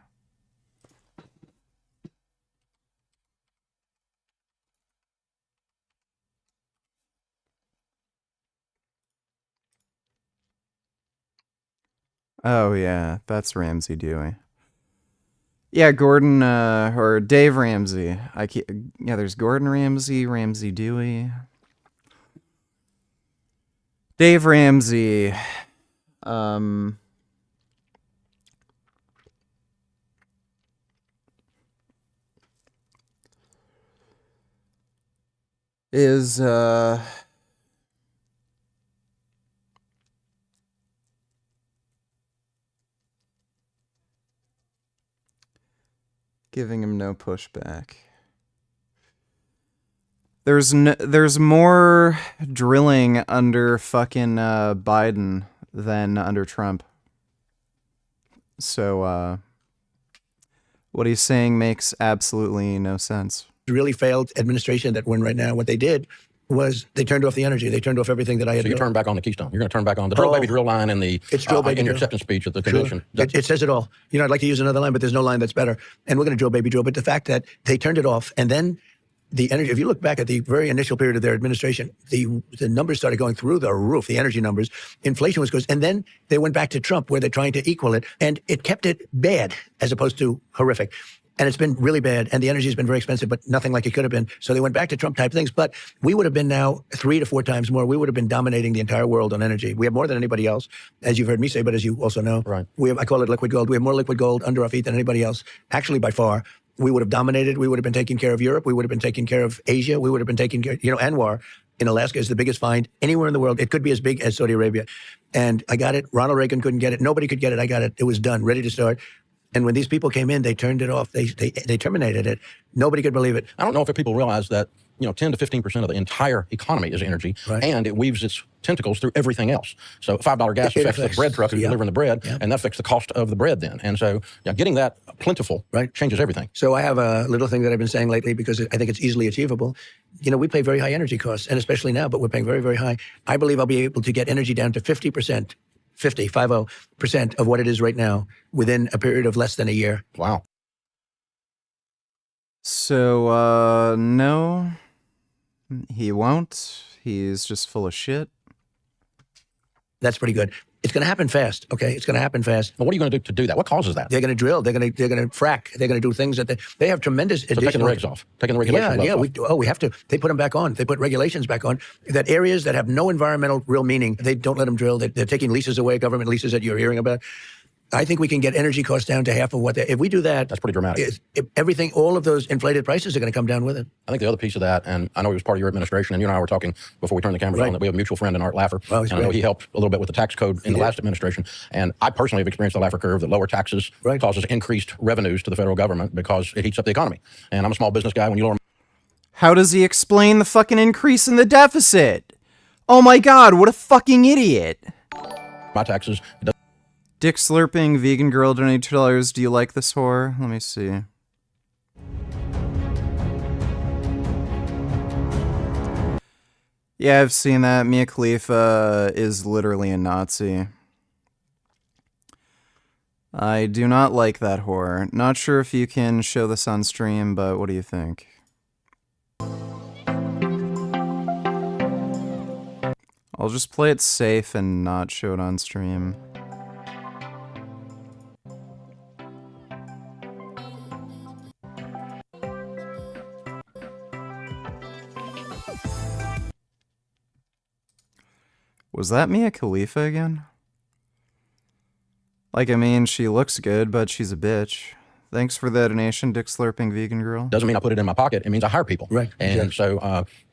Oh, yeah, that's Ramsey Dewey. Yeah, Gordon, or Dave Ramsey. Yeah, there's Gordon Ramsay, Ramsey Dewey. Dave Ramsey. Is, giving him no pushback. There's more drilling under fucking Biden than under Trump. So what he's saying makes absolutely no sense. Really failed administration that won right now. What they did was they turned off the energy. They turned off everything that I had. So you turn back on the Keystone. You're going to turn back on the drill baby drill line and the it's drill baby in your drill. acceptance speech at the convention. It says it all. You know, I'd like to use another line, but there's no line that's better. And we're going to drill baby drill. But the fact that they turned it off, and then the energy, if you look back at the very initial period of their administration, the numbers started going through the roof, the energy numbers. Inflation was good. And then they went back to Trump, where they're trying to equal it. And it kept it bad as opposed to horrific. And it's been really bad. And the energy has been very expensive, but nothing like it could have been. So they went back to Trump type things. But we would have been now 3 to 4 times more. We would have been dominating the entire world on energy. We have more than anybody else, as you've heard me say, but as you also know. Right. We have, I call it liquid gold. We have more liquid gold under our feet than anybody else, actually by far. We would have dominated. We would have been taking care of Europe. We would have been taking care of Asia. We would have been taking care, you know, Anwar in Alaska is the biggest find anywhere in the world. It could be as big as Saudi Arabia. And I got it. Ronald Reagan couldn't get it. Nobody could get it. I got it. It was done, ready to start. And when these people came in, they turned it off. They terminated it. Nobody could believe it. I don't know if people realize that 10 to 15% of the entire economy is energy, and it weaves its tentacles through everything else. So $5 gas affects the bread truck who's delivering the bread, and that affects the cost of the bread then. And so getting that plentiful changes everything. So I have a little thing that I've been saying lately because I think it's easily achievable. We pay very high energy costs, and especially now, but we're paying very, very high. I believe I'll be able to get energy down to 50%, 50% of what it is right now within a period of less than a year. Wow. So, no, he won't. He's just full of shit. That's pretty good. It's going to happen fast, okay? It's going to happen fast. Well, what are you going to do to do that? What causes that? They're going to drill. They're going to frack. They're going to do things that they have tremendous. So taking the regs off, taking the regulations off. We have to. They put them back on. They put regulations back on. That areas that have no environmental real meaning, they don't let them drill. They're taking leases away, government leases that you're hearing about. I think we can get energy costs down to half of what if we do that. That's pretty dramatic. Everything, all of those inflated prices are going to come down with it. I think the other piece of that, and I know he was part of your administration, and you and I were talking before we turned the cameras on, that we have a mutual friend in Art Laffer. And I know he helped a little bit with the tax code in the last administration. And I personally have experienced the Laffer curve that lower taxes causes increased revenues to the federal government because it heats up the economy. And I'm a small business guy. When you lower... How does he explain the fucking increase in the deficit? Oh my god, what a fucking idiot. My taxes... Dick Slurping, vegan girl, donated $2. Do you like this whore? Let me see. Yeah, I've seen that. Mia Khalifa is literally a Nazi. I do not like that whore. Not sure if you can show this on stream, but what do you think? I'll just play it safe and not show it on stream. Was that Mia Khalifa again? Like, I mean, she looks good, but she's a bitch. Thanks for the donation, Dick Slurping Vegan Girl. Doesn't mean I put it in my pocket. It means I hire people. Right. And so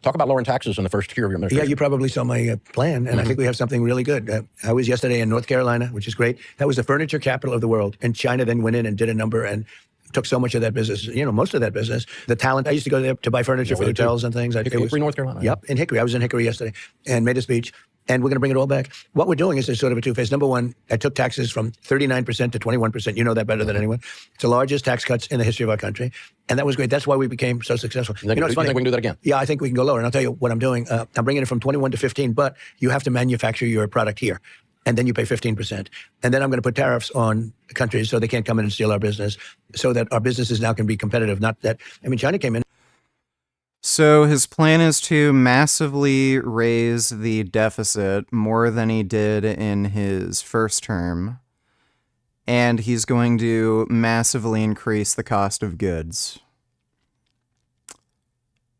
talk about lowering taxes in the first year of your administration. Yeah, you probably saw my plan, and I think we have something really good. I was yesterday in North Carolina, which is great. That was the furniture capital of the world. And China then went in and did a number and took so much of that business, most of that business. The talent, I used to go there to buy furniture for hotels and things. Hickory, North Carolina. Yep, in Hickory. I was in Hickory yesterday and made a speech. And we're going to bring it all back. What we're doing is sort of a two-phase. Number one, I took taxes from 39% to 21%. You know that better than anyone. It's the largest tax cuts in the history of our country. And that was great. That's why we became so successful. You think we can do that again? Yeah, I think we can go lower. And I'll tell you what I'm doing. I'm bringing it from 21 to 15, but you have to manufacture your product here. And then you pay 15%. And then I'm going to put tariffs on countries so they can't come in and steal our business, so that our businesses now can be competitive. Not that, China came in. So his plan is to massively raise the deficit more than he did in his first term. And he's going to massively increase the cost of goods.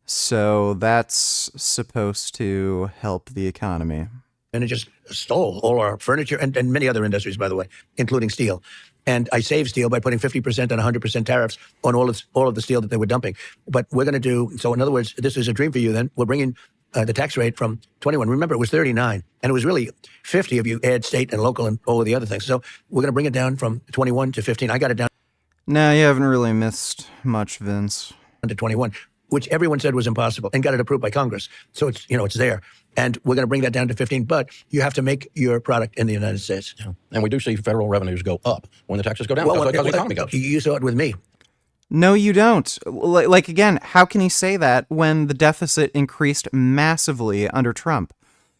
So that's supposed to help the economy. And it just stole all our furniture and many other industries, by the way, including steel. And I saved steel by putting 50% and 100% tariffs on all of the steel that they were dumping. But we're going to do, so in other words, this is a dream for you then. We're bringing the tax rate from 21. Remember, it was 39, and it was really 50 if you add state and local and all of the other things. So we're going to bring it down from 21 to 15. I got it down. No, you haven't really missed much, Vince. To 21, which everyone said was impossible, and got it approved by Congress. So it's, it's there. And we're going to bring that down to 15, but you have to make your product in the United States. Yeah. And we do see federal revenues go up when the taxes go down, because the economy goes. You saw it with me. No, you don't. Like, again, how can he say that when the deficit increased massively under Trump?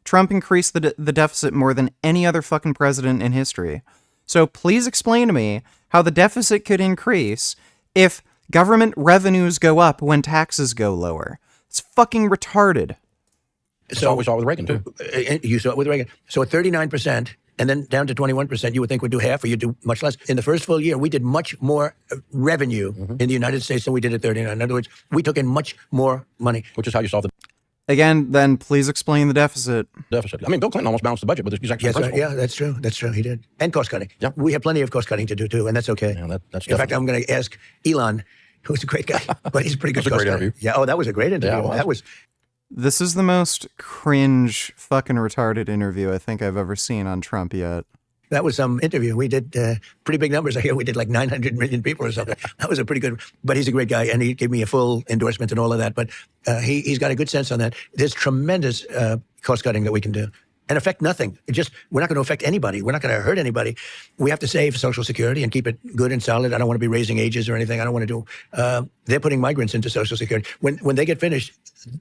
Trump increased the deficit more than any other fucking president in history. So please explain to me how the deficit could increase if government revenues go up when taxes go lower. It's fucking retarded. So we saw it with Reagan, too. You saw it with Reagan. So at 39%, and then down to 21%, you would think we'd do half, or you'd do much less. In the first full year, we did much more revenue in the United States than we did at 39. In other words, we took in much more money. Which is how you solve the... Again, then please explain the deficit. Bill Clinton almost balanced the budget with his exact same principle. Yeah, that's true. That's true. He did. And cost cutting. Yeah. We have plenty of cost cutting to do, too, and that's okay. Yeah, that's in fact, I'm going to ask Elon, who's a great guy, but he's a pretty good cost cutter. Interview. Yeah, that was a great interview. Yeah, that was... This is the most cringe fucking retarded interview I think I've ever seen on Trump yet. That was some interview. We did pretty big numbers. I hear we did like 900 million people or something. That was a pretty good, but he's a great guy, and he gave me a full endorsement and all of that. But he's got a good sense on that. There's tremendous cost cutting that we can do and affect nothing. We're not going to affect anybody. We're not going to hurt anybody. We have to save Social Security and keep it good and solid. I don't want to be raising ages or anything. I don't want to do. They're putting migrants into Social Security. When they get finished,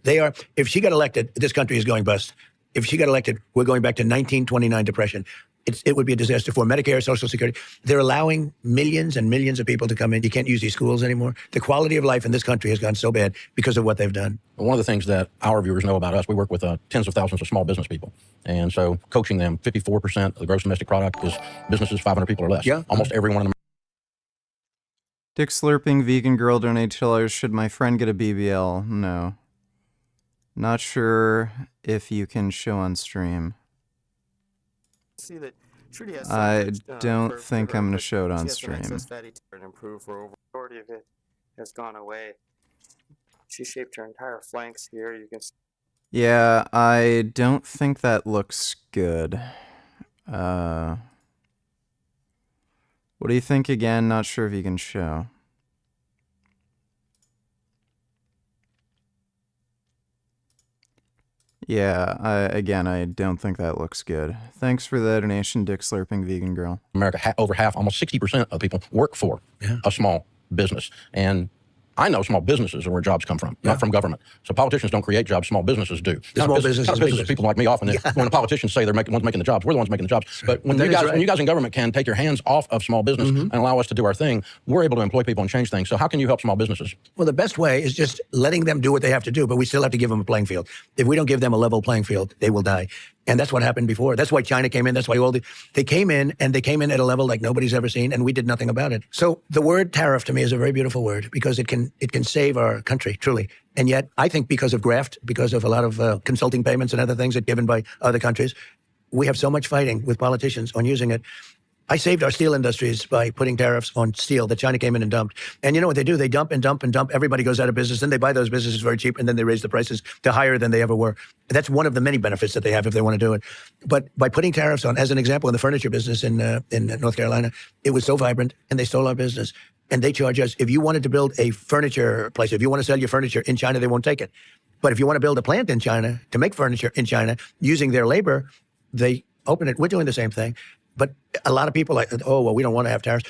they are. If she got elected, this country is going bust. If she got elected, we're going back to 1929 depression. It would be a disaster for Medicare, Social Security. They're allowing millions and millions of people to come in. You can't use these schools anymore. The quality of life in this country has gone so bad because of what they've done. One of the things that our viewers know about us, we work with tens of thousands of small business people. And so coaching them, 54% of the gross domestic product is businesses 500 people or less. Yeah. Almost everyone in America. Dick Slurping Vegan Girl donates $2. Should my friend get a BBL? No. Not sure if you can show on stream. See that Trudy has I don't think I'm going to show it on stream. excess fatty and improve for over majority of it has gone away. She shaped her entire flanks here. You can see. Yeah, I don't think that looks good. What do you think again? Not sure if you can show. Yeah, I don't think that looks good. Thanks for the donation, Dick Slurping Vegan Girl. America, over half, almost 60% of people work for a small business. And I know small businesses are where jobs come from, not from government. So politicians don't create jobs, small businesses do. Small businesses, people like me often, when the politicians say they're ones making the jobs, we're the ones making the jobs. But when you guys in government can take your hands off of small business and allow us to do our thing, we're able to employ people and change things. So how can you help small businesses? Well, the best way is just letting them do what they have to do, but we still have to give them a playing field. If we don't give them a level playing field, they will die. And that's what happened before. That's why China came in. That's why they came in, and they came in at a level like nobody's ever seen, and we did nothing about it. So the word tariff to me is a very beautiful word because it can save our country, truly. And yet, I think because of graft, because of a lot of consulting payments and other things that given by other countries, we have so much fighting with politicians on using it. I saved our steel industries by putting tariffs on steel that China came in and dumped. And you know what they do? They dump and dump and dump. Everybody goes out of business. Then they buy those businesses very cheap, and then they raise the prices to higher than they ever were. That's one of the many benefits that they have if they want to do it. But by putting tariffs on, as an example, in the furniture business in North Carolina, it was so vibrant, and they stole our business. And they charge us, if you wanted to build a furniture place, if you want to sell your furniture in China, they won't take it. But if you want to build a plant in China to make furniture in China using their labor, they open it. We're doing the same thing. But a lot of people are like, oh, well, we don't want to have tariffs.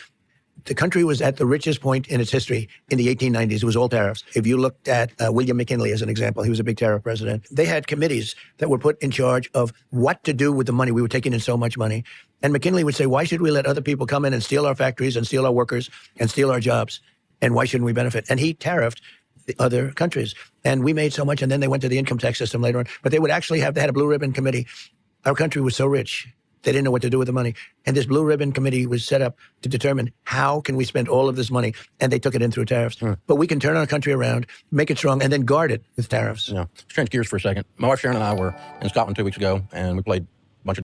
The country was at the richest point in its history in the 1890s. It was all tariffs. If you looked at William McKinley as an example, he was a big tariff president. They had committees that were put in charge of what to do with the money. We were taking in so much money. And McKinley would say, why should we let other people come in and steal our factories and steal our workers and steal our jobs? And why shouldn't we benefit? And he tariffed the other countries. And we made so much, and then they went to the income tax system later on. But they would actually they had a blue ribbon committee. Our country was so rich. They didn't know what to do with the money. And this blue ribbon committee was set up to determine how can we spend all of this money. And they took it in through tariffs. But we can turn our country around, make it strong, and then guard it with tariffs. Yeah. Let's change gears for a second. My wife Sharon and I were in Scotland 2 weeks ago, and we played a bunch of...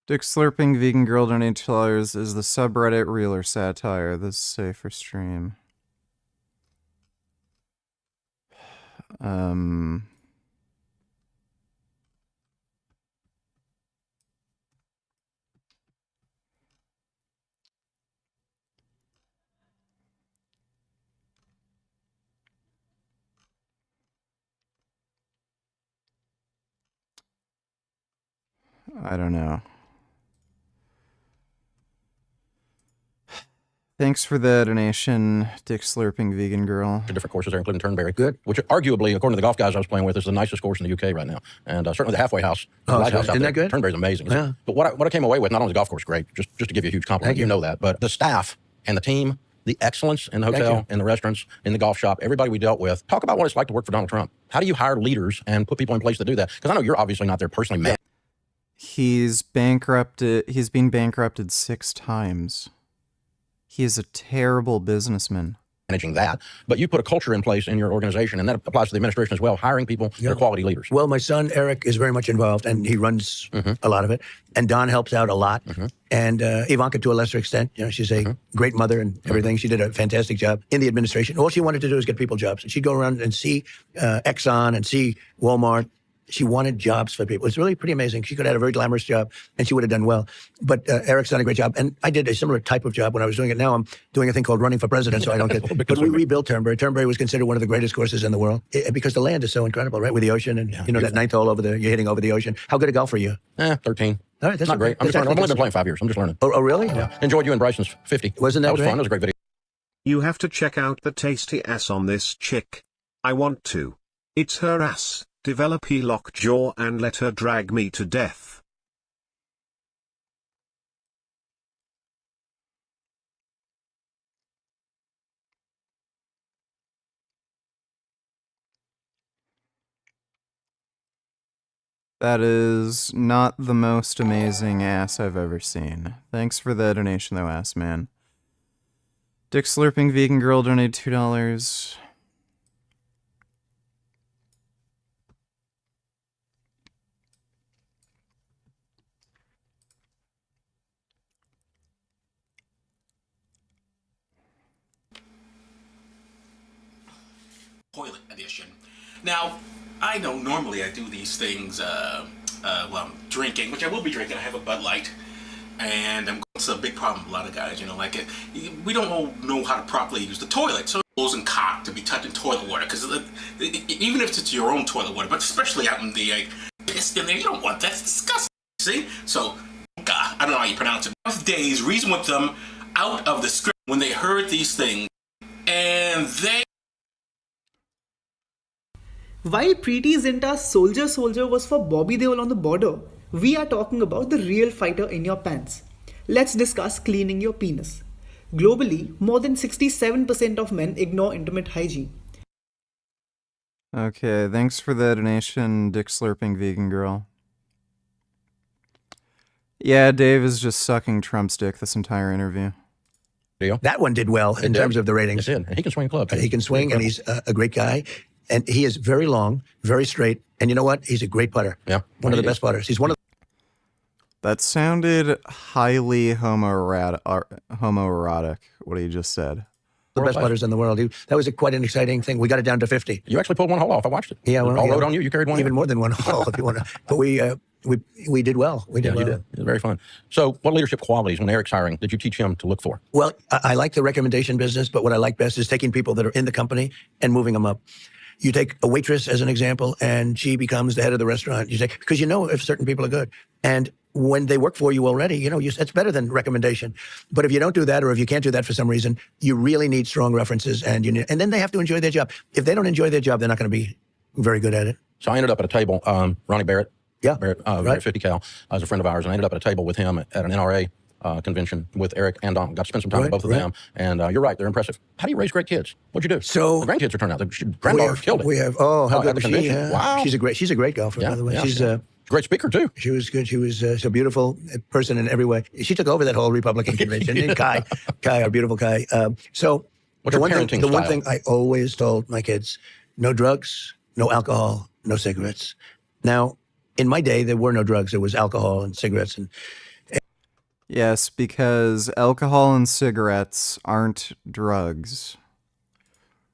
Dick Slurping Vegan Girl donates $2. Is the subreddit real or satire? This is safe for stream. I don't know. Thanks for the donation, Dick Slurping Vegan Girl. Different courses there, including Turnberry. Good. Which arguably, according to the golf guys I was playing with, is the nicest course in the UK right now. And certainly the halfway house. Isn't that good? Turnberry's amazing. Yeah. But what I came away with, not only the golf course, great, just to give you a huge compliment, you know that, but the staff and the team, the excellence in the hotel, in the restaurants, in the golf shop, everybody we dealt with. Talk about what it's like to work for Donald Trump. How do you hire leaders and put people in place to do that? Because I know you're obviously not there personally, man. He's bankrupted. He's been bankrupted 6 times. He is a terrible businessman. Managing that, but you put a culture in place in your organization, and that applies to the administration as well, hiring people that are quality leaders. Well, my son, Eric, is very much involved, and he runs a lot of it. And Don helps out a lot. And Ivanka, to a lesser extent, you know, she's a great mother and everything. She did a fantastic job in the administration. All she wanted to do is get people jobs. And she'd go around and see Exxon and see Walmart She wanted jobs for people. It's really pretty amazing. She could have had a very glamorous job, and she would have done well. But Eric's done a great job. And I did a similar type of job when I was doing it. Now I'm doing a thing called running for president, so I don't get... But we rebuilt Turnberry. Turnberry was considered one of the greatest courses in the world because the land is so incredible, right? With the ocean and, that ninth hole over there, you're hitting over the ocean. How good a golfer are you? 13. All right, that's not great. I'm just learning. I've only been playing 5 years. I'm just learning. Oh, really? Yeah. Enjoyed you and Bryson's 50. Wasn't that was great? fun. That was a great video. You have to check out the tasty ass on this chick. I want to. It's her ass. Develop he lockjaw and let her drag me to death. That is not the most amazing ass I've ever seen. Thanks for the donation though, ass man. Dick Slurping Vegan Girl donated $2. Toilet edition. Now, I know normally I do these things while I'm drinking, which I will be drinking. I have a Bud Light, and it's a big problem with a lot of guys, we don't all know how to properly use the toilet, so it's and cock to be touching toilet water, because even if it's your own toilet water, but especially out in the piss in there, you don't want that. It's disgusting, see? So, God, I don't know how you pronounce it. Days reason with them out of the script when they heard these things, and they... While Preeti Zinta's Soldier was for Bobby Deol on the border, we are talking about the real fighter in your pants. Let's discuss cleaning your penis. Globally, more than 67% of men ignore intimate hygiene. Okay, thanks for the donation, Dick Slurping Vegan Girl. Yeah, Dave is just sucking Trump's dick this entire interview. That one did well in terms of the ratings. It did. He can swing a club. He can swing, and he's a great guy. And he is very long, very straight. And you know what? He's a great putter. Yeah. One of the best putters. He's one of That sounded highly homoerotic, what he just said. the best putters in the world. That was quite an exciting thing. We got it down to 50. You actually pulled one hole off. I watched it. Yeah, well, all rode on you. You carried one. Even more than one hole, if you want to. But we did well. We did well. You did. It was very fun. So what leadership qualities, when Eric's hiring, did you teach him to look for? Well, I like the recommendation business, but what I like best is taking people that are in the company and moving them up. You take a waitress as an example, and she becomes the head of the restaurant. You say, because you know if certain people are good. And when they work for you already, it's better than recommendation. But if you don't do that, or if you can't do that for some reason, you really need strong references, and then they have to enjoy their job. If they don't enjoy their job, they're not going to be very good at it. So I ended up at a table, Ronnie Barrett. Yeah. Barrett, right. 50 Cal, was a friend of ours, and I ended up at a table with him at an NRA convention with Eric and Don. Got to spend some time with both of them. And you're right, they're impressive. How do you raise great kids? What'd you do? So the grandkids are turning out. The granddaughters killed it. We have, how good at the was she? convention. Wow. She's a great golfer, by the way. She's a great speaker, too. She was good. She was a beautiful person in every way. She took over that whole Republican convention. And Kai, our beautiful Kai. So What's the your one parenting one style? thing I always told my kids, no drugs, no alcohol, no cigarettes. Now, in my day, there were no drugs. There was alcohol and cigarettes. Yes, because alcohol and cigarettes aren't drugs.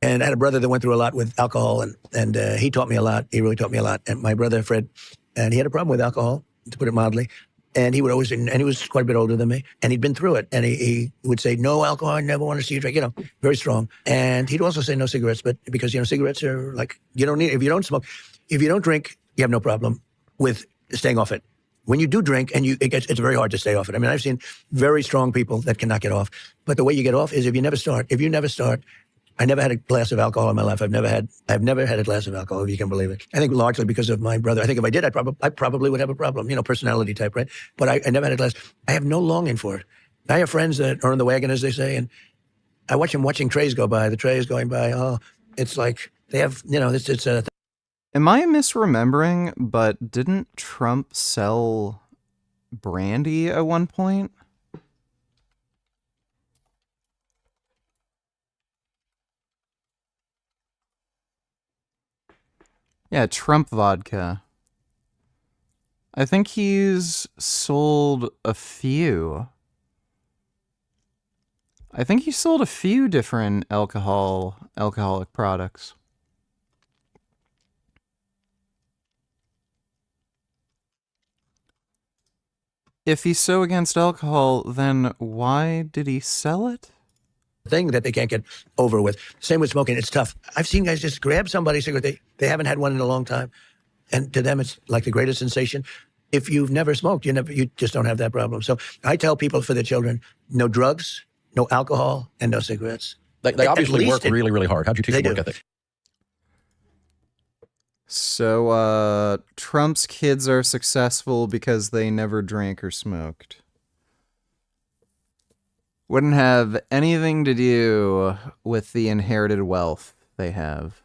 And I had a brother that went through a lot with alcohol, and he taught me a lot. He really taught me a lot. And my brother, Fred, and he had a problem with alcohol, to put it mildly. And he would always, and he was quite a bit older than me, and he'd been through it. And he would say, no alcohol, I never want to see you drink, very strong. And he'd also say no cigarettes, but because, cigarettes are like, you don't need, if you don't smoke, if you don't drink, you have no problem with staying off it. When you do drink, and it's very hard to stay off it. I mean, I've seen very strong people that cannot get off. But the way you get off is if you never start. If you never start, I never had a glass of alcohol in my life. I've never had a glass of alcohol, if you can believe it. I think largely because of my brother. I think if I did, I probably would have a problem, personality type, right? But I never had a glass. I have no longing for it. I have friends that are in the wagon, as they say, and I watch them watching trays go by. The tray is going by. Oh, it's like they have, it's a... Am I misremembering, but didn't Trump sell brandy at one point? Yeah, Trump vodka. I think he's sold a few. I think he sold a few different alcoholic products. If he's so against alcohol, then why did he sell it? Thing that they can't get over with. Same with smoking. It's tough. I've seen guys just grab somebody's cigarette. They haven't had one in a long time. And to them, it's like the greatest sensation. If you've never smoked, you just don't have that problem. So I tell people for their children, no drugs, no alcohol, and no cigarettes. They obviously work really, really hard. How'd you teach them work ethic? So, Trump's kids are successful because they never drank or smoked. Wouldn't have anything to do with the inherited wealth they have.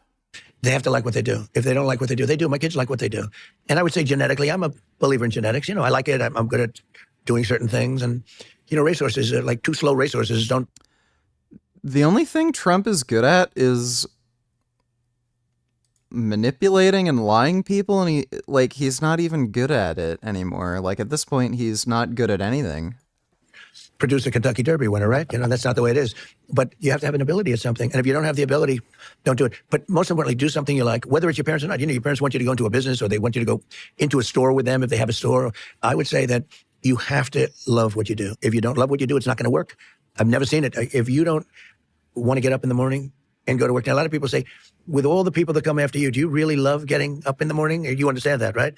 They have to like what they do. If they don't like what they do. My kids like what they do. And I would say genetically, I'm a believer in genetics. I like it. I'm good at doing certain things. And, racehorses are like two slow racehorses don't. The only thing Trump is good at is manipulating and lying people, and he's not even good at it anymore. Like, at this point, he's not good at anything. Produce a Kentucky Derby winner, right? That's not the way it is. But you have to have an ability at something. And if you don't have the ability, don't do it. But most importantly, do something you like, whether it's your parents or not. Your parents want you to go into a business, or they want you to go into a store with them if they have a store. I would say that you have to love what you do. If you don't love what you do, it's not going to work. I've never seen it. If you don't want to get up in the morning and go to work. Now, a lot of people say, with all the people that come after you, do you really love getting up in the morning? You understand that, right?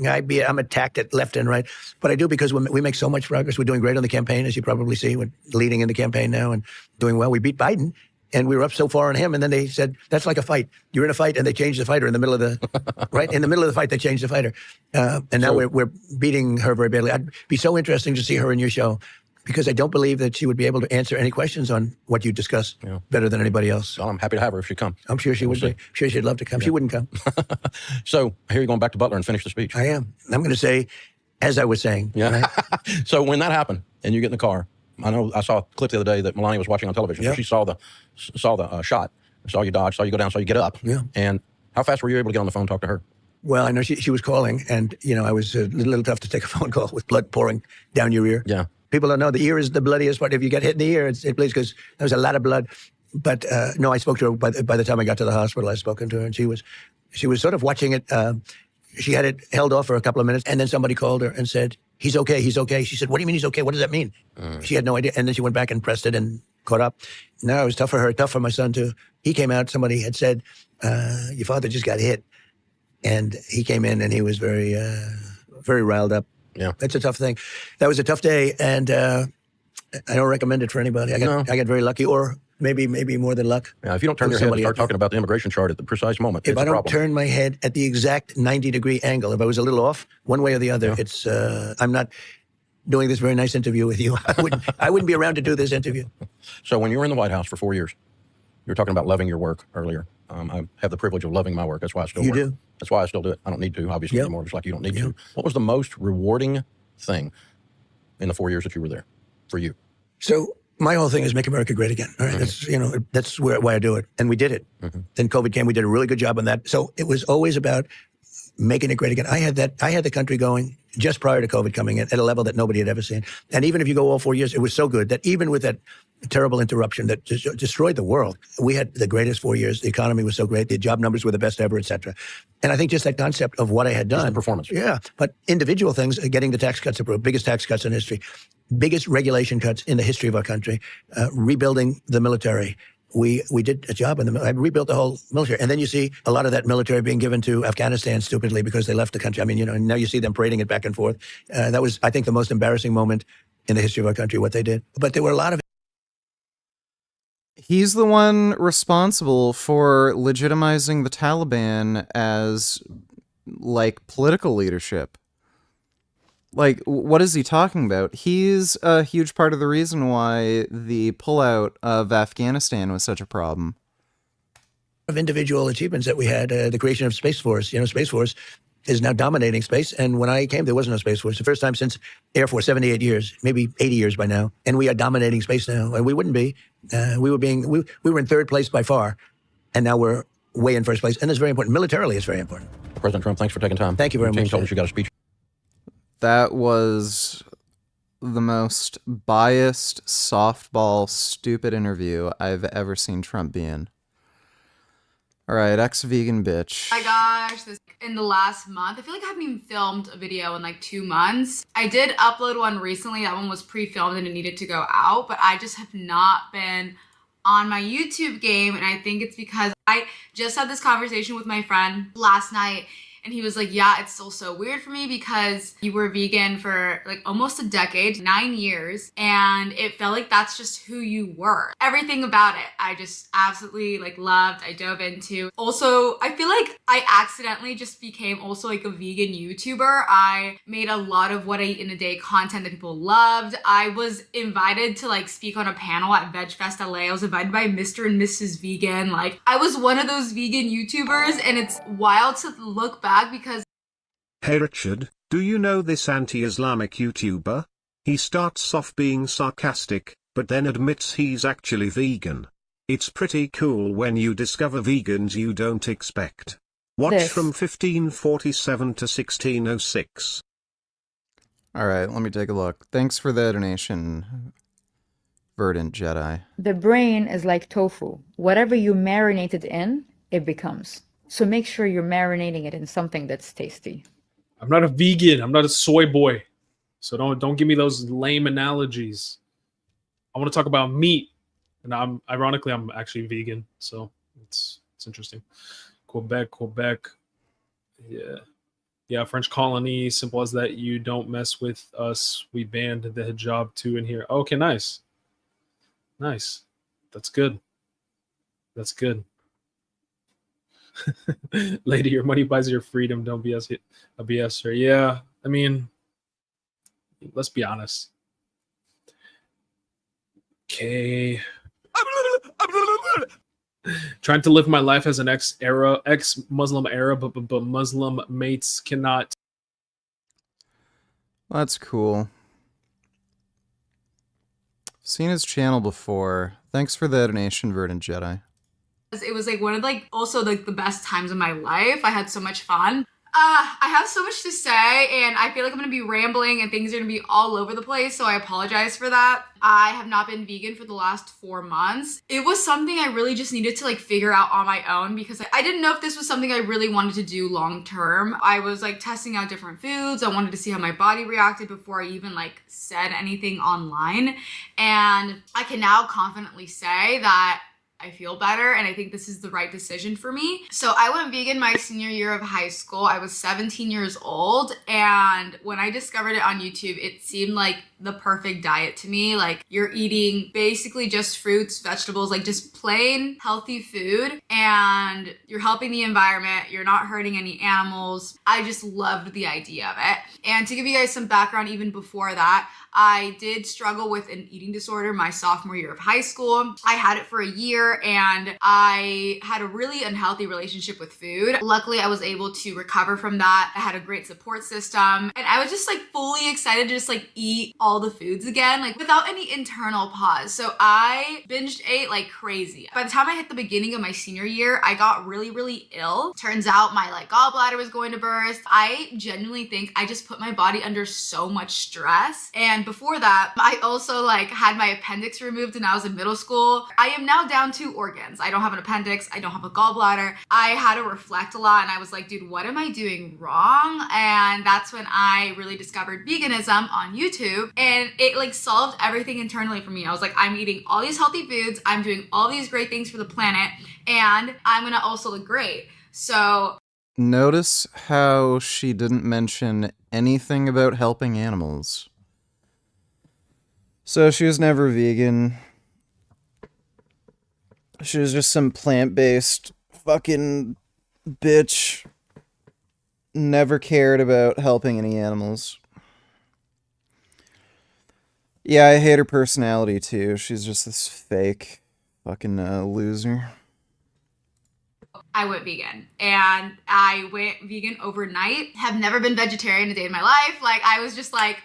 I'm attacked at left and right. But I do, because we make so much progress. We're doing great on the campaign, as you probably see. We're leading in the campaign now and doing well. We beat Biden, and we were up so far on him. And then they said, that's like a fight. You're in a fight, and they changed the fighter in the middle of the, right? In the middle of the fight, they changed the fighter. And now we're beating her very badly. It'd be so interesting to see her in your show, because I don't believe that she would be able to answer any questions on what you discuss better than anybody else. Well, I'm happy to have her if she comes. I'm sure she would be. I'm sure she'd love to come. She wouldn't come. So here you're going back to Butler and finish the speech. I am. I'm going to say, as I was saying. Yeah. Right? So when that happened and you get in the car, I know I saw a clip the other day that Melania was watching on television. Yeah. She saw the shot, saw you dodge, saw you go down, saw you get up. Yeah. And how fast were you able to get on the phone and talk to her? Well, I know she was calling, and, I was a little tough to take a phone call with blood pouring down your ear. Yeah. People don't know the ear is the bloodiest part. If you get hit in the ear, it bleeds, because there was a lot of blood. But no, I spoke to her by the time I got to the hospital. I spoken to her, and she was sort of watching it. She had it held off for a couple of minutes, and then somebody called her and said, "He's okay, he's okay." She said, "What do you mean he's okay? What does that mean?" She had no idea, and then she went back and pressed it and caught up. No, it was tough for her, tough for my son too. He came out. Somebody had said, "Your father just got hit," and he came in, and he was very, very riled up. Yeah, that's a tough thing. That was a tough day, and I don't recommend it for anybody. I got very lucky, or maybe more than luck. Yeah, if you don't turn your head and start talking about the immigration chart at the precise moment, if it's I a don't problem. turn my head at the exact 90-degree angle, if I was a little off one way or the other, it's I'm not doing this very nice interview with you. I wouldn't be around to do this interview. So when you were in the White House for 4 years, you were talking about loving your work earlier. I have the privilege of loving my work. That's why I still You work. do? That's why I still do it. I don't need to, obviously, anymore, just like you don't need to. What was the most rewarding thing in the 4 years that you were there for you? So my whole thing is make America great again. All right, that's why I do it, and we did it. Then COVID came. We did a really good job on that. So it was always about making it great again. I had the country going just prior to COVID coming in at a level that nobody had ever seen. And even if you go all 4 years, it was so good that even with that terrible interruption that destroyed the world, we had the greatest 4 years. The economy was so great. The job numbers were the best ever, et cetera. And I think just that concept of what I had done. Just the performance. Yeah. But individual things, getting the tax cuts approved, biggest tax cuts in history, biggest regulation cuts in the history of our country, rebuilding the military. We did a job in the military. I rebuilt the whole military. And then you see a lot of that military being given to Afghanistan stupidly because they left the country. I mean, and now you see them parading it back and forth. That was, I think, the most embarrassing moment in the history of our country, what they did. But there were a lot of... He's the one responsible for legitimizing the Taliban as, political leadership. What is he talking about? He's a huge part of the reason why the pullout of Afghanistan was such a problem. Of individual achievements that we had, the creation of Space Force. Space Force is now dominating space. And when I came, there was no Space Force. The first time since Air Force, 78 years, maybe 80 years by now. And we are dominating space now. And we wouldn't be. We were in third place by far. And now we're way in first place. And it's very important. Militarily, it's very important. President Trump, thanks for taking time. Thank you very much. James told us you got a speech. That was the most biased, softball, stupid interview I've ever seen Trump be in. All right, ex-vegan bitch. My gosh, this in the last month. I feel like I haven't even filmed a video in like 2 months. I did upload one recently. That one was pre-filmed and it needed to go out, but I just have not been on my YouTube game, and I think it's because I just had this conversation with my friend last night, and he was like, yeah, it's still so weird for me because you were vegan for like almost a decade, 9 years, and it felt like that's just who you were. Everything about it, I just absolutely like loved, I dove into. Also, I feel like I accidentally just became also like a vegan YouTuber. I made a lot of what I eat in a day content that people loved. I was invited to like speak on a panel at VegFest LA. I was invited by Mr. and Mrs. Vegan. Like, I was one of those vegan YouTubers, and it's wild to look back because... Hey Richard, do you know this anti-Islamic YouTuber? He starts off being sarcastic, but then admits he's actually vegan. It's pretty cool when you discover vegans you don't expect. Watch from 1547 to 1606. Alright, let me take a look. Thanks for the donation, Verdant Jedi. The brain is like tofu. Whatever you marinate it in, it becomes. So make sure you're marinating it in something that's tasty. I'm not a vegan. I'm not a soy boy. So don't give me those lame analogies. I want to talk about meat. And I'm actually vegan. So it's interesting. Quebec. Yeah, French colony, simple as that. You don't mess with us. We banned the hijab too in here. Okay, nice. That's good. Lady, your money buys your freedom. Don't be a BSer. Yeah, I mean, let's be honest. Okay. Trying to live my life as an ex-Muslim Arab, but Muslim mates cannot. That's cool. Seen his channel before. Thanks for the donation, Verdant Jedi. It was like one of like also like the best times of my life. I had so much fun. I have so much to say, and I feel like I'm gonna be rambling and things are gonna be all over the place, so I apologize for that. I have not been vegan for the last 4 months. It was something I really just needed to like figure out on my own because I didn't know if this was something I really wanted to do long term. I was like testing out different foods. I wanted to see how my body reacted before I even like said anything online. And I can now confidently say that I feel better, and I think this is the right decision for me. So I went vegan my senior year of high school. I was 17 years old, and when I discovered it on YouTube, it seemed like the perfect diet to me. Like, you're eating basically just fruits, vegetables, like just plain healthy food, and you're helping the environment. You're not hurting any animals. I just loved the idea of it. And to give you guys some background, even before that, I did struggle with an eating disorder my sophomore year of high school. I had it for a year, and I had a really unhealthy relationship with food. Luckily, I was able to recover from that. I had a great support system, and I was just like fully excited to just like eat all the foods again, like without any internal pause. So I binged ate like crazy. By the time I hit the beginning of my senior year, I got really, really ill. Turns out my like gallbladder was going to burst. I genuinely think I just put my body under so much stress. And before that, I also like had my appendix removed when I was in middle school. I am now down 2 organs. I don't have an appendix. I don't have a gallbladder. I had to reflect a lot, and I was like, dude, what am I doing wrong? And that's when I really discovered veganism on YouTube, and it like solved everything internally for me. I was like, I'm eating all these healthy foods. I'm doing all these great things for the planet, and I'm gonna also look great. So notice how she didn't mention anything about helping animals. So she was never vegan. She was just some plant-based fucking bitch. Never cared about helping any animals. Yeah, I hate her personality too. She's just this fake fucking loser. I went vegan, and I went vegan overnight. Have never been vegetarian a day in my life. Like, I was just like,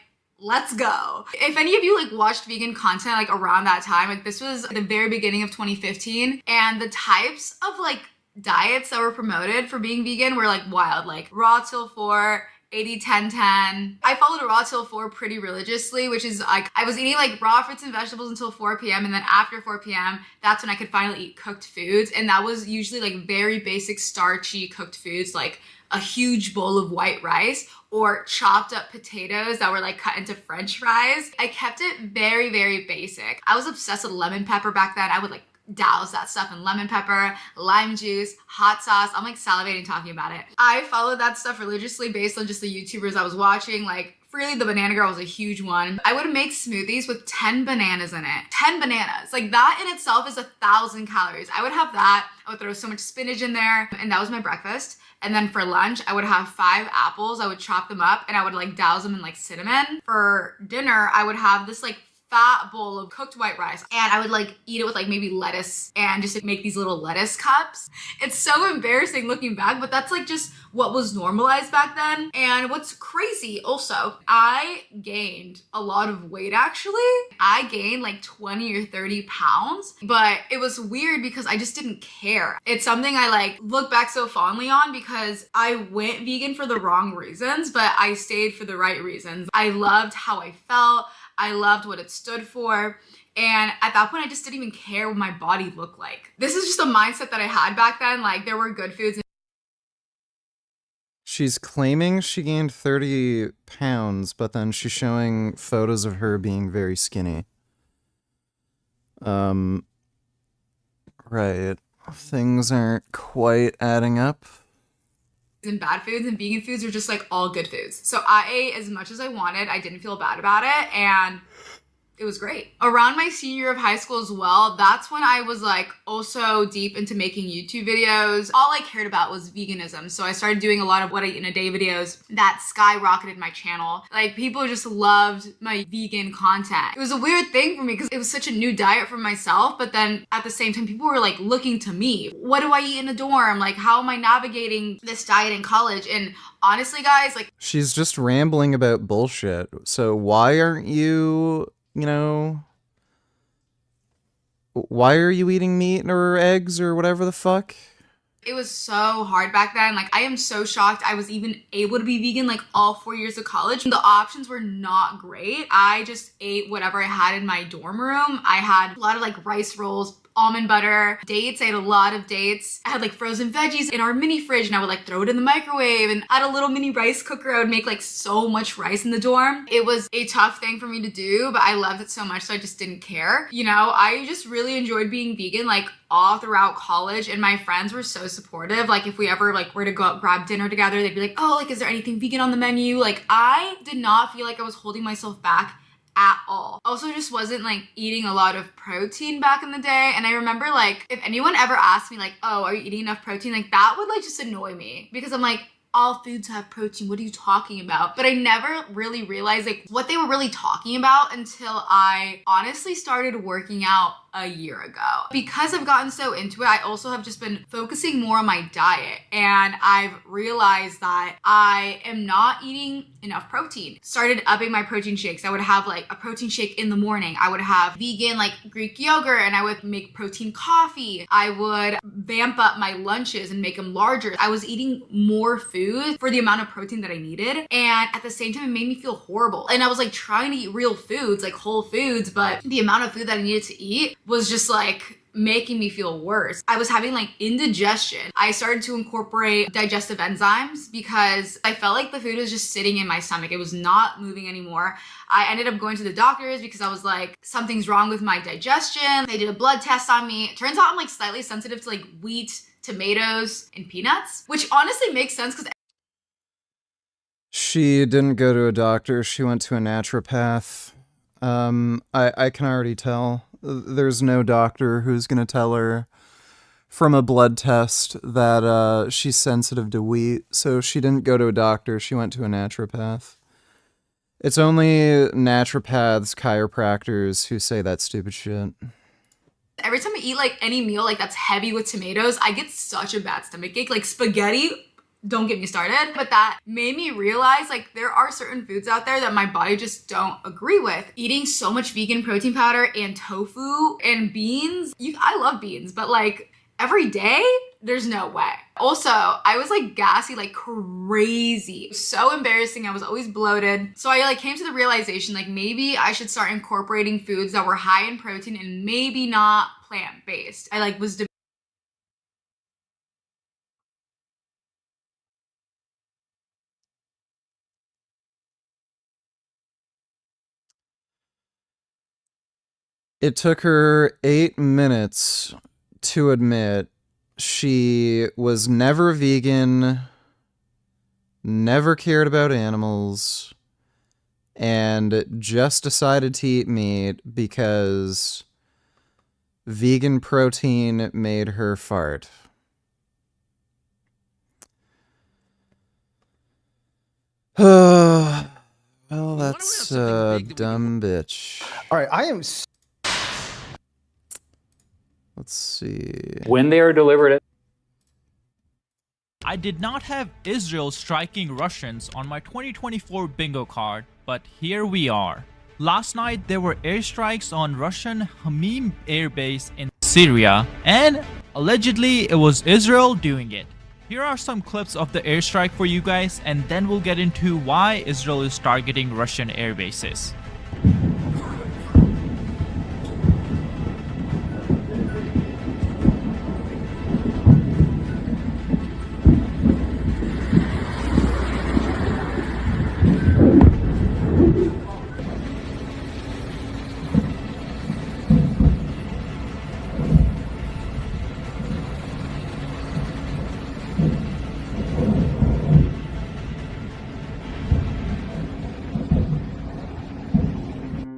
let's go. If any of you like watched vegan content like around that time, like this was the very beginning of 2015, and the types of like diets that were promoted for being vegan were like wild, like raw till 4, 80-10-10. I followed raw till 4 pretty religiously, which is like, I was eating like raw fruits and vegetables until 4 p.m. And then after 4 p.m., that's when I could finally eat cooked foods. And that was usually like very basic starchy cooked foods, like a huge bowl of white rice or chopped up potatoes that were like cut into French fries. I kept it very, very basic. I was obsessed with lemon pepper back then. I would like douse that stuff in lemon pepper, lime juice, hot sauce. I'm like salivating talking about it. I followed that stuff religiously based on just the YouTubers I was watching. Like Freely the Banana Girl was a huge one. I would make smoothies with 10 bananas in it. 10 bananas. Like that in itself is 1,000 calories. I would have that. I would throw so much spinach in there. And that was my breakfast. And then for lunch, I would have 5 apples. I would chop them up and I would like douse them in like cinnamon. For dinner, I would have this like fat bowl of cooked white rice and I would like eat it with like maybe lettuce and just make these little lettuce cups. It's so embarrassing looking back, but that's like just what was normalized back then. And what's crazy also, I gained a lot of weight actually. I gained like 20 or 30 pounds, but it was weird because I just didn't care. It's something I like look back so fondly on because I went vegan for the wrong reasons, but I stayed for the right reasons. I loved how I felt. I loved what it stood for. And at that point, I just didn't even care what my body looked like. This is just a mindset that I had back then. Like there were good foods. She's claiming she gained 30 pounds, but then she's showing photos of her being very skinny. Right. Things aren't quite adding up. And bad foods and vegan foods are just like all good foods. So I ate as much as I wanted. I didn't feel bad about it and it was great. Around my senior year of high school as well, that's when I was like also deep into making YouTube videos. All I cared about was veganism. So I started doing a lot of what I eat in a day videos that skyrocketed my channel. Like people just loved my vegan content. It was a weird thing for me because it was such a new diet for myself. But then at the same time, people were like looking to me. What do I eat in a dorm? Like how am I navigating this diet in college? And honestly, guys, like She's just rambling about bullshit. So why aren't you, you know, why are you eating meat or eggs or whatever the fuck? it was so hard back then. Like I am so shocked I was even able to be vegan like all 4 years of college. The options were not great. I just ate whatever I had in my dorm room. I had a lot of like rice rolls, almond butter, dates. I had a lot of dates. I had like frozen veggies in our mini fridge and I would like throw it in the microwave, and I had a little mini rice cooker. I would make like so much rice in the dorm. It was a tough thing for me to do, but I loved it so much so I just didn't care. You know, I just really enjoyed being vegan like all throughout college, and my friends were so supportive. Like if we ever like were to go out grab dinner together, they'd be like, oh, like is there anything vegan on the menu? Like I did not feel like I was holding myself back at all. Also just wasn't like eating a lot of protein back in the day. And I remember like if anyone ever asked me like, oh, are you eating enough protein? Like that would like just annoy me because I'm like, all foods have protein. What are you talking about? But I never really realized like what they were really talking about until I honestly started working out a year ago. Because I've gotten so into it, I also have just been focusing more on my diet, and I've realized that I am not eating enough protein. Started upping my protein shakes. I would have like a protein shake in the morning. I would have vegan like Greek yogurt, and I would make protein coffee. I would vamp up my lunches and make them larger. I was eating more food for the amount of protein that I needed, and at the same time it made me feel horrible. And I was like trying to eat real foods, like whole foods, but the amount of food that I needed to eat was just like making me feel worse. I was having like indigestion. I started to incorporate digestive enzymes because I felt like the food was just sitting in my stomach. It was not moving anymore. I ended up going to the doctors because I was like, something's wrong with my digestion. They did a blood test on me. It turns out I'm like slightly sensitive to like wheat, tomatoes, and peanuts, which honestly makes sense because she didn't go to a doctor. She went to a naturopath. I can already tell. There's no doctor who's going to tell her from a blood test that she's sensitive to wheat. So she didn't go to a doctor. She went to a naturopath. It's only naturopaths, chiropractors who say that stupid shit. every time I eat like any meal like that's heavy with tomatoes, I get such a bad stomach ache. Like spaghetti, don't get me started. But that made me realize like there are certain foods out there that my body just don't agree with. Eating so much vegan protein powder and tofu and beans. I love beans, but like every day, There's no way. Also, I was like gassy like crazy. So embarrassing. I was always bloated. So I like came to the realization like maybe I should start incorporating foods that were high in protein and maybe not plant-based. I like was It took her 8 minutes to admit she was never vegan, never cared about animals, and just decided to eat meat because vegan protein made her fart. Well, that's a dumb bitch. All right, I am. Let's see. When they are delivered at I did not have Israel striking Russians on my 2024 bingo card, but here we are. Last night there were airstrikes on Russian Hamim Air Base in Syria, and allegedly it was Israel doing it. Here are some clips of the airstrike for you guys, and then we'll get into why Israel is targeting Russian air bases.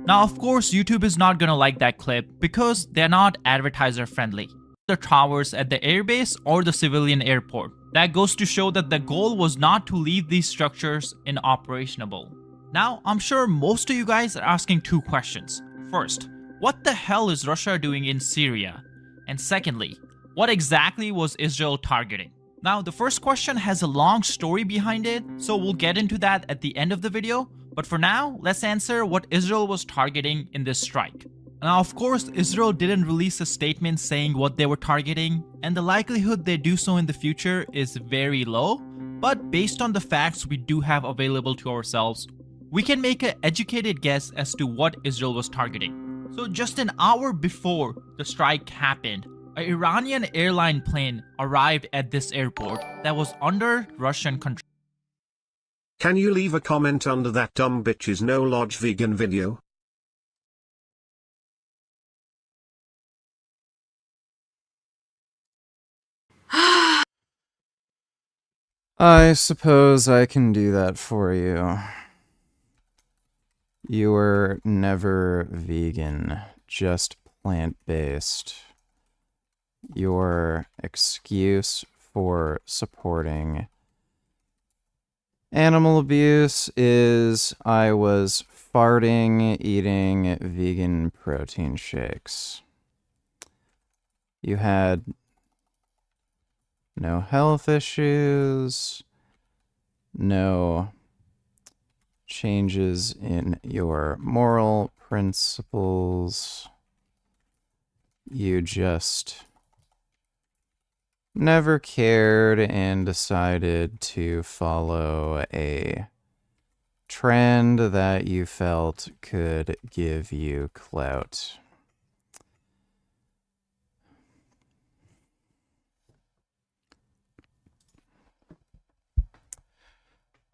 Now, of course, YouTube is not gonna like that clip because they're not advertiser friendly. The towers at the airbase or the civilian airport. That goes to show that the goal was not to leave these structures inoperational. Now, I'm sure most of you guys are asking two questions. First, what the hell is Russia doing in Syria? And secondly, what exactly was Israel targeting? Now, the first question has a long story behind it, so we'll get into that at the end of the video. But for now, let's answer what Israel was targeting in this strike. Now, of course, Israel didn't release a statement saying what they were targeting, and the likelihood they do so in the future is very low. But based on the facts we do have available to ourselves, we can make an educated guess as to what Israel was targeting. So just an hour before the strike happened, an Iranian airline plane arrived at this airport that was under Russian control. Can you leave a comment under that dumb bitch's no lodge vegan video? I suppose I can do that for you. You were never vegan, just plant-based. Your excuse for supporting animal abuse is I was farting eating vegan protein shakes. You had no health issues, no changes in your moral principles. You just never cared and decided to follow a trend that you felt could give you clout.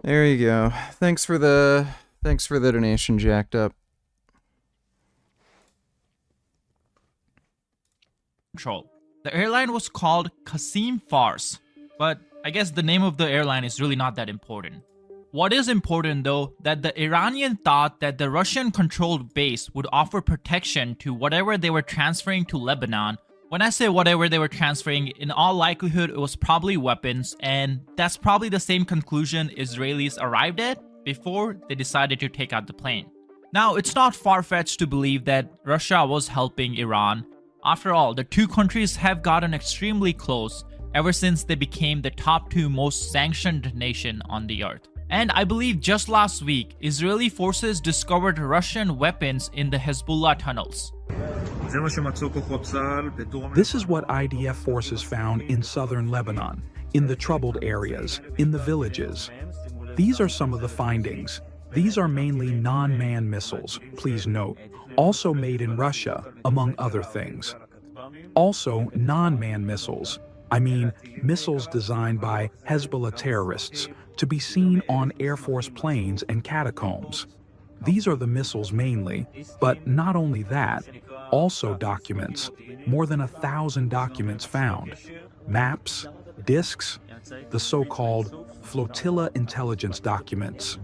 There you go. Thanks for the donation, Jacked Up. Control. The airline was called Qasim Fars, but I guess the name of the airline is really not that important. What is important though, that the Iranian thought that the Russian-controlled base would offer protection to whatever they were transferring to Lebanon. When I say whatever they were transferring, in all likelihood it was probably weapons, and that's probably the same conclusion Israelis arrived at before they decided to take out the plane. Now, it's not far-fetched to believe that Russia was helping Iran. After all, the two countries have gotten extremely close ever since they became the top two most sanctioned nation on the earth. And I believe just last week, Israeli forces discovered Russian weapons in the Hezbollah tunnels. This is what IDF forces found in southern Lebanon, in the troubled areas, in the villages. These are some of the findings. These are mainly non-manned missiles, please note, also made in Russia, among other things. Also non-manned missiles, I mean missiles designed by Hezbollah terrorists, to be seen on Air Force planes and catacombs. These are the missiles mainly, but not only that, also documents, more than 1,000 documents found, maps, discs, the so-called flotilla intelligence documents.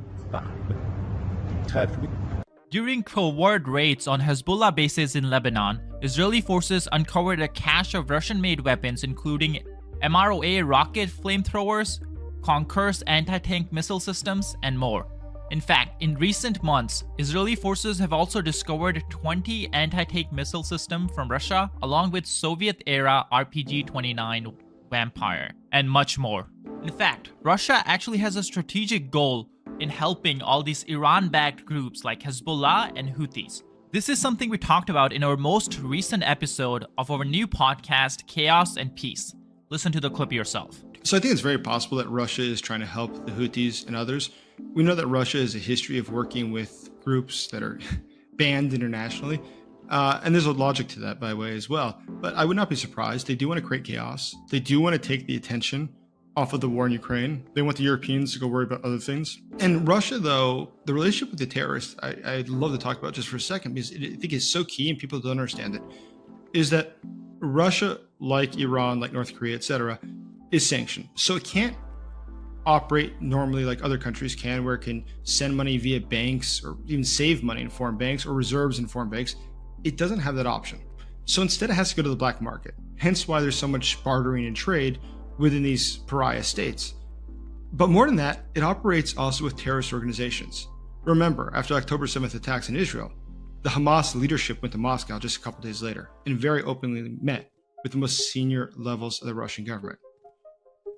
During covert raids on Hezbollah bases in Lebanon, Israeli forces uncovered a cache of Russian-made weapons including MROA rocket flamethrowers, Conquer's anti-tank missile systems, and more. In fact, in recent months, Israeli forces have also discovered 20 anti-tank missile systems from Russia, along with Soviet-era RPG-29 Vampire, and much more. In fact, Russia actually has a strategic goal in helping all these Iran-backed groups like Hezbollah and Houthis. This is something we talked about in our most recent episode of our new podcast, Chaos and Peace. Listen to the clip yourself. So I think it's very possible that Russia is trying to help the Houthis and others. We know that Russia has a history of working with groups that are banned internationally. And there's a logic to that, by the way, as well. But I would not be surprised. They do want to create chaos. They do want to take the attention off of the war in Ukraine. They want the Europeans to go worry about other things. And Russia, though, the relationship with the terrorists, I'd love to talk about just for a second, because I think it's so key and people don't understand it, is that Russia, like Iran, like North Korea, etc., is sanctioned. So it can't operate normally like other countries can, where it can send money via banks or even save money in foreign banks or reserves in foreign banks. It doesn't have that option. So instead it has to go to the black market. Hence why there's so much bartering and trade within these pariah states. But more than that, it operates also with terrorist organizations. Remember, after October 7th attacks in Israel, the Hamas leadership went to Moscow just a couple days later and very openly met with the most senior levels of the Russian government.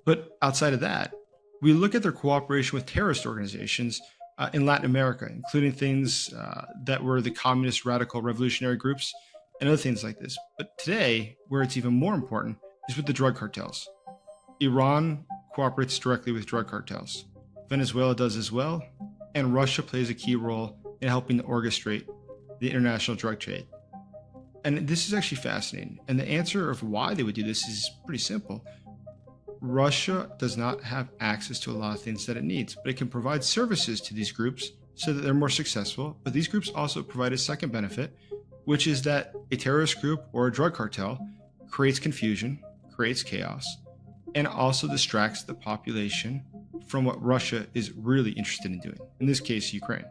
But outside of that, we look at their cooperation with terrorist organizations in Latin America, including things that were the communist radical revolutionary groups and other things like this. But today, where it's even more important, is with the drug cartels. Iran cooperates directly with drug cartels. Venezuela does as well, and Russia plays a key role in helping to orchestrate the international drug trade. And this is actually fascinating. And the answer of why they would do this is pretty simple. Russia does not have access to a lot of things that it needs, but it can provide services to these groups so that they're more successful. But these groups also provide a second benefit, which is that a terrorist group or a drug cartel creates confusion, creates chaos, and also distracts the population from what Russia is really interested in doing, in this case, Ukraine.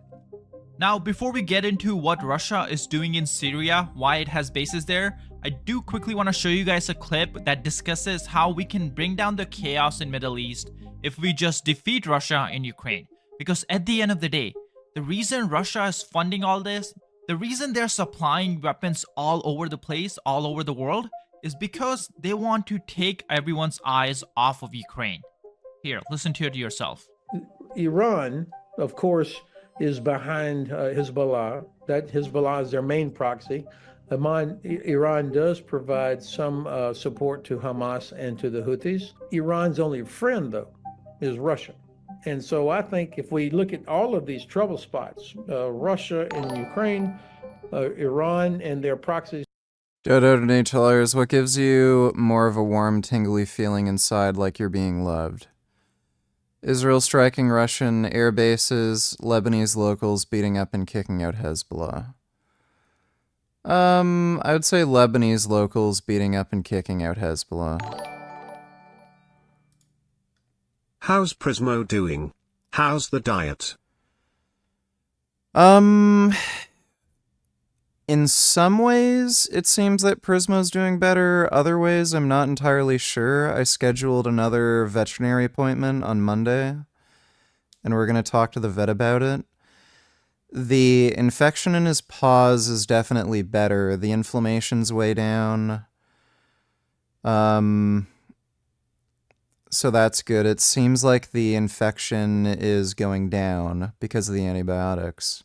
Now, before we get into what Russia is doing in Syria, why it has bases there, I do quickly want to show you guys a clip that discusses how we can bring down the chaos in Middle East if we just defeat Russia in Ukraine. Because at the end of the day, the reason Russia is funding all this, the reason they're supplying weapons all over the place, all over the world, is because they want to take everyone's eyes off of Ukraine. Here, listen to it yourself. Iran, of course, is behind Hezbollah. That Hezbollah is their main proxy. Iran does provide some support to Hamas and to the Houthis. Iran's only friend, though, is Russia. And so I think if we look at all of these trouble spots, Russia and Ukraine, Iran and their proxies. Dodo Donatalers, what gives you more of a warm, tingly feeling inside like you're being loved? Israel striking Russian air bases, Lebanese locals beating up and kicking out Hezbollah. I would say Lebanese locals beating up and kicking out Hezbollah. How's Prismo doing? How's the diet? In some ways, it seems that Prismo's doing better. Other ways, I'm not entirely sure. I scheduled another veterinary appointment on Monday, and we're going to talk to the vet about it. The infection in his paws is definitely better. The inflammation's way down. So that's good. It seems like the infection is going down because of the antibiotics.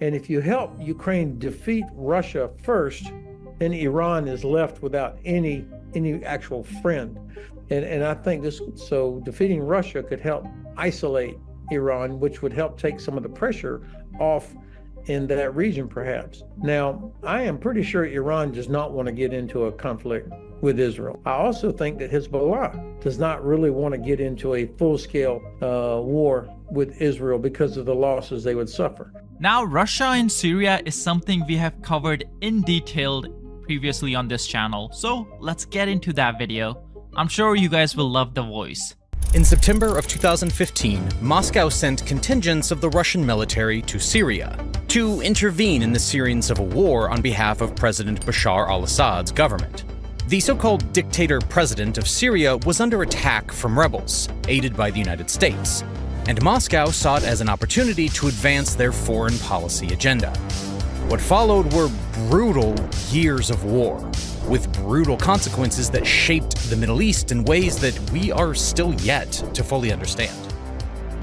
And if you help Ukraine defeat Russia first, then Iran is left without any actual friend. And I think so defeating Russia could help isolate Iran, which would help take some of the pressure off in that region, perhaps. Now, I am pretty sure Iran does not want to get into a conflict with Israel. I also think that Hezbollah does not really want to get into a full-scale war with Israel because of the losses they would suffer. Now, Russia in Syria is something we have covered in detail previously on this channel, so let's get into that video. I'm sure you guys will love the voice. In September of 2015, Moscow sent contingents of the Russian military to Syria to intervene in the Syrian civil war on behalf of President Bashar al-Assad's government. The so-called dictator president of Syria was under attack from rebels, aided by the United States, and Moscow saw it as an opportunity to advance their foreign policy agenda. What followed were brutal years of war, with brutal consequences that shaped the Middle East in ways that we are still yet to fully understand.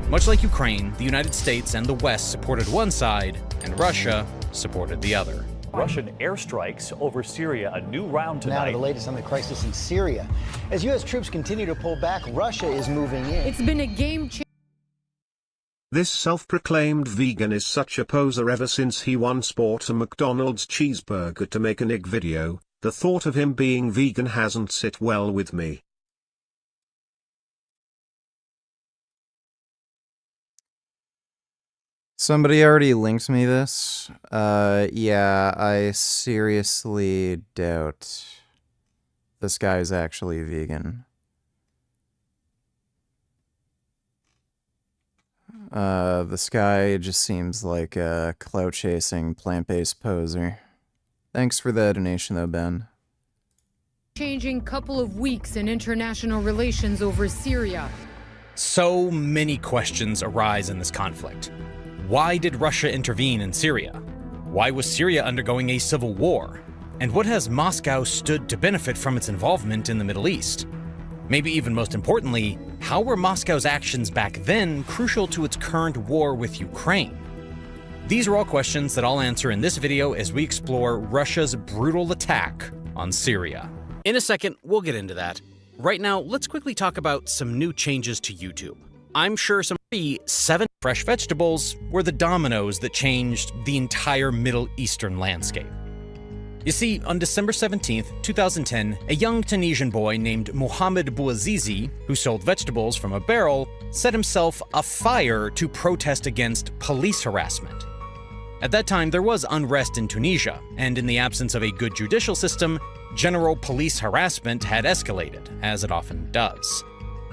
Much like Ukraine, the United States and the West supported one side, and Russia supported the other. Russian airstrikes over Syria, a new round tonight. Now to the latest on the crisis in Syria. As U.S. troops continue to pull back, Russia is moving in. It's been a game changer. This self-proclaimed vegan is such a poser ever since he once bought a McDonald's cheeseburger to make a Nick video. The thought of him being vegan hasn't sit well with me. Somebody already linked me this. Yeah, I seriously doubt this guy's actually vegan. This guy just seems like a clout-chasing, plant-based poser. Thanks for the donation, though, Ben. Changing couple of weeks in international relations over Syria. So many questions arise in this conflict. Why did Russia intervene in Syria? Why was Syria undergoing a civil war? And what has Moscow stood to benefit from its involvement in the Middle East? Maybe even most importantly, how were Moscow's actions back then crucial to its current war with Ukraine? These are all questions that I'll answer in this video as we explore Russia's brutal attack on Syria. In a second, we'll get into that. Right now, let's quickly talk about some new changes to YouTube. I'm sure some 7 fresh vegetables were the dominoes that changed the entire Middle Eastern landscape. You see, on December 17th, 2010, a young Tunisian boy named Mohamed Bouazizi, who sold vegetables from a barrel, set himself afire to protest against police harassment. At that time, there was unrest in Tunisia, and in the absence of a good judicial system, general police harassment had escalated, as it often does.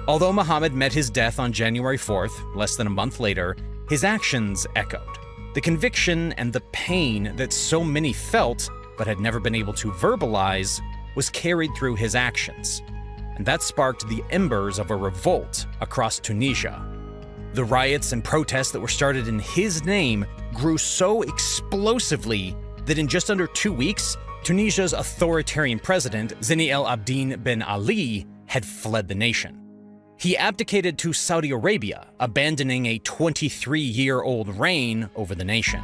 Although Mohammed met his death on January 4th, less than a month later, his actions echoed. The conviction and the pain that so many felt but had never been able to verbalize was carried through his actions, and that sparked the embers of a revolt across Tunisia. The riots and protests that were started in his name grew so explosively that in just under 2 weeks, Tunisia's authoritarian president, Zine El Abidine Ben Ali, had fled the nation. He abdicated to Saudi Arabia, abandoning a 23-year-old reign over the nation.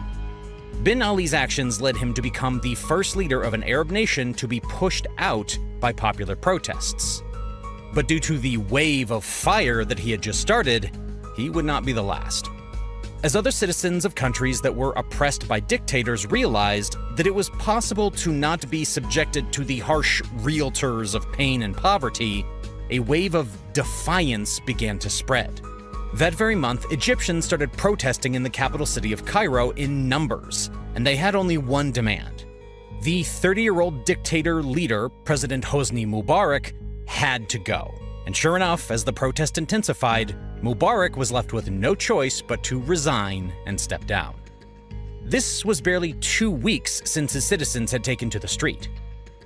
Ben Ali's actions led him to become the first leader of an Arab nation to be pushed out by popular protests. But due to the wave of fire that he had just started, he would not be the last. As other citizens of countries that were oppressed by dictators realized that it was possible to not be subjected to the harsh realtors of pain and poverty, a wave of defiance began to spread. That very month, Egyptians started protesting in the capital city of Cairo in numbers, and they had only one demand. The 30-year-old dictator leader, President Hosni Mubarak, had to go. And sure enough, as the protest intensified, Mubarak was left with no choice but to resign and step down. This was barely 2 weeks since his citizens had taken to the street.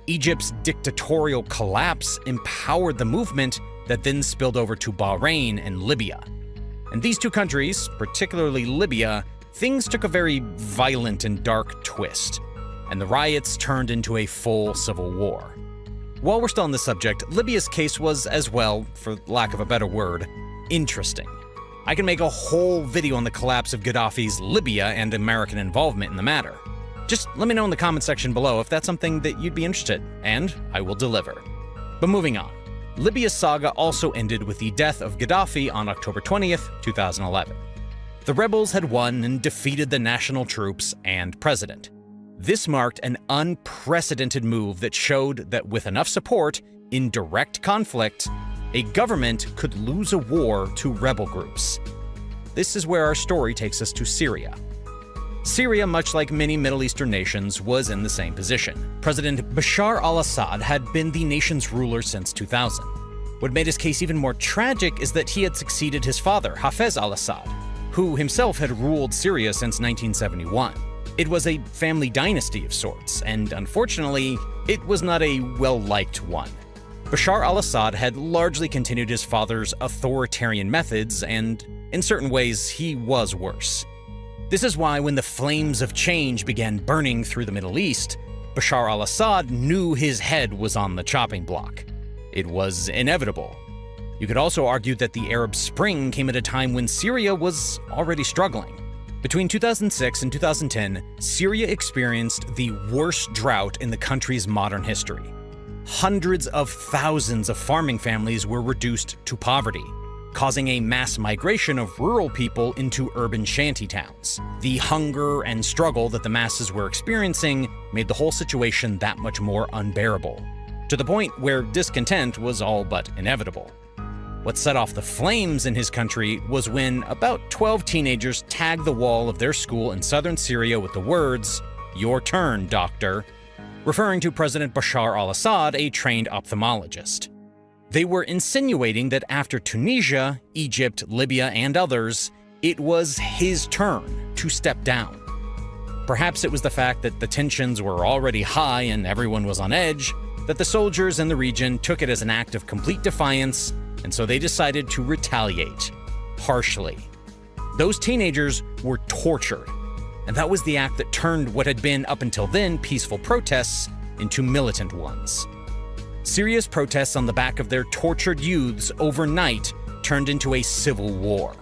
Egypt's dictatorial collapse empowered the movement that then spilled over to Bahrain and Libya. In these two countries, particularly Libya, things took a very violent and dark twist, and the riots turned into a full civil war. While we're still on the subject, Libya's case was as well, for lack of a better word, interesting. I can make a whole video on the collapse of Gaddafi's Libya and American involvement in the matter. Just let me know in the comment section below if that's something that you'd be interested, and I will deliver. But moving on, Libya's saga also ended with the death of Gaddafi on October 20th, 2011. The rebels had won and defeated the national troops and president. This marked an unprecedented move that showed that with enough support, in direct conflict, a government could lose a war to rebel groups. This is where our story takes us to Syria. Syria, much like many Middle Eastern nations, was in the same position. President Bashar al-Assad had been the nation's ruler since 2000. What made his case even more tragic is that he had succeeded his father, Hafez al-Assad, who himself had ruled Syria since 1971. It was a family dynasty of sorts, and unfortunately, it was not a well-liked one. Bashar al-Assad had largely continued his father's authoritarian methods, and in certain ways, he was worse. This is why when the flames of change began burning through the Middle East, Bashar al-Assad knew his head was on the chopping block. It was inevitable. You could also argue that the Arab Spring came at a time when Syria was already struggling. Between 2006 and 2010, Syria experienced the worst drought in the country's modern history. Hundreds of thousands of farming families were reduced to poverty, causing a mass migration of rural people into urban shantytowns. The hunger and struggle that the masses were experiencing made the whole situation that much more unbearable, to the point where discontent was all but inevitable. What set off the flames in his country was when about 12 teenagers tagged the wall of their school in southern Syria with the words, "Your turn, doctor," referring to President Bashar al-Assad, a trained ophthalmologist. They were insinuating that after Tunisia, Egypt, Libya, and others, it was his turn to step down. Perhaps it was the fact that the tensions were already high and everyone was on edge, that the soldiers in the region took it as an act of complete defiance, and so they decided to retaliate, harshly. Those teenagers were tortured, and that was the act that turned what had been up until then peaceful protests into militant ones. Syria's protests on the back of their tortured youths overnight turned into a civil war.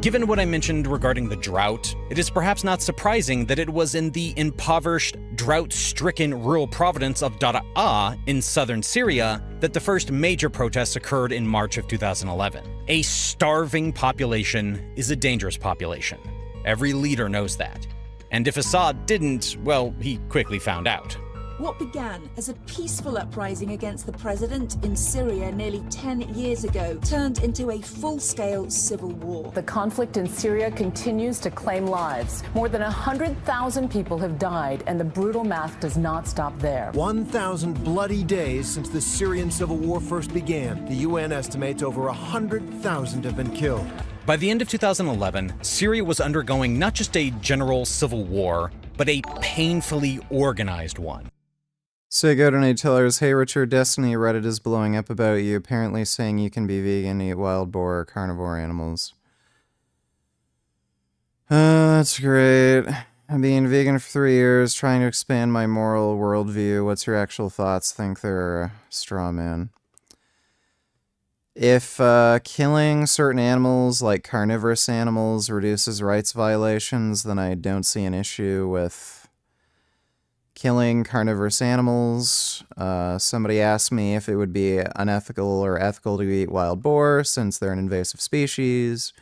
Given what I mentioned regarding the drought, it is perhaps not surprising that it was in the impoverished, drought-stricken rural province of Daraa in southern Syria that the first major protests occurred in March of 2011. A starving population is a dangerous population. Every leader knows that. And if Assad didn't, well, he quickly found out. What began as a peaceful uprising against the president in Syria nearly 10 years ago turned into a full-scale civil war. The conflict in Syria continues to claim lives. More than 100,000 people have died, and the brutal math does not stop there. 1,000 bloody days since the Syrian civil war first began. The UN estimates over 100,000 have been killed. By the end of 2011, Syria was undergoing not just a general civil war, but a painfully organized one. Sego donate tellers, hey Richard, Destiny Reddit is blowing up about you, apparently saying you can be vegan, eat wild boar, or carnivore animals. That's great. I've been vegan for 3 years, trying to expand my moral worldview. What's your actual thoughts? Think they're a straw man. If killing certain animals, like carnivorous animals, reduces rights violations, then I don't see an issue with killing carnivorous animals. Somebody asked me if it would be unethical or ethical to eat wild boar since they're an invasive species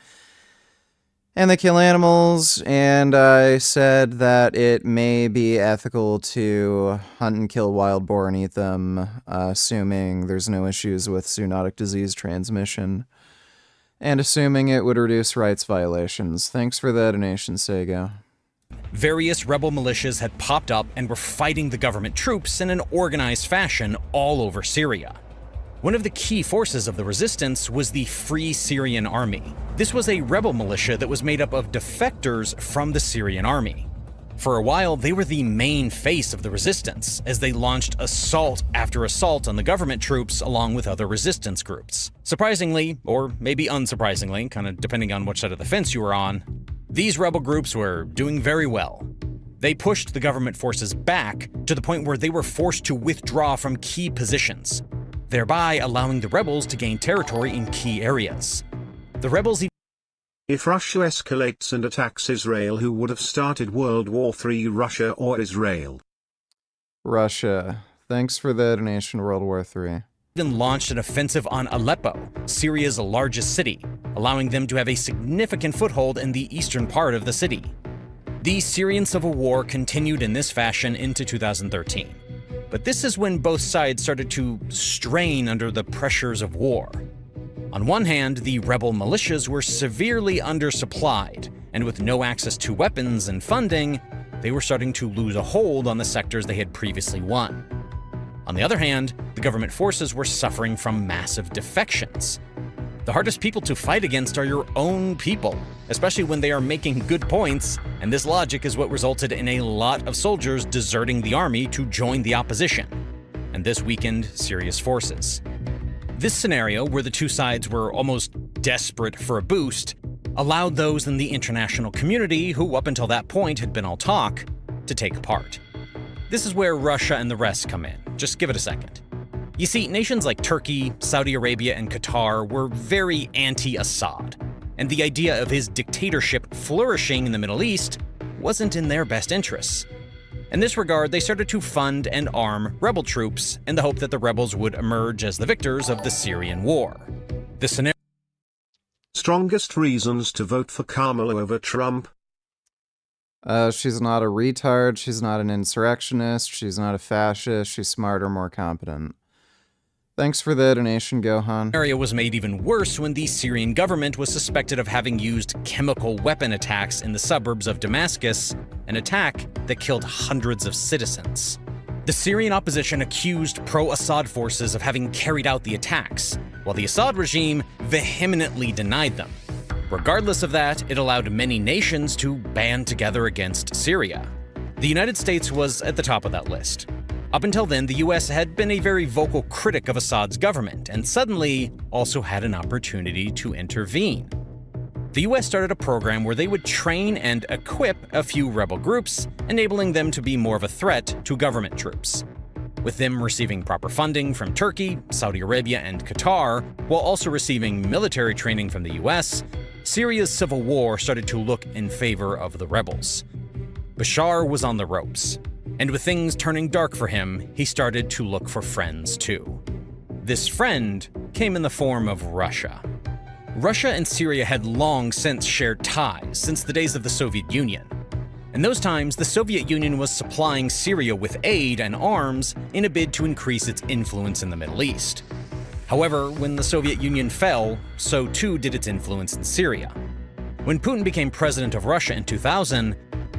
and they kill animals, and I said that it may be ethical to hunt and kill wild boar and eat them, assuming there's no issues with zoonotic disease transmission and assuming it would reduce rights violations. Thanks for the donation, Sego. Various rebel militias had popped up and were fighting the government troops in an organized fashion all over Syria. One of the key forces of the resistance was the Free Syrian Army. This was a rebel militia that was made up of defectors from the Syrian army. For a while, they were the main face of the resistance, as they launched assault after assault on the government troops along with other resistance groups. Surprisingly, or maybe unsurprisingly, kind of depending on which side of the fence you were on, these rebel groups were doing very well. They pushed the government forces back to the point where they were forced to withdraw from key positions, thereby allowing the rebels to gain territory in key areas. The rebels If Russia escalates and attacks Israel, who would have started World War III, Russia or Israel? Russia. Thanks for the donation, World War III. Even launched an offensive on Aleppo, Syria's largest city, allowing them to have a significant foothold in the eastern part of the city. The Syrian civil war continued in this fashion into 2013. But this is when both sides started to strain under the pressures of war. On one hand, the rebel militias were severely undersupplied, and with no access to weapons and funding, they were starting to lose a hold on the sectors they had previously won. On the other hand, the government forces were suffering from massive defections. The hardest people to fight against are your own people, especially when they are making good points, and this logic is what resulted in a lot of soldiers deserting the army to join the opposition, and this weakened Syria's forces. This scenario, where the two sides were almost desperate for a boost, allowed those in the international community, who up until that point had been all talk, to take part. This is where Russia and the rest come in. Just give it a second. You see, nations like Turkey, Saudi Arabia, and Qatar were very anti-Assad, and the idea of his dictatorship flourishing in the Middle East wasn't in their best interests. In this regard, they started to fund and arm rebel troops in the hope that the rebels would emerge as the victors of the Syrian war. The scenario. Strongest reasons to vote for Kamala over Trump? She's not a retard, she's not an insurrectionist, she's not a fascist, she's smarter, more competent. Thanks for the donation, Gohan. The scenario was made even worse when the Syrian government was suspected of having used chemical weapon attacks in the suburbs of Damascus, an attack that killed hundreds of citizens. The Syrian opposition accused pro-Assad forces of having carried out the attacks, while the Assad regime vehemently denied them. Regardless of that, it allowed many nations to band together against Syria. The United States was at the top of that list. Up until then, the US had been a very vocal critic of Assad's government, and suddenly also had an opportunity to intervene. The US started a program where they would train and equip a few rebel groups, enabling them to be more of a threat to government troops. With them receiving proper funding from Turkey, Saudi Arabia, and Qatar, while also receiving military training from the US, Syria's civil war started to look in favor of the rebels. Bashar was on the ropes, and with things turning dark for him, he started to look for friends too. This friend came in the form of Russia. Russia and Syria had long since shared ties since the days of the Soviet Union. In those times, the Soviet Union was supplying Syria with aid and arms in a bid to increase its influence in the Middle East. However, when the Soviet Union fell, so too did its influence in Syria. When Putin became president of Russia in 2000,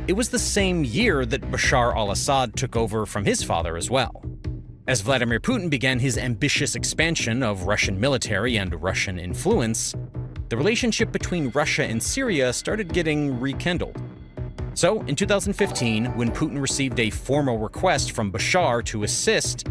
it was the same year that Bashar al-Assad took over from his father as well. As Vladimir Putin began his ambitious expansion of Russian military and Russian influence, the relationship between Russia and Syria started getting rekindled. So, in 2015, when Putin received a formal request from Bashar to assist,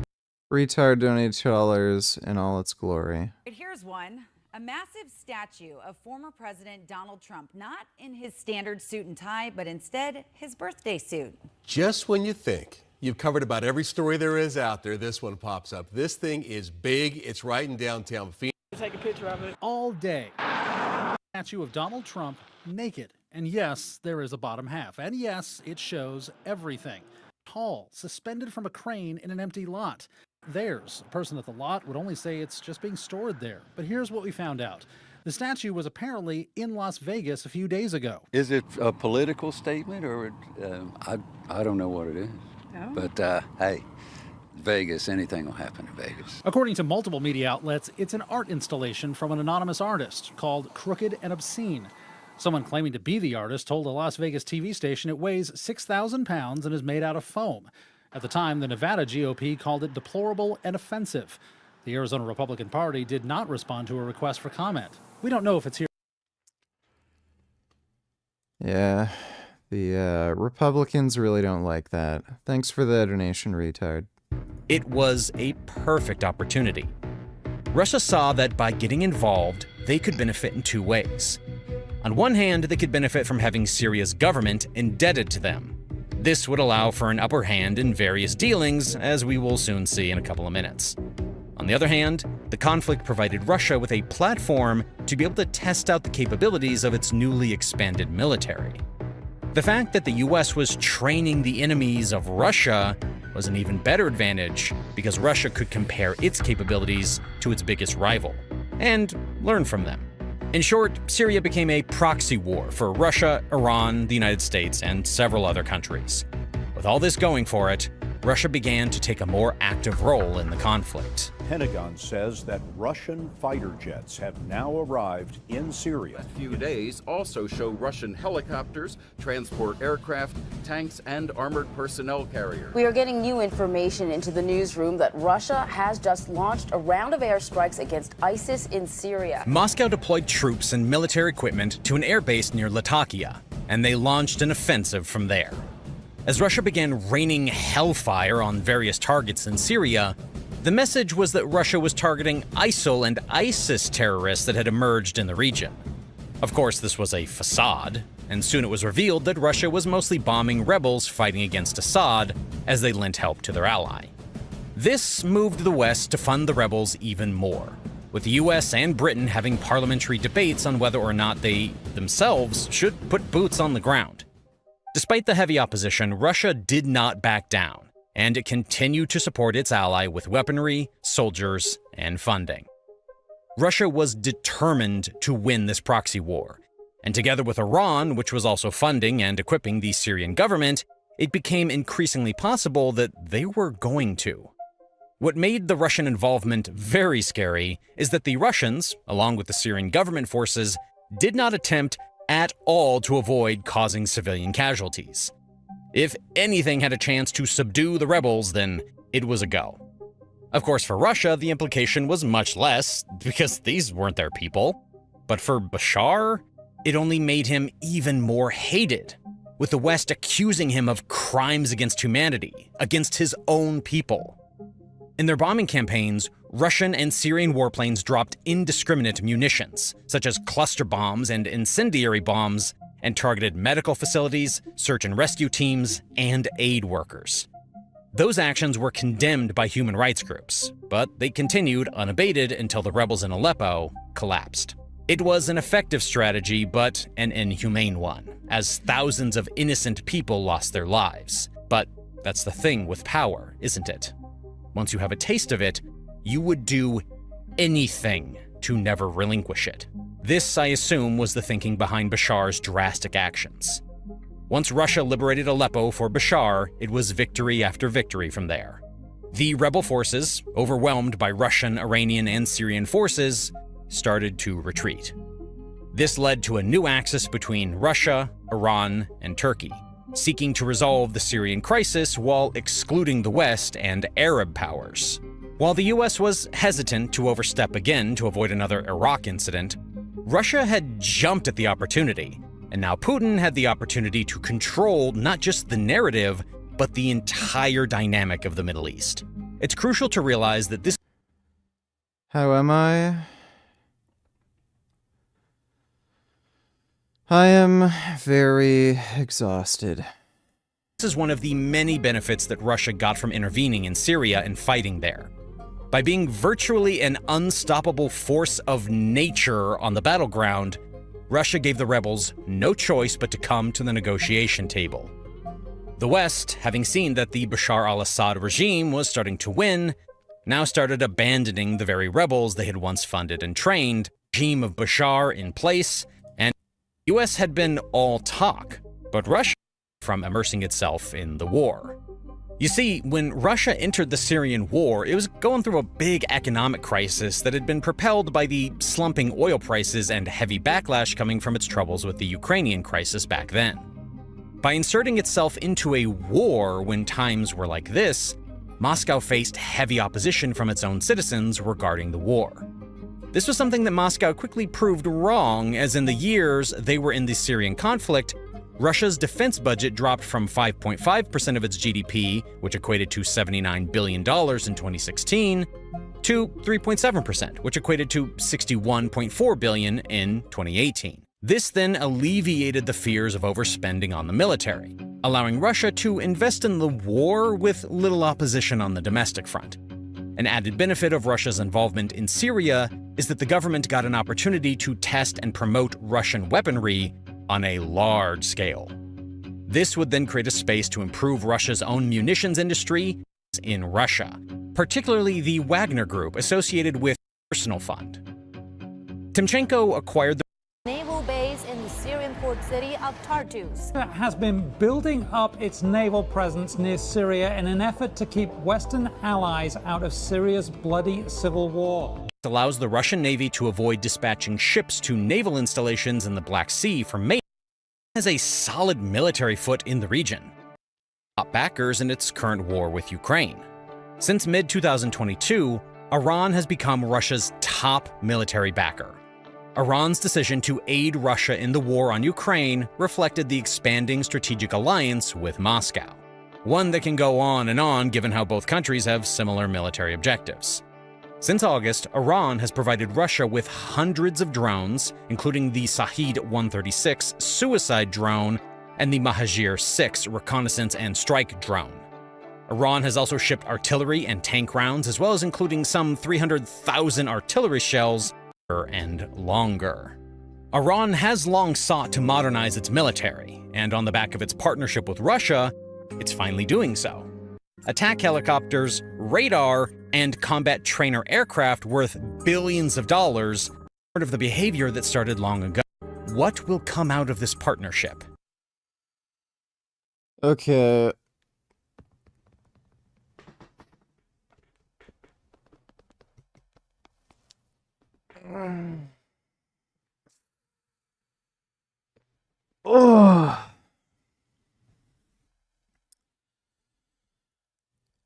Retard donated $2 in all its glory. Here's one. A massive statue of former President Donald Trump, not in his standard suit and tie, but instead his birthday suit. Just when you think you've covered about every story there is out there, this one pops up. This thing is big. It's right in downtown Phoenix. Take a picture of it. All day. Statue of Donald Trump naked. And yes, there is a bottom half. And yes, it shows everything. Tall, suspended from a crane in an empty lot. Theirs, a person at the lot would only say it's just being stored there. But here's what we found out. The statue was apparently in Las Vegas a few days ago. Is it a political statement or I don't know what it is. No. But hey, Vegas, anything will happen in Vegas. According to multiple media outlets, it's an art installation from an anonymous artist called Crooked and Obscene. Someone claiming to be the artist told a Las Vegas TV station it weighs 6,000 pounds and is made out of foam. At the time, the Nevada GOP called it deplorable and offensive. The Arizona Republican Party did not respond to a request for comment. We don't know if it's here. Yeah, the Republicans really don't like that. Thanks for the donation, retard. it was a perfect opportunity. Russia saw that by getting involved, they could benefit in two ways. On one hand, they could benefit from having Syria's government indebted to them. This would allow for an upper hand in various dealings, as we will soon see in a couple of minutes. On the other hand, the conflict provided Russia with a platform to be able to test out the capabilities of its newly expanded military. The fact that the US was training the enemies of Russia was an even better advantage because Russia could compare its capabilities to its biggest rival and learn from them. In short, Syria became a proxy war for Russia, Iran, the United States, and several other countries. With all this going for it, Russia began to take a more active role in the conflict. Pentagon says that Russian fighter jets have now arrived in Syria. The last few days also show Russian helicopters, transport aircraft, tanks, and armored personnel carriers. We are getting new information into the newsroom that Russia has just launched a round of airstrikes against ISIS in Syria. Moscow deployed troops and military equipment to an airbase near Latakia, and they launched an offensive from there. As Russia began raining hellfire on various targets in Syria, the message was that Russia was targeting ISIL and ISIS terrorists that had emerged in the region. Of course, this was a facade, and soon it was revealed that Russia was mostly bombing rebels fighting against Assad as they lent help to their ally. This moved the West to fund the rebels even more, with the US and Britain having parliamentary debates on whether or not they themselves should put boots on the ground. Despite the heavy opposition, Russia did not back down, and it continued to support its ally with weaponry, soldiers, and funding. Russia was determined to win this proxy war, and together with Iran, which was also funding and equipping the Syrian government, it became increasingly possible that they were going to. What made the Russian involvement very scary is that the Russians, along with the Syrian government forces, did not attempt at all to avoid causing civilian casualties. If anything had a chance to subdue the rebels, then it was a go. Of course, for Russia, the implication was much less, because these weren't their people. But for Bashar, it only made him even more hated, with the West accusing him of crimes against humanity, against his own people. In their bombing campaigns, Russian and Syrian warplanes dropped indiscriminate munitions, such as cluster bombs and incendiary bombs, and targeted medical facilities, search and rescue teams, and aid workers. Those actions were condemned by human rights groups, but they continued unabated until the rebels in Aleppo collapsed. It was an effective strategy, but an inhumane one, as thousands of innocent people lost their lives. But that's the thing with power, isn't it? Once you have a taste of it, you would do anything to never relinquish it. This, I assume, was the thinking behind Bashar's drastic actions. Once Russia liberated Aleppo for Bashar, it was victory after victory from there. The rebel forces, overwhelmed by Russian, Iranian, and Syrian forces, started to retreat. This led to a new axis between Russia, Iran, and Turkey, seeking to resolve the Syrian crisis while excluding the West and Arab powers. While the US was hesitant to overstep again to avoid another Iraq incident, Russia had jumped at the opportunity, and now Putin had the opportunity to control not just the narrative, but the entire dynamic of the Middle East. It's crucial to realize that this— How am I? I am very exhausted. This is one of the many benefits that Russia got from intervening in Syria and fighting there. By being virtually an unstoppable force of nature on the battleground, Russia gave the rebels no choice but to come to the negotiation table. The West, having seen that the Bashar al-Assad regime was starting to win, now started abandoning the very rebels they had once funded and trained, regime of Bashar in place, and the US had been all talk, but Russia from immersing itself in the war. You see, when Russia entered the Syrian war, it was going through a big economic crisis that had been propelled by the slumping oil prices and heavy backlash coming from its troubles with the Ukrainian crisis back then. By inserting itself into a war when times were like this, Moscow faced heavy opposition from its own citizens regarding the war. This was something that Moscow quickly proved wrong, as in the years they were in the Syrian conflict, Russia's defense budget dropped from 5.5% of its GDP, which equated to $79 billion in 2016, to 3.7%, which equated to $61.4 billion in 2018. This then alleviated the fears of overspending on the military, allowing Russia to invest in the war with little opposition on the domestic front. An added benefit of Russia's involvement in Syria is that the government got an opportunity to test and promote Russian weaponry on a large scale. This would then create a space to improve Russia's own munitions industry in Russia, particularly the Wagner Group associated with the Personal Fund. Timchenko acquired the naval base in the Syrian port city of Tartus. It has been building up its naval presence near Syria in an effort to keep Western allies out of Syria's bloody civil war. It allows the Russian Navy to avoid dispatching ships to naval installations in the Black Sea for maintenance. It has a solid military foot in the region. Top backers in its current war with Ukraine. Since mid-2022, Iran has become Russia's top military backer. Iran's decision to aid Russia in the war on Ukraine reflected the expanding strategic alliance with Moscow, one that can go on and on given how both countries have similar military objectives. Since August, Iran has provided Russia with hundreds of drones, including the Shahed-136 suicide drone and the Mahajir-6 reconnaissance and strike drone. Iran has also shipped artillery and tank rounds, as well as including some 300,000 artillery shells and longer. Iran has long sought to modernize its military, and on the back of its partnership with Russia, it's finally doing so. Attack helicopters, radar, and combat trainer aircraft worth billions of dollars, part of the behavior that started long ago. What will come out of this partnership? Okay. Oh.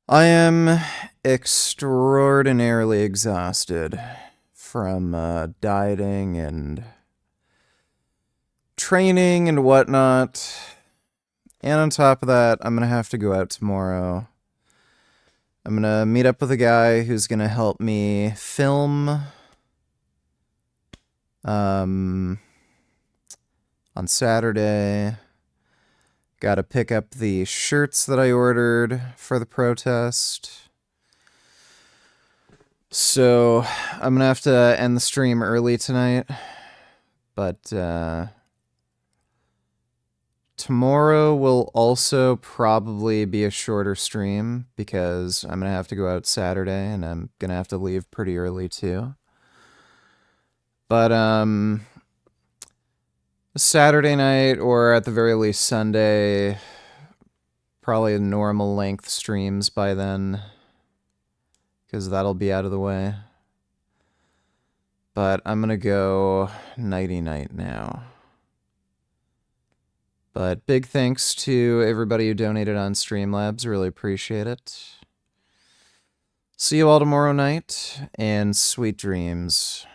I am extraordinarily exhausted from dieting and training and whatnot. And on top of that, I'm going to have to go out tomorrow. I'm going to meet up with a guy who's going to help me film on Saturday. Got to pick up the shirts that I ordered for the protest. So I'm going to have to end the stream early tonight. But tomorrow will also probably be a shorter stream because I'm going to have to go out Saturday and I'm going to have to leave pretty early too. But Saturday night, or at the very least Sunday, probably normal length streams by then, because that'll be out of the way. But I'm gonna go nighty-night now. But big thanks to everybody who donated on Streamlabs, really appreciate it. See you all tomorrow night, and sweet dreams.